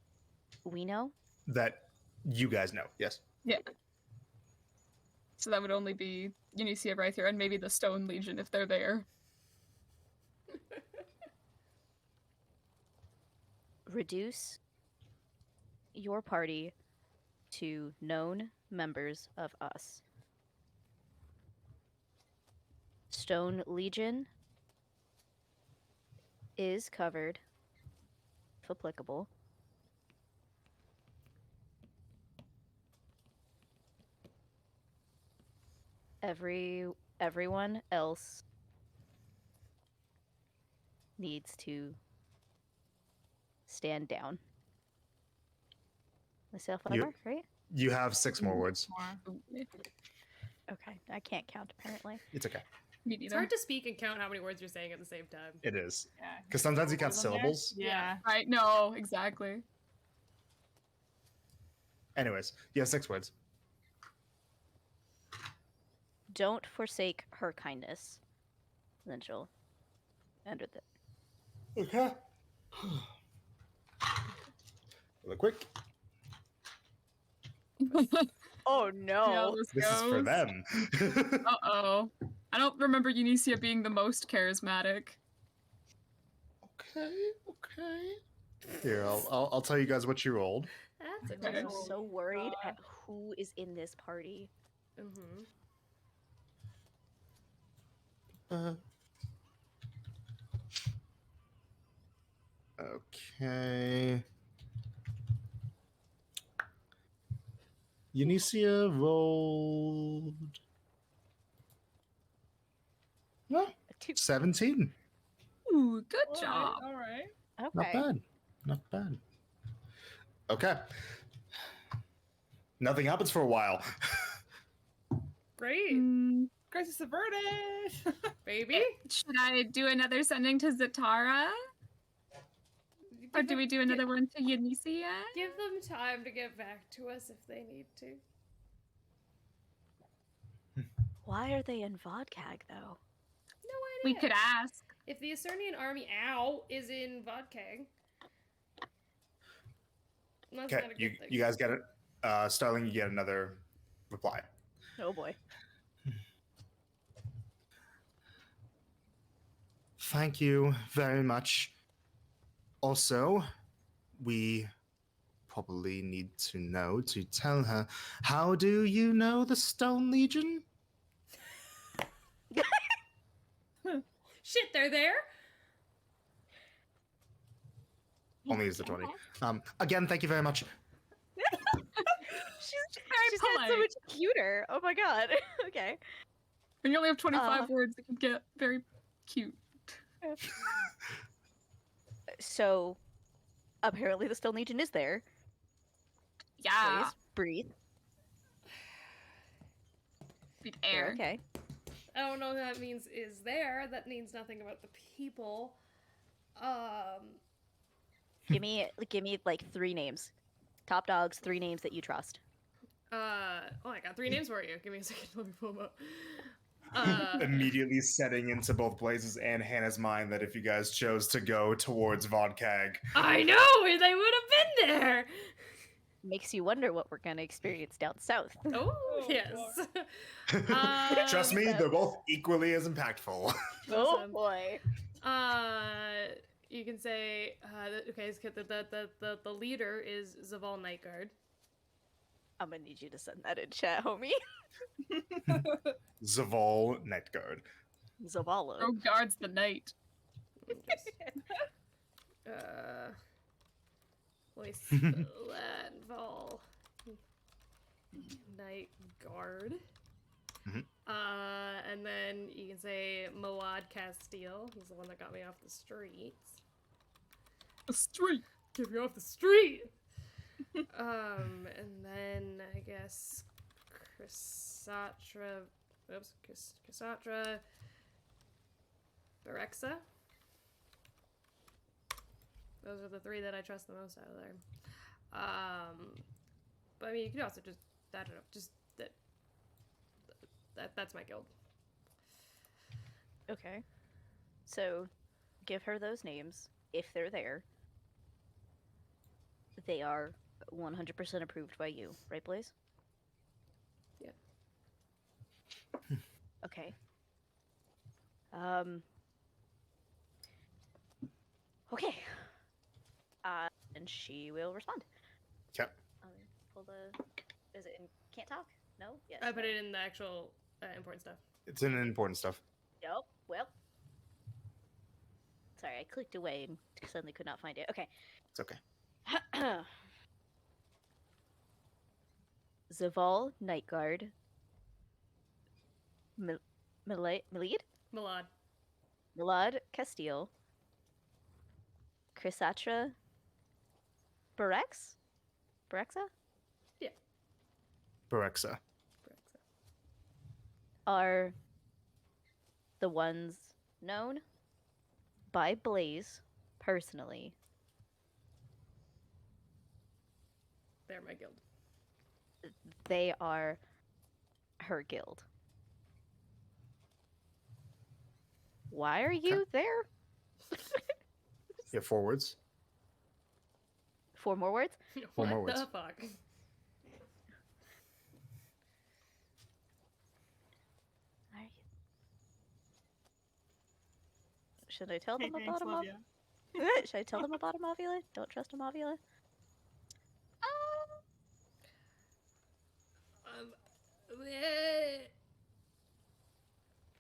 we know? That you guys know, yes. Yeah. So that would only be Unicia right here and maybe the Stone Legion if they're there. Reduce your party to known members of us. Stone Legion is covered, if applicable. Everyone else needs to stand down. Myself on You- mark, right? You have 6 more words. More. Okay, I can't count apparently. It's okay. Me It's neither. hard to speak and count how many words you're saying at the same time. It is. Yeah. Because sometimes you count Hold on there. syllables. Yeah. Right? No, exactly. Anyways, you have 6 words. Don't forsake her kindness. And then she'll enter the. Okay. Really quick. Oh Yeah, this This is for goes. them. Uh-oh. I don't remember Unicia being the most charismatic. Okay. Here, I'll tell you guys what you rolled. That's Okay. I'm adorable. so worried at who is in this party. Mm-hmm. Okay. Unicia rolled. No, A two. 17. Ooh, good job. All right. Okay. Not bad. Not bad. Okay. Nothing happens for a while. Great, Mm, Crisis averted. baby. should I do another sending to Zatara? Or do we do another one to Unicia? Give them time to get back to us if they need to. Why are they in Vodkag though? No idea. We could ask. If the Acernian army, is in Vodkang. That's Okay, not a good you thing. guys get it. Starling, you get another reply. Oh boy. Thank you very much. Also, we probably need to know to tell her, how do you know the Stone Legion? Shit, they're there? Only is the 20. Again, thank you very much. She's had so polite. much cuter. Oh my god. Okay. When you only have 25 words, it can get very cute. So apparently the Stone Legion is there. Yeah. Please breathe. Breathe You're air. okay. I don't know what that means is there. That means nothing about the people. Give me like 3 names. top dogs, 3 names that you trust. Oh, I got 3 names for you. Give me a second. Let me pull them up. Immediately setting into both Blaze's and Hannah's mind that if you guys chose to go towards Vodkag, I know they would have been there. Makes you wonder what we're gonna experience down south. Oh, Oh, yes. trust me, they're both equally as impactful. Oh Awesome. boy. You can say, okay, so the leader is Zaval Nightguard. I'm gonna need you to send that in chat, homie. Zaval Nightguard. Zavala. Oh, guards the night. Voice Landval Night Guard. Mhm. And then you can say Moad Castile. He's the one that got me off the streets. A street. Get me off the street! And then I guess Chrysatra. Oops, Chrysatra. Berexa. Those are the 3 that I trust the most out of there. But I mean, you could also just, I don't know, just that's my guild. Okay. So, give her those names if they're there. They are 100% approved by you, right, Blaze? Yeah. Okay. Okay. And she will respond. Yep. Pull the. Is it in? Can't talk? No. Yes. I put it in the actual important stuff. It's an important stuff. Nope. Well. Sorry, I clicked away and suddenly could not find it. Okay. It's okay. Zaval Nightguard. Milad? Milad. Milad Castile. Chrysatra. Berexa? Berexa. Are the ones known by Blaze personally. They're my guild. They are her guild. Why are you there? Yeah, 4 words. 4 more words? Four What more words. the fuck? Should I tell Hey, them thanks, about a love mov? ya. Should I tell them about a Mavula? Don't trust a Mavula? Eh,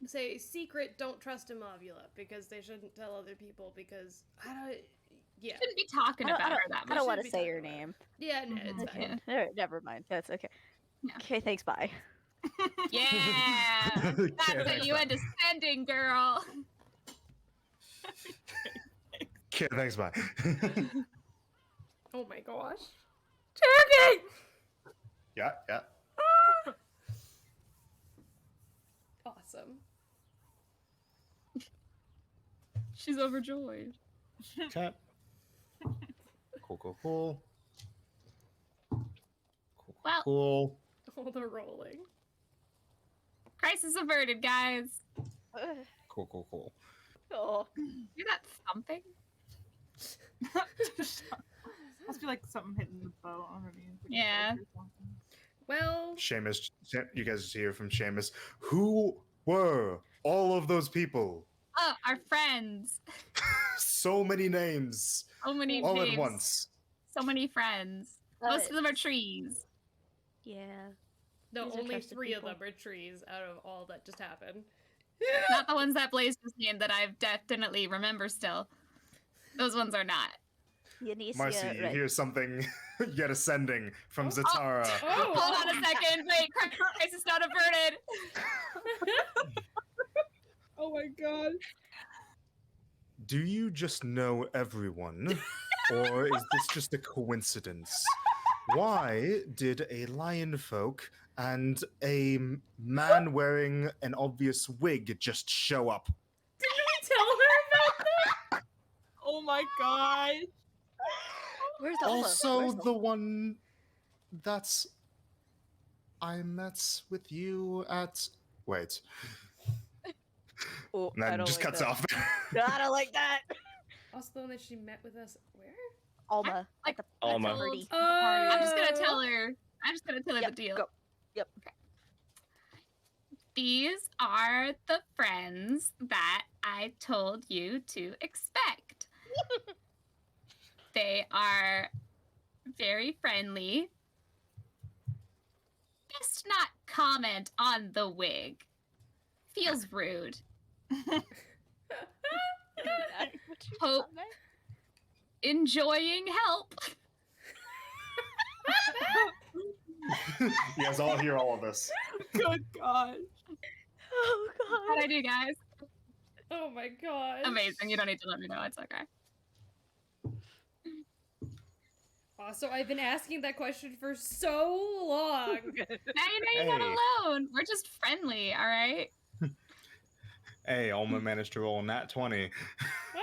say secret. Don't trust Immovula because they shouldn't tell other people because I don't. Yeah. Shouldn't be talking about her that I much. don't want should to be say talking your about it. name. Yeah, no, it's Okay. fine. Alright, never mind. That's okay. Yeah. Okay, thanks, bye. Yeah, that's Okay, it. You had descending, girl. Okay, thanks, bye. Oh my gosh. Turkey! yeah. Awesome. She's overjoyed. Okay. Cool. Well- Cool. Oh, they're rolling. Crisis averted, guys. Cool. Oh. Hear that thumping? Must be like something hitting the bow underneath. like a Yeah. boat or something. Well, Seamus, you guys hear from Seamus. Who were all of those people? Oh, our friends. So many names. So many All names. at once. So many friends. Most of them are trees. Yeah. no, These are only trusted 3 people. of them are trees out of all that just happened. Not the ones that Blaze just named that I've definitely remember still. Those ones are not. Yanicia, Marcy, you right. hear something yet ascending from Zatara. Oh! Hold on a second. Wait, crisis not averted. Oh my god. Do you just know everyone? Or is this just a coincidence? Why did a lion folk and a man wearing an obvious wig just show up? Did we tell her about that? Oh my god. Where's Alma? Also, Where's the one that's I met with you at. Wait, Oh, and I then don't just like cuts that. off. I don't like that. Also, the one that she met with us. Where? Alma. like, at the Alma. party. I'm just gonna tell Oh. her. I'm just gonna tell her Yep, the deal. go. Yep. These are the friends that I told you to expect. They are very friendly. Best not comment on the wig. Feels rude. Hope enjoying help. You guys all hear all of this. Good God. Oh What god. I do, guys? Oh my god. Amazing. You don't need to let me know. It's okay. Also, I've been asking that question for so long. Now you know you're not Hey. alone. We're just friendly, all right? Hey, Alma managed to roll a nat 20.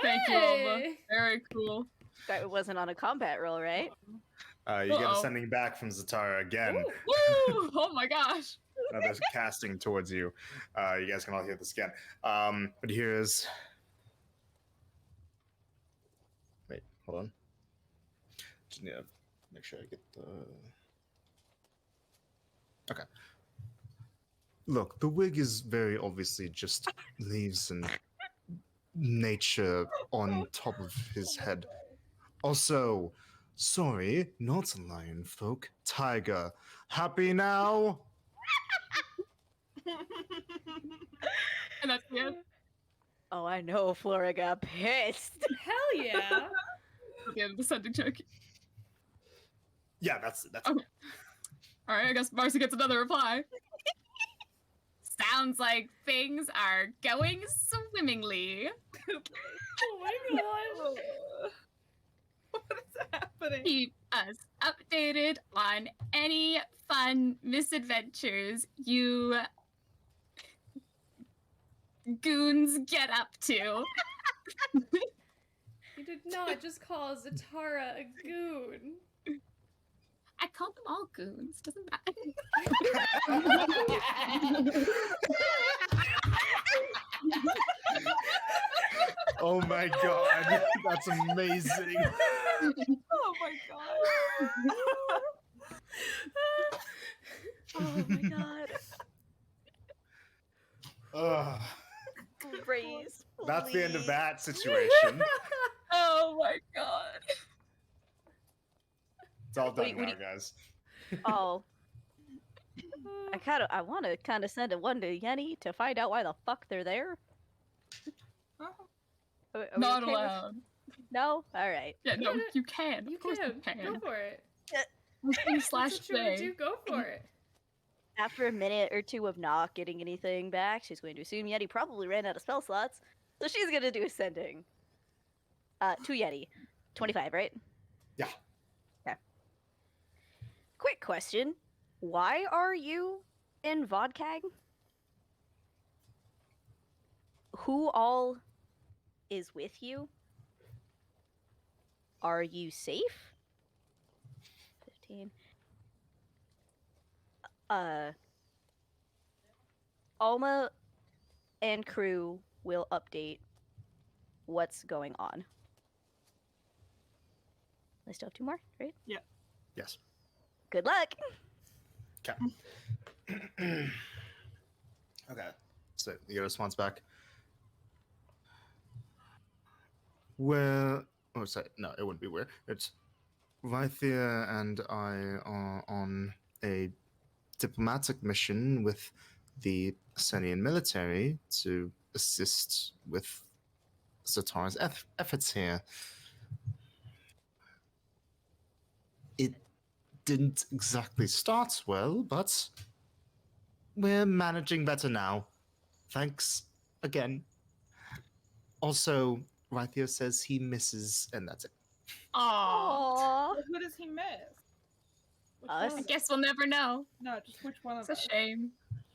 Thank you, Alma. Hey! Very cool. That wasn't on a combat roll, right? You get a Uh-oh. sending back from Zatara again. Ooh. Woo! Oh my gosh. There's casting towards you. You guys can all hear this again. But here's. Wait, hold on. Just need to make sure I get the. Okay. Look, the wig is very obviously just leaves and nature on top of his head. Also, sorry, not a lion folk, tiger. Happy now? And that's the end. Oh, I know. Flora got pissed. Hell yeah. At the end of the sending check. Yeah, that's Okay. All right, I guess Marcy gets another reply. Sounds like things are going swimmingly. Oh my god. What is happening? Keep us updated on any fun misadventures you goons get up to. You did not just call Zatara a goon. I call them all goons. Doesn't matter. Oh my god, that's amazing. Oh my God. Oh my god. Ugh. Breeze. That's the end of please. that situation. Oh my god. It's all done Wait, what now, do guys. Oh, I want to kind of send a one to Yenny to find out why the fuck they're there. Oh. Are we Not okay with- allowed. No. All right. Yeah, no, Yeah, you can. You Of course can. you Go can. for it. Slash That's what you want to J. do. Go for it. After a minute or two of not getting anything back, she's going to assume Yeti probably ran out of spell slots, so she's going to do ascending. To Yeti. 25, right? Yeah. Okay. Quick question. Why are you in Vodkag? Who all is with you? Are you safe? 15. Alma and crew will update what's going on. I still have two more, right? Yes. Good luck. Okay. Okay. So you get a response back. Where? Oh, sorry. No, it wouldn't be where. It's Rythia and I are on a diplomatic mission with the Senian military to assist with Zatara's efforts here. It didn't exactly start well, but we're managing better now. Thanks again. Also, Rythia says he misses, and that's it. Aw. Aww. Who does he miss? Which Us. one I of guess we'll never know. them? No, just which one of It's a them? shame.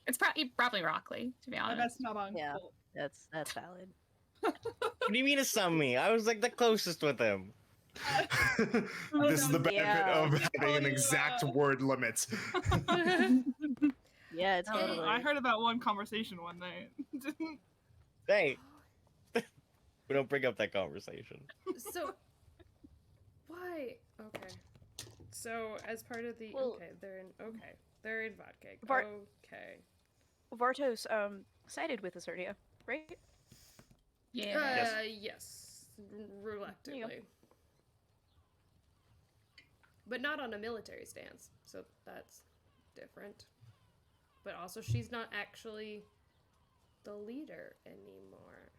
It's probably Rockley, to be No, honest. that's not on. Yeah. Cool. That's valid. What do you mean to sum me? I was like the closest with him. This is the benefit Yeah. of having an exact word limit. Yeah, Oh, totally. I heard about one conversation one night. Hey, we don't bring up that conversation. So, why? Okay. So, as part of the Well- they're in vodka. Bart- Okay. Vartos sided with Acernia, right? Yeah. Yes, There you go. reluctantly, but not on a military stance. So that's different. But also, she's not actually the leader anymore.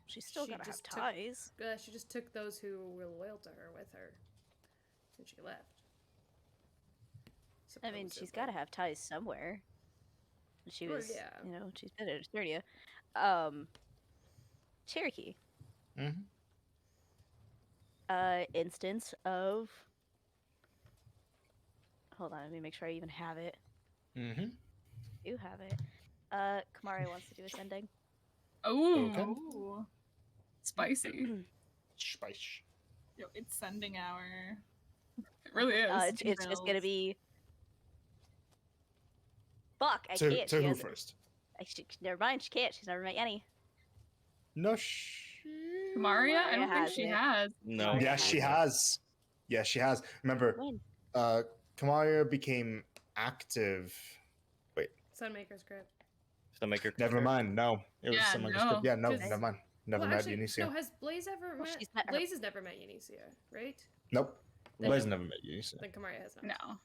She's still She gotta have just took- ties. She just took those who were loyal to her with her, and she left. I mean, she's Supposedly. gotta have ties somewhere. She Well, was, yeah. she's been at Acernia. Cherokee. Mhm. Instance of. Hold on, let me make sure I even have it. Mm-hmm. You have it. Kamari wants to do ascending. Oh, Okay. Ooh. spicy. Spice. Yo, it's sending hour. It really is. It's just gonna be. Fuck! I To can't. to She who has, first? never mind. She can't. She's never met any. No. Maria? I don't think has she it. has. No. Yeah, Yes, she has. Yes, she has. Remember, When? Kamaria became active. Sunmaker's Crypt. Stomach Never mind. No, it was Yeah, some no. script. Yeah, no, Just- never mind. Never Well, met actually, Unicia. no. Has Blaze ever Well, met? she's met her- Blaze has never met Unicia, right? Nope. Then- Blaze never met Unicia. Then Kamaria has not. No.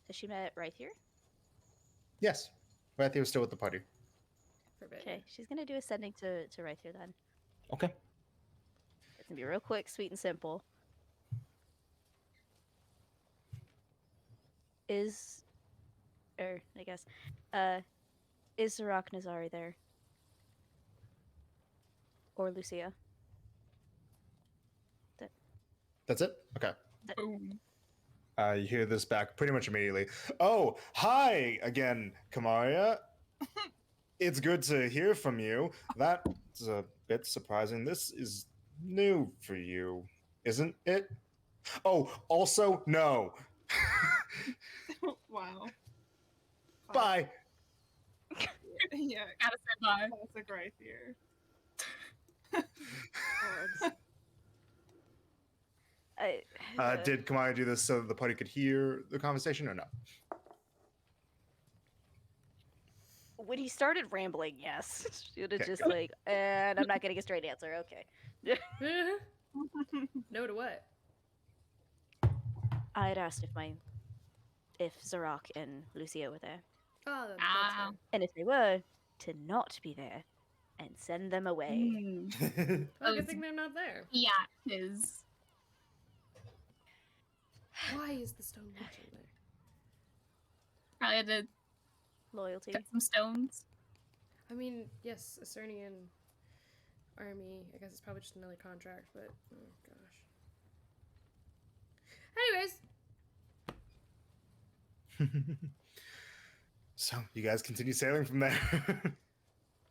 Has she met right here? Yes, Matthew was still with the party. Forbidden. Okay, she's gonna do ascending to right here then. Okay. It's gonna be real quick, sweet and simple. I guess, is Zarak Nazari there? Or Lucia? That's it. Okay. Boom. You hear this back pretty much immediately. Oh, hi again, Kamaria. It's good to hear from you. That's a bit surprising. This is new for you, isn't it? Oh, also, no. Wow. Bye. Yeah, Gotta say bye. classic right here. Gods. Did Kamaria do this so that the party could hear the conversation or no? When he started rambling, yes. She would have Okay, just good. like, and I'm not getting a straight answer. Okay. No to what? I had asked if Zarak and Lucia were there, Oh, that's Ah. fair. and if they were, to not be there, and send them away. Mm. Well, Oh, good thing they're not there. Yeah, it is. Why is the stone merchant there? Probably had to Loyalty. cut some stones. I mean, yes, a Cernian army. I guess it's probably just another contract, but oh gosh. Anyways, So you guys continue sailing from there.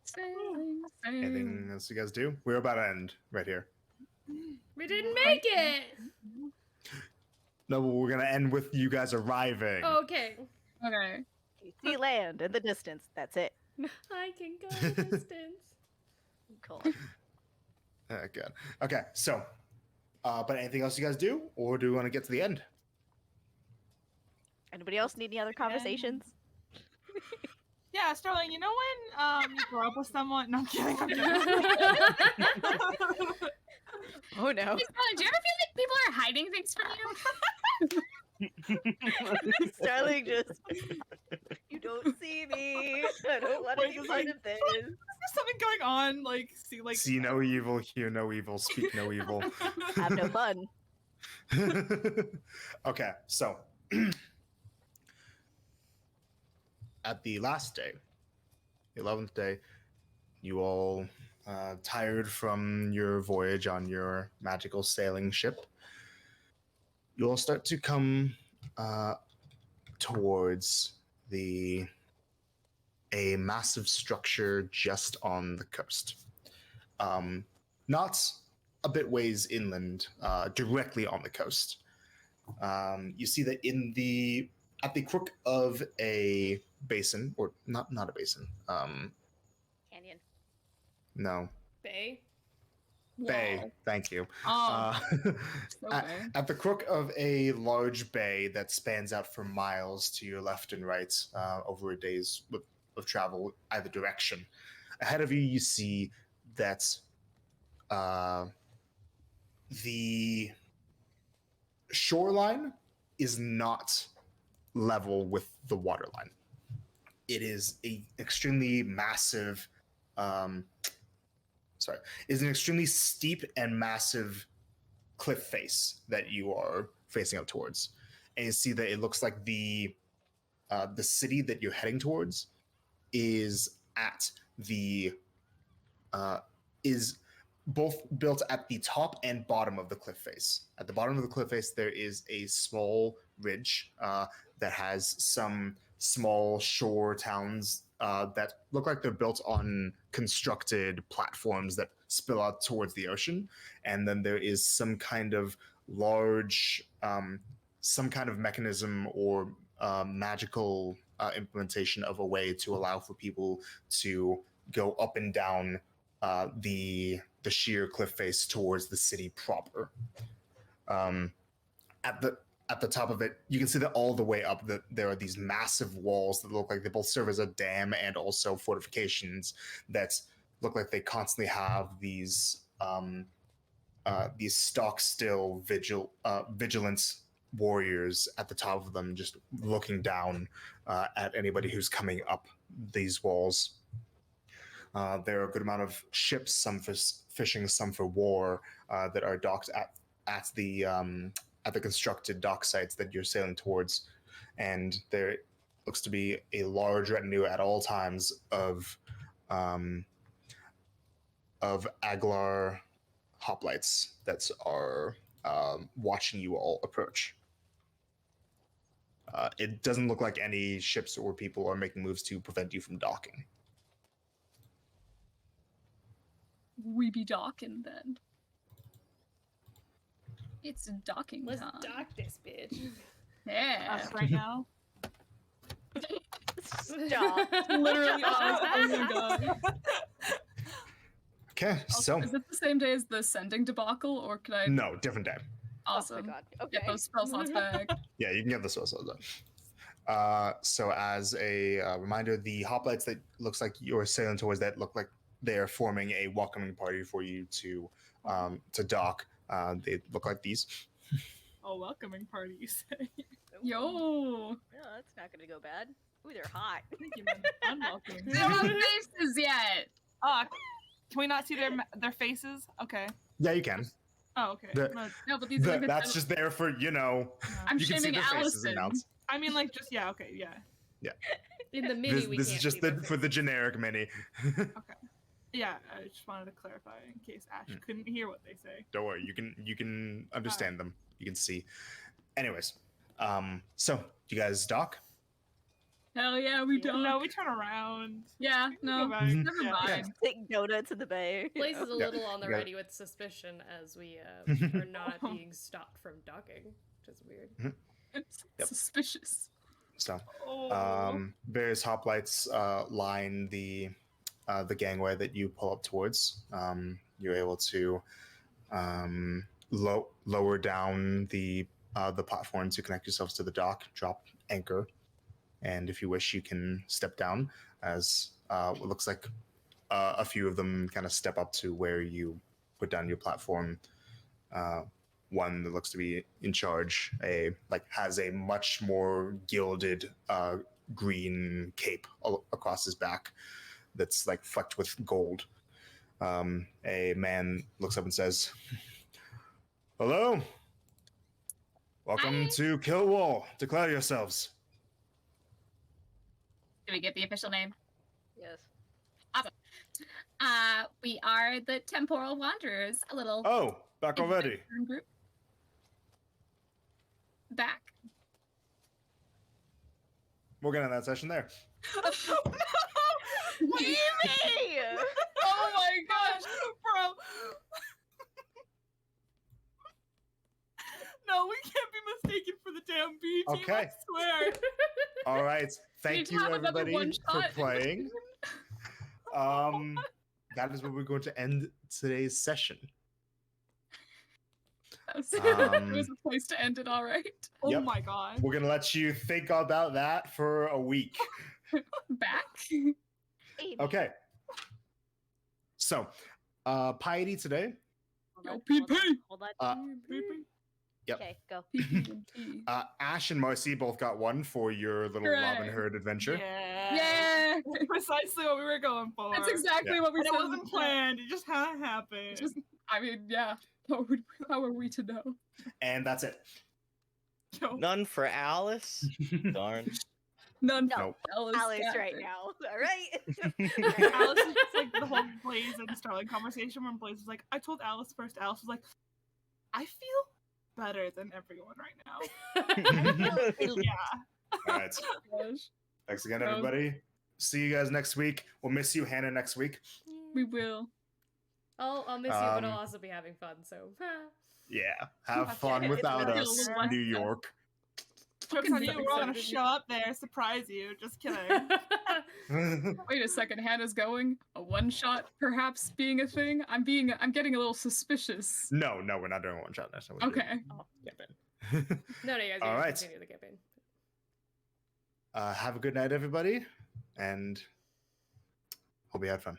Sailing, Anything else you guys do? We're about to end right here. we didn't make it. No, but we're gonna end with you guys arriving. Okay, Okay. You see land in the distance. That's it. I can go the distance. Cool. Good. Okay, so, but anything else you guys do, or do we want to get to the end? Anybody else need any other conversations? Yeah, Starling, you know when you grow up with someone? No, I'm kidding. I'm kidding. Oh no. Hey, Scarlett, do you ever feel like people are hiding things from you? Starling just. You don't see me. I don't want to Wait, be just part like- of this. There's something going on. Like, see, like. See no evil, hear no evil, speak no evil. Have no fun. Okay, so at the last day, the 11th day, you all tired from your voyage on your magical sailing ship. You all start to come towards a massive structure just on the coast. Not a bit ways inland, directly on the coast. You see that at the crook of a basin, or not a basin. Canyon. No, Bay. bay. Wall. Thank you. Oh, so at, big. at the crook of a large bay that spans out for miles to your left and right, over a day's of travel either direction. Ahead of you, you see that the shoreline is not level with the waterline. It is a extremely massive, is an extremely steep and massive cliff face that you are facing up towards, and you see that it looks like the city that you're heading towards is at the is both built at the top and bottom of the cliff face. At the bottom of the cliff face, there is a small ridge that has some small shore towns that look like they're built on constructed platforms that spill out towards the ocean. And then there is some kind of large, some kind of mechanism or magical implementation of a way to allow for people to go up and down the sheer cliff face towards the city proper. At the top of it, you can see that all the way up that there are these massive walls that look like they both serve as a dam and also fortifications that look like they constantly have these stock still vigilant warriors at the top of them, just looking down at anybody who's coming up these walls. There are a good amount of ships, some for fishing, some for war, that are docked at the constructed dock sites that you're sailing towards, and there looks to be a large retinue at all times of Aglar hoplites that are watching you all approach. It doesn't look like any ships or people are making moves to prevent you from docking. We be docking then. It's docking Let's time. dock this bitch. Yeah. Us right now. Stop. Literally us. Oh my god. Okay, so Is it the same day as the sending debacle, or can I? no, different day. Awesome. Oh my god. Okay. Get those spell slots back. Yeah, you can get the source of them. So as a reminder, the hoplites that looks like you're sailing towards that look like they're forming a welcoming party for you to dock. They look like these. Oh, welcoming party, you say? Yo. No, that's not gonna go bad. Ooh, they're hot. Thank you, man. Unwelcoming. They don't have faces yet. Can we not see their faces? Okay. Yeah, you can. Oh, okay. No, but these are like That's just there for I'm you can see shaming their faces Allison. announced. I mean, like, just yeah. Okay, yeah. In the mini, we This can't is just see their for the generic mini. Okay. Yeah, I just wanted to clarify in case Ash couldn't hear what they say. Don't worry, you can understand them. You can see. Anyways, so you guys dock? Hell yeah, we don't. No, we turn around. Yeah, We no. go back. Mhm. Never Yeah. mind. Take donuts in the bay. you Place know? is a Yeah, little on the you got it. ready with suspicion as we are not being stopped from docking, which is weird. It's Yep. suspicious. So Oh. various hoplites line the gangway that you pull up towards. You're able to lower down the platform to connect yourselves to the dock, drop anchor, and if you wish, you can step down. As it looks like a few of them kind of step up to where you put down your platform. One that looks to be in charge has a much more gilded green cape across his back that's like flecked with gold. A man looks up and says, "Hello, welcome Hi. to Killwall. Declare yourselves." Did we get the official name? Yes. We are the Temporal Wanderers. A little Oh, back already. group. Back. We'll get in that session there. Amy! Oh my gosh, Bro. goddamn B team. Okay. I swear. All right. Need Thank to you, have another everybody, one-shot for in playing. That is where we're going to end today's session. it was a place to end it, all right. Oh Yep. my god. We're gonna let you think about that for a week. Back. Amy. Okay. So, Piety today. Hold Yo, on, PP. hold on. Yep. Okay, go. Ash and Marcy both got one for your little love and Hooray. herd adventure. Yeah. Yeah. Precisely what we were going for. That's exactly what we And said. it wasn't planned. It just had to happen. It just, I mean, yeah. How are we to know? And that's it. Yo, None for Alice. Darn. None. No. Nope. Alice got right it. now. All right. Alice is just like the whole Blaze and Starling conversation when Blaze was like, I told Alice first. Alice was like, I feel better than everyone right now. Yeah. All right. Gosh, Thanks again, That was- everybody. See you guys next week. We'll miss you, Hannah, next week. we will. I'll miss you, but I'll Um, also be having fun. So. Yeah. Have Okay. fun without Feel a us, little less New York. Jokes on you. so We're all gonna excited. show up there, surprise you. Just kidding. Wait a second, Hannah's going. A one shot, perhaps being a thing. I'm getting a little suspicious. No, we're not doing one shot next time. We're doing Okay. campaign. No, you guys. All You guys right. continue the campaign. Have a good night, everybody, and hope you had fun.